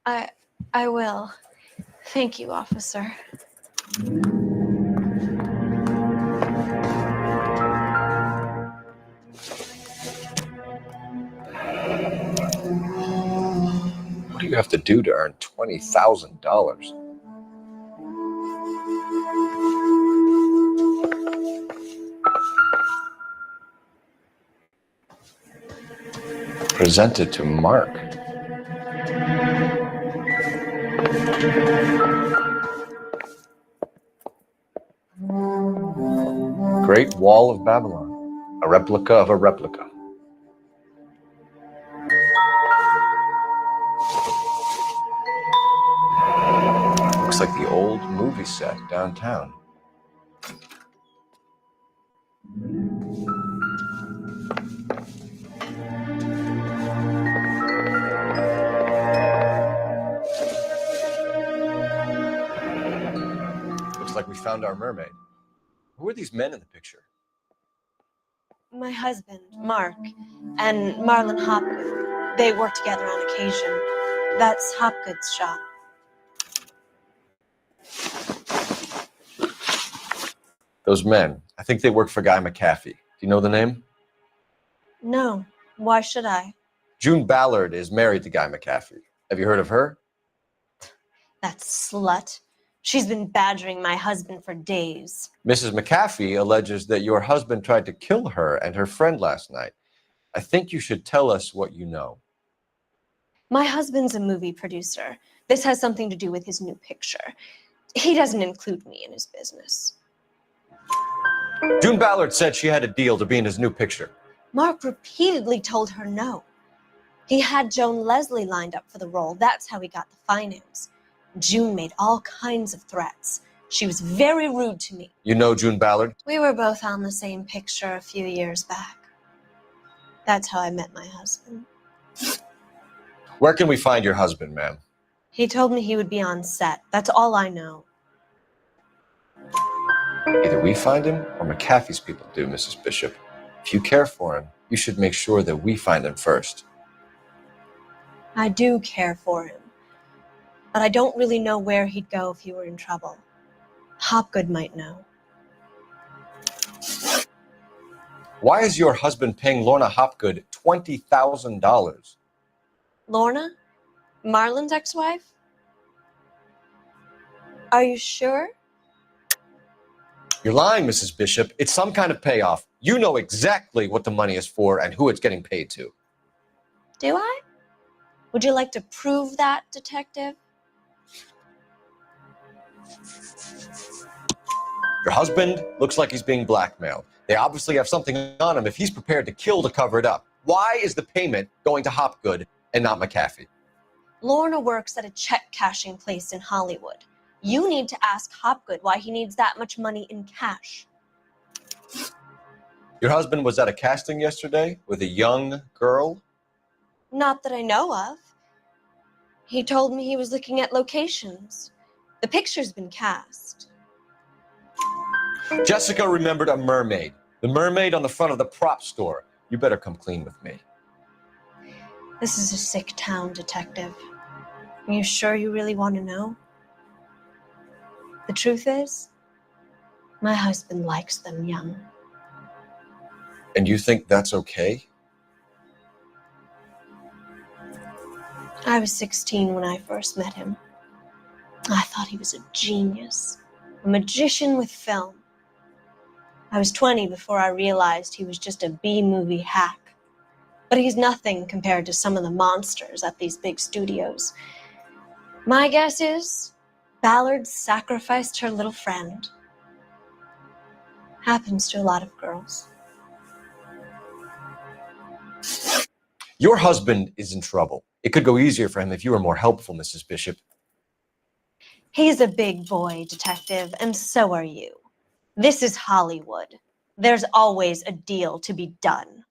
I will. Thank you, officer. What do you have to do to earn $20,000? Presented to Mark. Great Wall of Babylon, a replica of a replica. Looks like the old movie set downtown. Looks like we found our mermaid. Who are these men in the picture? My husband, Mark, and Marlon Hopgood. They work together on occasion. That's Hopgood's shop. Those men, I think they work for Guy McAfee. Do you know the name? No. Why should I? June Ballard is married to Guy McAfee. Have you heard of her? That slut. She's been badgering my husband for days. Mrs. McAfee alleges that your husband tried to kill her and her friend last night. I think you should tell us what you know. My husband's a movie producer. This has something to do with his new picture. He doesn't include me in his business. June Ballard said she had a deal to be in his new picture. Mark repeatedly told her no. He had Joan Leslie lined up for the role. That's how he got the finance. June made all kinds of threats. She was very rude to me. You know June Ballard? We were both on the same picture a few years back. That's how I met my husband. Where can we find your husband, ma'am? He told me he would be on set. That's all I know. Either we find him or McAfee's people do, Mrs. Bishop. If you care for him, you should make sure that we find him first. I do care for him. But I don't really know where he'd go if he were in trouble. Hopgood might know. Why is your husband paying Lorna Hopgood $20,000? Lorna? Marlon's ex-wife? Are you sure? You're lying, Mrs. Bishop. It's some kind of payoff. You know exactly what the money is for and who it's getting paid to. Do I? Would you like to prove that, detective? Your husband looks like he's being blackmailed. They obviously have something on him if he's prepared to kill to cover it up. Why is the payment going to Hopgood and not McAfee? Lorna works at a check-cashing place in Hollywood. You need to ask Hopgood why he needs that much money in cash. Your husband was at a casting yesterday with a young girl? Not that I know of. He told me he was looking at locations. The picture's been cast. Jessica remembered a mermaid. The mermaid on the front of the prop store. You better come clean with me. This is a sick town, detective. Are you sure you really want to know? The truth is, my husband likes them young. And you think that's okay? I was 16 when I first met him. I thought he was a genius, a magician with film. I was 20 before I realized he was just a B-movie hack. But he's nothing compared to some of the monsters at these big studios. My guess is Ballard sacrificed her little friend. Happens to a lot of girls. Your husband is in trouble. It could go easier for him if you were more helpful, Mrs. Bishop. He's a big boy, detective, and so are you. This is Hollywood. There's always a deal to be done.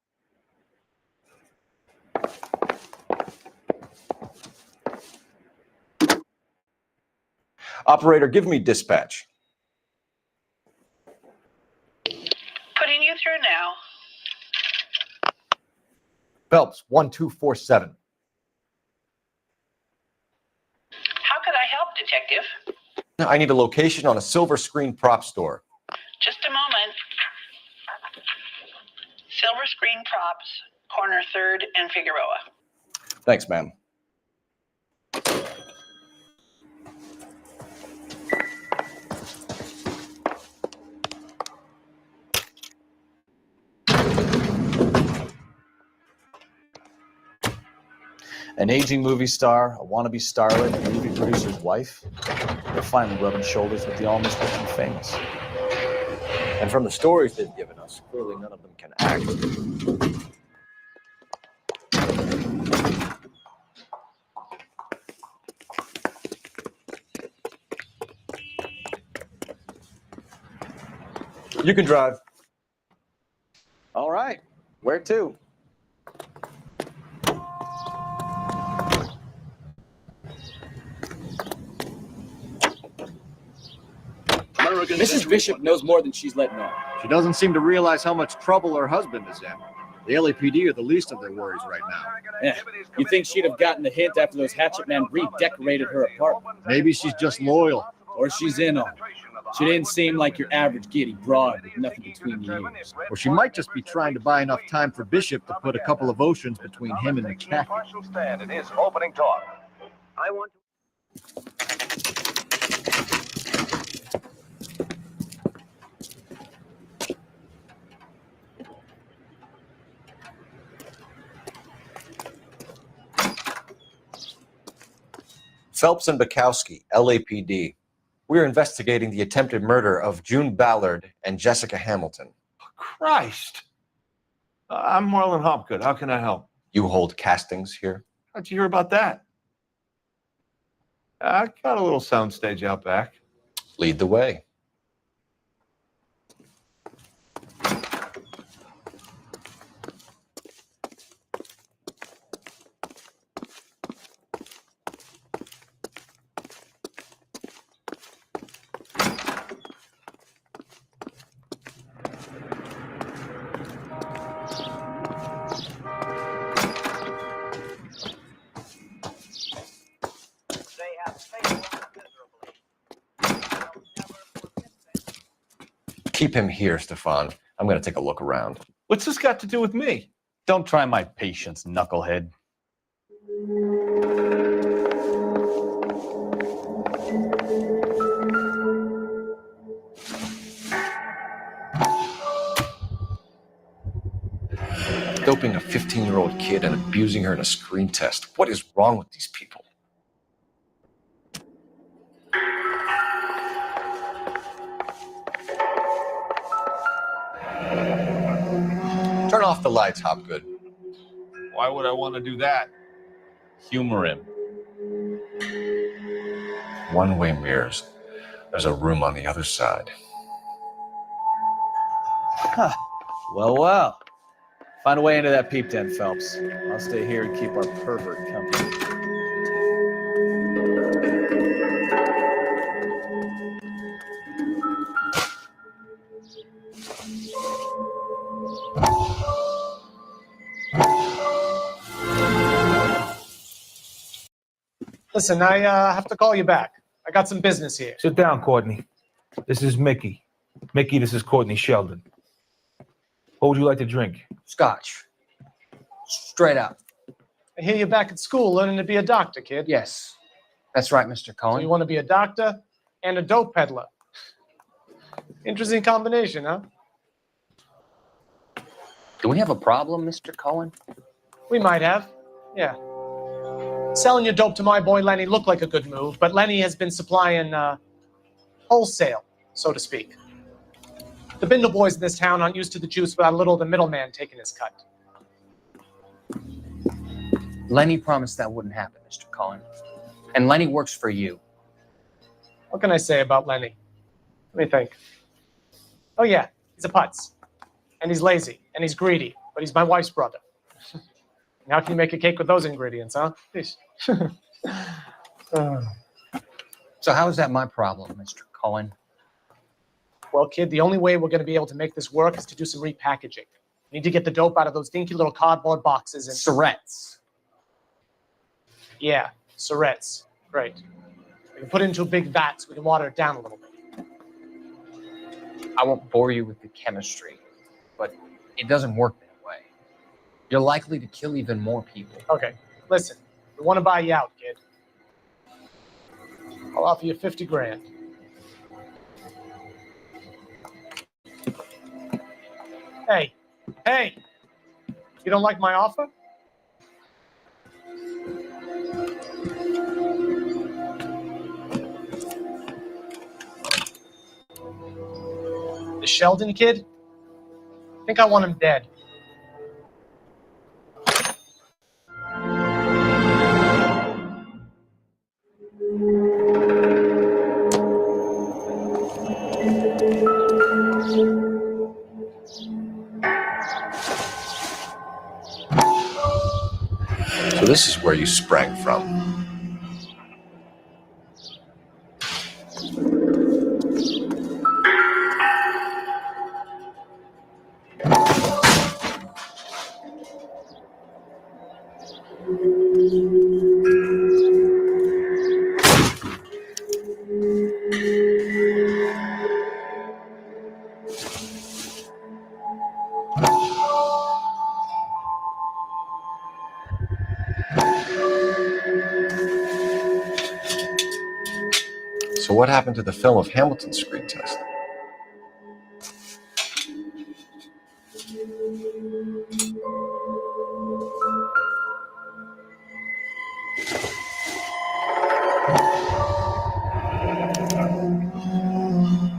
Operator, give me dispatch. Putting you through now. Phelps, 1247. How could I help, Detective? I need a location on a silver screen prop store. Just a moment. Silver Screen Props, corner 3rd and Figueroa. Thanks, ma'am. An aging movie star, a wannabe starlet, a movie producer's wife. They're finally rubbing shoulders with the almost rich and famous. And from the stories they've given us, clearly none of them can act. You can drive. All right. Where to? Mrs. Bishop knows more than she's letting on. She doesn't seem to realize how much trouble her husband is in. The LAPD are the least of their worries right now. Yeah. You think she'd have gotten the hint after those hatchet men redecorated her apartment? Maybe she's just loyal. Or she's in on it. She didn't seem like your average giddy broad with nothing between the ears. Or she might just be trying to buy enough time for Bishop to put a couple of oceans between him and the cat. It is opening talk. I want Phelps and Bukowski, LAPD. We're investigating the attempted murder of June Ballard and Jessica Hamilton. Christ. I'm Marlon Hopgood. How can I help? You hold castings here? How'd you hear about that? I got a little soundstage out back. Lead the way. Keep him here, Stefan. I'm going to take a look around. What's this got to do with me? Don't try my patience, knucklehead. Doping a 15-year-old kid and abusing her in a screen test. What is wrong with these people? Turn off the lights, Hopgood. Why would I want to do that? Humor him. One-way mirrors. There's a room on the other side. Huh. Well. Find a way into that peep den, Phelps. I'll stay here and keep our pervert company. Listen, I have to call you back. I got some business here. Sit down, Courtney. This is Mickey. Mickey, this is Courtney Sheldon. What would you like to drink? Scotch. Straight up. I hear you're back at school learning to be a doctor, kid. Yes. That's right, Mr. So Cohen. you want to be a doctor and a dope peddler. Interesting combination, huh? Do we have a problem, Mr. Cohen? We might have. Yeah. Selling your dope to my boy Lenny looked like a good move, but Lenny has been supplying wholesale, so to speak. The Bindle boys in this town aren't used to the juice without a little of the middleman taking his cut. Lenny promised that wouldn't happen, Mr. Cohen. And Lenny works for you. What can I say about Lenny? Let me think. Oh yeah, he's a putz. And he's lazy, and he's greedy, but he's my wife's brother. How can you make a cake with those ingredients, huh? So how is that my problem, Mr. Cohen? Well, kid, the only way we're going to be able to make this work is to do some repackaging. We need to get the dope out of those dinky little cardboard boxes and... Surrettes. Yeah, Surrettes. Great. We can put it into a big vat so we can water it down a little bit. I won't bore you with the chemistry, but it doesn't work that way. You're likely to kill even more people. Okay, listen. We want to buy you out, kid. I'll offer you 50 grand. Hey, you don't like my offer? The Sheldon kid? I think I want him dead. So this is where you sprang from. So what happened to the film of Hamilton's screen test?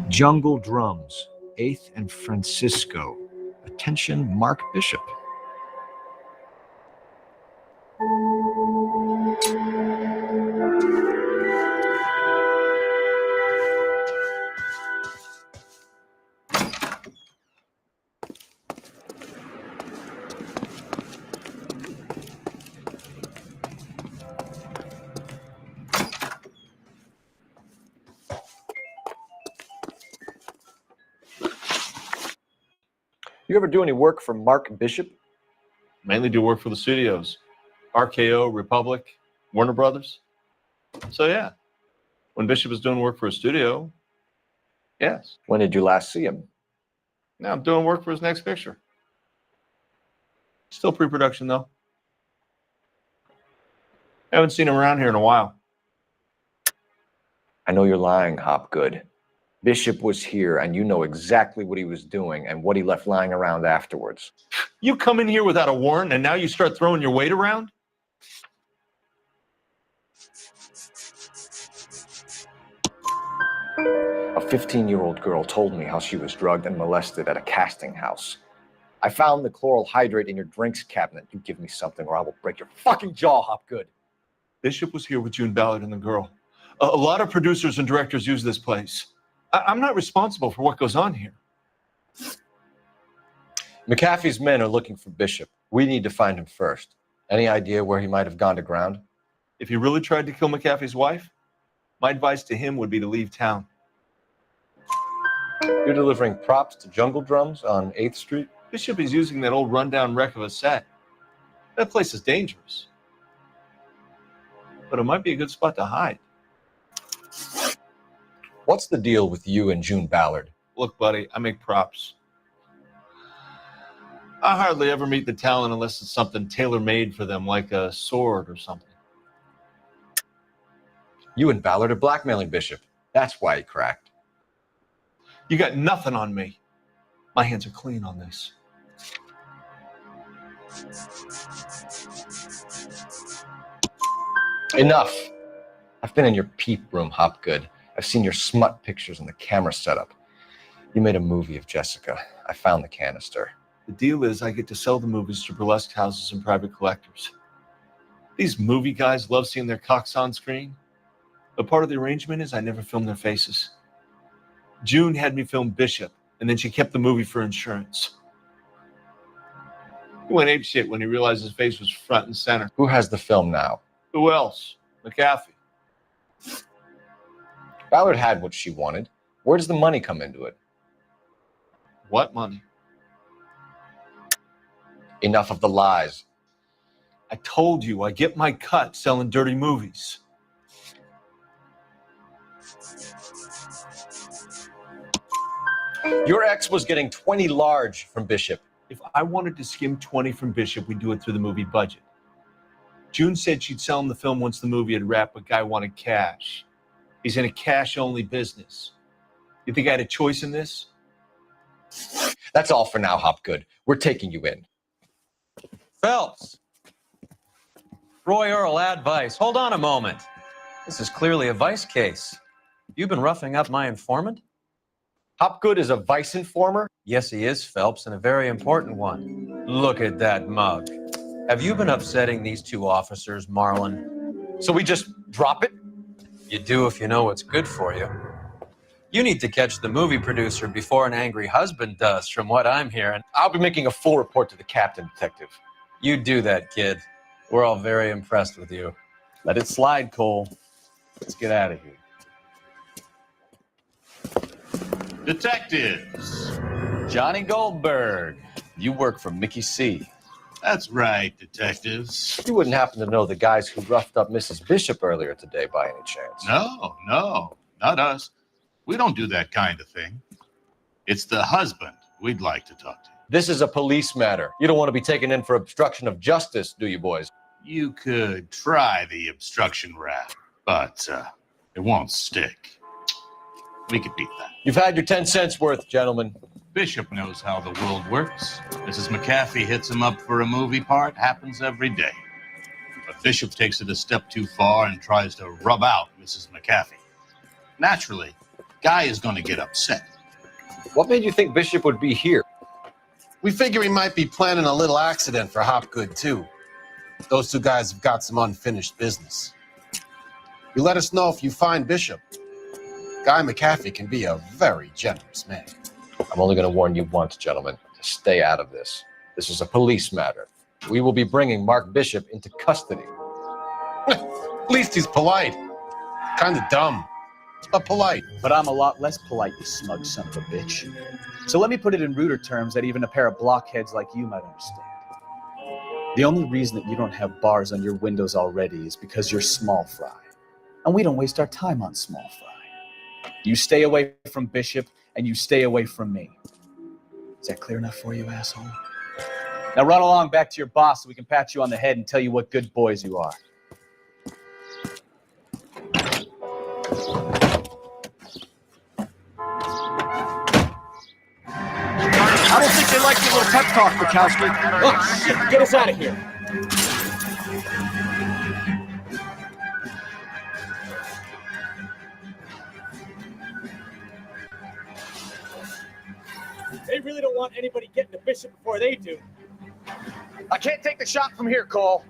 Jungle Drums, 8th and Francisco. Attention, Mark Bishop. You ever do any work for Mark Bishop? Mainly do work for the studios. RKO, Republic, Warner Brothers. So yeah, when Bishop is doing work for a studio, yes. When did you last see him? Now I'm doing work for his next picture. Still pre-production though. Haven't seen him around here in a while. I know you're lying, Hopgood. Bishop was here and you know exactly what he was doing and what he left lying around afterwards. You come in here without a warrant and now you start throwing your weight around? A 15-year-old girl told me how she was drugged and molested at a casting house. I found the chloral hydrate in your drinks cabinet. You give me something or I will break your fucking jaw, Hopgood. Bishop was here with June Ballard and the girl. A lot of producers and directors use this place. I'm not responsible for what goes on here. McAfee's men are looking for Bishop. We need to find him first. Any idea where he might have gone to ground? If he really tried to kill McAfee's wife, my advice to him would be to leave town. You're delivering props to Jungle Drums on 8th Street? Bishop is using that old rundown wreck of a set. That place is dangerous. But it might be a good spot to hide. What's the deal with you and June Ballard? Look, buddy, I make props. I hardly ever meet the talent unless it's something tailor-made for them, like a sword or something. You and Ballard are blackmailing Bishop. That's why he cracked. You got nothing on me. My hands are clean on this. Enough. I've been in your peep room, Hopgood. I've seen your smut pictures and the camera setup. You made a movie of Jessica. I found the canister. The deal is I get to sell the movies to burlesque houses and private collectors. These movie guys love seeing their cocks on screen. But part of the arrangement is I never film their faces. June had me film Bishop, and then she kept the movie for insurance. He went apeshit when he realized his face was front and center. Who has the film now? Who else? McAfee. Ballard had what she wanted. Where does the money come into it? What money? Enough of the lies. I told you I get my cut selling dirty movies. Your ex was getting 20 large from Bishop. If I wanted to skim 20 from Bishop, we'd do it through the movie budget. June said she'd sell him the film once the movie had wrapped, but Guy wanted cash. He's in a cash-only business. You think I had a choice in this? That's all for now, Hopgood. We're taking you in. Phelps. Roy Earl, advice. Hold on a moment. This is clearly a vice case. You've been roughing up my informant? Hopgood is a vice informer? Yes, he is, Phelps, and a very important one. Look at that mug. Have you been upsetting these two officers, Marlon? So we just drop it? You do if you know what's good for you. You need to catch the movie producer before an angry husband does, from what I'm hearing. I'll be making a full report to the captain, detective. You do that, kid. We're all very impressed with you. Let it slide, Cole. Let's get out of here. Detectives. Johnny Goldberg. You work for Mickey C. That's right, detectives. You wouldn't happen to know the guys who roughed up Mrs. Bishop earlier today by any chance? No, not us. We don't do that kind of thing. It's the husband we'd like to talk to. This is a police matter. You don't want to be taken in for obstruction of justice, do you, boys? You could try the obstruction rap, but it won't stick. We could beat that. You've had your 10 cents worth, gentlemen. Bishop knows how the world works. Mrs. McAfee hits him up for a movie part. Happens every day. But Bishop takes it a step too far and tries to rub out Mrs. McAfee. Naturally, Guy is going to get upset. What made you think Bishop would be here? We figure he might be planning a little accident for Hopgood, too. Those two guys have got some unfinished business. You let us know if you find Bishop. Guy McAfee can be a very generous man. I'm only going to warn you once, gentlemen, to stay out of this. This is a police matter. We will be bringing Mark Bishop into custody. At least he's polite. Kind of dumb, but polite. But I'm a lot less polite, you smug son of a bitch. So let me put it in ruder terms that even a pair of blockheads like you might understand. The only reason that you don't have bars on your windows already is because you're small fry. And we don't waste our time on small fry. You stay away from Bishop, and you stay away from me. Is that clear enough for you, asshole? Now run along back to your boss so we can pat you on the head and tell you what good boys you are. I don't think they like your little pep talk, Bukowski. Oh, shit, get us out of here. They really don't want anybody getting to Bishop before they do. I can't take the shot from here, Cole.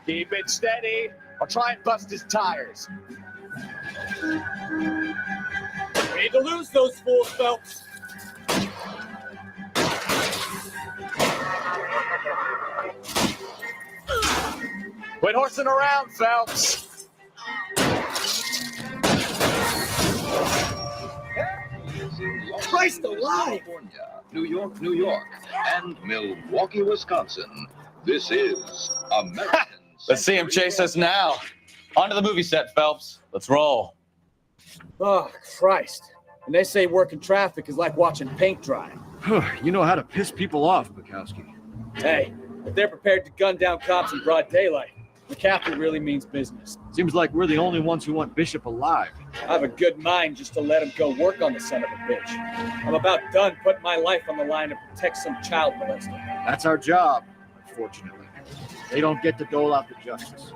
Keep it steady. I'll try and bust his tires. We need to lose those fools, Phelps. Quit horsing around, Phelps. Christ alive! New York, New York, and Milwaukee, Wisconsin. This is American. Let's see him chase us now. On to the movie set, Phelps. Let's roll. Oh, Christ. And they say working traffic is like watching paint dry. You know how to piss people off, Bukowski. Hey, if they're prepared to gun down cops in broad daylight, McAfee really means business. Seems like we're the only ones who want Bishop alive. I have a good mind just to let him go work on the son of a bitch. I'm about done putting my life on the line to protect some child molester. That's our job, unfortunately. They don't get to dole out the justice.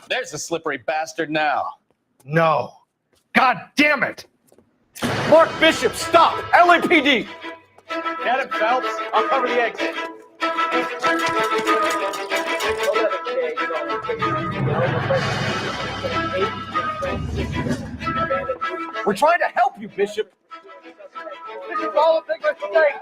There's the slippery bastard now. No. God damn it! Mark Bishop, stop! LAPD! Get him, Phelps. I'll cover the exit. We're trying to help you, Bishop. This is all a big mistake.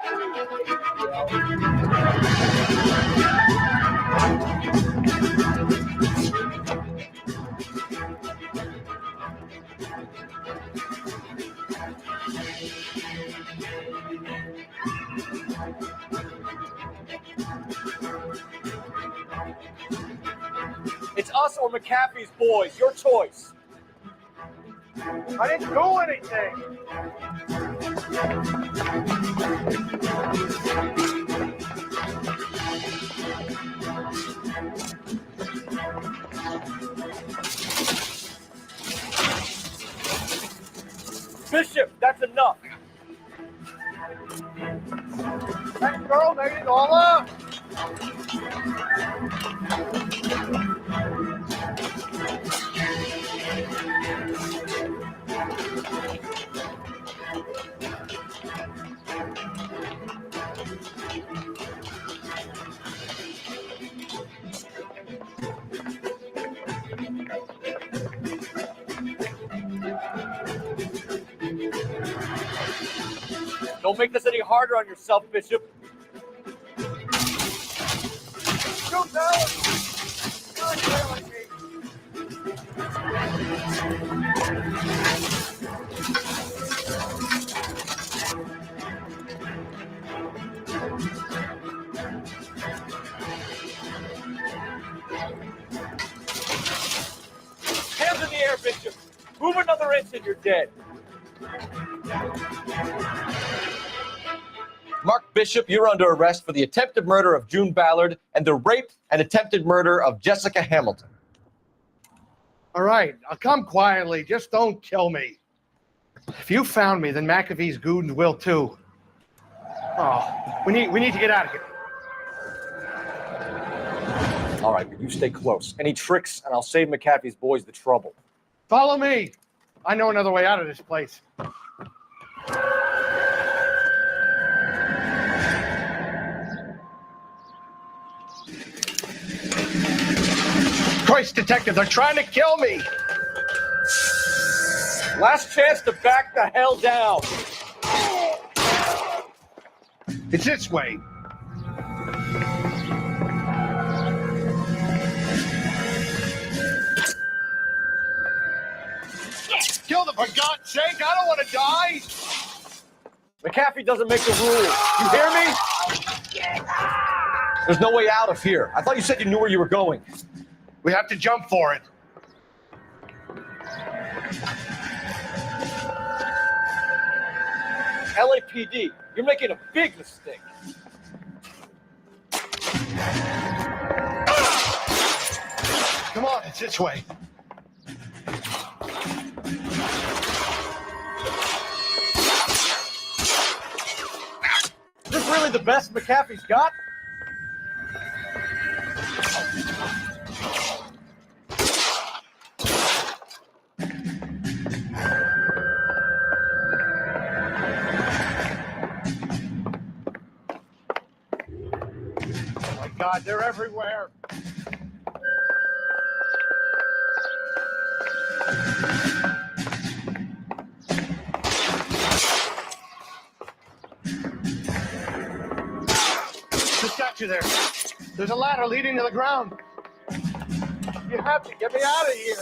It's us or McAfee's boys. Your choice. I didn't do anything. Bishop, that's enough. That girl made it all up. Don't make this any harder on yourself, Bishop. Shoot now! You're killing me. Hands in the air, Bishop. Move another inch and you're dead. Mark Bishop, you're under arrest for the attempted murder of June Ballard and the rape and attempted murder of Jessica Hamilton. All right, I'll come quietly. Just don't kill me. If you found me, then McAfee's goons will too. Oh, we need to get out of here. All right, but you stay close. Any tricks, and I'll save McAfee's boys the trouble. Follow me. I know another way out of this place. Christ, detective, they're trying to kill me. Last chance to back the hell down. It's this way. Kill them, for God's sake. I don't want to die. McAfee doesn't make the rules. You hear me? There's no way out of here. I thought you said you knew where you were going. We have to jump for it. LAPD, you're making a big mistake. Come on, it's this way. Is this really the best McAfee's got? Oh my God, they're everywhere. Just got you there. There's a ladder leading to the ground. You have to get me out of here.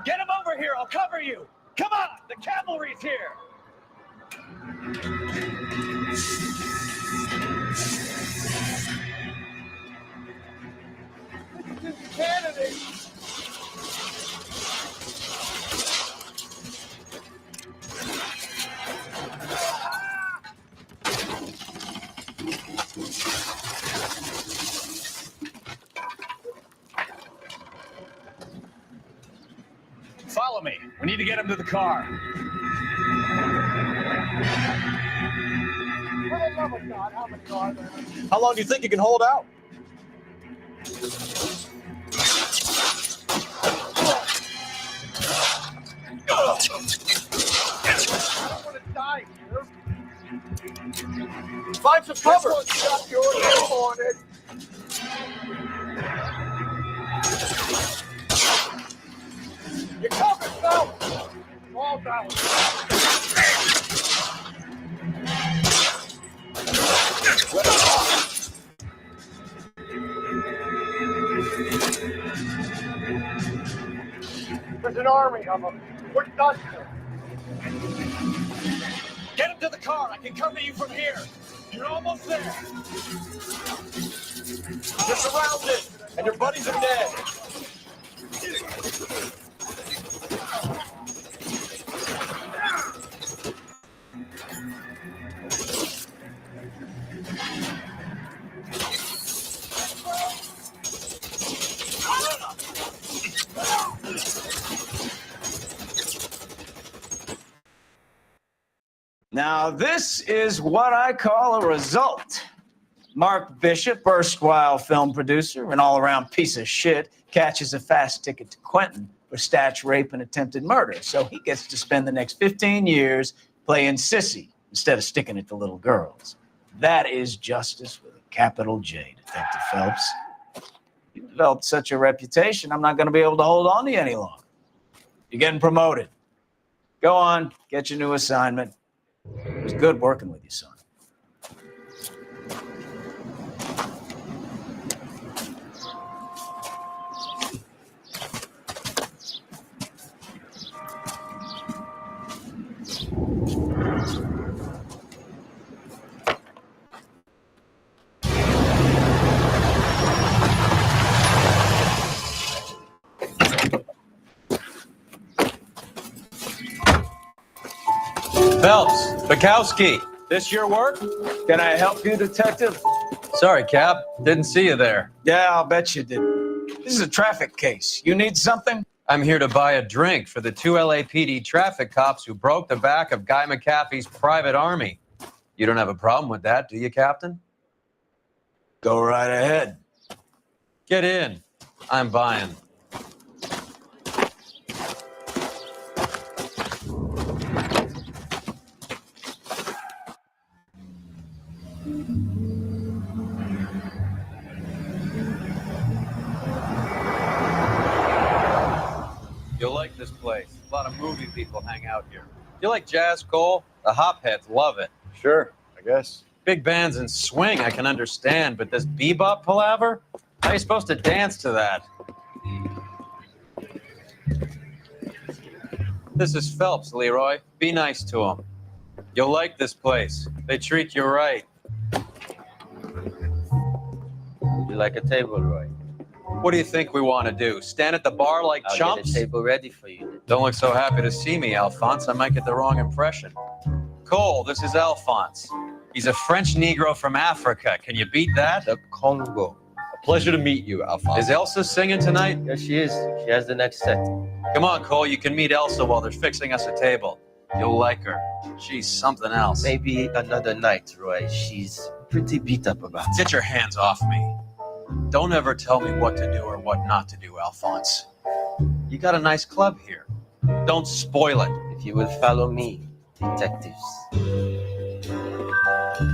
Get him over here, I'll cover you. Come on, the cavalry's here. Candidate. Follow me. We need to get him to the car. For the love of God, how many are there? How long do you think you can hold out? I don't want to die here. Find some cover. This one's got your name on it. You're covered, Phil. All down. There's an army of them. We're done here. Get him to the car. I can cover you from here. You're almost there. You're surrounded, and your buddies are dead. Now, this is what I call a result. Mark Bishop, erstwhile film producer and all-around piece of shit, catches a fast ticket to Quentin for statch rape and attempted murder. So he gets to spend the next 15 years playing sissy instead of sticking it to little girls. That is justice with a capital J, Detective Phelps. You developed such a reputation, I'm not going to be able to hold on to you any longer. You're getting promoted. Go on, get your new assignment. It was good working with you, son. Phelps, Bukowski, this your work? Can I help you, Detective? Sorry, Cap. Didn't see you there. Yeah, I'll bet you did. This is a traffic case. You need something? I'm here to buy a drink for the 2 LAPD traffic cops who broke the back of Guy McAfee's private army. You don't have a problem with that, do you, Captain? Go right ahead. Get in. I'm buying. You'll like this place. A lot of movie people hang out here. You like jazz, Cole? The hopheads love it. Sure, I guess. Big bands and swing I can understand, but this bebop palaver? How are you supposed to dance to that? This is Phelps, Leroy. Be nice to him. You'll like this place. They treat you right. Would you like a table, Roy? What do you think we want to do? Stand at the bar like I'll chumps? get a table ready for you. Don't look so happy to see me, Alphonse. I might get the wrong impression. Cole, this is Alphonse. He's a French Negro from Africa. Can you beat that? The Congo. A pleasure to meet you, Alphonse. Is Elsa singing tonight? Yes, she is. She has the next set. Come on, Cole. You can meet Elsa while they're fixing us a table. You'll like her. She's something else. Maybe another night, Roy. She's pretty beat up about it. Get your hands off me. Don't ever tell me what to do or what not to do, Alphonse. You got a nice club here. Don't spoil it. If you will follow me, detectives.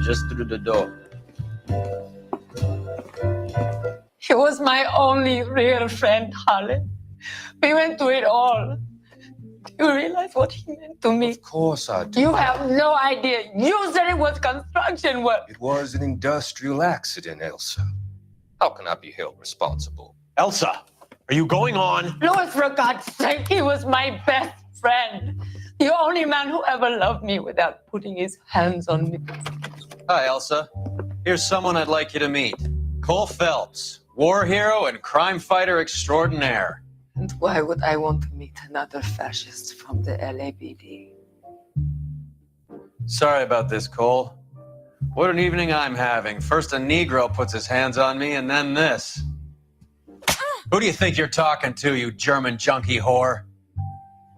Just through the door. He was my only real friend, Harlan. We went through it all. Do you realize what he meant to me? Of course I do. You have no idea. You said it was construction work. It was an industrial accident, Elsa. How can I be held responsible? Elsa, are you going on? Louis, for God's sake, he was my best friend. The only man who ever loved me without putting his hands on me. Hi, Elsa. Here's someone I'd like you to meet. Cole Phelps, war hero and crime fighter extraordinaire. And why would I want to meet another fascist from the LAPD? Sorry about this, Cole. What an evening I'm having. First a Negro puts his hands on me, and then this. Who do you think you're talking to, you German junkie whore?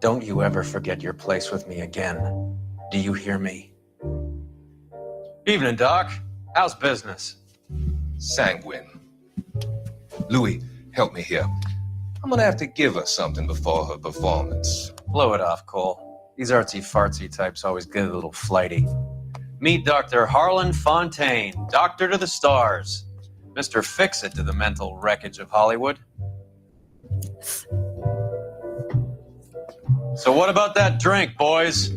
Don't you ever forget your place with me again. Do you hear me? Evening, Doc. How's business? Sanguine. Louis, help me here. I'm gonna have to give her something before her performance. Blow it off, Cole. These artsy-fartsy types always get a little flighty. Meet Dr. Harlan Fontaine, doctor to the stars. Mr. Fix-It to the mental wreckage of Hollywood. So what about that drink, boys?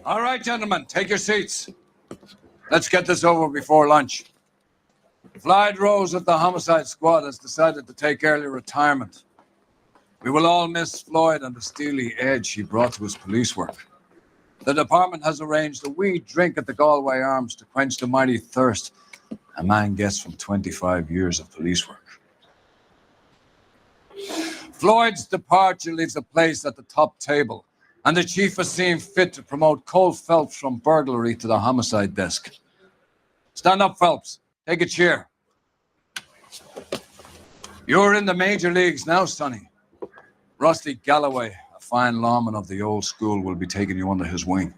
All right, gentlemen, take your seats. Let's get this over before lunch. Floyd Rose of the homicide squad has decided to take early retirement. We will all miss Floyd and the steely edge he brought to his police work. The department has arranged a wee drink at the Galway Arms to quench the mighty thirst a man gets from 25 years of police work. Floyd's departure leaves the place at the top table, and the chief has seen fit to promote Cole Phelps from burglary to the homicide desk. Stand up, Phelps. Take a chair. You're in the major leagues now, Sonny. Rusty Galloway, a fine lawman of the old school, will be taking you under his wing.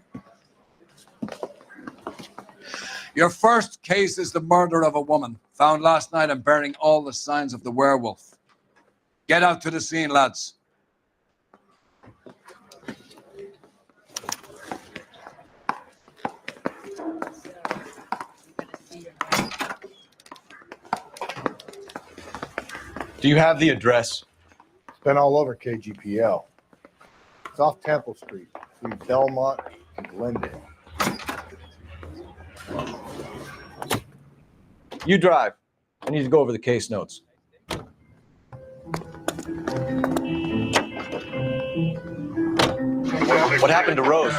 Your first case is the murder of a woman, found last night and bearing all the signs of the werewolf. Get out to the scene, lads. Do you have the address? It's been all over KGPL. It's off Temple Street, between Belmont and Glendale. You drive. I need to go over the case notes. What happened to Rose?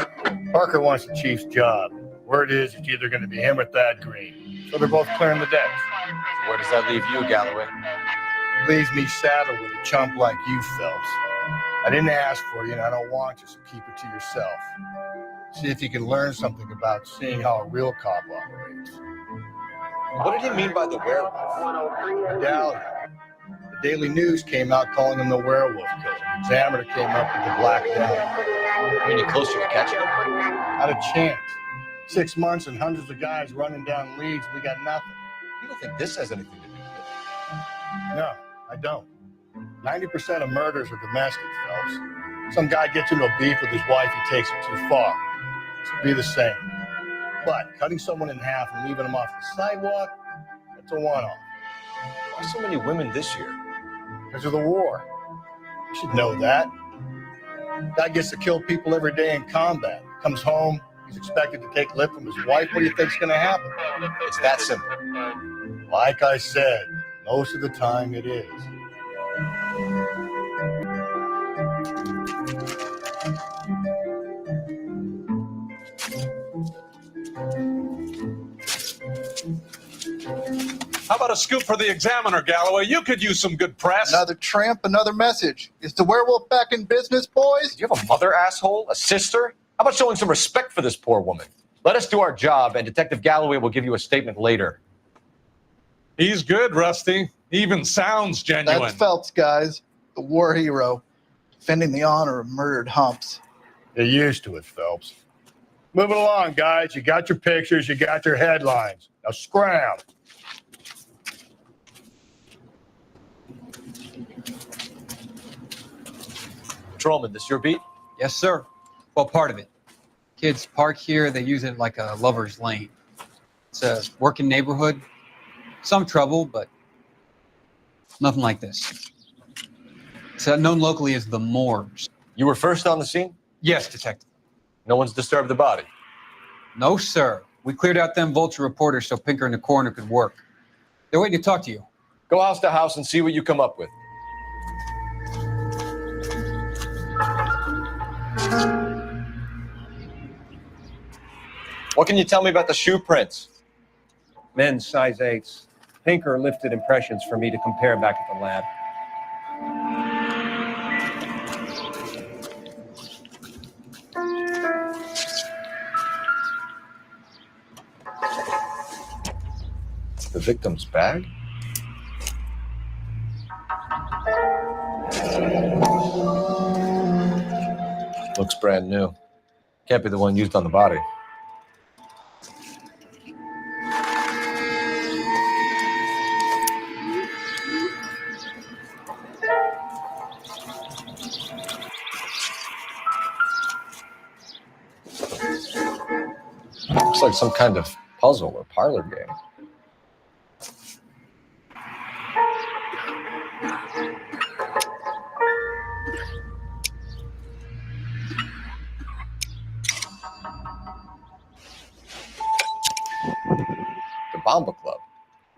Parker wants the chief's job. Word is it's either going to be him or Thad Green. So they're both clearing the decks. Where does that leave you, Galloway? Leaves me saddled with a chump like you, Phelps. I didn't ask for you, and I don't want you, so keep it to yourself. See if you can learn something about seeing how a real cop operates. What did he mean by the werewolf? Medallion. The Daily News came out calling him the werewolf killer. The Examiner came up with the Black Dahlia. Any closer to catching him? Not a chance. 6 months and hundreds of guys running down leads. We got nothing. You don't think this has anything to do with it? No, I don't. 90% of murders are domestic, Phelps. Some guy gets into a beef with his wife, he takes it too far. This would be the same. But cutting someone in half and leaving them off the sidewalk, that's a one-off. Why so many women this year? Because of the war. You should know that. Guy gets to kill people every day in combat. Comes home, he's expected to take lip from his wife. What do you think's going to happen? It's that simple. Like I said, most of the time it is. How about a scoop for the Examiner, Galloway? You could use some good press. Another tramp, another message. Is the werewolf back in business, boys? Do you have a mother, asshole? A sister? How about showing some respect for this poor woman? Let us do our job, and Detective Galloway will give you a statement later. He's good, Rusty. He even sounds genuine. That's Phelps, guys. The war hero. Defending the honor of murdered humps. You're used to it, Phelps. Moving along, guys. You got your pictures, you got your headlines. Now scram. Patrolman, this your beat? Yes, sir. Well, part of it. Kids park here, they use it like a lover's lane. It's a working neighborhood. Some trouble, but nothing like this. It's known locally as the Morgues. You were first on the scene? Yes, Detective. No one's disturbed the body? No, sir. We cleared out them vulture reporters so Pinker and the coroner could work. They're waiting to talk to you. Go house to house and see what you come up with. What can you tell me about the shoe prints? Men's size 8s. Pinker lifted impressions for me to compare back at the lab. The victim's bag? Looks brand new. Can't be the one used on the body. Looks like some kind of puzzle or parlor game.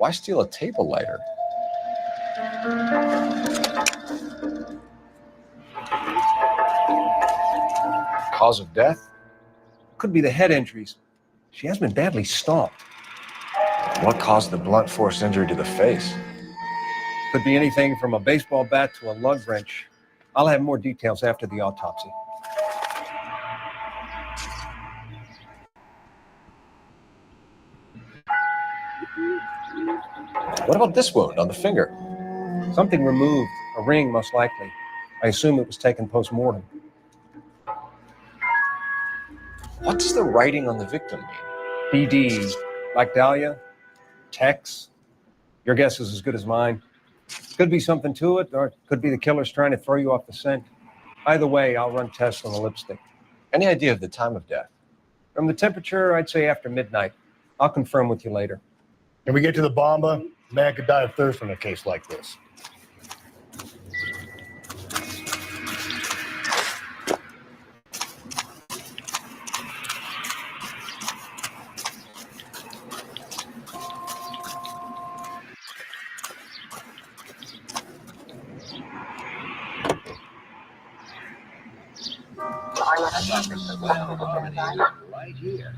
Why steal a table lighter? Cause of death? Could be the head injuries. She has been badly stomped. What caused the blunt force injury to the face? Could be anything from a baseball bat to a lug wrench. I'll have more details after the autopsy. What about this wound on the finger? Something removed, a ring most likely. I assume it was taken post-mortem. What does the writing on the victim mean? BD, like Dahlia, Tex. Your guess is as good as mine. Could be something to it, or it could be the killer's trying to throw you off the scent. Either way, I'll run tests on the lipstick. Any idea of the time of death? From the temperature, I'd say after midnight. I'll confirm with you later. Can we get to the bomba? Man could die of thirst in a case like this. Right here.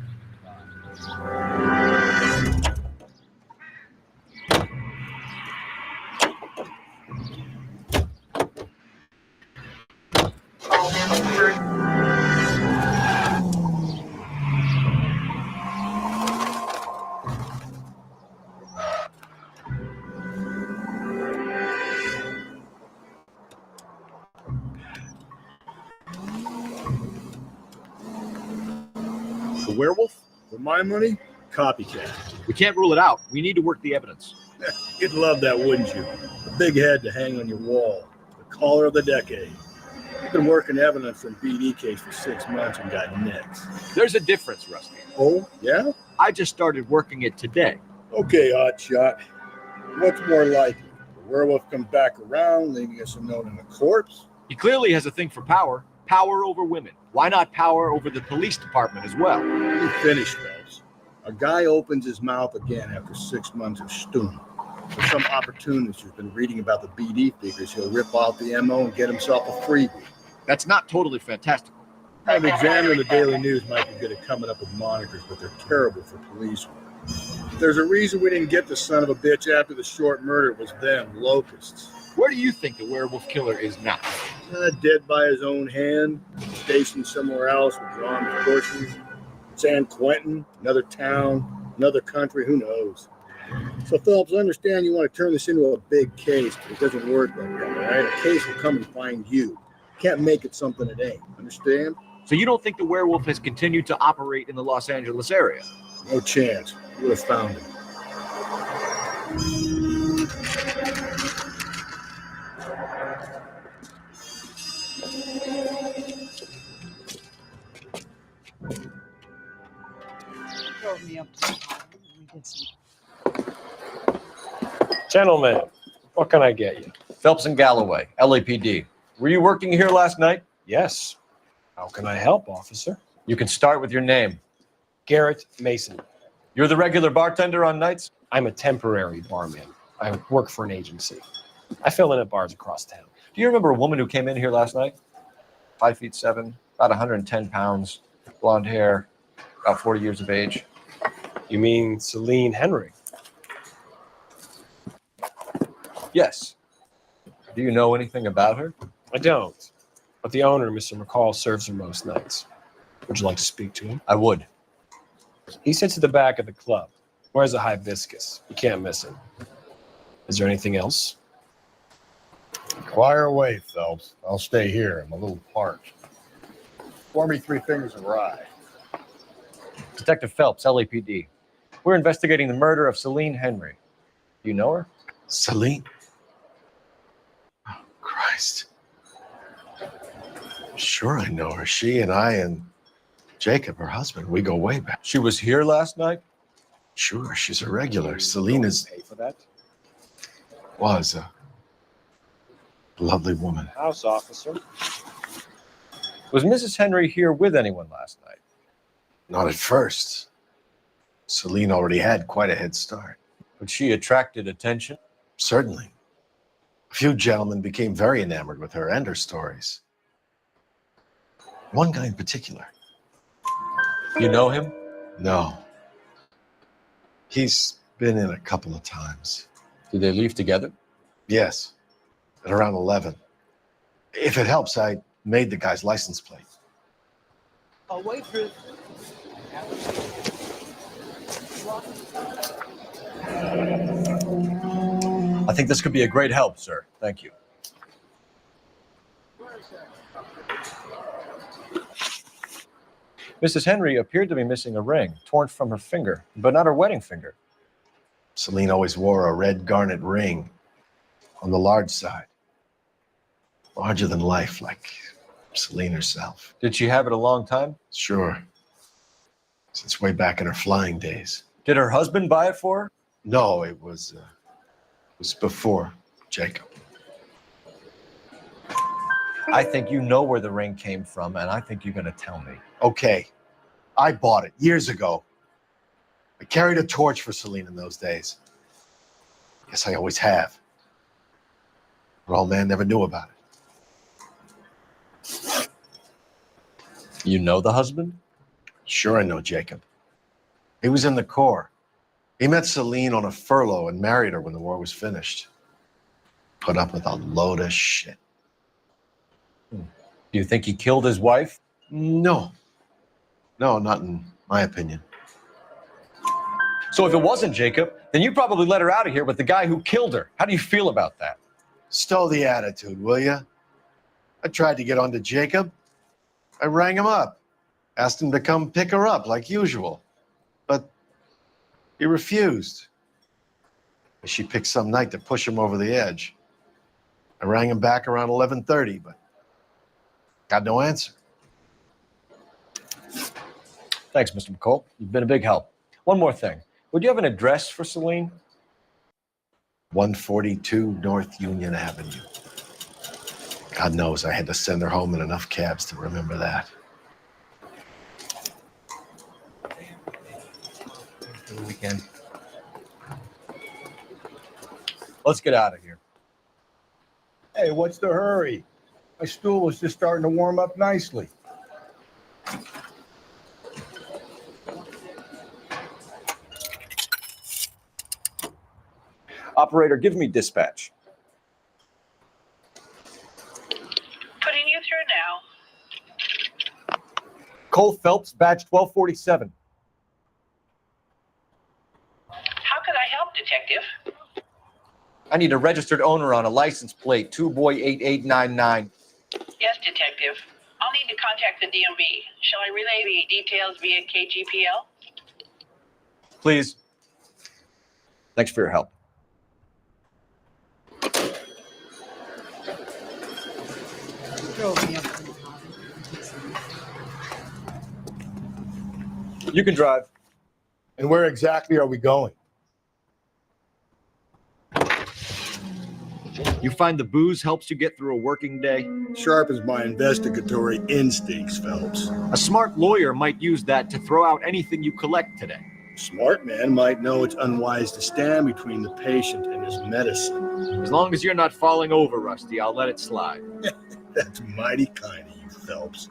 The werewolf? For my money? Copycat. We can't rule it out. We need to work the evidence. You'd love that, wouldn't you? A big head to hang on your wall. The caller of the decade. You've been working evidence in BD case for 6 months and got nits. There's a difference, Rusty. Oh, yeah? I just started working it today. Okay, hotshot. What's more likely? The werewolf comes back around, leaving us a note in the corpse? He clearly has a thing for power. Power over women. Why not power over the police department as well? You finished, Phelps. A guy opens his mouth again after 6 months of stewing. For some opportunist who's been reading about the BD figures, he'll rip off the MO and get himself a freebie. That's not totally fantastical. The Examiner and the Daily News might be good at coming up with monikers, but they're terrible for police work. There's a reason we didn't get the son of a bitch after the short murder. It was them, locusts. Where do you think the werewolf killer is now? Dead by his own hand, stationed somewhere else with drawn portions. San Quentin, another town, another country, who knows? So, Phillips, I understand you want to turn this into a big case, but it doesn't work like that, all right? A case will come and find you. Can't make it something it ain't, understand? So you don't think the werewolf has continued to operate in the Los Angeles area? No chance. You would have found him. Gentlemen, what can I get you? Phelps and Galloway, LAPD. Were you working here last night? Yes. How can I help, officer? You can start with your name. Garrett Mason. You're the regular bartender on nights? I'm a temporary barman. I work for an agency. I fill in at bars across town. Do you remember a woman who came in here last night? 5'7", about 110 pounds, blonde hair, about 40 years of age. You mean Celine Henry? Yes. Do you know anything about her? I don't. But the owner, Mr. McCall, serves her most nights. Would you like to speak to him? I would. He sits at the back of the club. Wears a hibiscus. You can't miss him. Is there anything else? Fire away, Phelps. I'll stay here. I'm a little parched. Pour me 3 fingers of rye. Detective Phelps, LAPD. We're investigating the murder of Celine Henry. Do you know her? Celine? Oh, Christ. Sure, I know her. She and I and Jacob, her husband, we go way back. She was here last night? Sure, she's a regular. Celine is... Pay for that? Was a lovely woman. House officer. Was Mrs. Henry here with anyone last night? Not at first. Celine already had quite a head start. But she attracted attention? Certainly. A few gentlemen became very enamored with her and her stories. One guy in particular. You know him? No. He's been in a couple of times. Did they leave together? Yes. At around 11. If it helps, I made the guy's license plate. Oh, waitress. I think this could be a great help, sir. Thank you. Mrs. Henry appeared to be missing a ring, torn from her finger, but not her wedding finger. Celine always wore a red garnet ring on the large side. Larger than life, like Celine herself. Did she have it a long time? Sure. Since way back in her flying days. Did her husband buy it for her? No, it was before Jacob. I think you know where the ring came from, and I think you're going to tell me. Okay. I bought it years ago. I carried a torch for Celine in those days. Guess I always have. But old man never knew about it. You know the husband? Sure, I know Jacob. He was in the Corps. He met Celine on a furlough and married her when the war was finished. Put up with a load of shit. Do you think he killed his wife? No. No, not in my opinion. So if it wasn't Jacob, then you probably let her out of here with the guy who killed her. How do you feel about that? Stow the attitude, will ya? I tried to get onto Jacob. I rang him up. Asked him to come pick her up like usual. But he refused. She picked some night to push him over the edge. I rang him back around 11:30, but got no answer. Thanks, Mr. McCall. You've been a big help. One more thing. Would you have an address for Celine? 142 North Union Avenue. God knows I had to send her home in enough cabs to remember that. Weekend. Let's get out of here. Hey, what's the hurry? My stool was just starting to warm up nicely. Operator, give me dispatch. Putting you through now. Cole Phelps, badge 1247. How could I help, Detective? I need a registered owner on a license plate, 2boy8899. Yes, Detective. I'll need to contact the DMV. Shall I relay the details via KGPL? Please. Thanks for your help. You can drive. And where exactly are we going? You find the booze helps you get through a working day? Sharpens my investigatory instincts, Phelps. A smart lawyer might use that to throw out anything you collect today. Smart man might know it's unwise to stand between the patient and his medicine. As long as you're not falling over, Rusty, I'll let it slide. That's mighty kind of you, Phelps.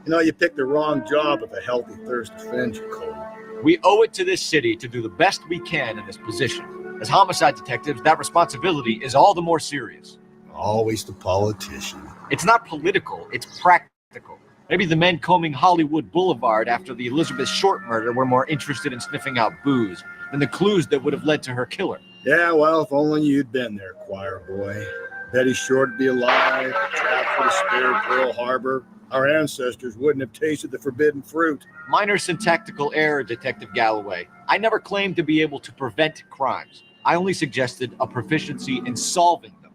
You know, you picked the wrong job if a healthy thirst offends you, Cole. We owe it to this city to do the best we can in this position. As homicide detectives, that responsibility is all the more serious. Always the politician. It's not political, it's practical. Maybe the men combing Hollywood Boulevard after the Elizabeth Short murder were more interested in sniffing out booze than the clues that would have led to her killer. Yeah, well, if only you'd been there, choir boy. Betty Short would be alive, trapped for the spared Pearl Harbor. Our ancestors wouldn't have tasted the forbidden fruit. Minor syntactical error, Detective Galloway. I never claimed to be able to prevent crimes. I only suggested a proficiency in solving them.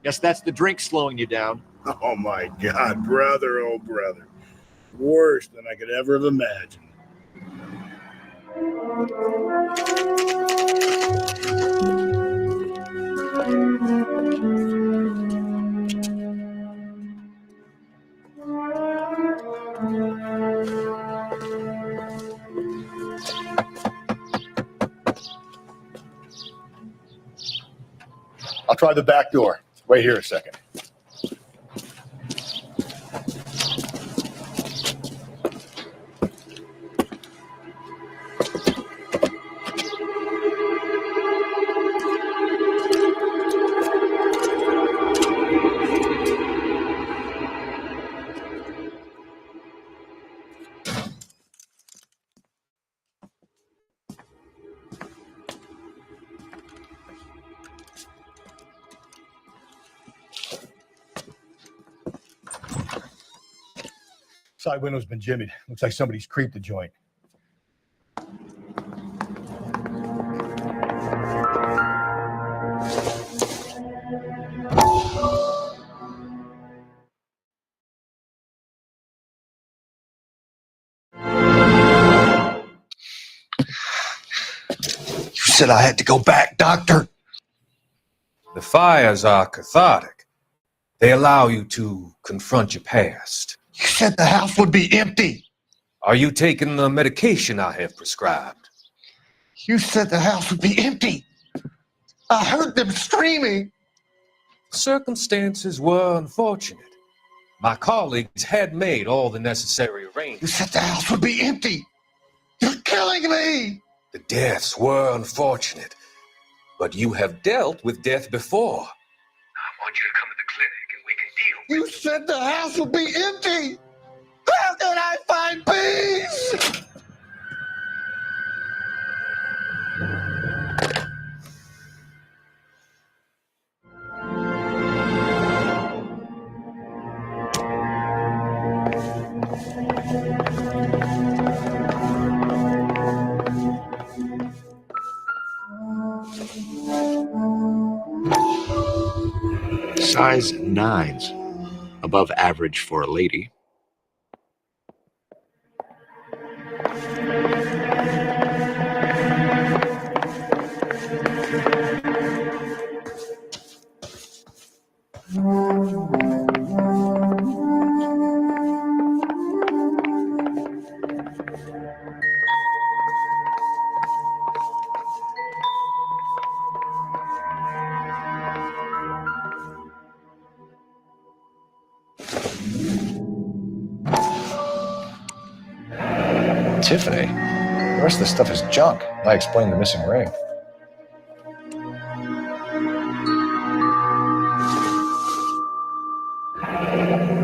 Guess that's the drink slowing you down. Oh my God, brother, oh brother. Worse than I could ever have imagined. try the back door. Wait here a second. Side window's been jimmied. Looks like somebody's creeped the joint. You said I had to go back, Doctor. The fires are cathartic. They allow you to confront your past. You said the house would be empty. Are you taking the medication I have prescribed? You said the house would be empty. I heard them screaming. Circumstances were unfortunate. My colleagues had made all the necessary arrangements. You said the house would be empty. You're killing me. The deaths were unfortunate, but you have dealt with death before. I want you to come to the clinic and we can deal with You said the house would be empty. How can I find peace? Size 9s, above average for a lady. Tiffany? The rest of the stuff is junk. I explained the missing ring.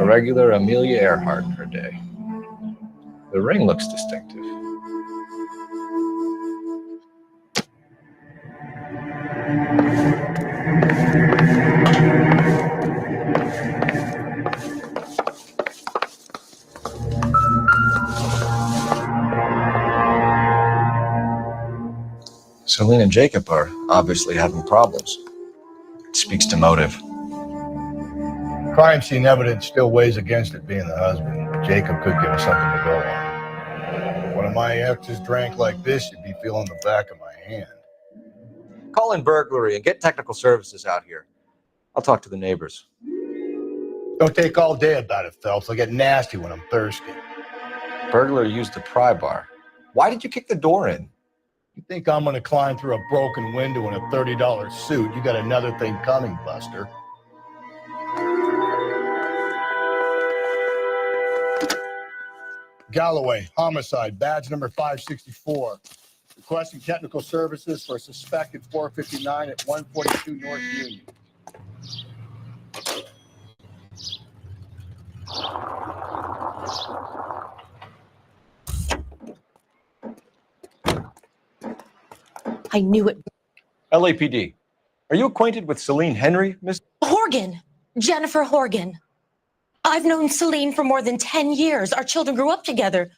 A regular Amelia Earhart in her day. The ring looks distinctive. Celine and Jacob are obviously having problems. It speaks to motive. Crime scene evidence still weighs against it being the husband. Jacob could give us something to go on. One of my exes drank like this, you'd be feeling the back of my hand. Call in burglary and get technical services out here. I'll talk to the neighbors. Don't take all day about it, Phelps. I'll get nasty when I'm thirsty. Burglar used a pry bar. Why did you kick the door in? You think I'm gonna climb through a broken window in a $30 suit? You got another thing coming, Buster. Galloway, homicide, badge number 564. Requesting technical services for a suspected 459 at 142 North Union. I knew it. LAPD. Are you acquainted with Celine Henry, Miss? Horgan. Jennifer Horgan. I've known Celine for more than 10 years. Our children grew up together.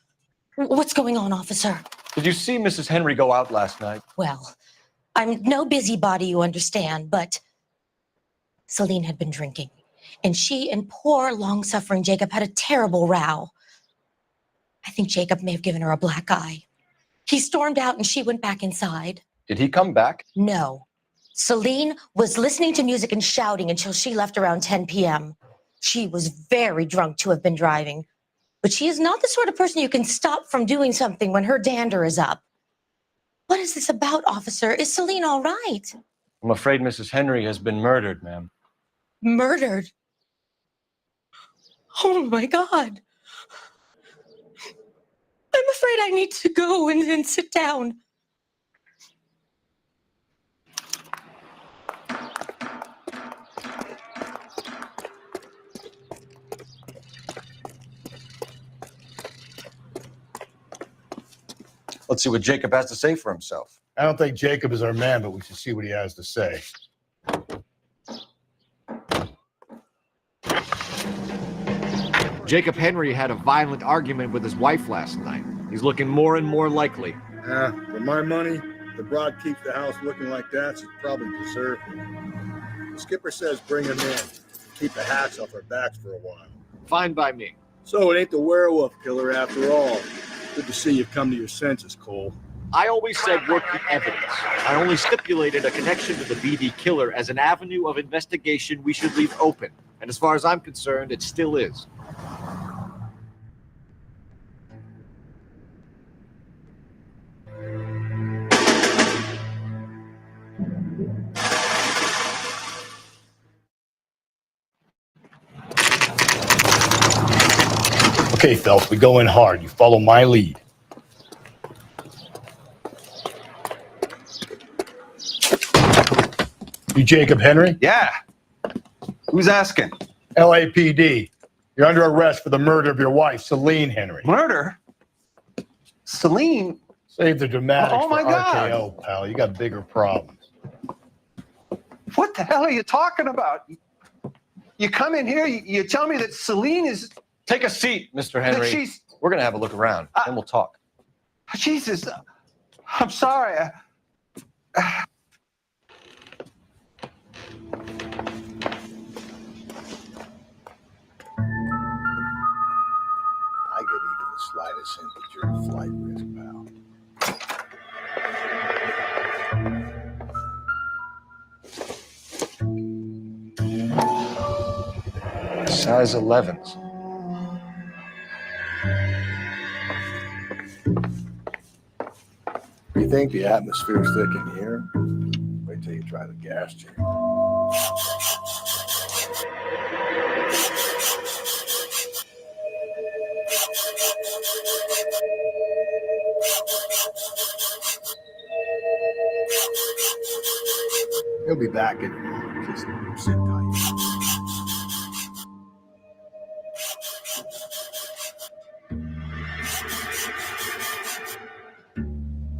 What's going on, officer? Did you see Mrs. Henry go out last night? Well, I'm no busybody, you understand, but Celine had been drinking, and she and poor, long-suffering Jacob had a terrible row. I think Jacob may have given her a black eye. He stormed out, and she went back inside. Did he come back? No. Celine was listening to music and shouting until she left around 10 p.m. She was very drunk to have been driving, but she is not the sort of person you can stop from doing something when her dander is up. What is this about, officer? Is Celine all right? I'm afraid Mrs. Henry has been murdered, ma'am. Murdered? Oh my God. I'm afraid I need to go and sit down. Let's see what Jacob has to say for himself. I don't think Jacob is our man, but we should see what he has to say. Jacob Henry had a violent argument with his wife last night. He's looking more and more likely. For my money, the broad keeps the house looking like that, she's probably deserved it. The skipper says bring him in. Keep the hats off our backs for a while. Fine by me. So it ain't the werewolf killer after all. Good to see you've come to your senses, Cole. I always said work the evidence. I only stipulated a connection to the BD killer as an avenue of investigation we should leave open. And as far as I'm concerned, it still is. Okay, Phelps, we go in hard. You follow my lead. You Jacob Henry? Yeah. Who's asking? LAPD. You're under arrest for the murder of your wife, Celine Henry. Murder? Celine? Save the dramatics Oh, my for God. RKO, pal. You got bigger problems. What the hell are you talking about? You come in here, you tell me that Celine is... Take a seat, Mr. Henry. She's... We're going to have a look around, and we'll talk. Jesus. I'm sorry. I get even the slightest hint that you're a flight risk, pal. Size 11s. You think the atmosphere's thick in here? Wait till you try the gas chamber. He'll be back in a moment. Just sit tight.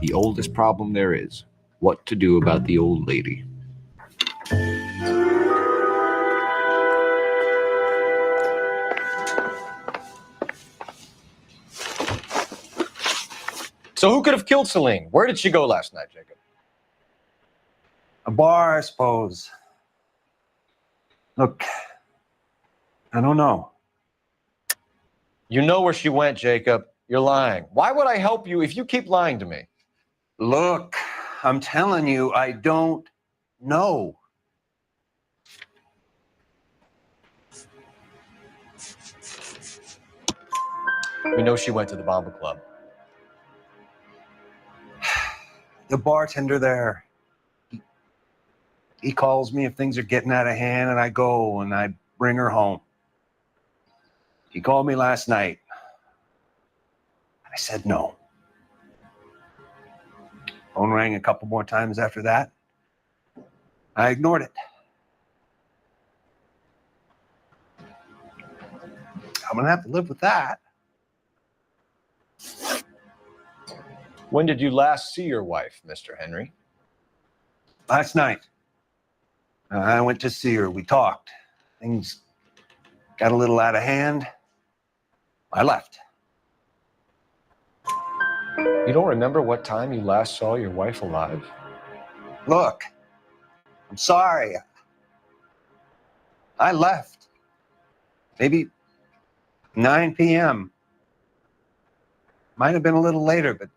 The oldest problem there is. What to do about the old lady. So who could have killed Celine? Where did she go last night, Jacob? A bar, I suppose. Look, I don't know. You know where she went, Jacob. You're lying. Why would I help you if you keep lying to me? Look, I'm telling you, I don't know. We know she went to the Bomba Club. The bartender there, he calls me if things are getting out of hand, and I go and I bring her home. He called me last night. I said no. Phone rang a couple more times after that. I ignored it. I'm gonna have to live with that. When did you last see your wife, Mr. Henry? Last night. I went to see her. We talked. Things got a little out of hand. I left. You don't remember what time you last saw your wife alive? Look, I'm sorry. I left. Maybe 9 p.m. Might have been a little later, but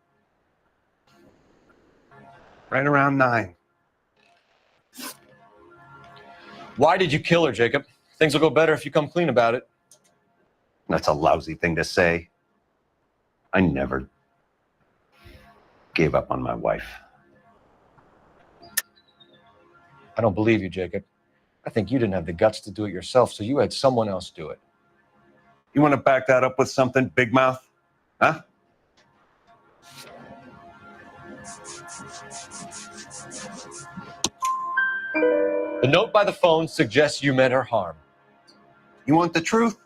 right around 9. Why did you kill her, Jacob? Things will go better if you come clean about it. That's a lousy thing to say. I never gave up on my wife. I don't believe you, Jacob. I think you didn't have the guts to do it yourself, so you had someone else do it. You want to back that up with something, big mouth? Huh? The note by the phone suggests you meant her harm. You want the truth?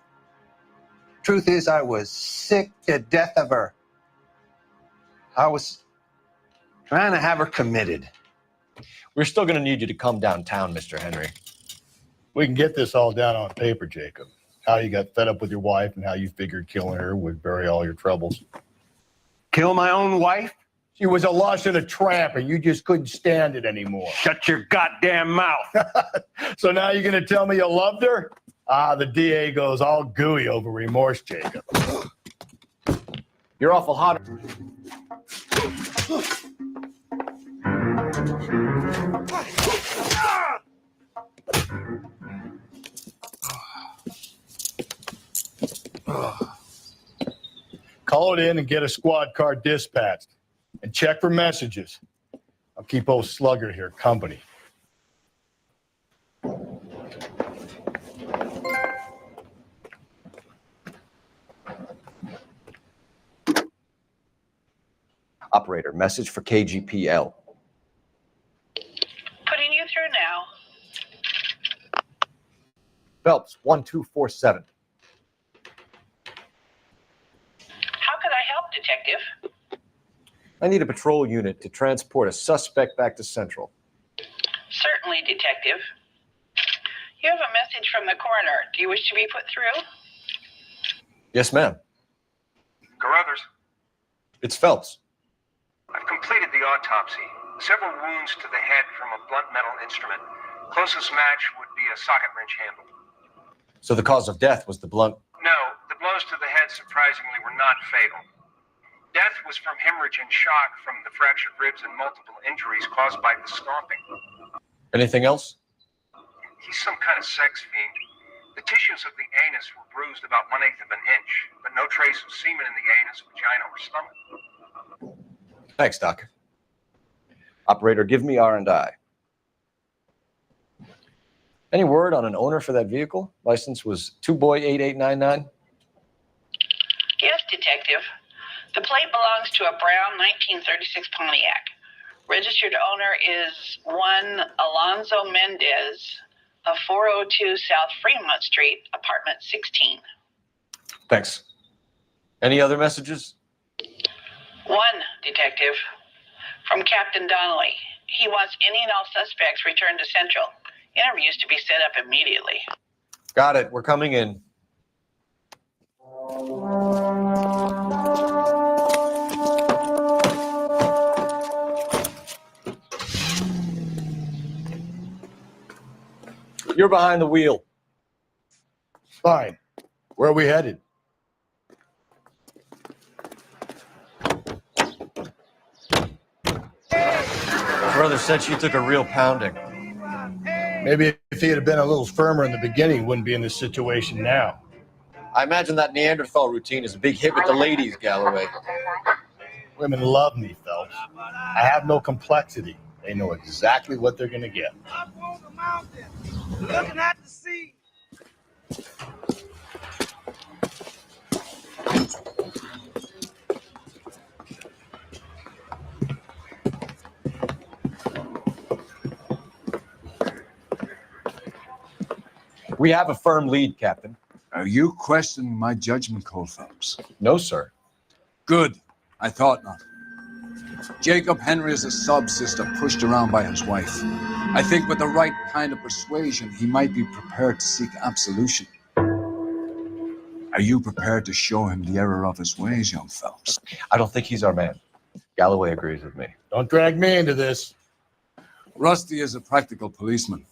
Truth is, I was sick to death of her. I was trying to have her committed. We're still going to need you to come downtown, Mr. Henry. We can get this all down on paper, Jacob. How you got fed up with your wife and how you figured killing her would bury all your troubles. Kill my own wife? She was a lush and a tramp, and you just couldn't stand it anymore. Shut your goddamn mouth. So now you're going to tell me you loved her? The DA goes all gooey over remorse, Jacob. You're awful hot. Call it in and get a squad car dispatched. And check for messages. I'll keep old Slugger here company. Operator, message for KGPL. Putting you through now. Phelps, 1247. How could I help, Detective? I need a patrol unit to transport a suspect back to Central. Certainly, Detective. You have a message from the coroner. Do you wish to be put through? Yes, ma'am. Carruthers, It's Phelps. I've completed the autopsy. Several wounds to the head from a blunt metal instrument. Closest match would be a socket wrench handle. So the cause of death was the blunt. No, the blows to the head surprisingly were not fatal. Death was from hemorrhage and shock from the fractured ribs and multiple injuries caused by the stomping. Anything else? He's some kind of sex fiend. The tissues of the anus were bruised about 1/8 of an inch, but no trace of semen in the anus, vagina, or stomach. Thanks, Doc. Operator, give me R&I. Any word on an owner for that vehicle? License was 2boy8899. Yes, Detective. The plate belongs to a brown 1936 Pontiac. Registered owner is one Alonzo Mendez of 402 South Fremont Street, apartment 16. Thanks. Any other messages? One, Detective. From Captain Donnelly. He wants any and all suspects returned to Central. Interviews to be set up immediately. Got it. We're coming in. You're behind the wheel. Fine. Where are we headed? Brother said she took a real pounding. Maybe if he had been a little firmer in the beginning, he wouldn't be in this situation now. I imagine that Neanderthal routine is a big hit with the ladies, Galloway. Women love me, Phelps. I have no complexity. They know exactly what they're going to get. Up on the mountain, looking at the sea. We have a firm lead, Captain. Are you questioning my judgment call, Phelps? No, sir. Good. I thought not. Jacob Henry is a sub-sister pushed around by his wife. I think with the right kind of persuasion, he might be prepared to seek absolution. Are you prepared to show him the error of his ways, young Phelps? I don't think he's our man. Galloway agrees with me. Don't drag me into this. Rusty is a practical policeman.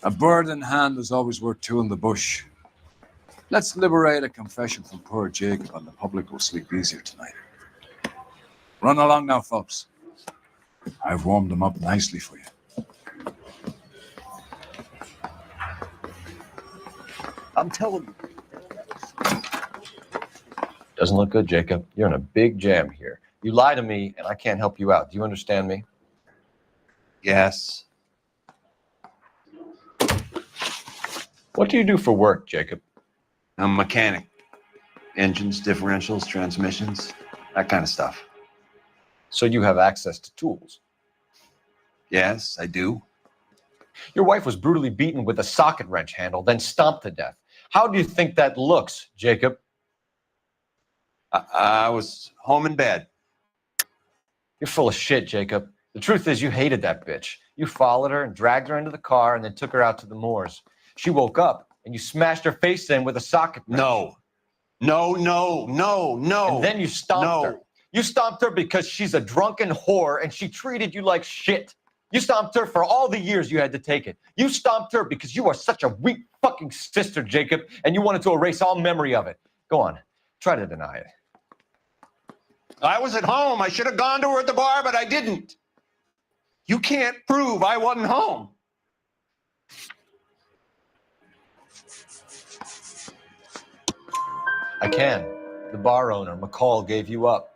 A bird in hand is always worth two in the bush. Let's liberate a confession from poor Jacob, and the public will sleep easier tonight. Run along now, Phelps. I've warmed them up nicely for you. I'm telling you. Doesn't look good, Jacob. You're in a big jam here. You lie to me, and I can't help you out. Do you understand me? Yes. What do you do for work, Jacob? I'm a mechanic. Engines, differentials, transmissions, that kind of stuff. So you have access to tools? Yes, I do. Your wife was brutally beaten with a socket wrench handle, then stomped to death. How do you think that looks, Jacob? I was home in bed. You're full of shit, Jacob. The truth is you hated that bitch. You followed her and dragged her into the car and then took her out to the moors. She woke up and you smashed her face in with a socket wrench. No. And then you stomped her. You stomped her because she's a drunken whore and she treated you like shit. You stomped her for all the years you had to take it. You stomped her because you are such a weak fucking sister, Jacob, and you wanted to erase all memory of it. Go on. Try to deny it. I was at home. I should have gone to her at the bar, but I didn't. You can't prove I wasn't home. I can. The bar owner, McCall, gave you up.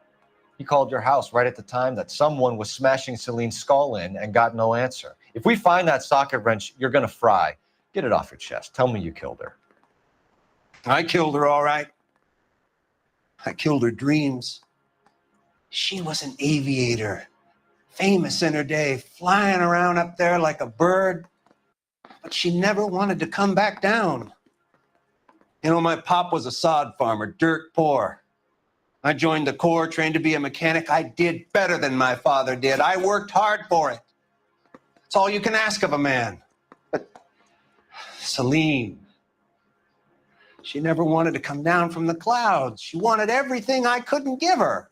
He called your house right at the time that someone was smashing Celine's skull in and got no answer. If we find that socket wrench, you're going to fry. Get it off your chest. Tell me you killed her. I killed her, all right. I killed her dreams. She was an aviator, famous in her day, flying around up there like a bird. But she never wanted to come back down. You know, my pop was a sod farmer, dirt poor. I joined the Corps, trained to be a mechanic. I did better than my father did. I worked hard for it. It's all you can ask of a man. But Celine, she never wanted to come down from the clouds. She wanted everything I couldn't give her.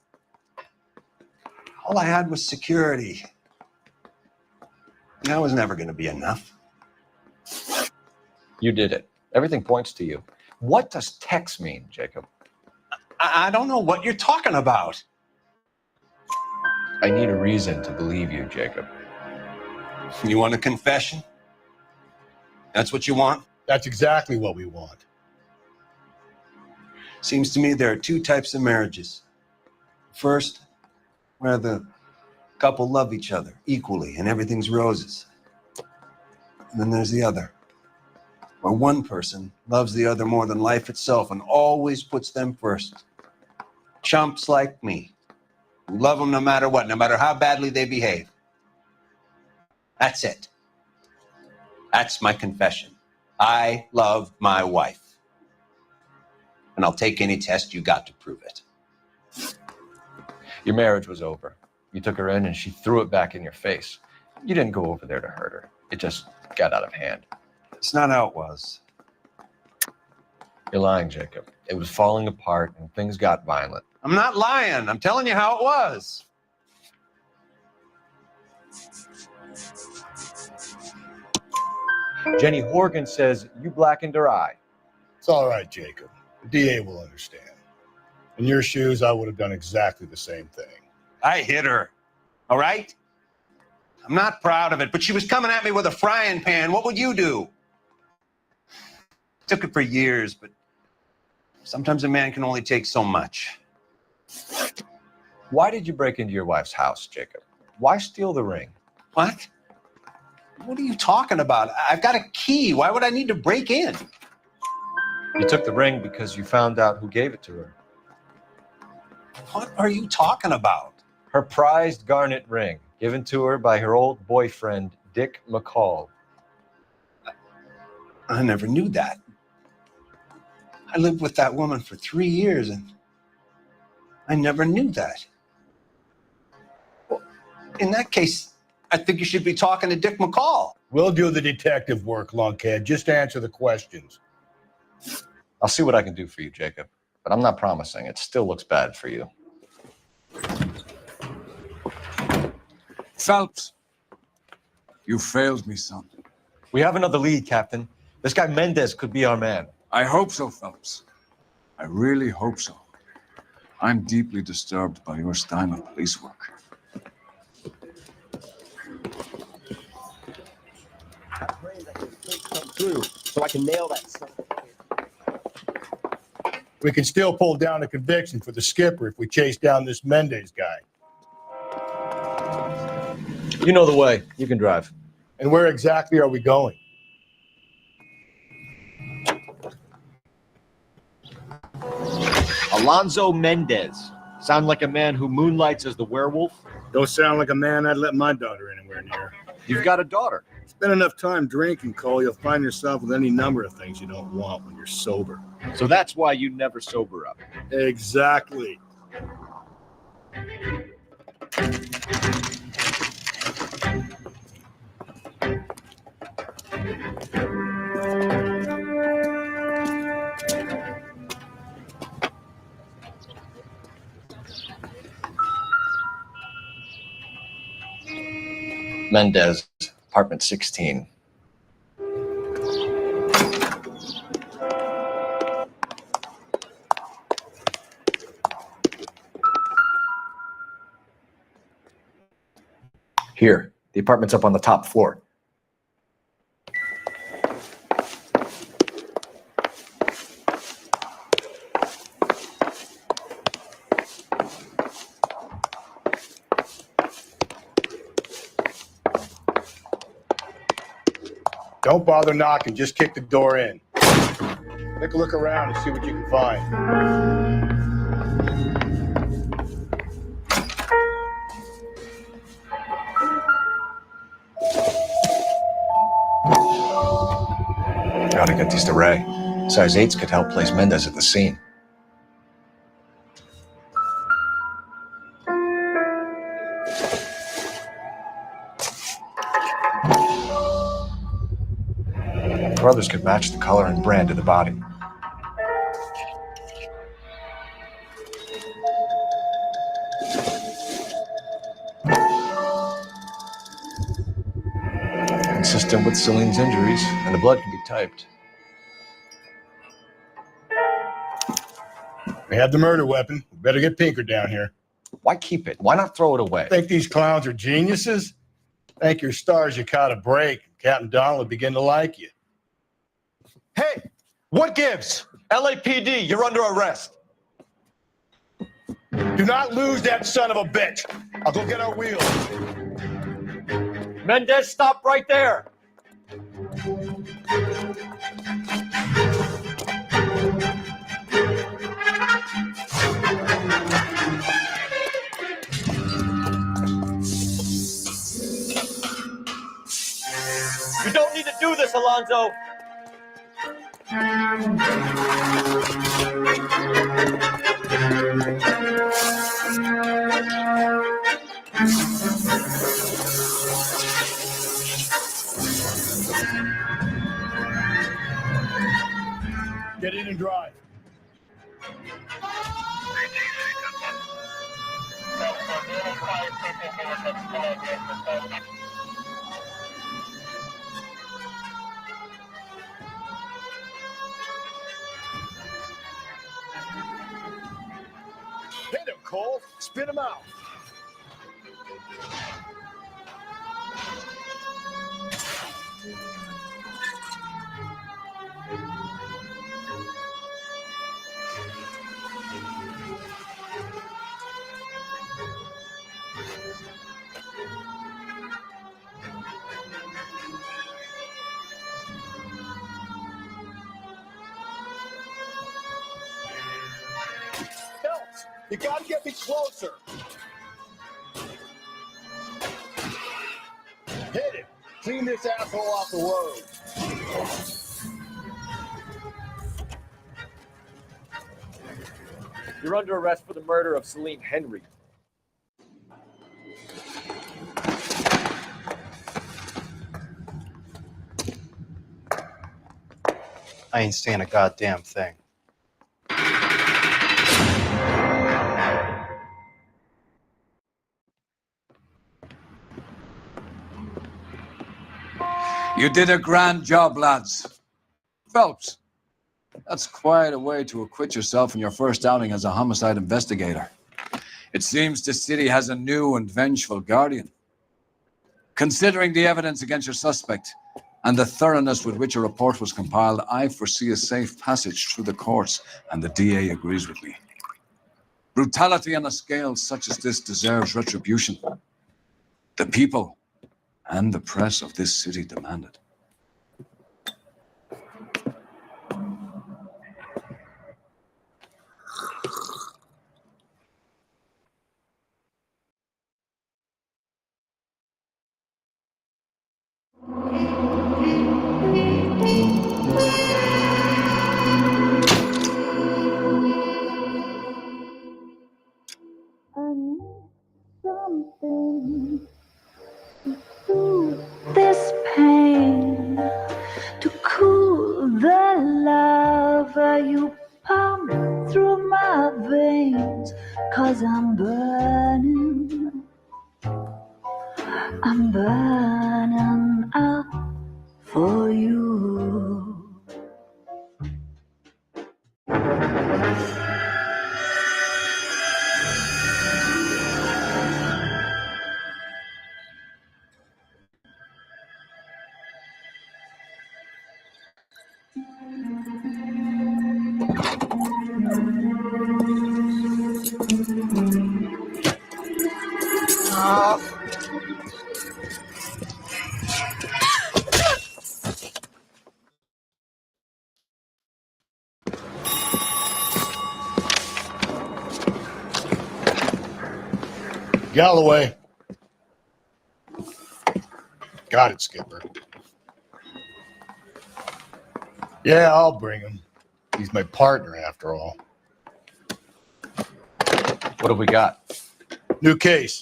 All I had was security. That was never going to be enough. You did it. Everything points to you. What does Tex mean, Jacob? I don't know what you're talking about. I need a reason to believe you, Jacob. You want a confession? That's what you want? That's exactly what we want. Seems to me there are two types of marriages. First, where the couple love each other equally and everything's roses. And then there's the other, where one person loves the other more than life itself and always puts them first. Chumps like me, who love them no matter what, no matter how badly they behave. That's it. That's my confession. I love my wife. And I'll take any test you got to prove it. Your marriage was over. You took her in and she threw it back in your face. You didn't go over there to hurt her. It just got out of hand. It's not how it was. You're lying, Jacob. It was falling apart and things got violent. I'm not lying. I'm telling you how it was. Jenny Horgan says you blackened her eye. It's all right, Jacob. The DA will understand. In your shoes, I would have done exactly the same thing. I hit her. All right? I'm not proud of it, but she was coming at me with a frying pan. What would you do? Took it for years, but sometimes a man can only take so much. Why did you break into your wife's house, Jacob? Why steal the ring? What? What are you talking about? I've got a key. Why would I need to break in? You took the ring because you found out who gave it to her. What are you talking about? Her prized garnet ring, given to her by her old boyfriend, Dick McCall. I never knew that. I lived with that woman for 3 years and I never knew that. Well, in that case, I think you should be talking to Dick McCall. We'll do the detective work, lunkhead. Just answer the questions. I'll see what I can do for you, Jacob, but I'm not promising. It still looks bad for you. Phelps, you failed me, son. We have another lead, Captain. This guy Mendez could be our man. I hope so, Phelps. I really hope so. I'm deeply disturbed by your style of police work. So I can nail that son. We can still pull down a conviction for the skipper if we chase down this Mendez guy. You know the way. You can drive. And where exactly are we going? Alonzo Mendez. Sound like a man who moonlights as the werewolf? Don't sound like a man I'd let my daughter anywhere near. You've got a daughter. Spend enough time drinking, Cole, you'll find yourself with any number of things you don't want when you're sober. So that's why you never sober up. Exactly. Mendez, apartment 16. Here, the apartment's up on the top floor. Don't bother knocking, just kick the door in. Take a look around and see what you can find. Gotta get these to Ray. Size 8s could help place Mendez at the scene. Brothers could match the color and brand of the body. Consistent with Celine's injuries, and the blood can be typed. We have the murder weapon. We better get Pinker down here. Why keep it? Why not throw it away? Think these clowns are geniuses? Thank your stars you caught a break. Captain Donald will begin to like you. Hey, what gives? LAPD, you're under arrest. Do not lose that son of a bitch. I'll go get our wheels. Mendez, stop right there. You don't need to do this, Alonzo. Get in and drive. Hit him, Cole. Spin him out. Phelps, you gotta get me closer. Hit it. Clean this asshole off the road. You're under arrest for the murder of Celine Henry. I ain't saying a goddamn thing. You did a grand job, lads. Phelps, that's quite a way to acquit yourself in your first outing as a homicide investigator. It seems the city has a new and vengeful guardian. Considering the evidence against your suspect and the thoroughness with which a report was compiled, I foresee a safe passage through the courts, and the DA agrees with me. Brutality on a scale such as this deserves retribution. The people and the press of this city demand it. you pump through my veins, 'cause I'm burning out for you. Galloway. Got it, Skipper. Yeah, I'll bring him. He's my partner, after all. What have we got? New case.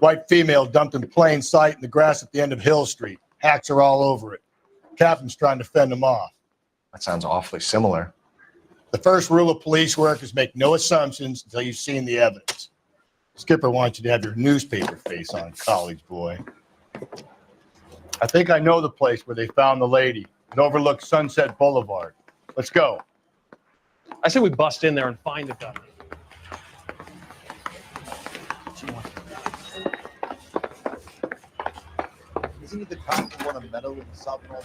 White female dumped in plain sight in the grass at the end of Hill Street. Hacks are all over it. Captain's trying to fend them off. That sounds awfully similar. The first rule of police work is make no assumptions until you've seen the evidence. Skipper wants you to have your newspaper face on, college boy. I think I know the place where they found the lady. It overlooks Sunset Boulevard. Let's go. I say we bust in there and find the gun. Isn't he the cop who won a medal in the softball?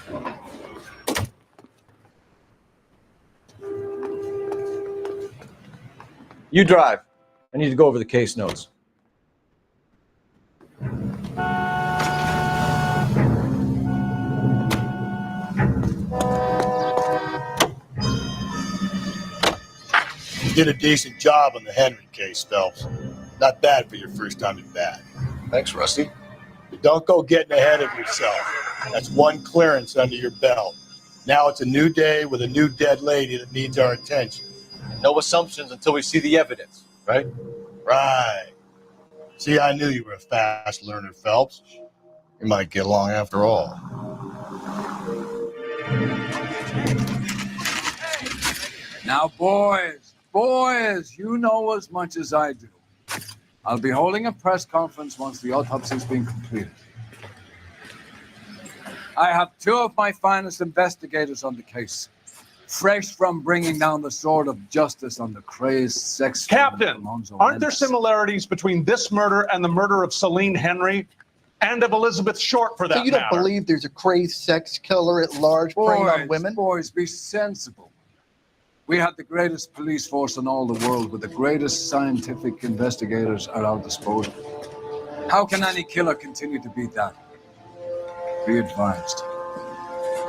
You drive. I need to go over the case notes. You did a decent job on the Henry case, Phelps. Not bad for your first time at bat. Thanks, Rusty. But don't go getting ahead of yourself. That's one clearance under your belt. Now it's a new day with a new dead lady that needs our attention. No assumptions until we see the evidence, right? Right. See, I knew you were a fast learner, Phelps. We might get along after all. Now, boys, you know as much as I do. I'll be holding a press conference once the autopsy's been completed. I have two of my finest investigators on the case, fresh from bringing down the sword of justice on the crazed sex. Captain, aren't there similarities between this murder and the murder of Celine Henry and of Elizabeth Short, for that So you don't matter? believe there's a crazed sex killer at large preying on women? Boys, be sensible. We have the greatest police force in all the world with the greatest scientific investigators at our disposal. How can any killer continue to beat that? Be advised.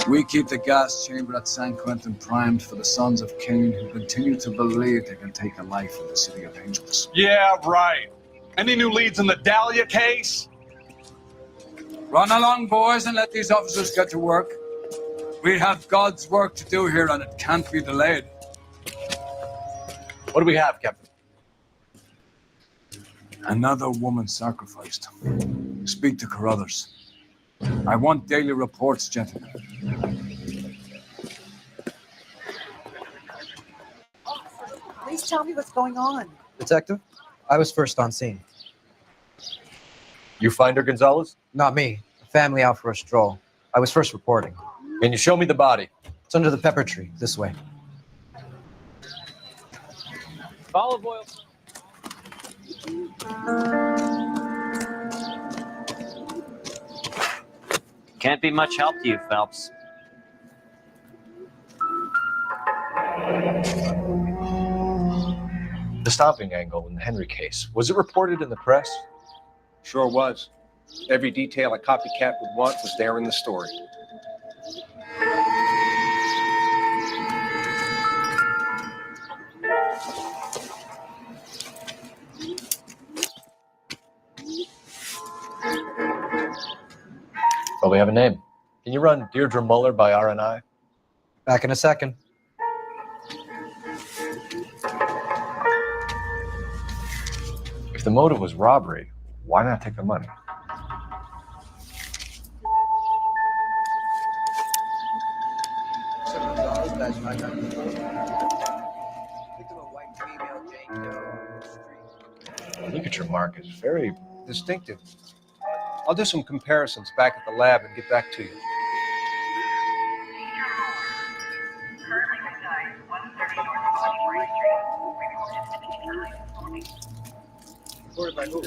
We keep the gas chamber at San Quentin primed for the sons of Cain who continue to believe they can take a life in the City of Angels. Yeah, right. Any new leads in the Dahlia case? Run along, boys, and let these officers get to work. We have God's work to do here, and it can't be delayed. What do we have, Captain? Another woman sacrificed. Speak to Carruthers. I want daily reports, gentlemen. Please tell me what's going on. Detective, I was first on scene. You find her, Gonzalez? Not me. A family out for a stroll. I was first reporting. Can you show me the body? It's under the pepper tree, this way. Olive oil. Can't be much help to you, Phelps. The stopping angle in the Henry case, was it reported in the press? Sure was. Every detail a copycat would want was there in the story. Well, we have a name. Can you run Deirdre Muller by RNI? Back in a second. If the motive was robbery, why not take the money? Ligature mark is very distinctive. I'll do some comparisons back at the lab and get back to you.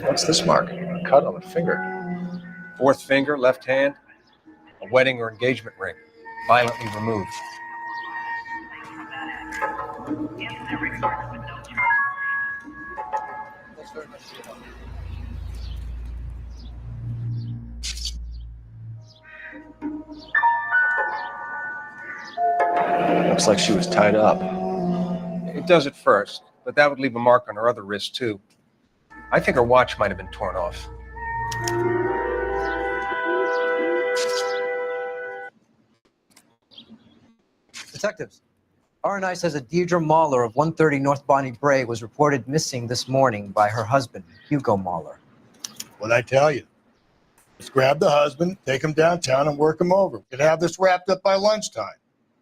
What's this mark? A cut on the finger. Fourth finger, left hand, a wedding or engagement ring, violently removed. Looks like she was tied up. It does at first, but that would leave a mark on her other wrist, too. I think her watch might have been torn off. Detectives, RNI says that Deirdre Mahler of 130 North Bonnie Bray was reported missing this morning by her husband, Hugo Mahler. What'd I tell you? Let's grab the husband, take him downtown, and work him over. We could have this wrapped up by lunchtime.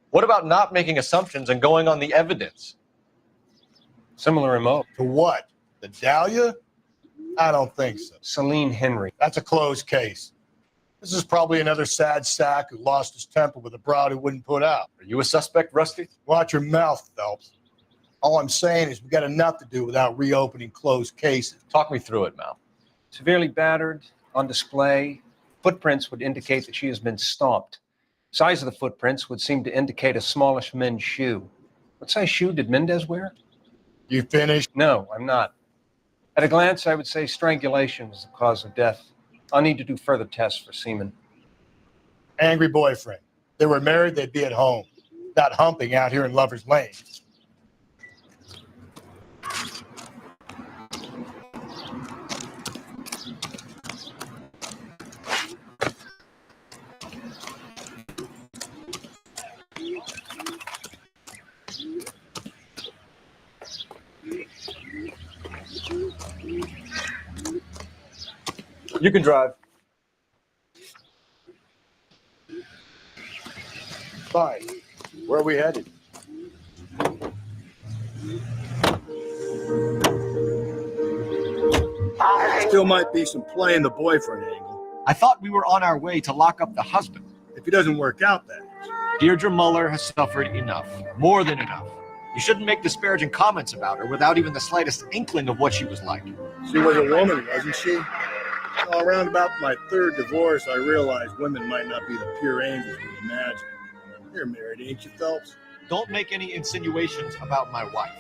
What about not making assumptions and going on the evidence? Similar MO. To what? The Dahlia? I don't think so. Celine Henry. That's a closed case. This is probably another sad sack who lost his temper with a broad who wouldn't put out. Are you a suspect, Rusty? Watch your mouth, Phelps. All I'm saying is we got enough to do without reopening closed cases. Talk me through it, Mal. Severely battered, on display. Footprints would indicate that she has been stomped. Size of the footprints would seem to indicate a smallish men's shoe. What size shoe did Mendez wear? You finished? No, I'm not. At a glance, I would say strangulation was the cause of death. I'll need to do further tests for semen. Angry boyfriend. If they were married, they'd be at home, not humping out here in Lover's Lane. You can drive. Fine. Where are we headed? Still might be some playing the boyfriend angle. I thought we were on our way to lock up the husband. If it doesn't work out, then. Deirdre Muller has suffered enough, more than enough. You shouldn't make disparaging comments about her without even the slightest inkling of what she was like. She was a woman, wasn't she? Well, around about my third divorce, I realized women might not be the pure angels we imagine. You're married, ain't you, Phelps? Don't make any insinuations about my wife.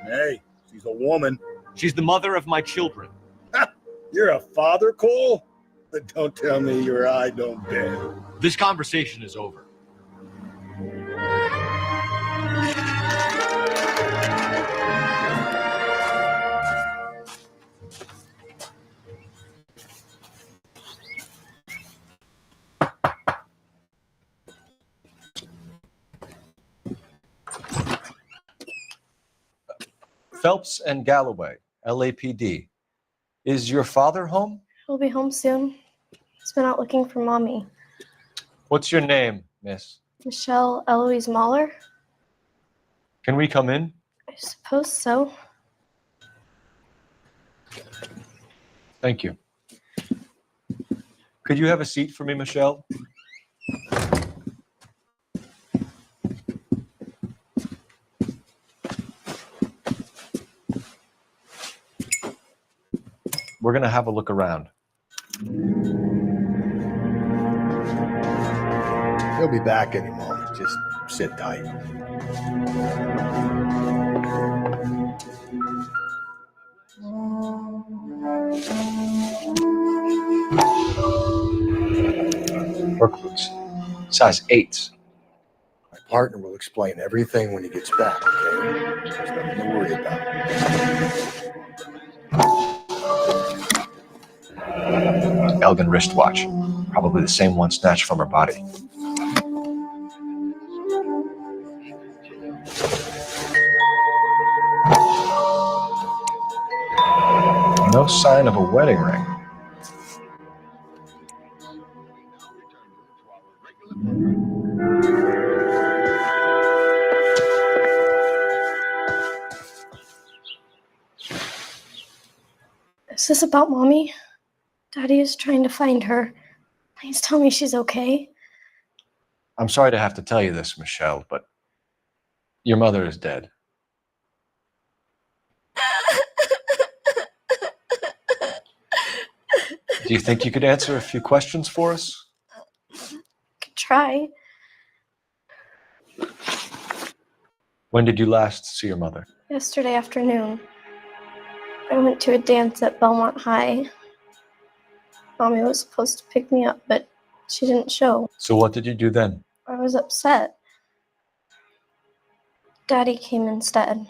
Hey, she's a woman. She's the mother of my children. You're a father, Cole? But don't tell me your eye don't bend. This conversation is over. Phelps and Galloway, LAPD. Is your father home? He'll be home soon. He's been out looking for Mommy. What's your name, miss? Michelle Eloise Mahler? Can we come in? I suppose so. Thank you. Could you have a seat for me, Michelle? We're going to have a look around. He'll be back any moment. Just sit tight. Work boots. Size 8s. My partner will explain everything when he gets back, okay? There's nothing to worry about. Elgin wristwatch. Probably the same one snatched from her body. No sign of a wedding ring. this about Mommy? Daddy is trying to find her. Please tell me she's okay. I'm sorry to have to tell you this, Michelle, but your mother is dead. Do you think you could answer a few questions for us? Could try. When did you last see your mother? Yesterday afternoon. I went to a dance at Belmont High. Mommy was supposed to pick me up, but she didn't show. So what did you do then? I was upset. Daddy came instead.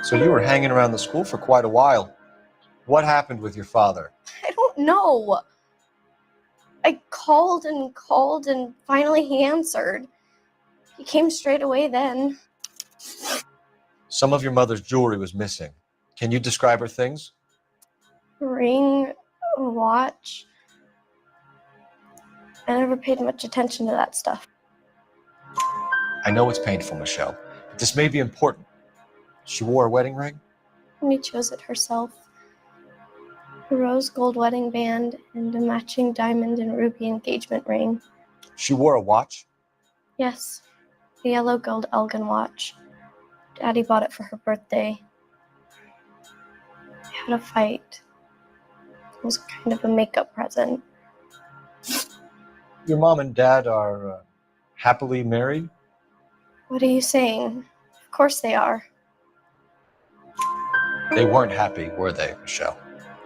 So you were hanging around the school for quite a while. What happened with your father? I don't know. I called and finally he answered. He came straight away then. Some of your mother's jewelry was missing. Can you describe her things? A ring, a watch. I never paid much attention to that stuff. I know it's painful, Michelle, but this may be important. She wore a wedding ring? Mommy chose it herself. A rose gold wedding band and a matching diamond and ruby engagement ring. She wore a watch? Yes, a yellow gold Elgin watch. Daddy bought it for her birthday. We had a fight. It was kind of a makeup present. Your mom and dad are happily married? What are you saying? Of course they are. They weren't happy, were they, Michelle?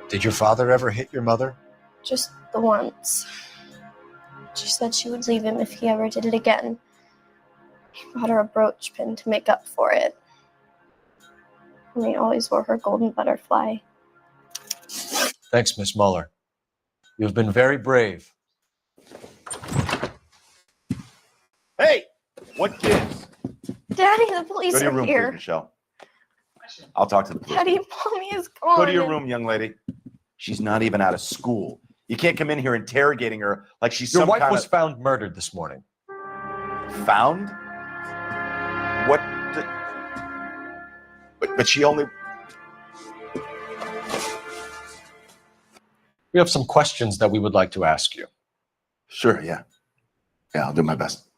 Did your father ever hit your mother? Just the once. She said she would leave him if he ever did it again. He bought her a brooch pin to make up for it. And he always wore her golden butterfly. Thanks, Miss Muller. You've been very brave. Hey, what kids? Daddy, the police Go to your are room, here. please, Michelle. I'll talk to the police. Daddy, Mommy is gone. Go to your room, young lady. She's not even out of school. You can't come in here interrogating her like she's Your some wife kind was of... found murdered this morning. Found? What? But she only... We have some questions that we would like to ask you. Sure, yeah. Yeah, I'll do my best.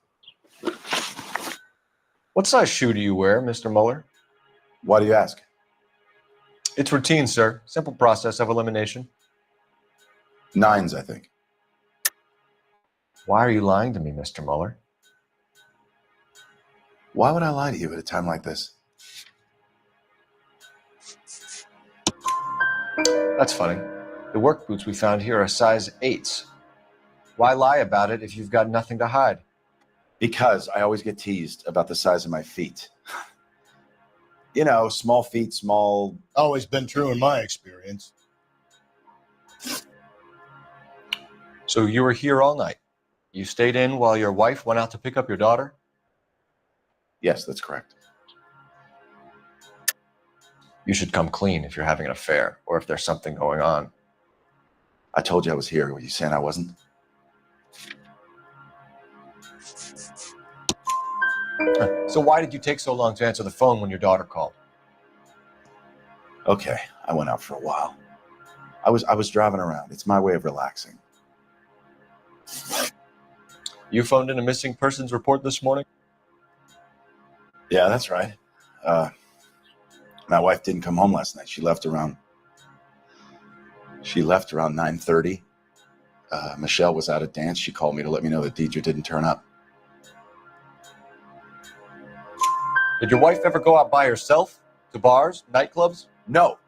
What size shoe do you wear, Mr. Muller? Why do you ask? It's routine, sir. Simple process of elimination. 9s, I think. Why are you lying to me, Mr. Muller? Why would I lie to you at a time like this? That's funny. The work boots we found here are size 8s. Why lie about it if you've got nothing to hide? Because I always get teased about the size of my feet. You know, small feet, small... Always been true in my experience. So you were here all night. You stayed in while your wife went out to pick up your daughter? Yes, that's correct. You should come clean if you're having an affair or if there's something going on. I told you I was here. Were you saying I wasn't? So why did you take so long to answer the phone when your daughter called? Okay, I went out for a while. I was driving around. It's my way of relaxing. You phoned in a missing persons report this morning? Yeah, that's right. My wife didn't come home last night. She left around 9:30. Michelle was out at dance. She called me to let me know that Deidre didn't turn up. Did your wife ever go out by herself to bars, nightclubs? No.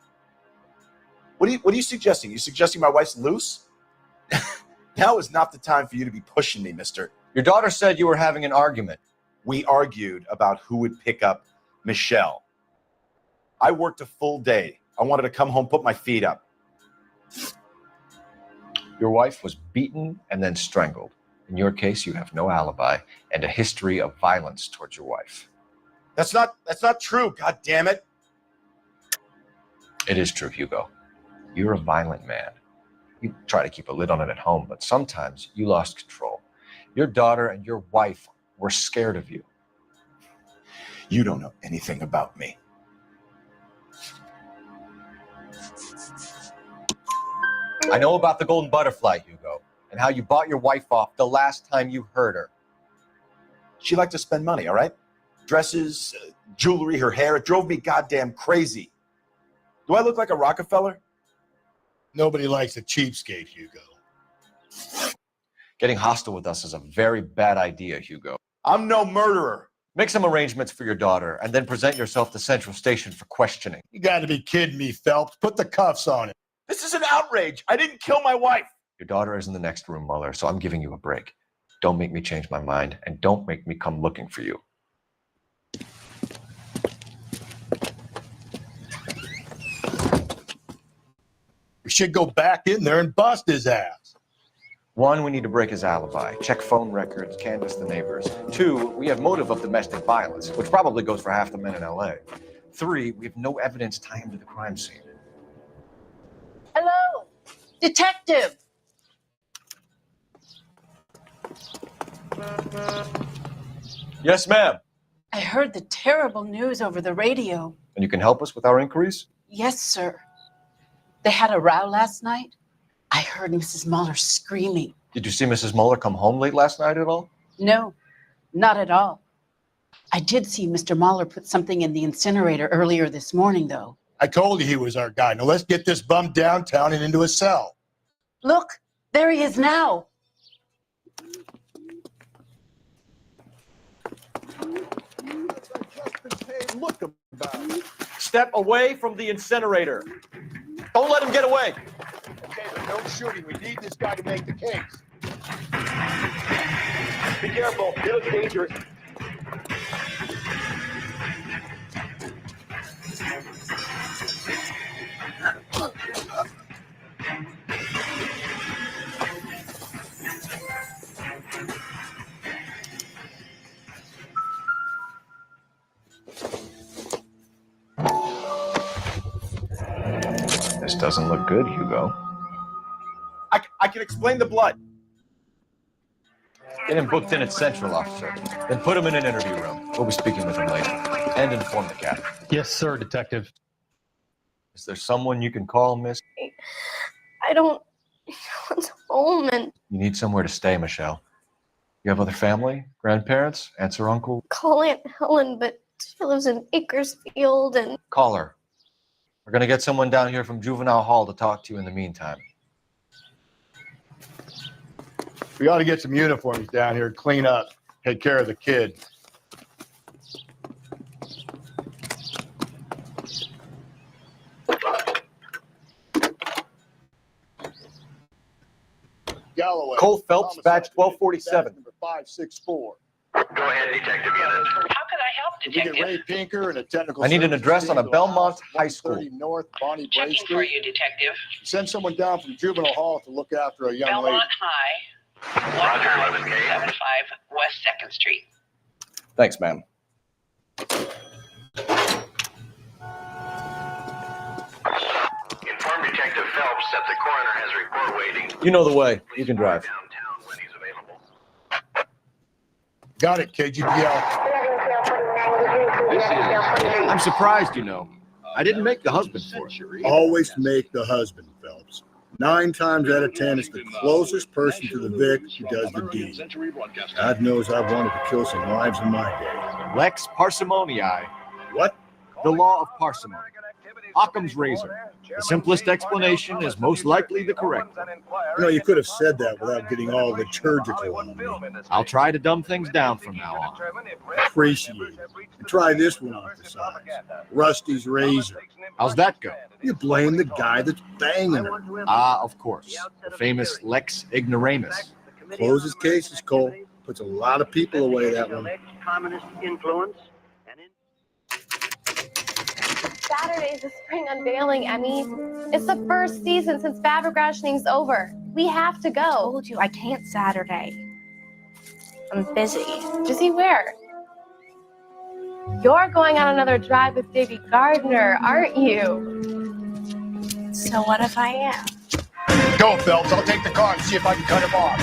What are you suggesting? You suggesting my wife's loose? Now is not the time for you to be pushing me, mister. Your daughter said you were having an argument. We argued about who would pick up Michelle. I worked a full day. I wanted to come home, put my feet up. Your wife was beaten and then strangled. In your case, you have no alibi and a history of violence towards your wife. That's not true, God damn it. It is true, Hugo. You're a violent man. You try to keep a lid on it at home, but sometimes you lost control. Your daughter and your wife were scared of you. You don't know anything about me. I know about the golden butterfly, Hugo, and how you bought your wife off the last time you heard her. She liked to spend money, all right? Dresses, jewelry, her hair. It drove me goddamn crazy. Do I look like a Rockefeller? Nobody likes a cheapskate, Hugo. Getting hostile with us is a very bad idea, Hugo. I'm no murderer. Make some arrangements for your daughter and then present yourself to Central Station for questioning. You got to be kidding me, Phelps. Put the cuffs on him. This is an outrage. I didn't kill my wife. Your daughter is in the next room, Mueller, so I'm giving you a break. Don't make me change my mind, and don't make me come looking for you. We should go back in there and bust his ass. 1, we need to break his alibi. Check phone records, canvass the neighbors. 2, we have motive of domestic violence, which probably goes for half the men in LA. 3, we have no evidence tying him to the crime scene. Hello, detective. Yes, ma'am. I heard the terrible news over the radio. And you can help us with our inquiries? Yes, sir. They had a row last night. I heard Mrs. Mueller screaming. Did you see Mrs. Mueller come home late last night at all? No, not at all. I did see Mr. Mueller put something in the incinerator earlier this morning, though. I told you he was our guy. Now let's get this bum downtown and into a cell. Look, there he is now. Look about. Step away from the incinerator. Don't let him get away. Okay, but no shooting. We need this guy to make the case. Be careful. He looks dangerous. This doesn't look good, Hugo. I can explain the blood. Get him booked in at Central, officer. Then put him in an interview room. We'll be speaking with him later. And inform the captain. Yes, sir, detective. Is there someone you can call, miss? I don't want home, and You need somewhere to stay, Michelle. You have other family? Grandparents? Aunts or uncle? call Aunt Helen, but she lives in Bakersfield, and Call her. We're going to get someone down here from Juvenile Hall to talk to you in the meantime. We ought to get some uniforms down here, clean up, take care of the kid. Galloway. Cole Phelps, badge 1247. Number 564. Go ahead, Detective Unit. How could I help, We get detective? Ray Pinker and a technical. I need an services address on a team to Belmont house High School. 130 North Bonnie Bray Checking for Street. you, detective. Send someone down from Juvenile Hall to look after a young lady. Belmont High, Roger, 11K. 1975 West 2nd Street. Thanks, ma'am. Inform Detective Phelps that the coroner has a report waiting. You know the way. You can drive. Downtown when he's available. Got it, KGPL. I'm surprised, you know. I didn't make the husband for it. Always make the husband, Phelps. 9 times out of 10, it's the closest person to the Vic who does the deed. God knows I've wanted to kill some lives in my day. Lex parsimoniae. What? The law of parsimony. Occam's razor. The simplest explanation is most likely the correct one. You know, you could have said that without getting all liturgical on me. I'll try to dumb things down from now on. Appreciate it. And try this one off the sides. Rusty's razor. How's that go? You blame the guy that's banging her. Ah, of course. The famous Lex ignoramus. Closes cases, Cole. Puts a lot of people away, that one. Communist influence. Saturday's the spring unveiling, Emmy. It's the first season since fabric rationing's over. We have to go. I told you I can't Saturday. I'm busy. Busy where? You're going on another drive with Davy Gardner, aren't you? So what if I am? Go, Phelps. I'll take the car and see if I can cut him off.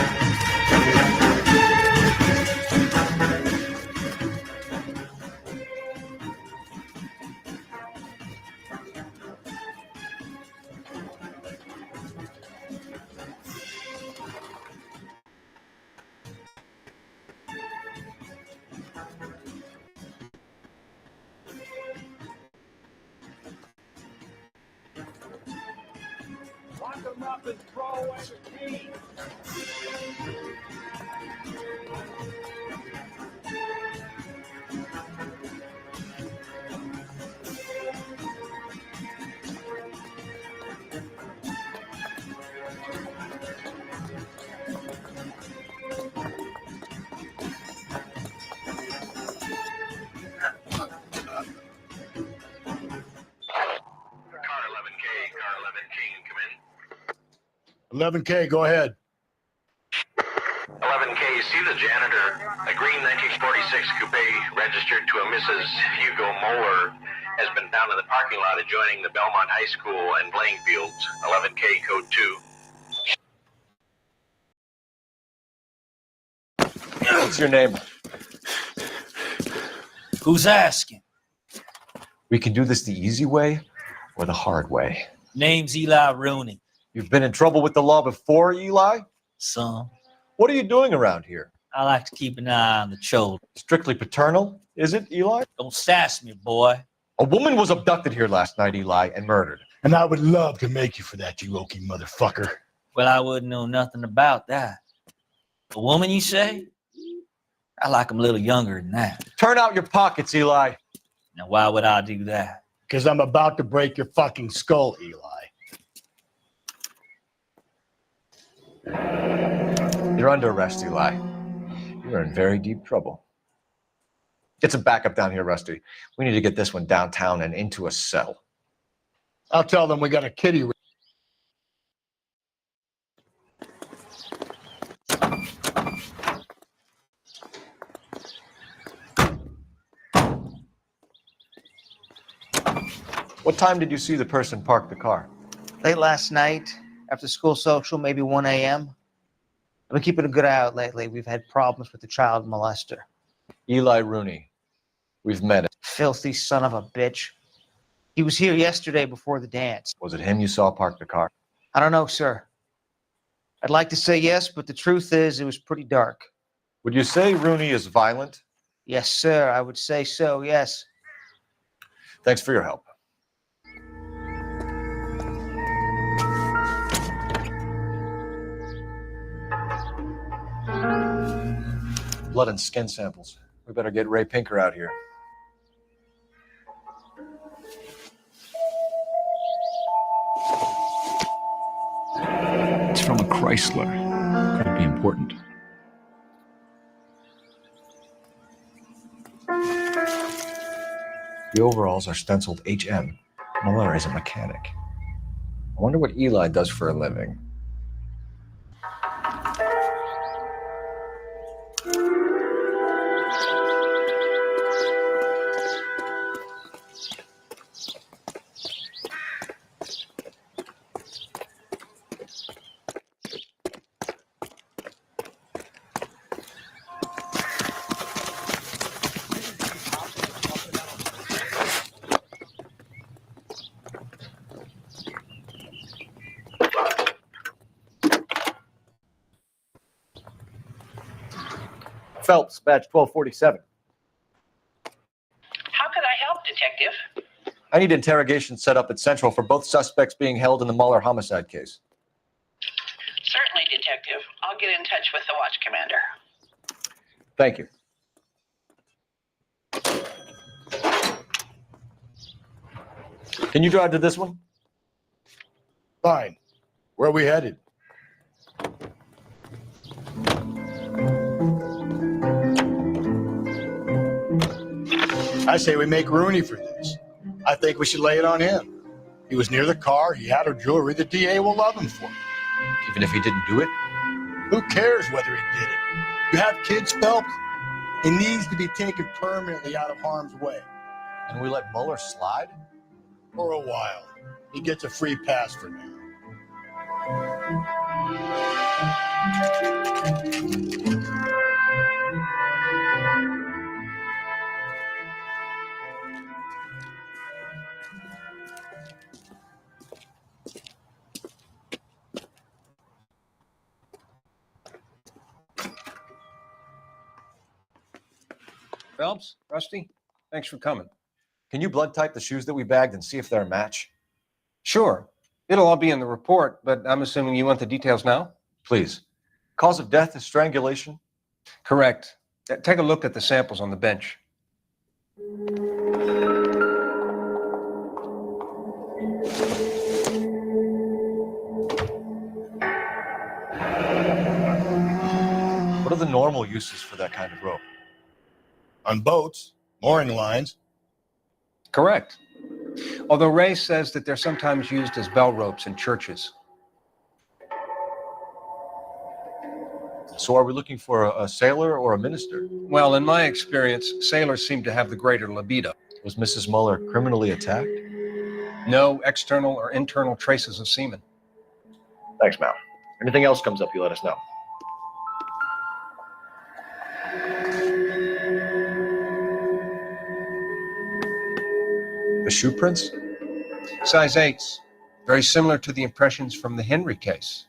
them up and throw away the key. Car 11K, car 11K, come in. 11K, go ahead. 11K, see the janitor. A green 1946 coupe registered to a Mrs. Hugo Moeller has been found in the parking lot adjoining the Belmont High School and playing fields. 11K, code 2. What's your name? Who's asking? We can do this the easy way or the hard way. Name's Eli Rooney. You've been in trouble with the law before, Eli? Some. What are you doing around here? I like to keep an eye on the children. Strictly paternal, is it, Eli? Don't sass me, boy. A woman was abducted here last night, Eli, and murdered. And I would love to make you for that, you okie motherfucker. Well, I wouldn't know nothing about that. A woman, you say? I like 'em a little younger than that. Turn out your pockets, Eli. Now, why would I do that? Because I'm about to break your fucking skull, Eli. You're under arrest, Eli. You're in very deep trouble. Get some backup down here, Rusty. We need to get this one downtown and into a cell. I'll tell them we got a kitty. What time did you see the person park the car? Late last night, after school social, maybe 1 a.m. I've been keeping a good eye out lately. We've had problems with the child molester. Eli Rooney. We've met him. Filthy son of a bitch. He was here yesterday before the dance. Was it him you saw park the car? I don't know, sir. I'd like to say yes, but the truth is it was pretty dark. Would you say Rooney is violent? Yes, sir. I would say so, yes. Thanks for your help. Blood and skin samples. We better get Ray Pinker out here. It's from a Chrysler. Could be important. The overalls are stenciled HM. Muller is a mechanic. I wonder what Eli does for a living. Phelps, badge 1247. How could I help, Detective? I need interrogation set up at Central for both suspects being held in the Muller homicide case. Certainly, Detective. I'll get in touch with the watch commander. Thank you. Can you drive to this one? Fine. Where are we headed? I say we make Rooney for this. I think we should lay it on him. He was near the car. He had her jewelry. The DA will love him for it. Even if he didn't do it? Who cares whether he did it? You have kids, Phelps? He needs to be taken permanently out of harm's way. And we let Muller slide? For a while. He gets a free pass for now. Phelps, Rusty, thanks for coming. Can you blood type the shoes that we bagged and see if they're a match? Sure. It'll all be in the report, but I'm assuming you want the details now? Please. Cause of death is strangulation? Correct. Take a look at the samples on the bench. What are the normal uses for that kind of rope? On boats, mooring lines. Correct. Although Ray says that they're sometimes used as bell ropes in churches. So are we looking for a sailor or a minister? Well, in my experience, sailors seem to have the greater libido. Was Mrs. Muller criminally attacked? No external or internal traces of semen. Thanks, Mal. Anything else comes up, you let us know. The shoe prints? Size 8s. Very similar to the impressions from the Henry case.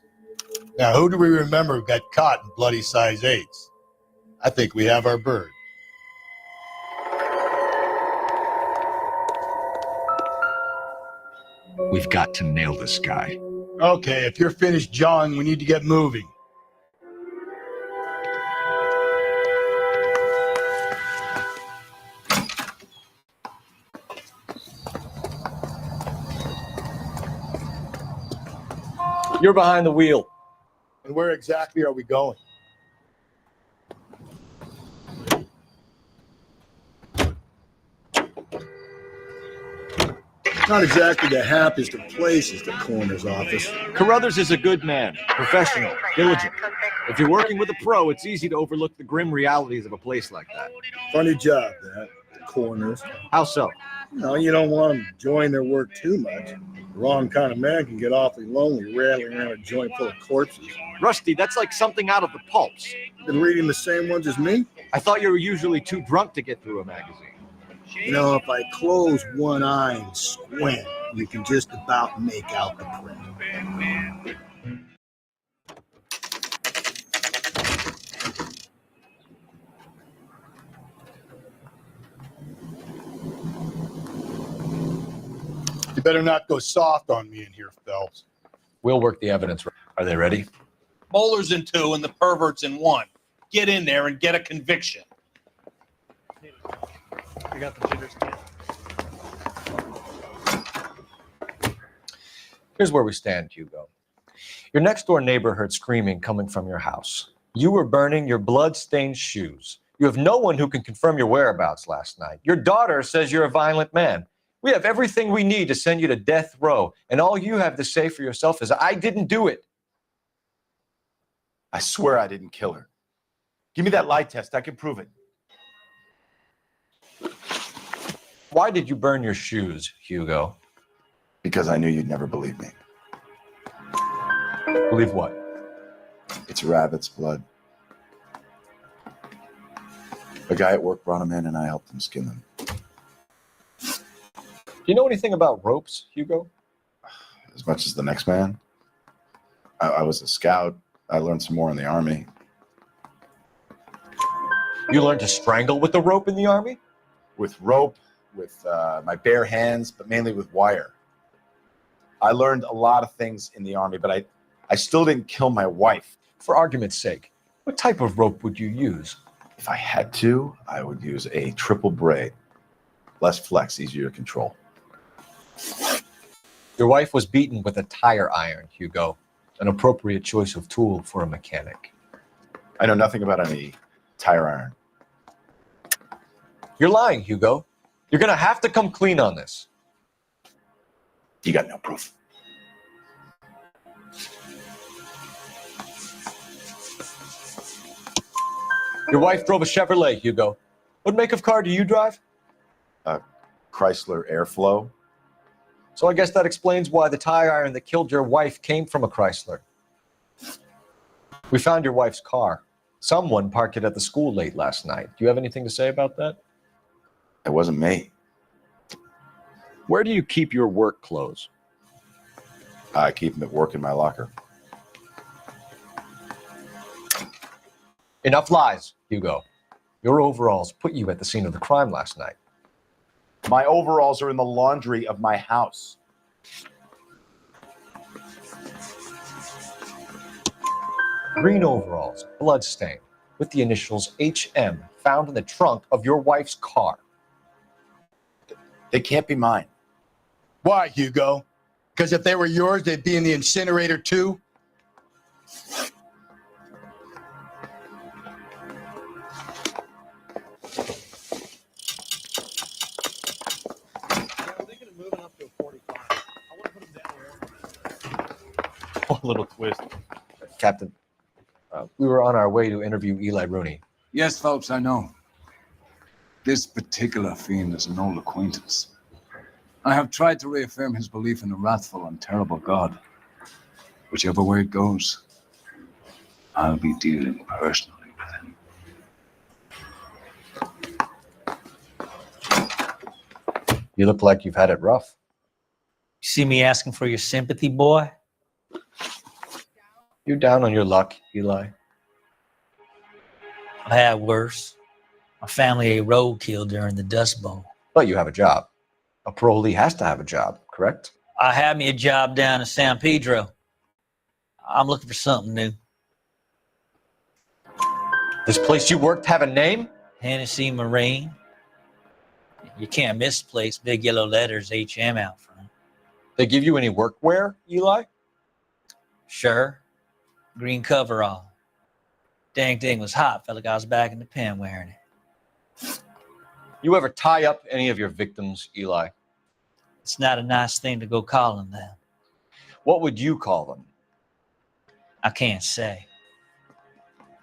Now, who do we remember got caught in bloody size 8s? I think we have our bird. We've got to nail this guy. Okay, if you're finished jawing, we need to get moving. You're behind the wheel. And where exactly are we going? Not exactly the happiest of places, the coroner's office. Carruthers is a good man, professional, diligent. If you're working with a pro, it's easy to overlook the grim realities of a place like that. Funny job, that. The coroner's. How so? No, you don't want them enjoying their work too much. The wrong kind of man can get awfully lonely rattling around a joint full of corpses. Rusty, that's like something out of the pulps. Been reading the same ones as me? I thought you were usually too drunk to get through a magazine. You know, if I close one eye and squint, you can just about make out the print. You better not go soft on me in here, Phelps. We'll work the evidence. Are they ready? Bowler's in 2 and the pervert's in 1. Get in there and get a conviction. I got the jitters. Here's where we stand, Hugo. Your next door neighbor heard screaming coming from your house. You were burning your blood-stained shoes. You have no one who can confirm your whereabouts last night. Your daughter says you're a violent man. We have everything we need to send you to death row, and all you have to say for yourself is, I didn't do it. I swear I didn't kill her. Give me that lie test. I can prove it. Why did you burn your shoes, Hugo? Because I knew you'd never believe me. Believe what? It's rabbit's blood. A guy at work brought him in, and I helped him skin them. Do you know anything about ropes, Hugo? As much as the next man. I was a scout. I learned some more in the Army. You learned to strangle with the rope in the Army? With rope, with my bare hands, but mainly with wire. I learned a lot of things in the Army, but I still didn't kill my wife. For argument's sake, what type of rope would you use? If I had to, I would use a triple braid. Less flex, easier to control. Your wife was beaten with a tire iron, Hugo. An appropriate choice of tool for a mechanic. I know nothing about any tire iron. You're lying, Hugo. You're going to have to come clean on this. You got no proof. Your wife drove a Chevrolet, Hugo. What make of car do you drive? A Chrysler Airflow. So I guess that explains why the tire iron that killed your wife came from a Chrysler. We found your wife's car. Someone parked it at the school late last night. Do you have anything to say about that? It wasn't me. Where do you keep your work clothes? I keep them at work in my locker. Enough lies, Hugo. Your overalls put you at the scene of the crime last night. My overalls are in the laundry of my house. green overalls, bloodstained, with the initials HM found in the trunk of your wife's car. They can't be mine. Why, Hugo? Because if they were yours, they'd be in the incinerator too? One little twist. Captain, we were on our way to interview Eli Rooney. Yes, Phelps, I know. This particular fiend is an old acquaintance. I have tried to reaffirm his belief in a wrathful and terrible God. Whichever way it goes, I'll be dealing personally with him. You look like you've had it rough. You see me asking for your sympathy, boy? You're down on your luck, Eli. I've had worse. My family ate roadkill during the Dust Bowl. But you have a job. A parolee has to have a job, correct? I had me a job down in San Pedro. I'm looking for something new. This place you worked have a name? Hennessy Marine. You can't misplace big yellow letters HM out front. They give you any workwear, Eli? Sure. Green coverall. Dang thing was hot. Felt like I was back in the pen wearing it. You ever tie up any of your victims, Eli? It's not a nice thing to go calling them. What would you call them? I can't say.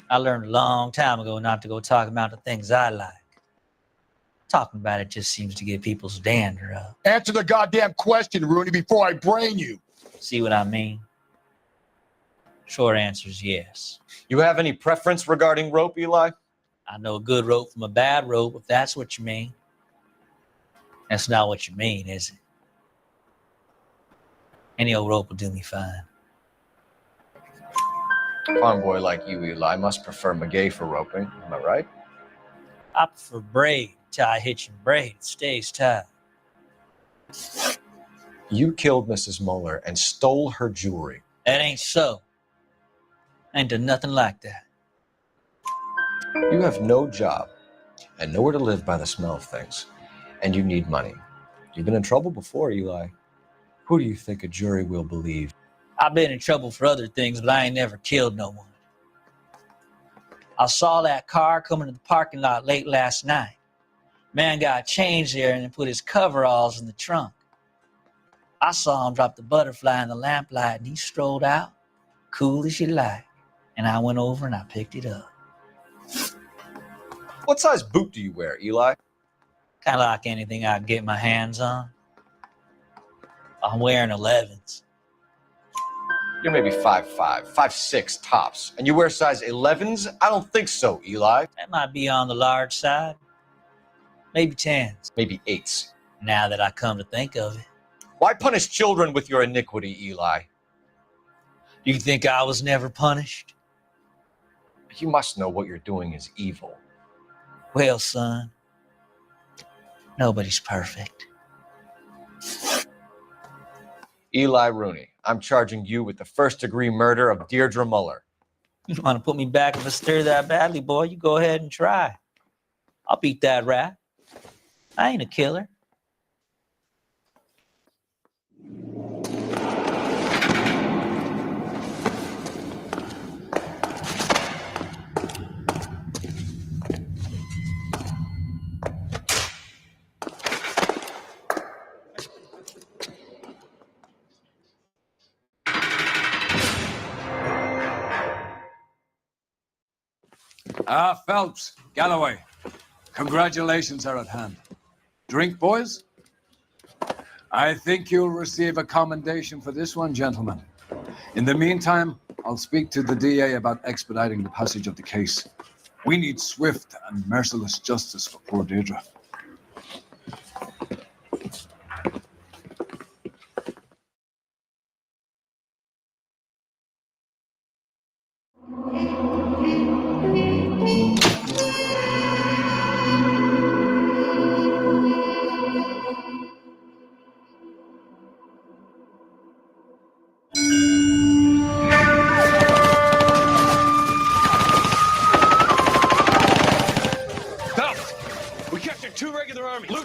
I learned a long time ago not to go talking about the things I like. Talking about it just seems to get people's dander up. Answer the goddamn question, Rooney, before I brain you. See what I mean? Short answer is yes. You have any preference regarding rope, Eli? I know a good rope from a bad rope, if that's what you mean. That's not what you mean, is it? Any old rope will do me fine. A farm boy like you, Eli, must prefer Magay for roping. Am I right? I prefer braid. Tie, hitch, and braid. It stays tied. You killed Mrs. Muller and stole her jewelry. That ain't so. I ain't done nothing like that. You have no job and nowhere to live by the smell of things, and you need money. You've been in trouble before, Eli. Who do you think a jury will believe? I've been in trouble for other things, but I ain't never killed no one. I saw that car coming to the parking lot late last night. Man got changed there and then put his coveralls in the trunk. I saw him drop the butterfly in the lamplight and he strolled out, cool as you like. And I went over and I picked it up. What size boot do you wear, Eli? Kind of like anything I can get my hands on. I'm wearing 11s. You're maybe 5'5", 5'6" tops, and you wear size 11s? I don't think so, Eli. That might be on the large side. Maybe 10s. Maybe 8s. Now that I come to think of it. Why punish children with your iniquity, Eli? Do you think I was never punished? You must know what you're doing is evil. Well, son, nobody's perfect. Eli Rooney, I'm charging you with the first-degree murder of Deirdre Muller. You want to put me back in the stir that badly, boy? You go ahead and try. I'll beat that rat. I ain't a killer. Phelps, Galloway, congratulations are at hand. Drink, boys? I think you'll receive a commendation for this one, gentlemen. In the meantime, I'll speak to the DA about expediting the passage of the case. We need swift and merciless justice for poor Deirdre.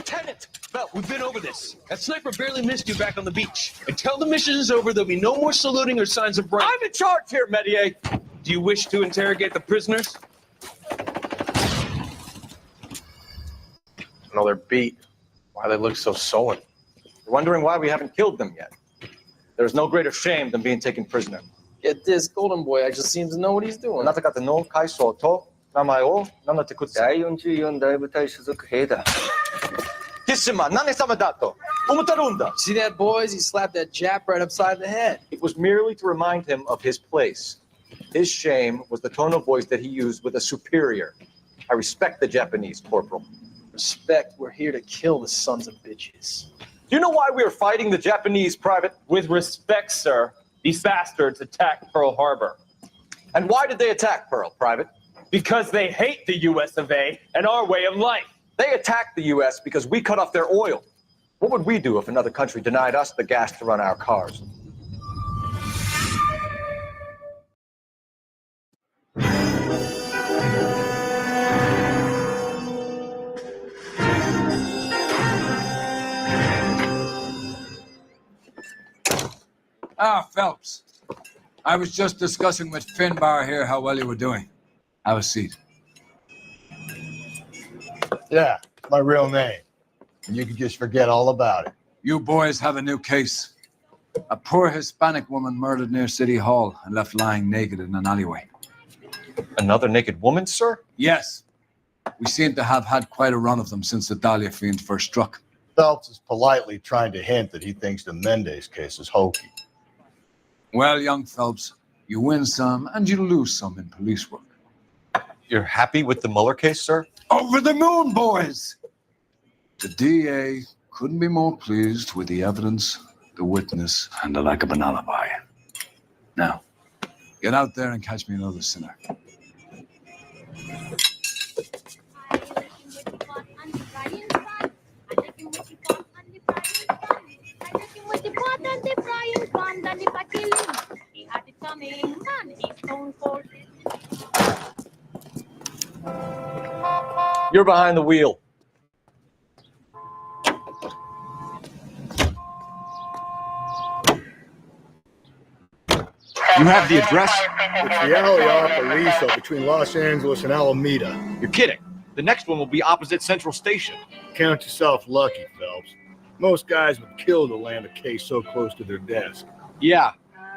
Lieutenant! Well, we've been over this. That sniper barely missed you back on the beach. Until the mission is over, there'll be no more saluting or signs of break. I'm in charge here, Medier. Do you wish to interrogate the prisoners? No, they're beat. Why they look so sullen? You're wondering why we haven't killed them yet. There's no greater shame than being taken prisoner. Yet this golden boy just seems to know what he's doing. 나타가는 카이소토 나마요 나나테쿠츠. Kissima, nane samadato. Umutarunda. See that, boys? He slapped that Jap right upside the head. It was merely to remind him of his place. His shame was the tone of voice that he used with a superior. I respect the Japanese, Corporal. Respect, we're here to kill the sons of bitches. Do you know why we are fighting the Japanese, Private? With respect, sir, these bastards attacked Pearl Harbor. And why did they attack Pearl, Private? Because they hate the US of A and our way of life. They attacked the U.S. because we cut off their oil. What would we do if another country denied us the gas to run our cars? Ah, Phelps. I was just discussing with Finbar here how well you were doing. Have a seat. Yeah, my real name. And you can just forget all about it. You boys have a new case. A poor Hispanic woman murdered near City Hall and left lying naked in an alleyway. Another naked woman, sir? Yes. We seem to have had quite a run of them since the Dahlia fiend first struck. Phelps is politely trying to hint that he thinks the Mendez case is hokey. Well, young Phelps, you win some and you lose some in police work. You're happy with the Mueller case, sir? Over the moon, boys! The DA couldn't be more pleased with the evidence, the witness, and the lack of an alibi. Now, get out there and catch me another sinner. You're behind the wheel. You have the address? It's the alley off Aliso between Los Angeles and Alameda. You're kidding. The next one will be opposite Central Station. Count yourself lucky, Phelps. Most guys would kill to land a case so close to their desk. Yeah,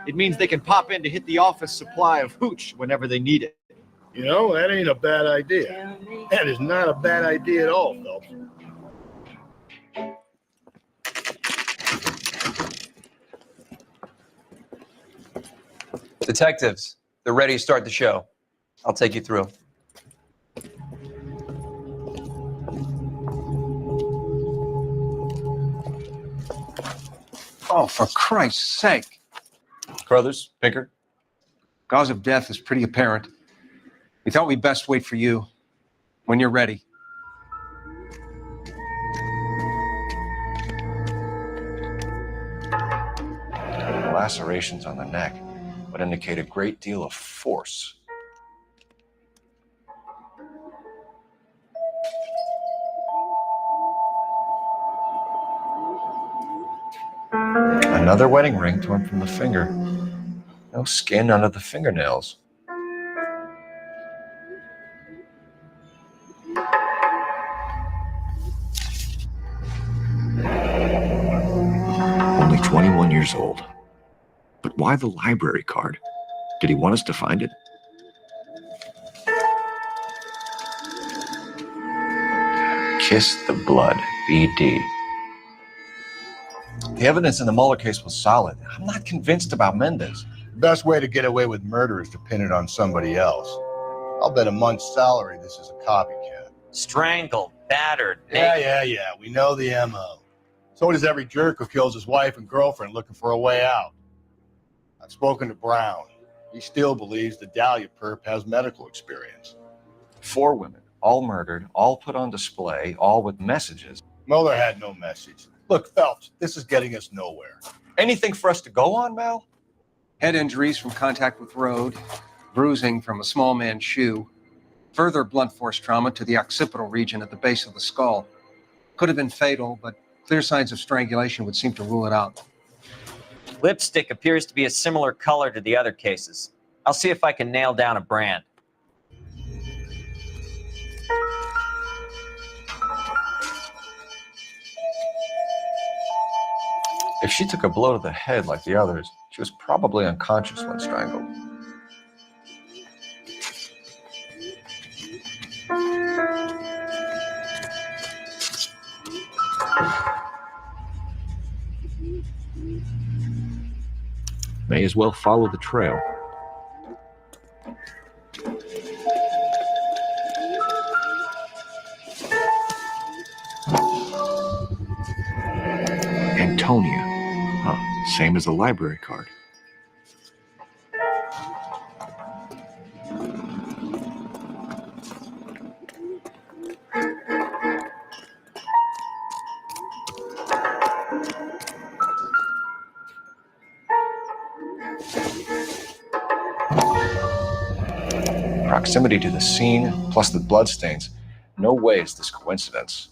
it means they can pop in to hit the office supply of hooch whenever they need it. You know, that ain't a bad idea. That is not a bad idea at all, Phelps. Detectives, they're ready to start the show. I'll take you through. Oh, for Christ's sake. Carruthers, Pinker. Cause of death is pretty apparent. We thought we'd best wait for you. When you're ready. Lacerations on the neck would indicate a great deal of force. Another wedding ring torn from the finger. No skin under the fingernails. Only 21 years old. But why the library card? Did he want us to find it? Kiss the blood, BD. The evidence in the Mueller case was solid. I'm not convinced about Mendez. The best way to get away with murder is to pin it on somebody else. I'll bet a month's salary this is a copycat. Strangled, battered. Yeah. We know the MO. So does every jerk who kills his wife and girlfriend looking for a way out. I've spoken to Brown. He still believes the Dahlia perp has medical experience. 4 women, all murdered, all put on display, all with messages. Mueller had no message. Look, Phelps, this is getting us nowhere. Anything for us to go on, Mal? Head injuries from contact with road, bruising from a small man's shoe, further blunt force trauma to the occipital region at the base of the skull. Could have been fatal, but clear signs of strangulation would seem to rule it out. Lipstick appears to be a similar color to the other cases. I'll see if I can nail down a brand. If she took a blow to the head like the others, she was probably unconscious when strangled. May as well follow the trail. Antonia. Huh, same as the library card. Proximity to the scene, plus the bloodstains. No way is this coincidence.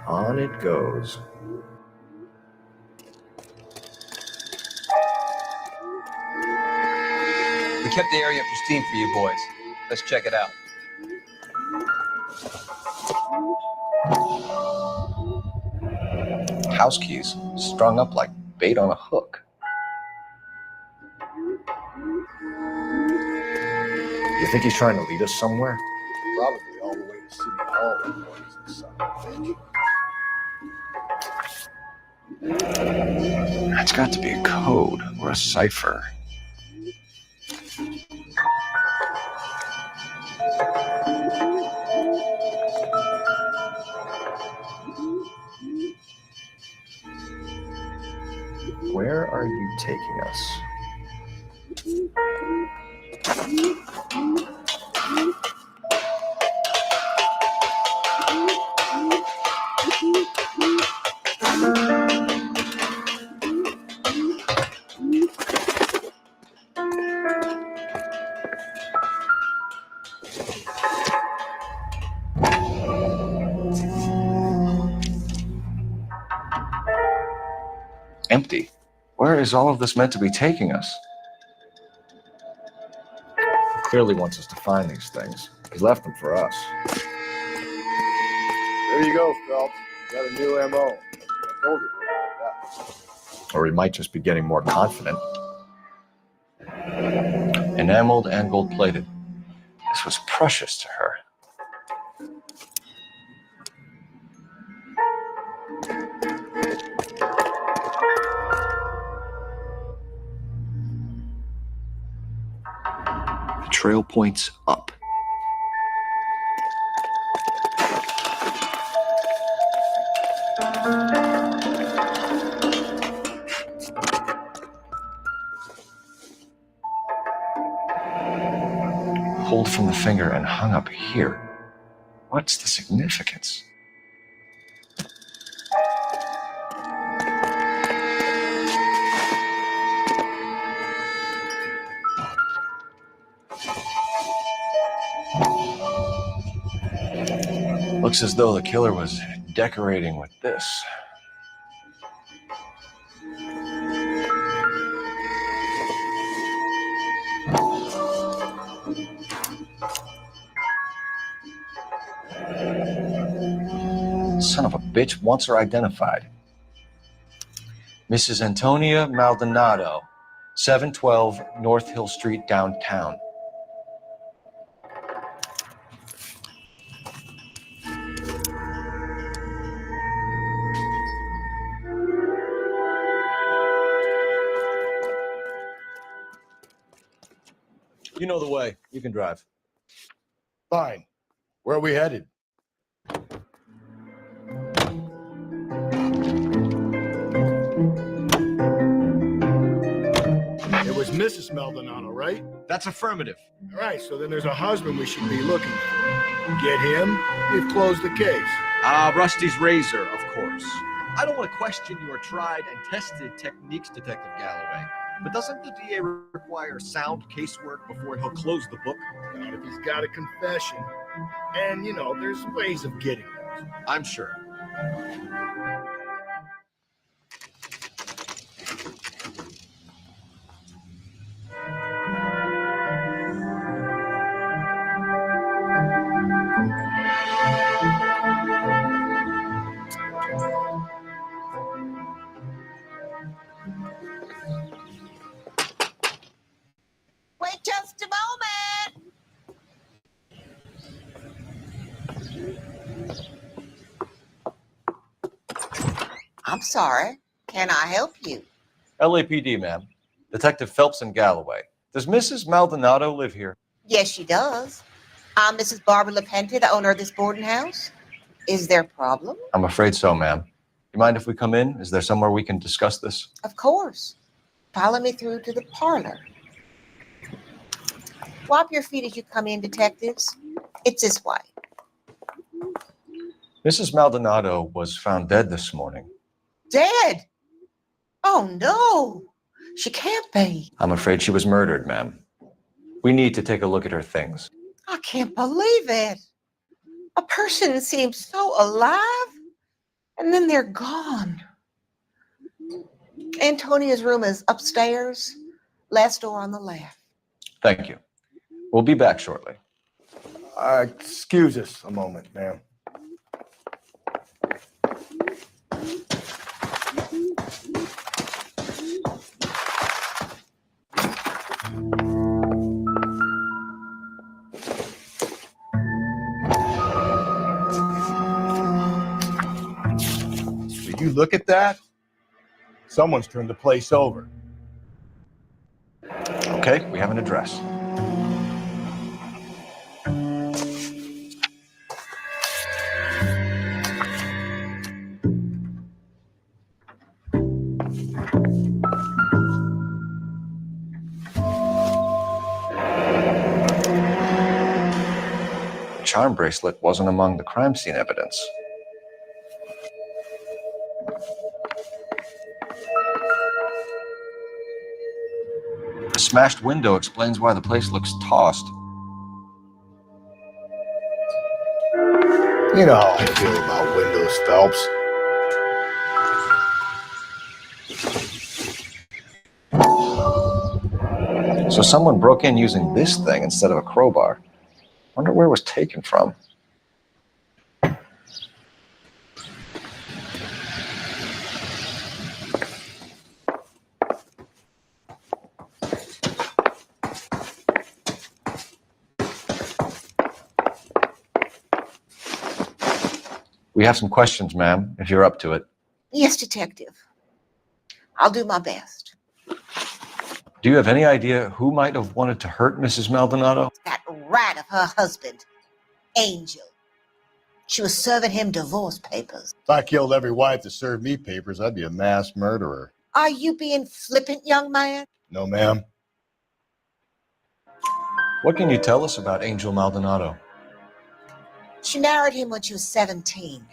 On it goes. We kept the area pristine for you boys. Let's check it out. House keys strung up like bait on a hook. You think he's trying to lead us somewhere? Probably all the way to City Hall, boys and son of a bitch. That's got to be a code or a cipher. Where are you taking us? Empty. Where is all of this meant to be taking us? He clearly wants us to find these things. He left them for us. There you go, Phelps. You got a new MO. I told you about that. Or he might just be getting more confident. Enameled and gold-plated. This was precious to her. The trail points up. Pulled from the finger and hung up here. What's the significance? Looks as though the killer was decorating with this. Son of a bitch wants her identified. Mrs. Antonia Maldonado, 712 North Hill Street, downtown. You know the way. You can drive. Fine. Where are we headed? It was Mrs. Maldonado, right? That's affirmative. All right, so then there's a husband we should be looking for. Get him, we've closed the case. Rusty's razor, of course. I don't want to question your tried and tested techniques, Detective Galloway. But doesn't the DA require sound casework before he'll close the book? Not if he's got a confession. And, there's ways of getting it. I'm sure. Wait just a moment. I'm sorry. Can I help you? LAPD, ma'am. Detective Phelps and Galloway. Does Mrs. Maldonado live here? Yes, she does. I'm Mrs. Barbara LaPente, the owner of this boarding house. Is there a problem? I'm afraid so, ma'am. You mind if we come in? Is there somewhere we can discuss this? Of course. Follow me through to the parlor. Wipe your feet as you come in, detectives. It's this way. Mrs. Maldonado was found dead this morning. Dead? Oh, no. She can't be. I'm afraid she was murdered, ma'am. We need to take a look at her things. I can't believe it. A person seems so alive, and then they're gone. Antonia's room is upstairs, last door on the left. Thank you. We'll be back shortly. Excuse us a moment, ma'am. Did you look at that? Someone's turned the place over. Okay, we have an address. Charm bracelet wasn't among the crime scene evidence. The smashed window explains why the place looks tossed. You know how I feel about windows, Phelps. So someone broke in using this thing instead of a crowbar. Wonder where it was taken from. We have some questions, ma'am, if you're up to it. Yes, detective. I'll do my best. Do you have any idea who might have wanted to hurt Mrs. Maldonado? That rat of her husband, Angel. She was serving him divorce papers. If I killed every wife that served me papers, I'd be a mass murderer. Are you being flippant, young man? No, ma'am. What can you tell us about Angel Maldonado? She married him when she was 17.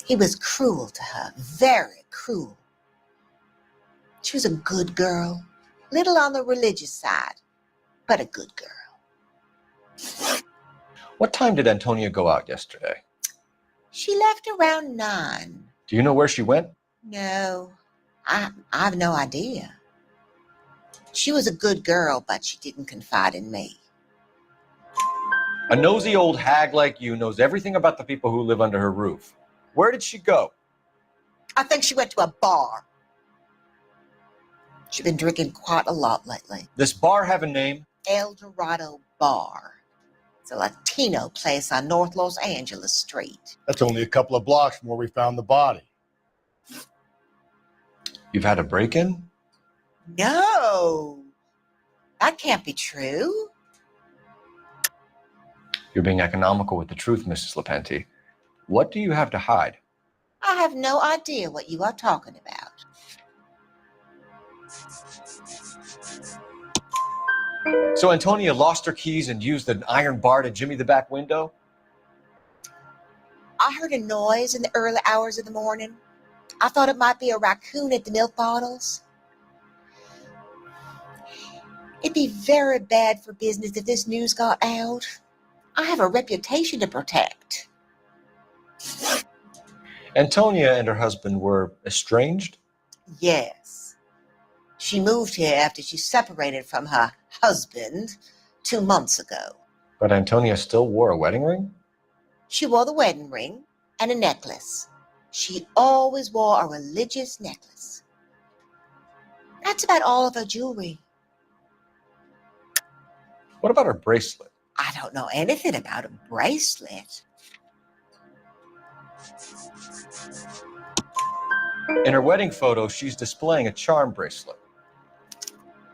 He was cruel to her, very cruel. She was a good girl, little on the religious side, but a good girl. What time did Antonia go out yesterday? She left around 9. Do you know where she went? No, I have no idea. She was a good girl, but she didn't confide in me. A nosy old hag like you knows everything about the people who live under her roof. Where did she go? I think she went to a bar. She's been drinking quite a lot lately. This bar have a name? El Dorado Bar. It's a Latino place on North Los Angeles Street. That's only a couple of blocks from where we found the body. You've had a break-in? No, that can't be true. You're being economical with the truth, Mrs. LaPente. What do you have to hide? I have no idea what you are talking about. So Antonia lost her keys and used an iron bar to jimmy the back window? I heard a noise in the early hours of the morning. I thought it might be a raccoon at the milk bottles. It'd be very bad for business if this news got out. I have a reputation to protect. Antonia and her husband were estranged? Yes. She moved here after she separated from her husband 2 months ago. But Antonia still wore a wedding ring? She wore the wedding ring and a necklace. She always wore a religious necklace. That's about all of her jewelry. What about her bracelet? I don't know anything about a bracelet. In her wedding photo, she's displaying a charm bracelet.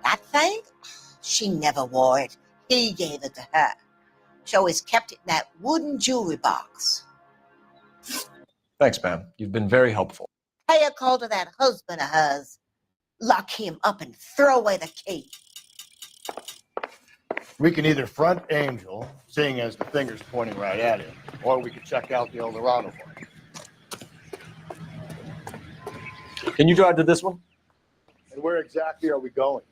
That thing? She never wore it. He gave it to her. She always kept it in that wooden jewelry box. Thanks, ma'am. You've been very helpful. Pay a call to that husband of hers. Lock him up and throw away the key. We can either front Angel, seeing as the finger's pointing right at him, or we could check out the El Dorado one. Can you drive to this one? And where exactly are we going?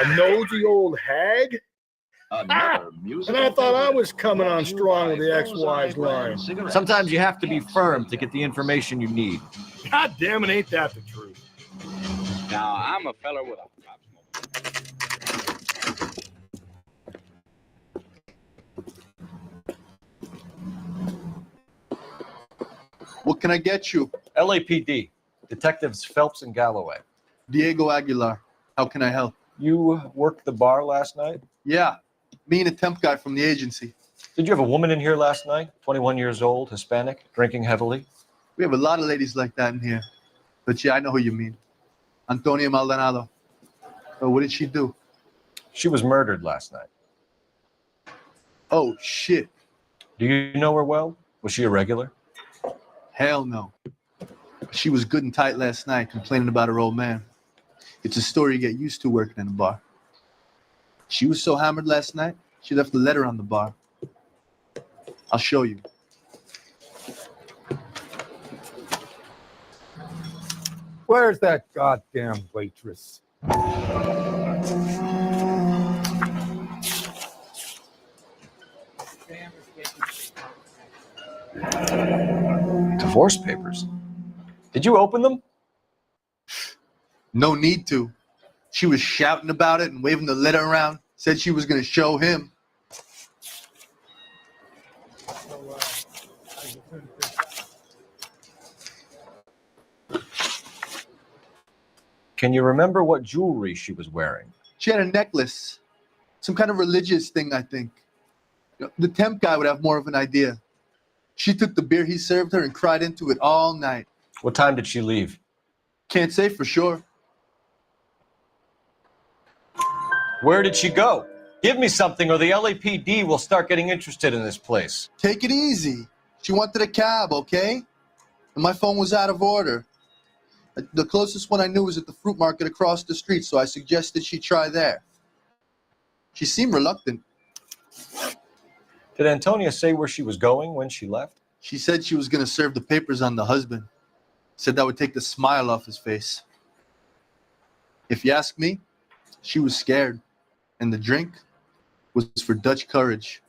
A nosy old hag? And I thought I was coming on strong with the ex-wives line. Sometimes you have to be firm to get the information you need. God damn it, ain't that the truth? Now, I'm a fella with a What can I get you? LAPD. Detectives Phelps and Galloway. Diego Aguilar. How can I help? You worked the bar last night? Yeah. Me and a temp guy from the agency. Did you have a woman in here last night? 21 years old, Hispanic, drinking heavily? We have a lot of ladies like that in here. But yeah, I know who you mean. Antonia Maldonado. Oh, what did she do? She was murdered last night. Oh, shit. Do you know her well? Was she a regular? Hell no. She was good and tight last night, complaining about her old man. It's a story you get used to working in a bar. She was so hammered last night, she left a letter on the bar. I'll show you. Where's that goddamn waitress? Divorce papers. Did you open them? No need to. She was shouting about it and waving the letter around. Said she was going to show him. Can you remember what jewelry she was wearing? She had a necklace. Some kind of religious thing, I think. The temp guy would have more of an idea. She took the beer he served her and cried into it all night. What time did she leave? Can't say for sure. Where did she go? Give me something or the LAPD will start getting interested in this place. Take it easy. She wanted a cab, okay? And my phone was out of order. The closest one I knew was at the fruit market across the street, so I suggested she try there. She seemed reluctant. Did Antonia say where she was going when she left? She said she was going to serve the papers on the husband. Said that would take the smile off his face. If you ask me, she was scared. And the drink was for Dutch courage.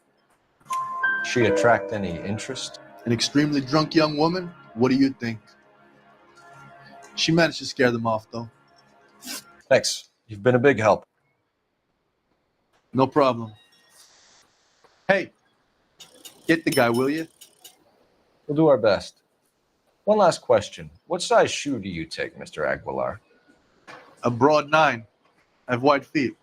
She attract any interest? An extremely drunk young woman? What do you think? She managed to scare them off, though. Thanks. You've been a big help. No problem. Hey, get the guy, will you? We'll do our best. One last question. What size shoe do you take, Mr. Aguilar? A broad 9. I have wide feet.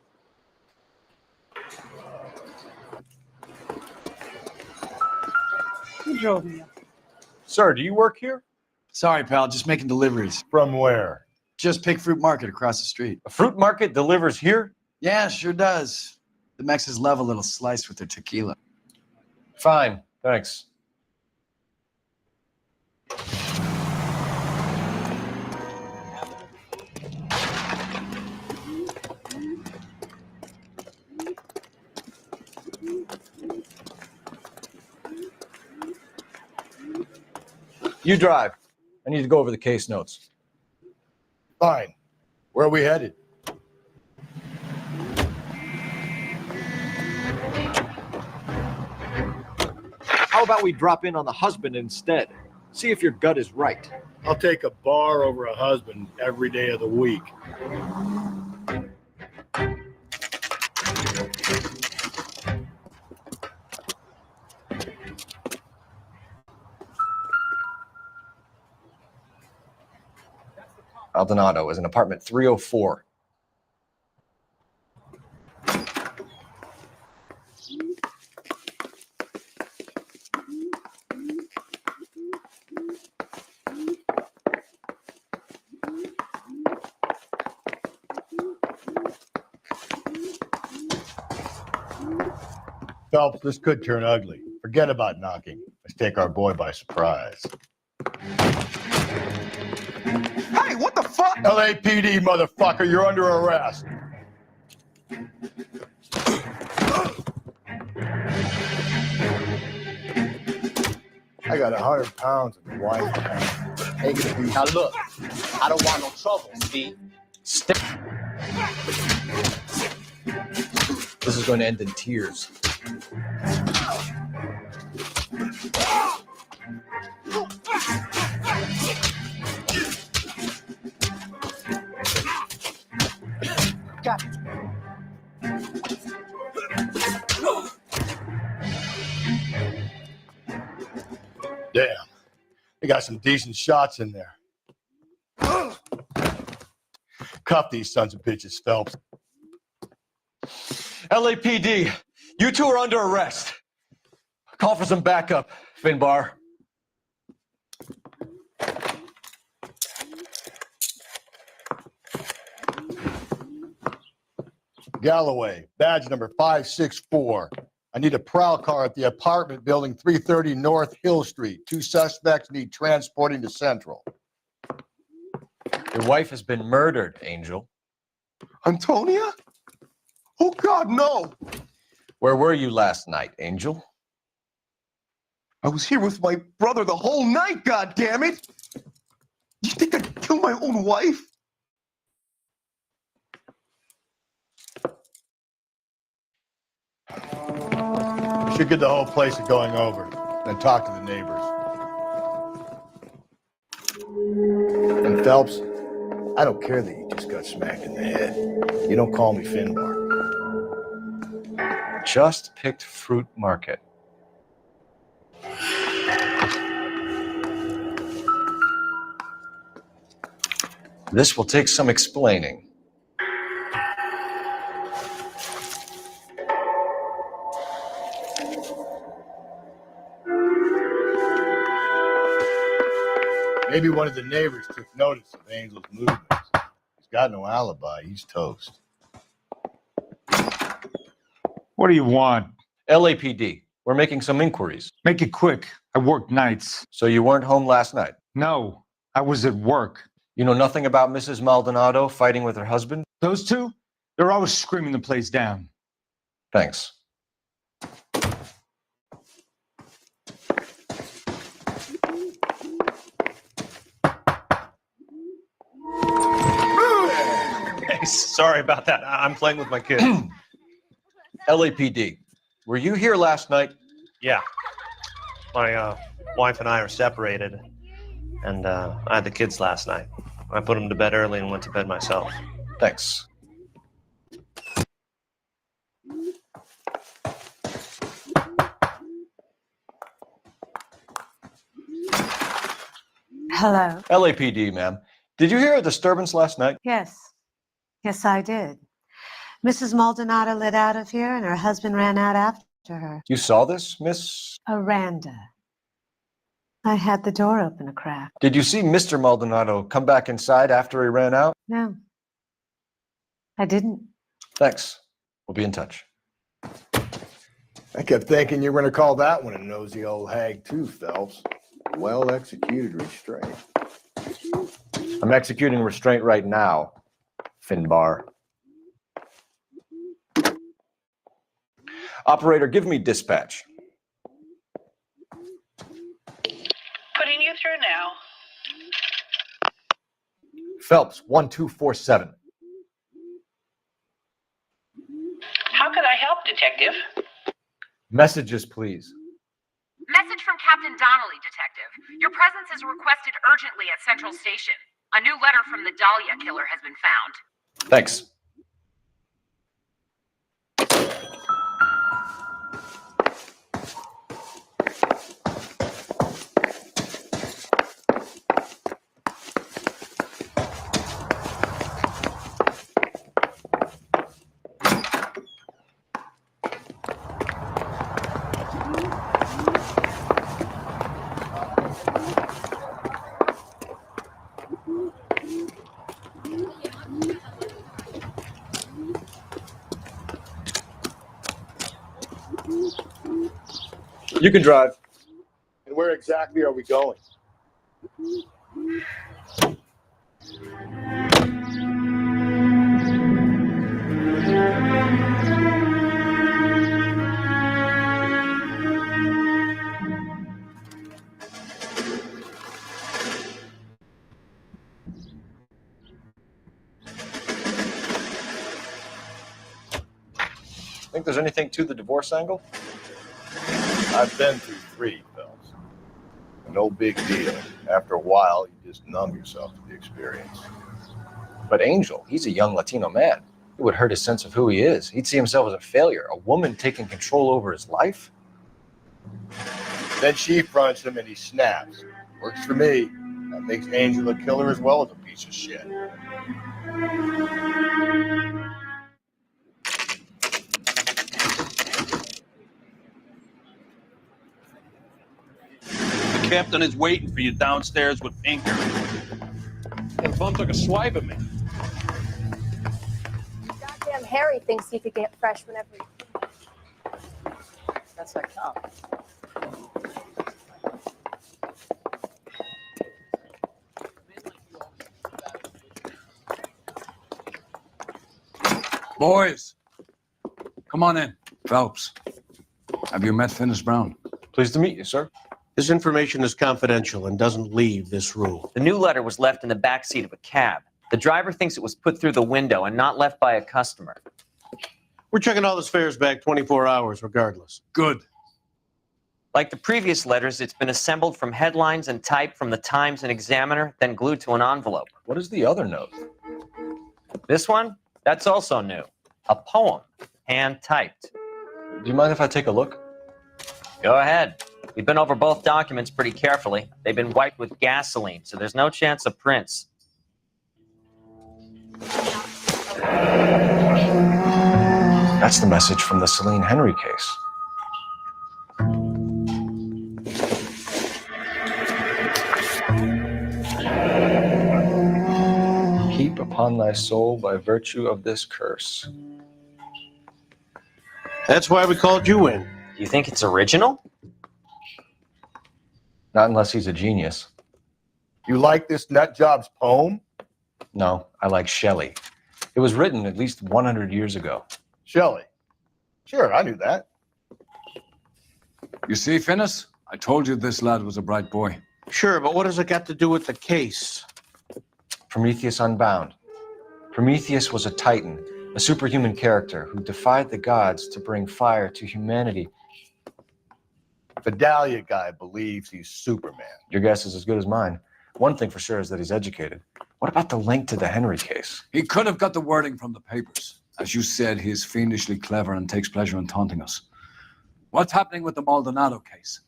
Who drove me? Sir, do you work here? Sorry, pal. Just making deliveries. From where? Just Pig Fruit Market across the street. A fruit market delivers here? Yeah, sure does. The Mexes love a little slice with their tequila. Fine. Thanks. You drive. I need to go over the case notes. Fine. Where are we headed? How about we drop in on the husband instead? See if your gut is right. I'll take a bar over a husband every day of the week. Maldonado is in apartment 304. Phelps, this could turn ugly. Forget about knocking. Let's take our boy by surprise. Hey, what the fuck? LAPD, motherfucker, you're under arrest. I got 100 pounds of wife. Take it easy. Now look, I don't want no trouble, Steve. This is going to end in tears. Got it. Damn. They got some decent shots in there. Cuff these sons of bitches, Phelps. LAPD, you two are under arrest. Call for some backup, Finbar. Galloway, badge number 564. I need a prowl car at the apartment building 330 North Hill Street. 2 suspects need transporting to Central. Your wife has been murdered, Angel. Antonia? Oh, God, no. Where were you last night, Angel? I was here with my brother the whole night, God damn it! You think I'd kill my own wife? We should get the whole place going over, then talk to the neighbors. And Phelps, I don't care that you just got smacked in the head. You don't call me Finbar. Just picked Fruit Market. This will take some explaining. Maybe one of the neighbors took notice of Angel's movements. He's got no alibi. He's toast. What do you want? LAPD, we're making some inquiries. Make it quick. I work nights. So you weren't home last night? No, I was at work. You know nothing about Mrs. Maldonado fighting with her husband? Those two? They're always screaming the place down. Thanks. Hey, sorry about that. I'm playing with my kids. LAPD, were you here last night? Yeah. My wife and I are separated, and I had the kids last night. I put them to bed early and went to bed myself. Thanks. Hello. LAPD, ma'am. Did you hear a disturbance last night? Yes. Yes, I did. Mrs. Maldonado lit out of here and her husband ran out after her. You saw this, Miss? Aranda. I had the door open a crack. Did you see Mr. Maldonado come back inside after he ran out? No. I didn't. Thanks. We'll be in touch. I kept thinking you were going to call that one a nosy old hag too, Phelps. Well executed restraint. I'm executing restraint right now, Finbar. Operator, give me dispatch. Putting you through now. Phelps, 1247. How can I help, Detective? Messages, please. Message from Captain Donnelly, Detective. Your presence is requested urgently at Central Station. A new letter from the Dahlia killer has been found. Thanks. You can drive. And where exactly are we going? Think there's anything to the divorce angle? I've been through 3, Phelps. No big deal. After a while, you just numb yourself to the experience. But Angel, he's a young Latino man. It would hurt his sense of who he is. He'd see himself as a failure. A woman taking control over his life? Then she fronts him and he snaps. Works for me. That makes Angel a killer as well as a piece of shit. The captain is waiting for you downstairs with Pinker. And Bum took a swipe at me. Goddamn Harry thinks he could get fresh whenever he... That's like cop. Boys, come on in. Phelps, have you met Finis Brown? Pleased to meet you, sir. This information is confidential and doesn't leave this room. The new letter was left in the back seat of a cab. The driver thinks it was put through the window and not left by a customer. We're checking all this fares back 24 hours regardless. Good. Like the previous letters, it's been assembled from headlines and type from the Times and Examiner, then glued to an envelope. What is the other note? This one? That's also new. A poem, hand-typed. Do you mind if I take a look? Go ahead. We've been over both documents pretty carefully. They've been wiped with gasoline, so there's no chance of prints. That's the message from the Celine Henry case. Keep upon thy soul by virtue of this curse. That's why we called you in. Do you think it's original? Not unless he's a genius. You like this nutjob's poem? No, I like Shelley. It was written at least 100 years ago. Shelley. Sure, I knew that. You see, Finis, I told you this lad was a bright boy. Sure, but what does it got to do with the case? Prometheus Unbound. Prometheus was a titan, a superhuman character who defied the gods to bring fire to humanity. The Dahlia guy believes he's Superman. Your guess is as good as mine. One thing for sure is that he's educated. What about the link to the Henry case? He could have got the wording from the papers. As you said, he's fiendishly clever and takes pleasure in taunting us. What's happening with the Maldonado case?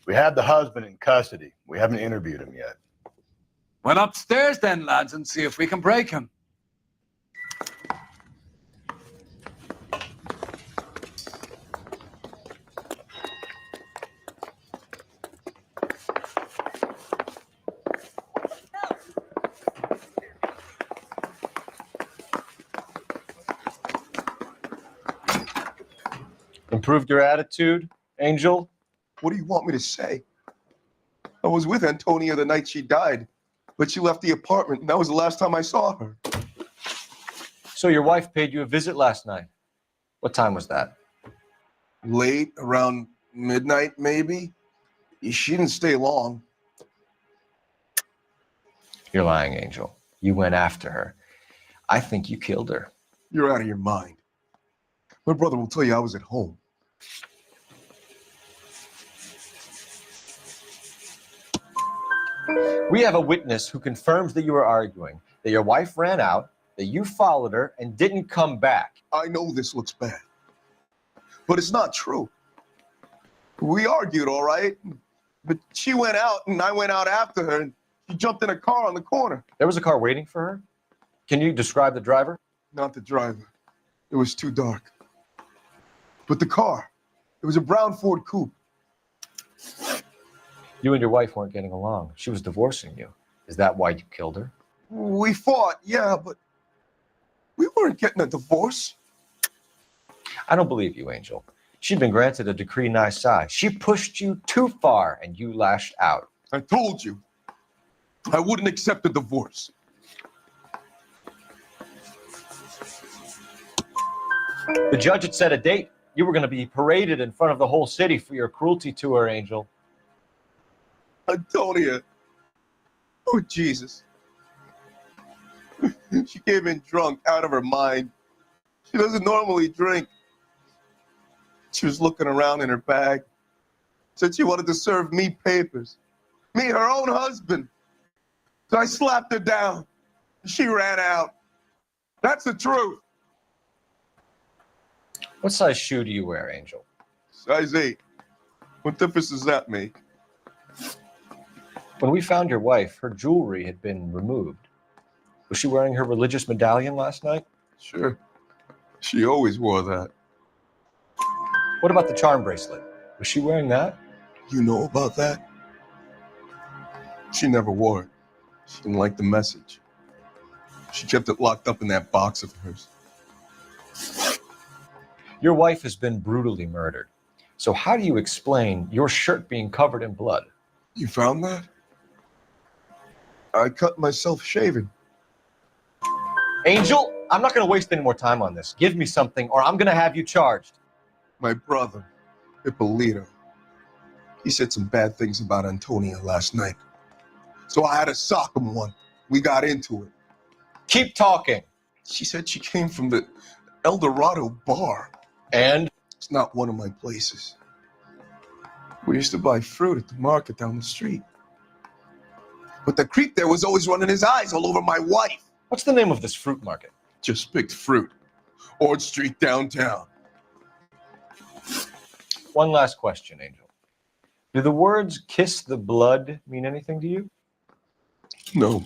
We have the husband in custody. We haven't interviewed him yet. Well, upstairs then, lads, and see if we can break him. Improved your attitude, Angel? What do you want me to say? I was with Antonia the night she died, but she left the apartment, and that was the last time I saw her. So your wife paid you a visit last night. What time was that? Late, around midnight, maybe. She didn't stay long. You're lying, Angel. You went after her. I think you killed her. You're out of your mind. My brother will tell you I was at home. We have a witness who confirms that you were arguing, that your wife ran out, that you followed her and didn't come back. I know this looks bad, but it's not true. We argued, all right, but she went out and I went out after her and she jumped in a car on the corner. There was a car waiting for her? Can you describe the driver? Not the driver. It was too dark. But the car, it was a brown Ford Coupe. You and your wife weren't getting along. She was divorcing you. Is that why you killed her? We fought, yeah, but we weren't getting a divorce. I don't believe you, Angel. She'd been granted a decree nisi. She pushed you too far and you lashed out. I told you, I wouldn't accept a divorce. The judge had set a date. You were going to be paraded in front of the whole city for your cruelty to her, Angel. Antonia. Oh, Jesus. She came in drunk, out of her mind. She doesn't normally drink. She was looking around in her bag. Said she wanted to serve me papers. Me, her own husband. So I slapped her down. She ran out. That's the truth. What size shoe do you wear, Angel? Size 8. What difference does that make? When we found your wife, her jewelry had been removed. Was she wearing her religious medallion last night? Sure. She always wore that. What about the charm bracelet? Was she wearing that? You know about that? She never wore it. She didn't like the message. She kept it locked up in that box of hers. Your wife has been brutally murdered. So how do you explain your shirt being covered in blood? You found that? I cut myself shaving. Angel, I'm not going to waste any more time on this. Give me something or I'm going to have you charged. My brother, Ippolito, he said some bad things about Antonia last night. So I had to sock him one. We got into it. Keep talking. She said she came from the El Dorado bar. And? It's not one of my places. We used to buy fruit at the market down the street. But the creep there was always running his eyes all over my wife. What's the name of this fruit market? Just picked fruit. Ord Street downtown. One last question, Angel. Do the words kiss the blood mean anything to you? No.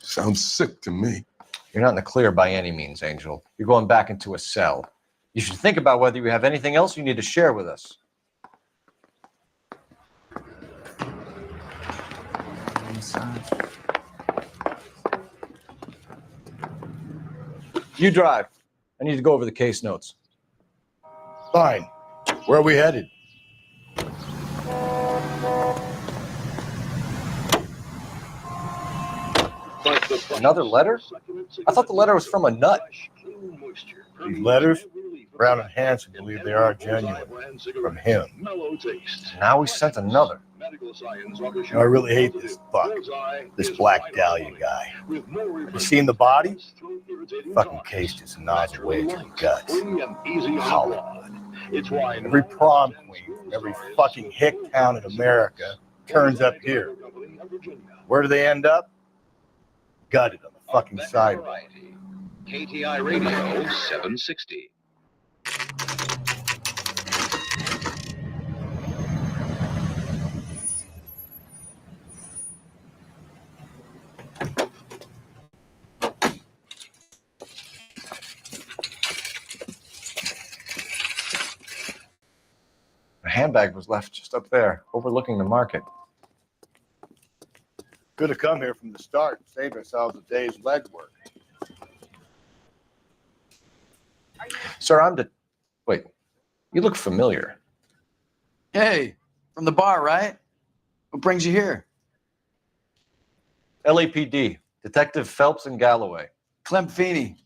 Sounds sick to me. You're not in the clear by any means, Angel. You're going back into a cell. You should think about whether you have anything else you need to share with us. You drive. I need to go over the case notes. Fine. Where are we headed? Another letter? I thought the letter was from a nut. These letters? Brown and Hanson believe they are genuine. From him. Now we sent another. I really hate this fuck. This Black Dahlia guy. You seen the body? Fucking case just nods away to the guts. Hollywood. Every prom queen, every fucking hick town in America turns up here. Where do they end up? Gutted on the fucking sidewalk. KTI Radio 760. The handbag was left just up there, overlooking the market. Could have come here from the start and saved ourselves a day's legwork. Sir, Wait, you look familiar. Hey, from the bar, right? What brings you here? LAPD, Detective Phelps and Galloway. Clem Feeney.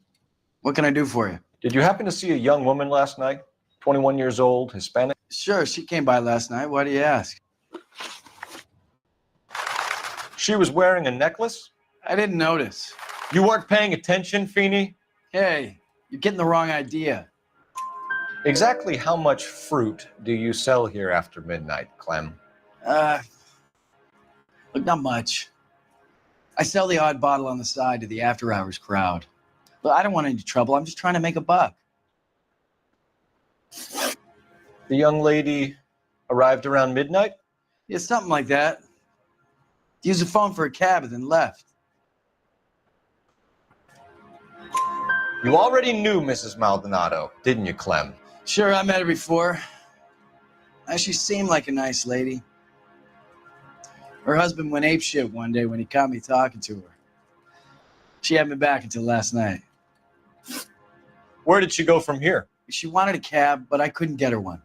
What can I do for you? Did you happen to see a young woman last night? 21 years old, Hispanic? Sure, she came by last night. Why do you ask? She was wearing a necklace? I didn't notice. You weren't paying attention, Feeney? Hey, you're getting the wrong idea. Exactly how much fruit do you sell here after midnight, Clem? Look, not much. I sell the odd bottle on the side to the after-hours crowd. But I don't want any trouble. I'm just trying to make a buck. The young lady arrived around midnight? Yeah, something like that. Used the phone for a cab and then left. You already knew Mrs. Maldonado, didn't you, Clem? Sure, I met her before. She seemed like a nice lady. Her husband went apeshit one day when he caught me talking to her. She hadn't been back until last night. Where did she go from here? She wanted a cab, but I couldn't get her one.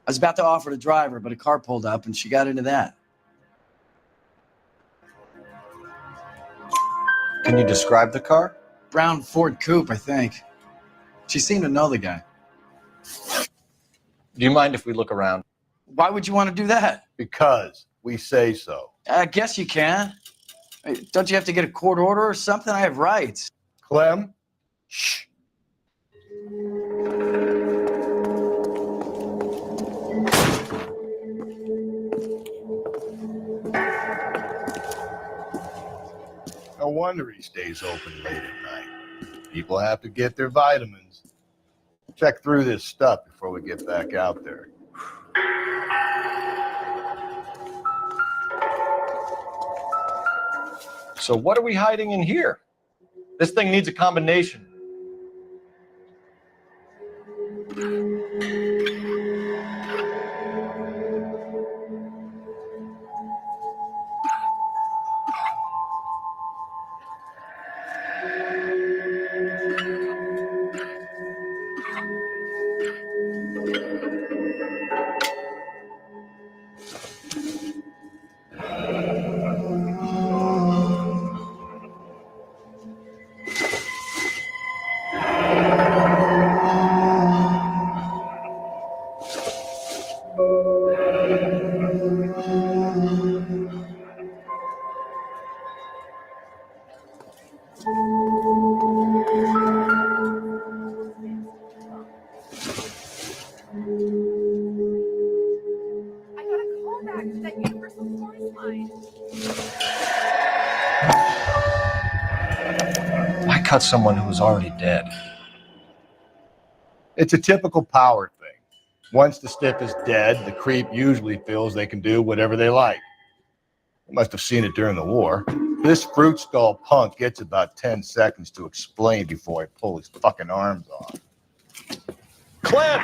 I was about to offer to drive her, but a car pulled up and she got into that. Can you describe the car? Brown Ford Coupe, I think. She seemed to know the guy. Do you mind if we look around? Why would you want to do that? Because we say so. I guess you can. Don't you have to get a court order or something? I have rights. Clem? Shh. No wonder he stays open late at night. People have to get their vitamins. Check through this stuff before we get back out there. So what are we hiding in here? This thing needs a combination. Why cut someone who was already dead? It's a typical power thing. Once the stiff is dead, the creep usually feels they can do whatever they like. You must have seen it during the war. This fruit skull punk gets about 10 seconds to explain before I pull his fucking arms off. Clem!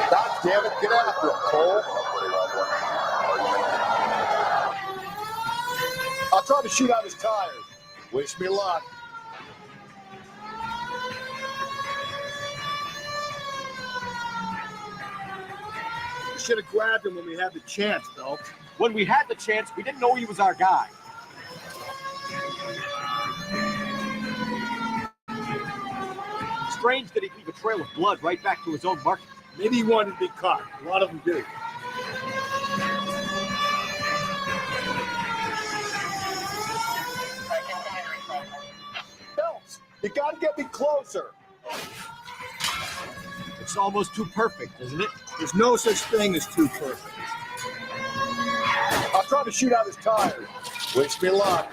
God damn it, get after him, Cole. I'll try to shoot out his tires. Wish me luck. You should have grabbed him when we had the chance, though. When we had the chance, we didn't know he was our guy. Strange that he'd leave a trail of blood right back to his own market. Maybe he wanted to be caught. A lot of them do. Phelps, you gotta get me closer. It's almost too perfect, isn't it? There's no such thing as too perfect. I'll try to shoot out his tires. Wish me luck.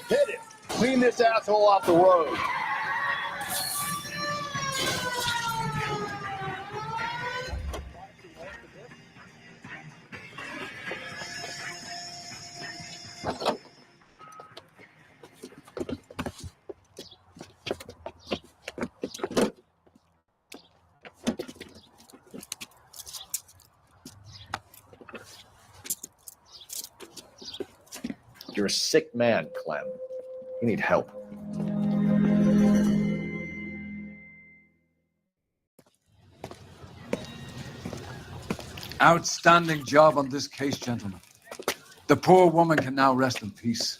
Hit it. Clean this asshole off the road. You're a sick man, Clem. You need help. Outstanding job on this case, gentlemen. The poor woman can now rest in peace.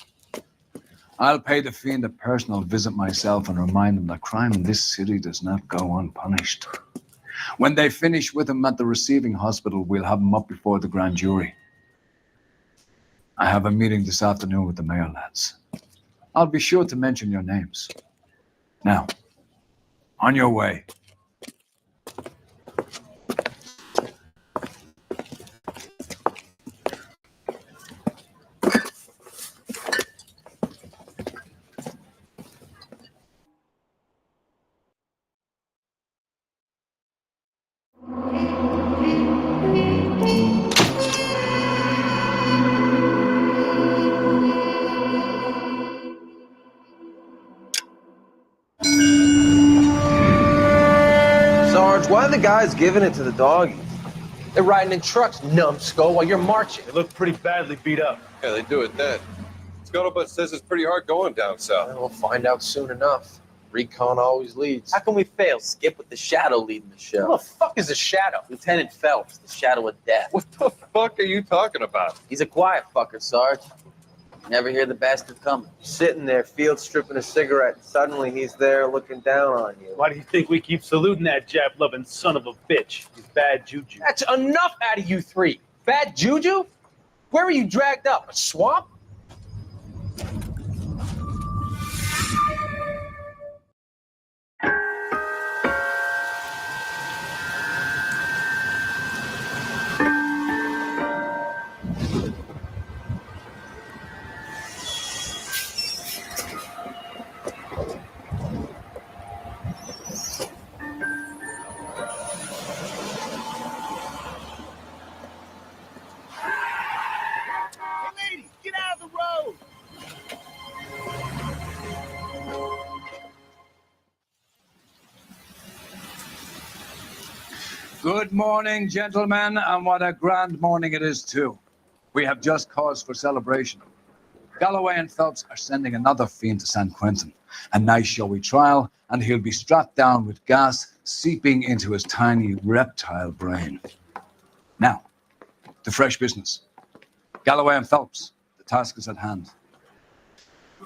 I'll pay the fiend a personal visit myself and remind him that crime in this city does not go unpunished. When they finish with him at the receiving hospital, we'll have him up before the grand jury. I have a meeting this afternoon with the mayor lads. I'll be sure to mention your names. Now, on your way. Sarge, why are the guys giving it to the doggies? They're riding in trucks, numbskull, while you're marching. They look pretty badly beat up. Yeah, they do it then. Scuttlebutt says it's pretty hard going down south. We'll find out soon enough. Recon always leads. How can we fail? Skip with the Shadow leading the show. Who the fuck is a Shadow? Lieutenant Phelps, the Shadow of Death. What the fuck are you talking about? He's a quiet fucker, Sarge. Never hear the bastard coming. Sitting there, field stripping a cigarette, and suddenly he's there looking down on you. Why do you think we keep saluting that Jap-loving son of a bitch? He's bad juju. That's enough out of you three. Bad juju? Where were you dragged up? A swamp? Good morning, gentlemen, and what a grand morning it is, too. We have just cause for celebration. Galloway and Phelps are sending another fiend to San Quentin. A nice showy trial, and he'll be strapped down with gas seeping into his tiny reptile brain. Now, to fresh business. Galloway and Phelps, the task is at hand.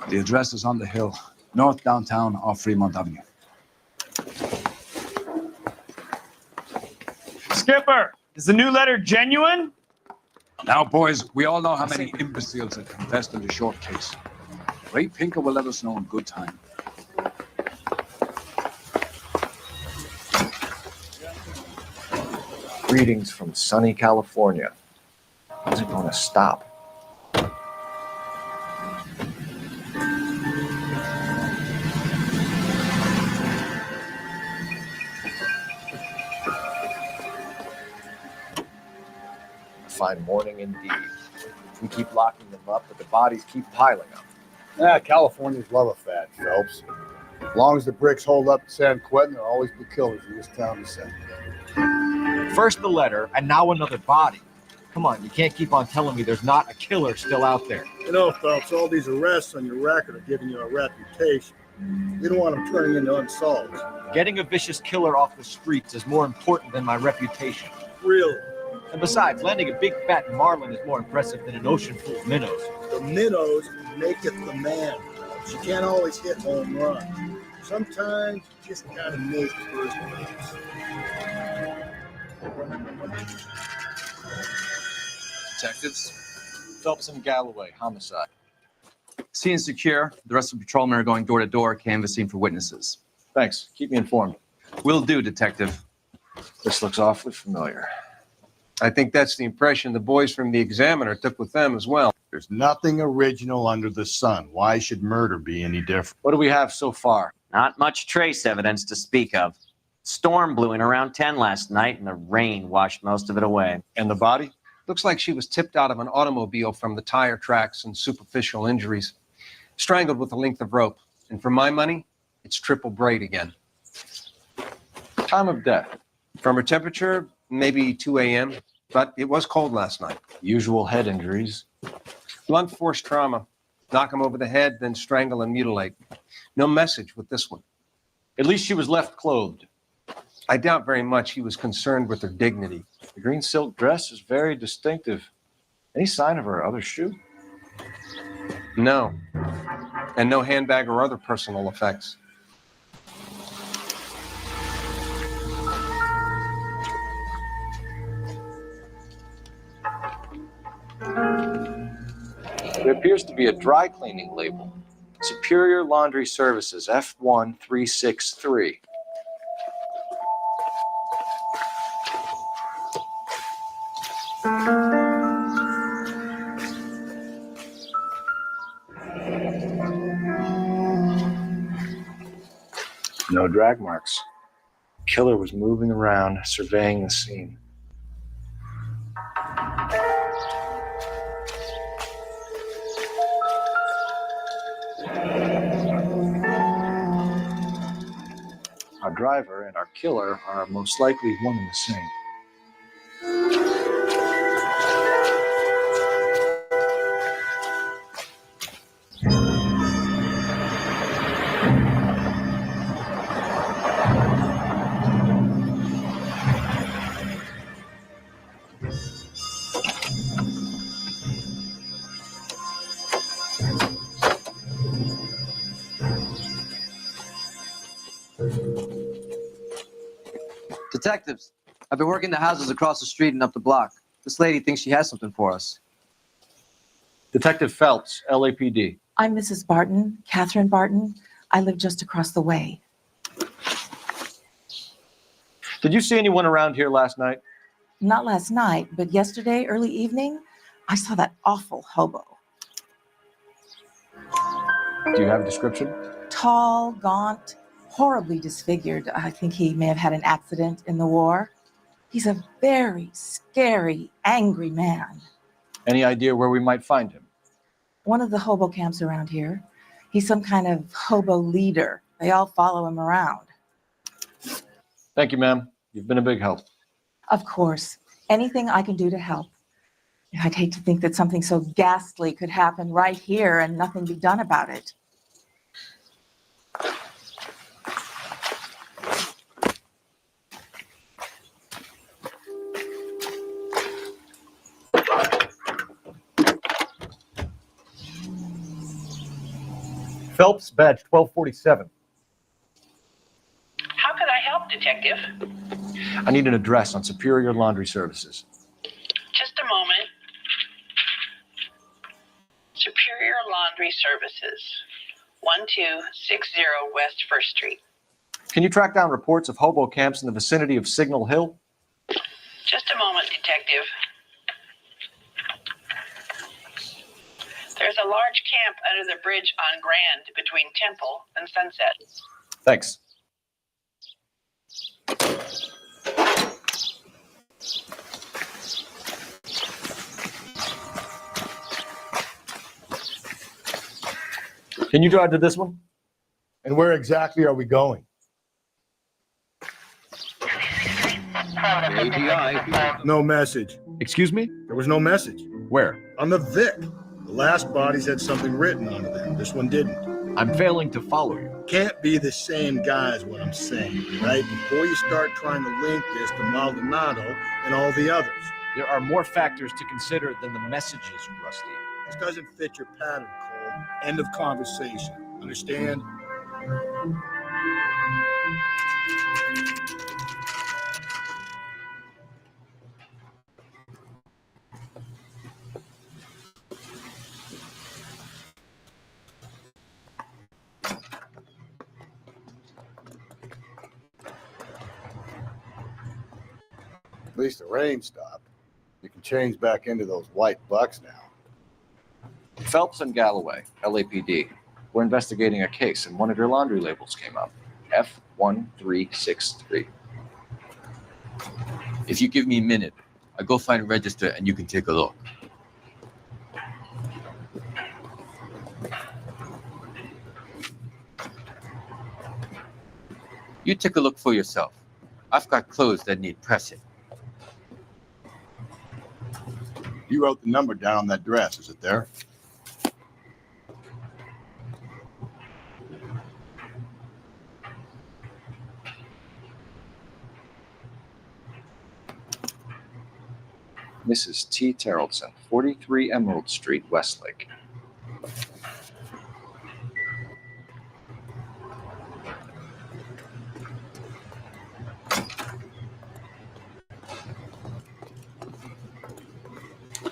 The address is on the hill, north downtown off Fremont Avenue. Skipper, is the new letter genuine? Now, boys, we all know how many imbeciles have confessed in the short case. Ray Pinker will let us know in good time. Greetings from sunny California. When's it going to stop? Fine morning indeed. We keep locking them up, but the bodies keep piling up. Yeah, Californians love a fat, Phelps. As long as the bricks hold up in San Quentin, there'll always be killers in this town to say. First the letter, and now another body. Come on, you can't keep on telling me there's not a killer still out there. You know, Phelps, all these arrests on your record are giving you a reputation. You don't want them turning into unsolved. Getting a vicious killer off the streets is more important than my reputation. Really? And besides, landing a big fat marlin is more impressive than an ocean full of minnows. The minnows make it the man, Phelps. You can't always hit home run. Sometimes you just gotta make first base. Detectives, Phelps and Galloway, homicide. Scene secure. The rest of the patrolmen are going door to door, canvassing for witnesses. Thanks. Keep me informed. Will do, Detective. This looks awfully familiar. I think that's the impression the boys from the Examiner took with them as well. There's nothing original under the sun. Why should murder be any different? What do we have so far? Not much trace evidence to speak of. Storm blew in around 10 last night, and the rain washed most of it away. And the body? Looks like she was tipped out of an automobile from the tire tracks and superficial injuries. Strangled with a length of rope. And for my money, it's triple braid again. Time of death. From her temperature, maybe 2 a.m., but it was cold last night. Usual head injuries. Blunt force trauma. Knock him over the head, then strangle and mutilate. No message with this one. At least she was left clothed. I doubt very much he was concerned with her dignity. The green silk dress is very distinctive. Any sign of her other shoe? No. And no handbag or other personal effects. There appears to be a dry cleaning label. Superior Laundry Services, F1363. No drag marks. Killer was moving around, surveying the scene. Our driver and our killer are most likely one and the same. Detectives, I've been working the houses across the street and up the block. This lady thinks she has something for us. Detective Phelps, LAPD. I'm Mrs. Barton, Catherine Barton. I live just across the way. Did you see anyone around here last night? Not last night, but yesterday, early evening, I saw that awful hobo. Do you have a description? Tall, gaunt, horribly disfigured. I think he may have had an accident in the war. He's a very scary, angry man. Any idea where we might find him? One of the hobo camps around here. He's some kind of hobo leader. They all follow him around. Thank you, ma'am. You've been a big help. Of course, anything I can do to help. I'd hate to think that something so ghastly could happen right here and nothing be done about it. Phelps, badge 1247. How can I help, Detective? I need an address on Superior Laundry Services. Just a moment. Superior Laundry Services, 1260 West 1st Street. Can you track down reports of hobo camps in the vicinity of Signal Hill? Just a moment, Detective. There's a large camp under the bridge on Grand between Temple and Sunset. Thanks. Can you drive to this one? And where exactly are we going? ATI. No message. Excuse me? There was no message. Where? On the Vic. The last bodies had something written onto them. This one didn't. I'm failing to follow you. Can't be the same guy is what I'm saying, right? Before you start trying to link this to Maldonado and all the others. There are more factors to consider than the messages, Rusty. This doesn't fit your pattern, Cole. End of conversation. Understand? At least the rain stopped. You can change back into those white bucks now. Phelps and Galloway, LAPD. We're investigating a case, and one of your laundry labels came up. F1363. If you give me a minute, I'll go find a register and you can take a look. You take a look for yourself. I've got clothes that need pressing. You wrote the number down on that dress. Is it there? Mrs. T. Terrellson, 43 Emerald Street, Westlake.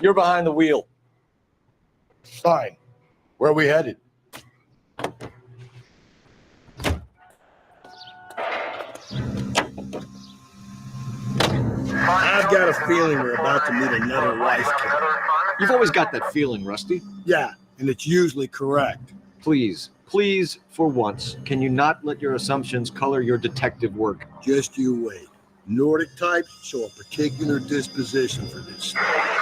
You're behind the wheel. Fine. Where are we headed? I've got a feeling we're about to meet another wife killer. You've always got that feeling, Rusty. Yeah, and it's usually correct. Please, for once, can you not let your assumptions color your detective work? Just you wait. Nordic types show a particular disposition for this stuff.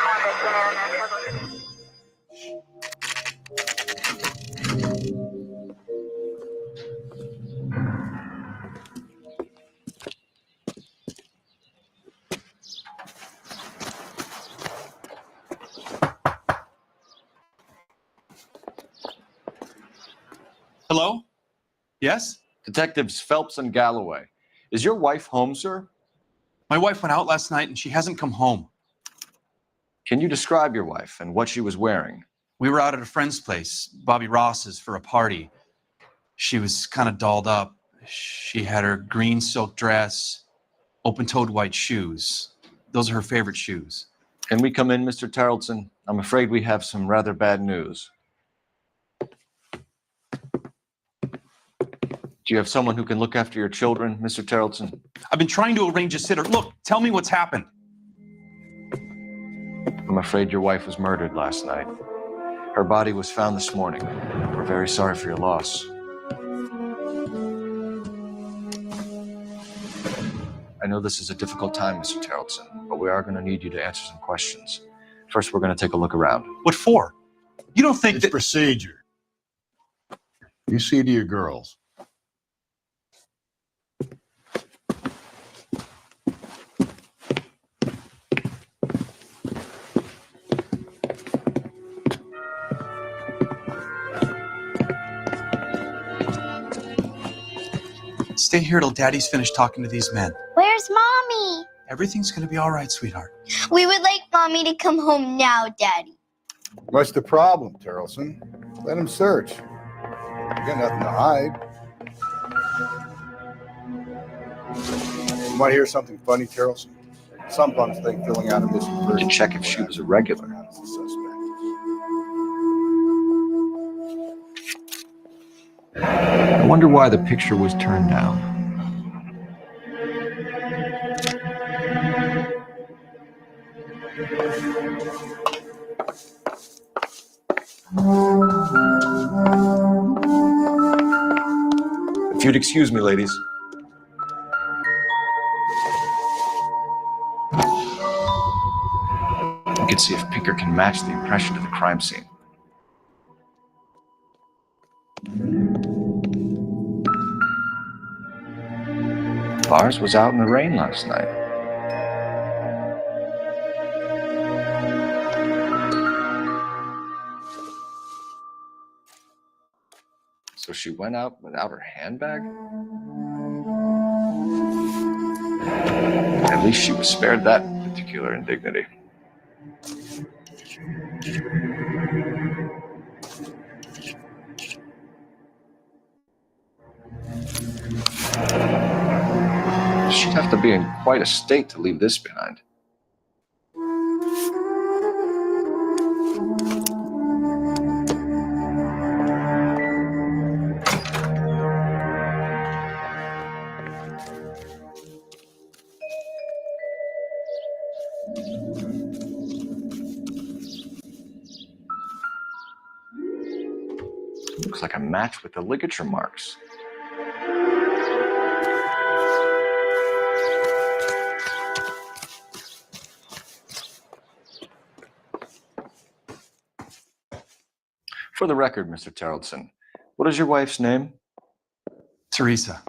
Hello? Yes? Detectives Phelps and Galloway. Is your wife home, sir? My wife went out last night and she hasn't come home. Can you describe your wife and what she was wearing? We were out at a friend's place, Bobby Ross's, for a party. She was kind of dolled up. She had her green silk dress, open-toed white shoes. Those are her favorite shoes. Can we come in, Mr. Tarleton? I'm afraid we have some rather bad news. Do you have someone who can look after your children, Mr. Tarleton? I've been trying to arrange a sitter. Look, tell me what's happened. I'm afraid your wife was murdered last night. Her body was found this morning. We're very sorry for your loss. I know this is a difficult time, Mr. Tarleton, but we are going to need you to answer some questions. First, we're going to take a look around. What for? You don't think it's procedure. You see to your girls. Stay here till Daddy's finished talking to these men. Where's Mommy? Everything's gonna be all right, sweetheart. We would like Mommy to come home now, Daddy. What's the problem, Terrelson? Let him search. You got nothing to hide. You want to hear something funny, Terrelson? Some bums think filling out a missing person to check if she was a regular. as a suspect. I wonder why the picture was turned down. If you'd excuse me, ladies. We can see if Pinker can match the impression of the crime scene. Lars was out in the rain last night. So she went out without her handbag? At least she was spared that particular indignity. She'd have to be in quite a state to leave this behind. Looks like a match with the ligature marks. For the record, Mr. Tarleton, what is your wife's name? Teresa.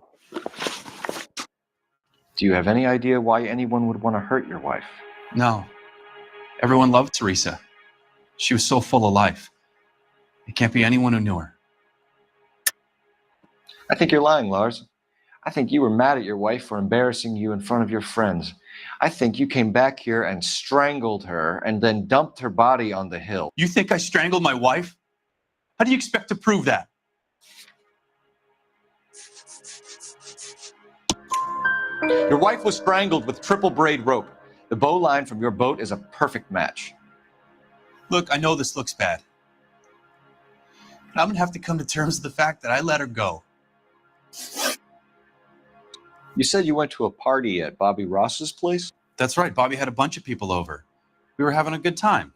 Do you have any idea why anyone would want to hurt your wife? No. Everyone loved Teresa. She was so full of life. It can't be anyone who knew her. I think you're lying, Lars. I think you were mad at your wife for embarrassing you in front of your friends. I think you came back here and strangled her and then dumped her body on the hill. You think I strangled my wife? How do you expect to prove that? Your wife was strangled with triple braid rope. The bow line from your boat is a perfect match. Look, I know this looks bad. But I'm going to have to come to terms with the fact that I let her go. You said you went to a party at Bobby Ross's place? That's right. Bobby had a bunch of people over. We were having a good time.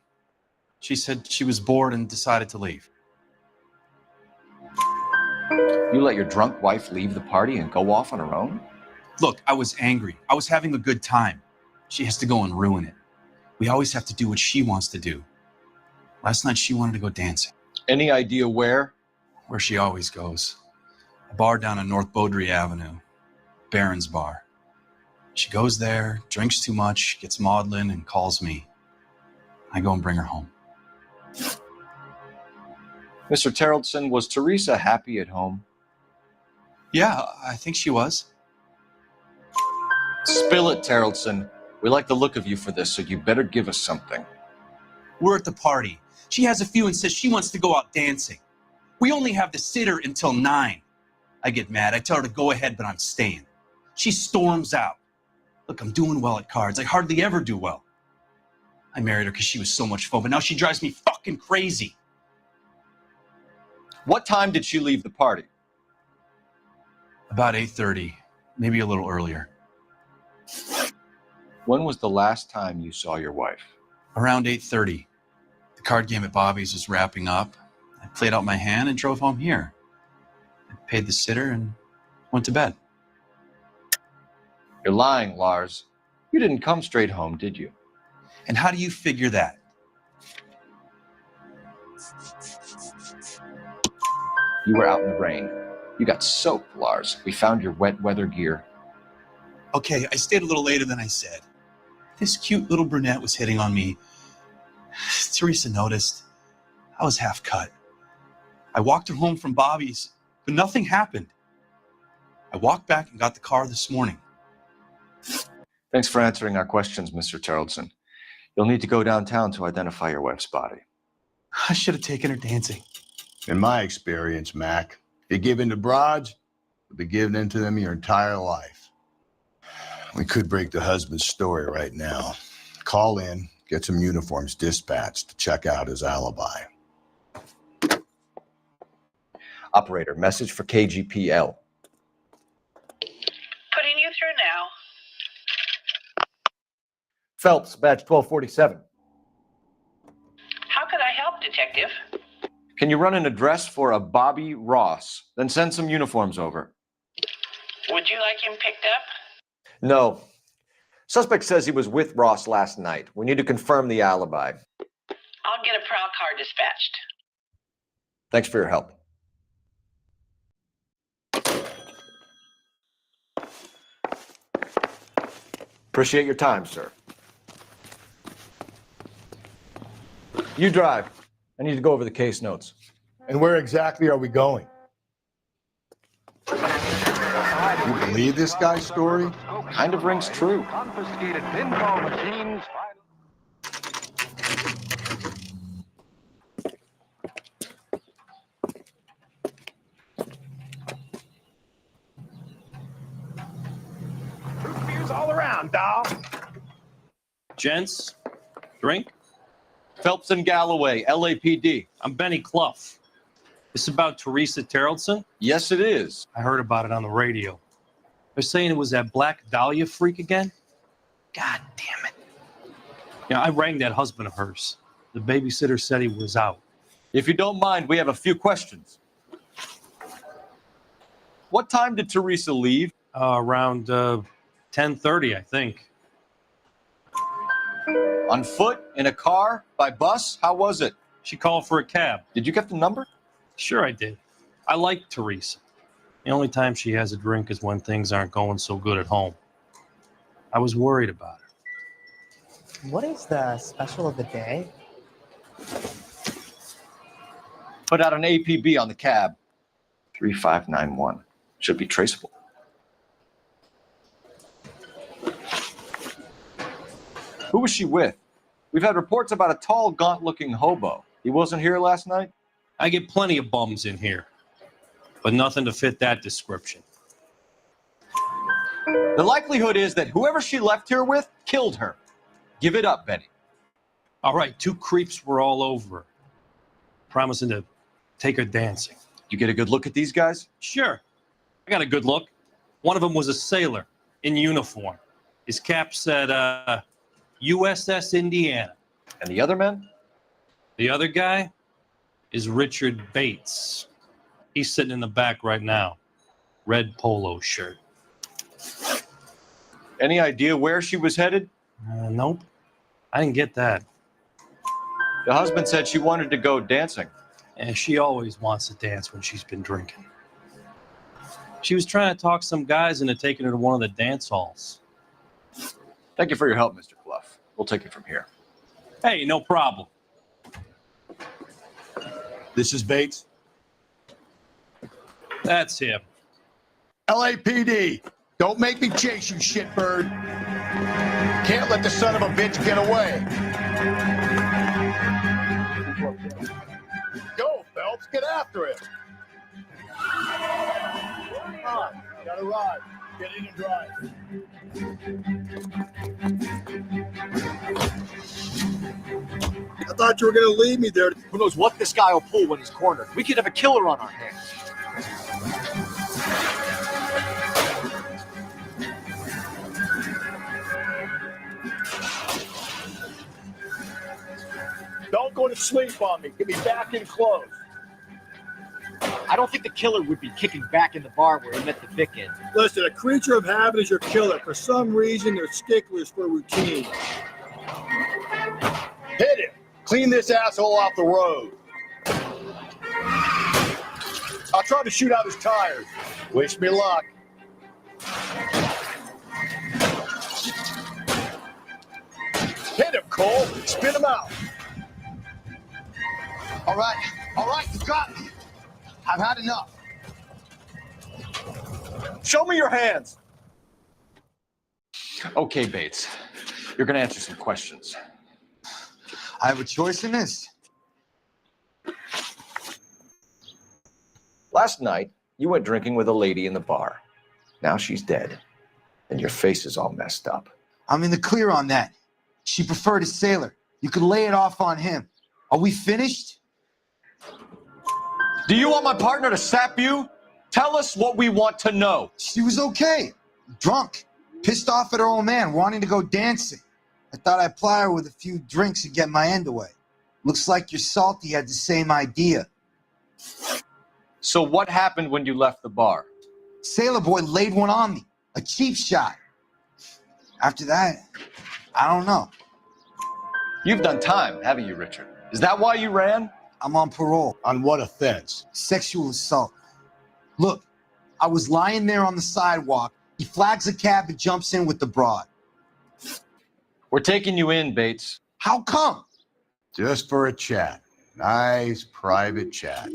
She said she was bored and decided to leave. You let your drunk wife leave the party and go off on her own? Look, I was angry. I was having a good time. She has to go and ruin it. We always have to do what she wants to do. Last night, she wanted to go dancing. Any idea where? Where she always goes. A bar down on North Beaudry Avenue. Baron's Bar. She goes there, drinks too much, gets maudlin, and calls me. I go and bring her home. Mr. Terrellson, was Teresa happy at home? Yeah, I think she was. Spill it, Terrellson. We like the look of you for this, so you better give us something. We're at the party. She has a few and says she wants to go out dancing. We only have the sitter until 9. I get mad. I tell her to go ahead, but I'm staying. She storms out. Look, I'm doing well at cards. I hardly ever do well. I married her because she was so much fun, but now she drives me fucking crazy. What time did she leave the party? About 8:30, maybe a little earlier. When was the last time you saw your wife? Around 8:30. The card game at Bobby's was wrapping up. I played out my hand and drove home here. I paid the sitter and went to bed. You're lying, Lars. You didn't come straight home, did you? And how do you figure that? You were out in the rain. You got soaked, Lars. We found your wet weather gear. Okay, I stayed a little later than I said. This cute little brunette was hitting on me. Teresa noticed. I was half cut. I walked her home from Bobby's, but nothing happened. I walked back and got the car this morning. Thanks for answering our questions, Mr. Terrellson. You'll need to go downtown to identify your wife's body. I should have taken her dancing. In my experience, Mac, if you give in to broads, you'll be giving in to them your entire life. We could break the husband's story right now. Call in, get some uniforms dispatched to check out his alibi. Operator, message for KGPL. Putting you through now. Phelps, badge 1247. How could I help, Detective? Can you run an address for a Bobby Ross? Then send some uniforms over. Would you like him picked up? No. Suspect says he was with Ross last night. We need to confirm the alibi. I'll get a prowl car dispatched. Thanks for your help. Appreciate your time, sir. You drive. I need to go over the case notes. And where exactly are we going? You believe this guy's story? Kind of rings true. Confiscated pinball machines. Beers all around, doll. Gents, drink. Phelps and Galloway, LAPD. I'm Benny Clough. This about Teresa Terrellson? Yes, it is. I heard about it on the radio. They're saying it was that Black Dahlia freak again? God damn it. Yeah, I rang that husband of hers. The babysitter said he was out. If you don't mind, we have a few questions. What time did Teresa leave? Around 10:30, I think. On foot? In a car? By bus? How was it? She called for a cab. Did you get the number? Sure I did. I like Teresa. The only time she has a drink is when things aren't going so good at home. I was worried about her. What is the special of the day? Put out an APB on the cab. 3591. Should be traceable. Who was she with? We've had reports about a tall, gaunt-looking hobo. He wasn't here last night? I get plenty of bums in here, but nothing to fit that description. The likelihood is that whoever she left here with killed her. Give it up, Benny. All right, 2 creeps were all over her, promising to take her dancing. You get a good look at these guys? Sure, I got a good look. One of them was a sailor in uniform. His cap said, USS Indiana. And the other men? The other guy is Richard Bates. He's sitting in the back right now. Red polo shirt. Any idea where she was headed? Nope. I didn't get that. The husband said she wanted to go dancing. And she always wants to dance when she's been drinking. She was trying to talk some guys into taking her to one of the dance halls. Thank you for your help, Mr. Clough. We'll take it from here. Hey, no problem. This is Bates. That's him. LAPD, don't make me chase you, shitbird. Can't let the son of a bitch get away. Go, Phelps, get after him. Come on, gotta ride. Get in and drive. I thought you were gonna leave me there. Who knows what this guy will pull when he's cornered? We could have a killer on our hands. Don't go to sleep on me. Get me back in close. I don't think the killer would be kicking back in the bar where he met the Vic in. Listen, a creature of habit is your killer. For some reason, they're sticklers for routine. Hit him. Clean this asshole off the road. I'll try to shoot out his tires. Wish me luck. Hit him, Cole. Spin him out. All right, you got me. I've had enough. Show me your hands. Okay, Bates. You're going to answer some questions. I have a choice in this. Last night, you went drinking with a lady in the bar. Now she's dead, and your face is all messed up. I'm in the clear on that. She preferred a sailor. You could lay it off on him. Are we finished? Do you want my partner to sap you? Tell us what we want to know. She was okay. Drunk. Pissed off at her old man, wanting to go dancing. I thought I'd ply her with a few drinks and get my end away. Looks like your Salty had the same idea. So what happened when you left the bar? Sailor boy laid one on me. A cheap shot. After that, I don't know. You've done time, haven't you, Richard? Is that why you ran? I'm on parole. On what offense? Sexual assault. Look, I was lying there on the sidewalk. He flags a cab and jumps in with the broad. We're taking you in, Bates. How come? Just for a chat. Nice private chat.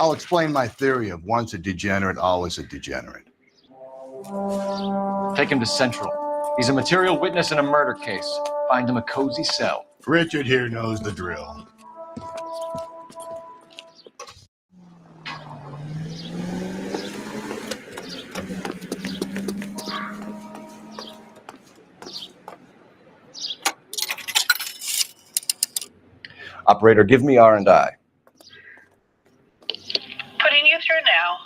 I'll explain my theory of once a degenerate, always a degenerate. Take him to Central. He's a material witness in a murder case. Find him a cozy cell. Richard here knows the drill. Operator, give me R&I. Putting you through now.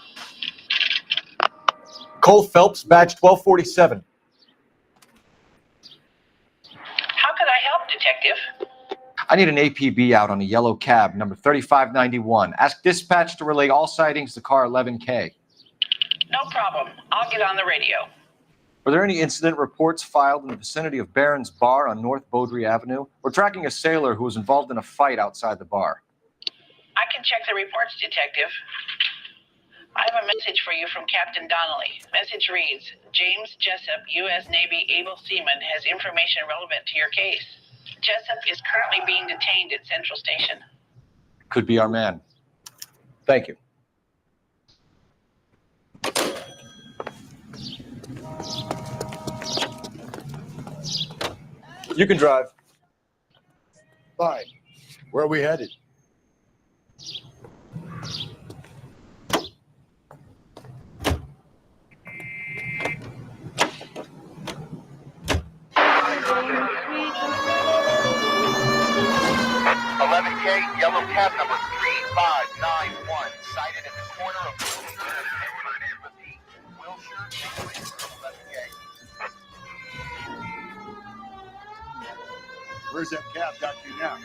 Cole Phelps, badge 1247. How could I help, Detective? I need an APB out on a yellow cab, number 3591. Ask dispatch to relay all sightings to car 11K. No problem. I'll get on the radio. Were there any incident reports filed in the vicinity of Barron's Bar on North Beaudry Avenue? We're tracking a sailor who was involved in a fight outside the bar. I can check the reports, Detective. I have a message for you from Captain Donnelly. Message reads, James Jessup, U.S. Navy able seaman, has information relevant to your case. Jessup is currently being detained at Central Station. Could be our man. Thank you. You can drive. Fine. Where are we headed? Yellow cab number 3591, sighted at the corner of Wilshire and Edward. Repeat, Wilshire and Edward, 11K. Where's that cab got you now?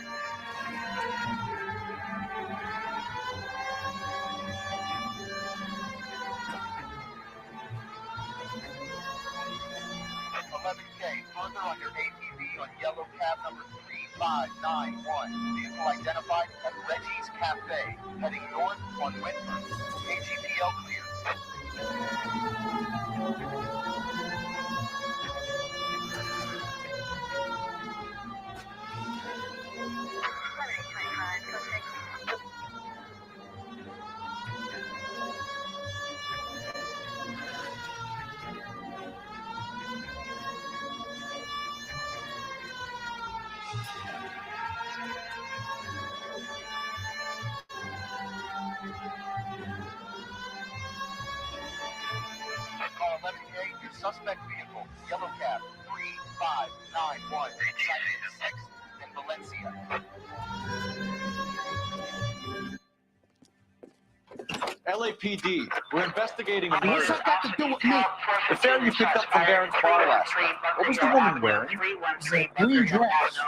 Further on your ATV on yellow cab number 3591. Vehicle identified at Reggie's Cafe, heading north on Whitford. AGPL clear. Call 11K, suspect vehicle, yellow cab 3591, sighted at 6th in Valencia. LAPD, we're investigating a What's murder. that got to do with me? The fare you picked up from Barron's bar last night. What was the woman wearing? Green dress.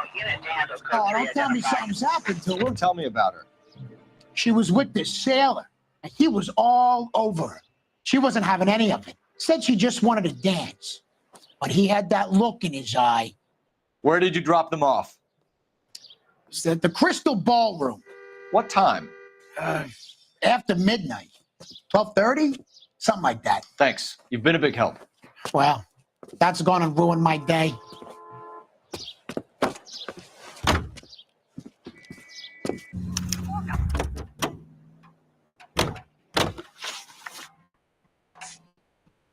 Oh, don't tell me something's happened to her. Tell me about her. She was with this sailor, and he was all over her. She wasn't having any of it. Said she just wanted to dance. But he had that look in his eye. Where did you drop them off? Said the Crystal Ballroom. What time? After midnight. 12:30? Something like that. Thanks. You've been a big help. Well, that's gonna ruin my day.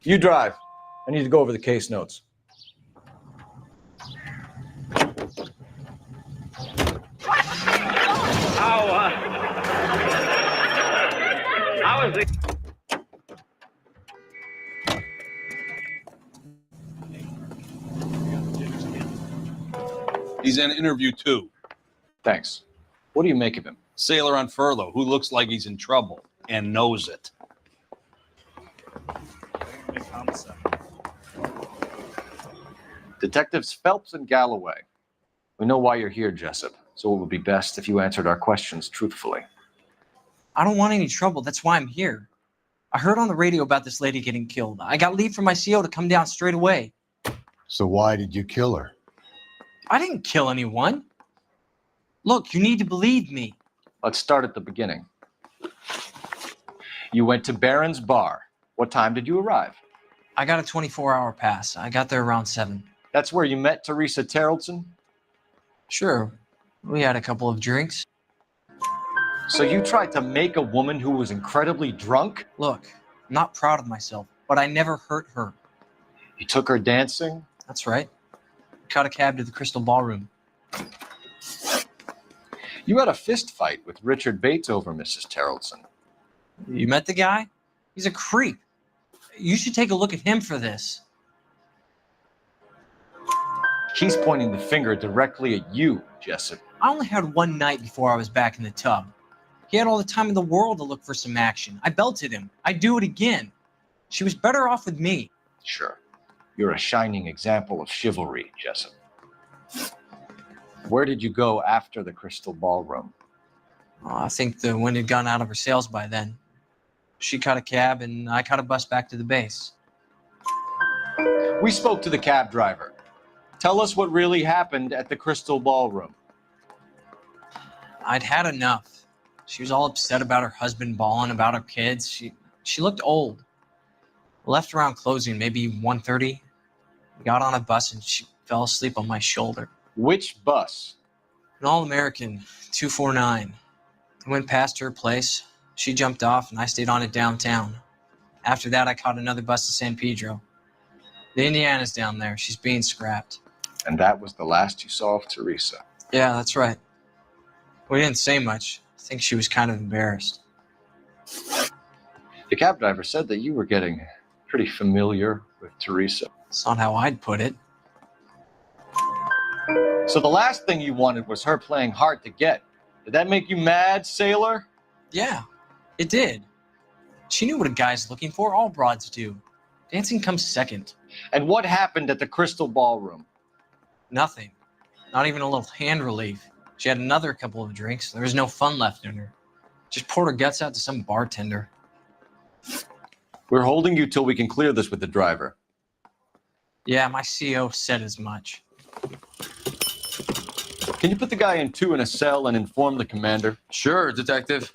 You drive. I need to go over the case notes. How is it? He's in interview 2. Thanks. What do you make of him? Sailor on furlough who looks like he's in trouble and knows it. Detectives Phelps and Galloway. We know why you're here, Jessup, so it would be best if you answered our questions truthfully. I don't want any trouble. That's why I'm here. I heard on the radio about this lady getting killed. I got leave from my CO to come down straight away. So why did you kill her? I didn't kill anyone. Look, you need to believe me. Let's start at the beginning. You went to Barron's bar. What time did you arrive? I got a 24-hour pass. I got there around 7. That's where you met Teresa Terrellson? Sure. We had a couple of drinks. So you tried to make a woman who was incredibly drunk? Look, I'm not proud of myself, but I never hurt her. You took her dancing? That's right. Caught a cab to the Crystal Ballroom. You had a fist fight with Richard Bates over Mrs. Terrellson. You met the guy? He's a creep. You should take a look at him for this. He's pointing the finger directly at you, Jessup. I only had one night before I was back in the tub. He had all the time in the world to look for some action. I belted him. I'd do it again. She was better off with me. Sure. You're a shining example of chivalry, Jessup. Where did you go after the Crystal Ballroom? Oh, I think the wind had gone out of her sails by then. She caught a cab and I caught a bus back to the base. We spoke to the cab driver. Tell us what really happened at the Crystal Ballroom. I'd had enough. She was all upset about her husband bawling about her kids. She looked old. Left around closing, maybe 1:30. Got on a bus and she fell asleep on my shoulder. Which bus? An All-American 249. I went past her place. She jumped off and I stayed on it downtown. After that, I caught another bus to San Pedro. The Indiana's down there. She's being scrapped. And that was the last you saw of Teresa. Yeah, that's right. We didn't say much. I think she was kind of embarrassed. The cab driver said that you were getting pretty familiar with Teresa. It's not how I'd put it. So the last thing you wanted was her playing hard to get. Did that make you mad, sailor? Yeah, it did. She knew what a guy's looking for. All broads do. Dancing comes second. And what happened at the Crystal Ballroom? Nothing. Not even a little hand relief. She had another couple of drinks. There was no fun left in her. Just poured her guts out to some bartender. We're holding you till we can clear this with the driver. Yeah, my CO said as much. Can you put the guy in 2 in a cell and inform the commander? Sure, Detective.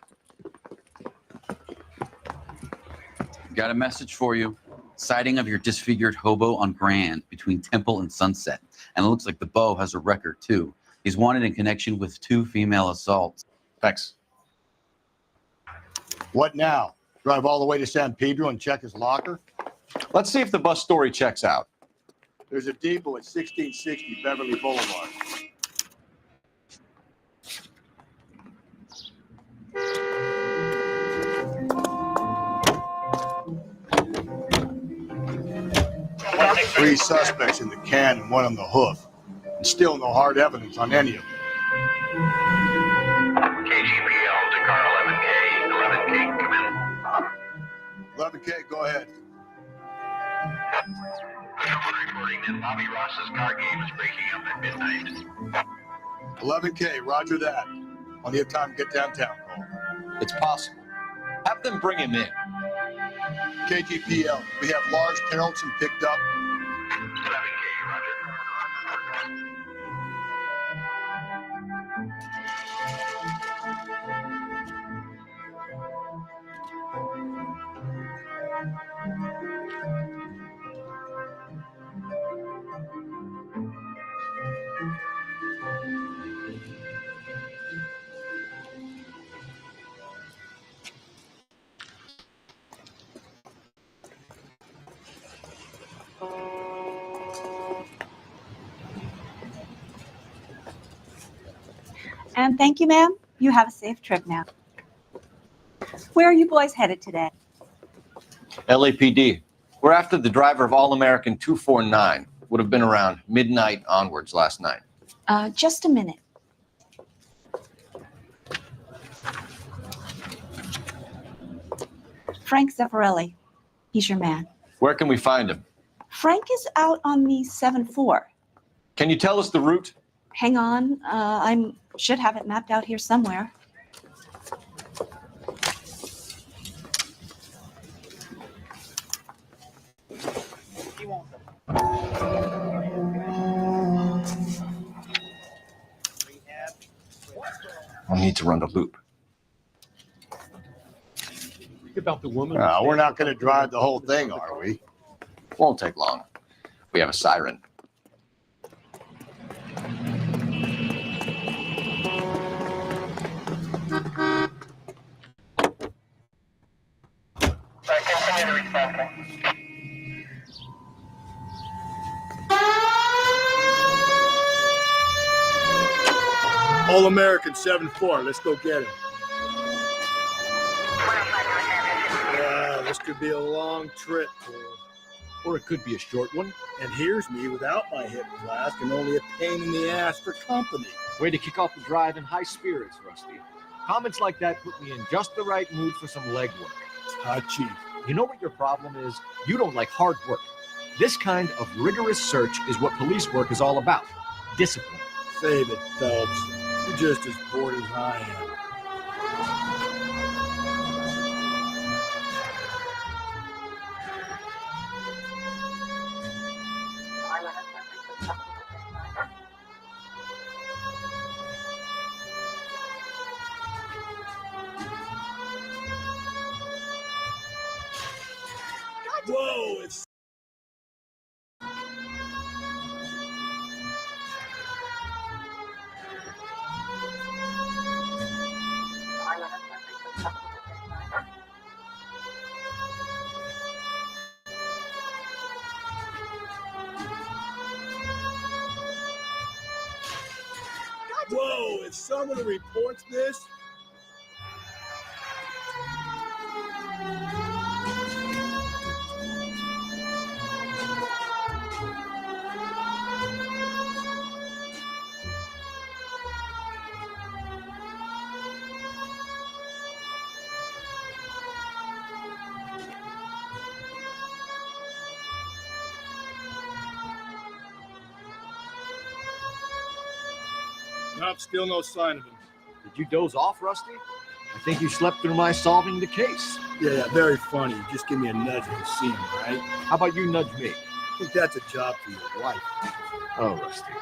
Got a message for you. Sighting of your disfigured hobo on Grand between Temple and Sunset. And it looks like the beau has a record, too. He's wanted in connection with 2 female assaults. Thanks. What now? Drive all the way to San Pedro and check his locker? Let's see if the bus story checks out. There's a depot at 1660 Beverly Boulevard. Three suspects in the can and 1 on the hoof. And still no hard evidence on any of them. KGPL to car 11K. 11K, come in. 11K, go ahead. Someone reporting that Bobby Ross's car game is breaking up at midnight. 11K, roger that. Plenty of time to get downtown, Cole. It's possible. Have them bring him in. KGPL, we have Lars Carrollson picked up. 11K, roger. And thank you, ma'am. You have a safe trip now. Where are you boys headed today? LAPD. We're after the driver of All-American 249. Would have been around midnight onwards last night. Just a minute. Frank Zeffirelli. He's your man. Where can we find him? Frank is out on the 7-4. Can you tell us the route? Hang on. I should have it mapped out here somewhere. I'll need to run the loop. About the woman. We're not going to drive the whole thing, are we? Won't take long. We have a siren. All American 7-4. Let's go get him. Yeah, this could be a long trip, Cole. Or it could be a short one. And here's me without my hip flask and only a pain in the ass for company. Way to kick off the drive in high spirits, Rusty. Comments like that put me in just the right mood for some leg work. Chief. You know what your problem is? You don't like hard work. This kind of rigorous search is what police work is all about. Discipline. Save it, Phelps. You're just as bored as I am. Whoa, it's Whoa, if someone reports this, nope, still no sign of him. Did you doze off, Rusty? I think you slept through my solving the case. Yeah, very funny. Just give me a nudge if you see him, right? How about you nudge me? I think that's a job for your wife. Oh, Rusty.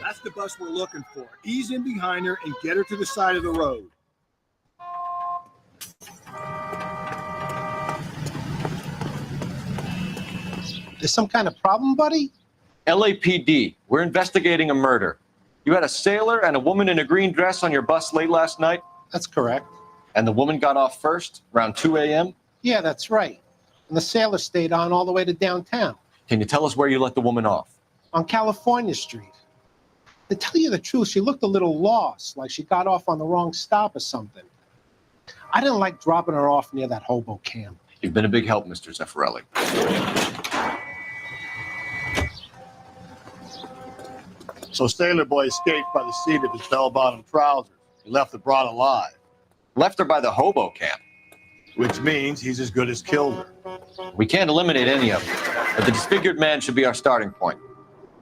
That's the bus we're looking for. Ease in behind her and get her to the side of the road. There's some kind of problem, buddy? LAPD, we're investigating a murder. You had a sailor and a woman in a green dress on your bus late last night? That's correct. And the woman got off first, around 2 a.m.? Yeah, that's right. And the sailor stayed on all the way to downtown. Can you tell us where you let the woman off? On California Street. To tell you the truth, she looked a little lost, like she got off on the wrong stop or something. I didn't like dropping her off near that hobo camp. You've been a big help, Mr. Zeffirelli. So Sailor Boy escaped by the seat of his bell-bottom trousers. He left the broad alive. Left her by the hobo camp. Which means he's as good as killed her. We can't eliminate any of them, but the disfigured man should be our starting point.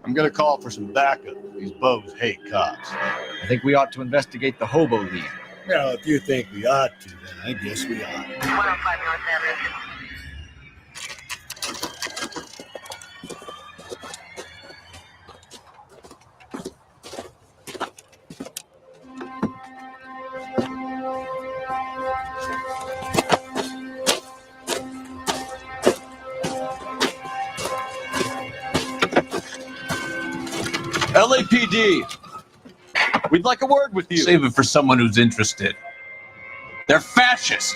I'm going to call for some backup. These bows hate cops. I think we ought to investigate the hobo lead. Well, if you think we ought to, then I guess we ought. 105 North Avenue. LAPD, we'd like a word with you. Save it for someone who's interested. They're fascists.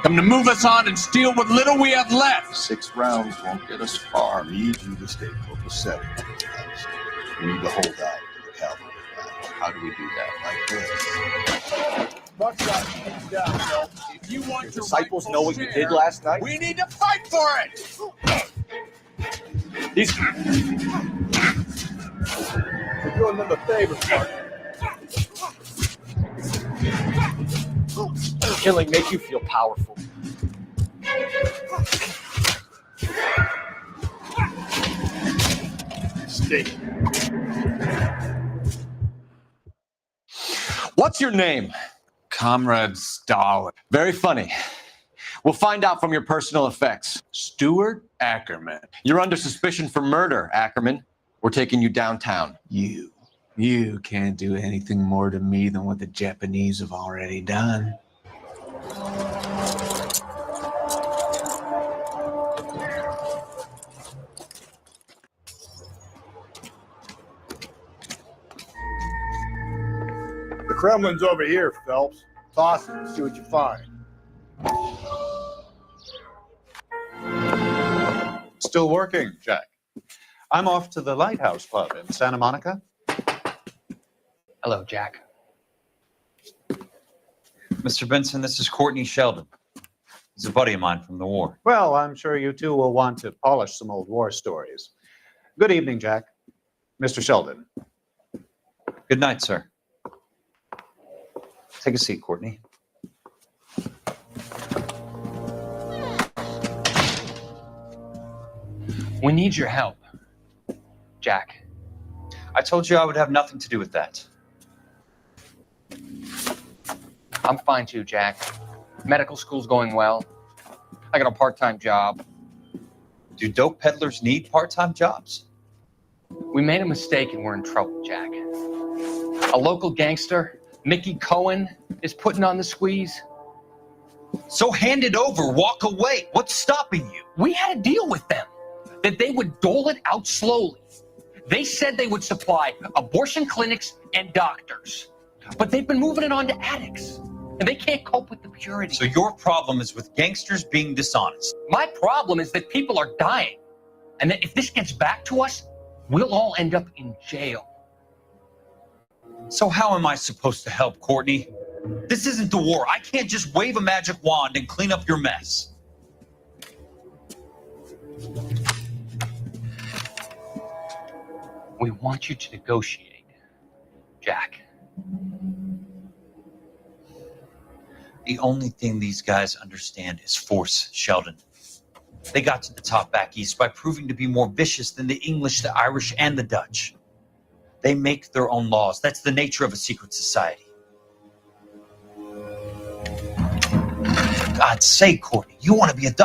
Come to move us on and steal what little we have left. 6 rounds won't get us far. We need you to stay copacetic. We need to hold out for the cavalry. How do we do that? Like this. Buckshot, hands down, Phelps. If you want your disciples know what you did last night? We need to fight for it. These... We're doing them a favor, partner. Killing make you feel powerful. Stay. What's your name? Comrade Stalin. Very funny. We'll find out from your personal effects. Stuart Ackerman. You're under suspicion for murder, Ackerman. We're taking you downtown. You can't do anything more to me than what the Japanese have already done. The Kremlin's over here, Phelps. Toss it and see what you find. Still working, Jack. I'm off to the Lighthouse Club in Santa Monica. Hello, Jack. Mr. Benson, this is Courtney Sheldon. He's a buddy of mine from the war. Well, I'm sure you two will want to polish some old war stories. Good evening, Jack. Mr. Sheldon. Good night, sir. Take a seat, Courtney. We need your help, Jack. I told you I would have nothing to do with that. I'm fine too, Jack. Medical school's going well. I got a part-time job. Do dope peddlers need part-time jobs? We made a mistake and we're in trouble, Jack. A local gangster, Mickey Cohen, is putting on the squeeze. So hand it over, walk away. What's stopping you? We had a deal with them that they would dole it out slowly. They said they would supply abortion clinics and doctors, but they've been moving it on to addicts, and they can't cope with the purity. So your problem is with gangsters being dishonest. My problem is that people are dying, and that if this gets back to us, we'll all end up in jail. So how am I supposed to help, Courtney? This isn't the war. I can't just wave a magic wand and clean up your mess. We want you to negotiate, Jack. The only thing these guys understand is force, Sheldon. They got to the top back east by proving to be more vicious than the English, the Irish, and the Dutch. They make their own laws. That's the nature of a secret society. For God's sake, Courtney, you want to be a doctor.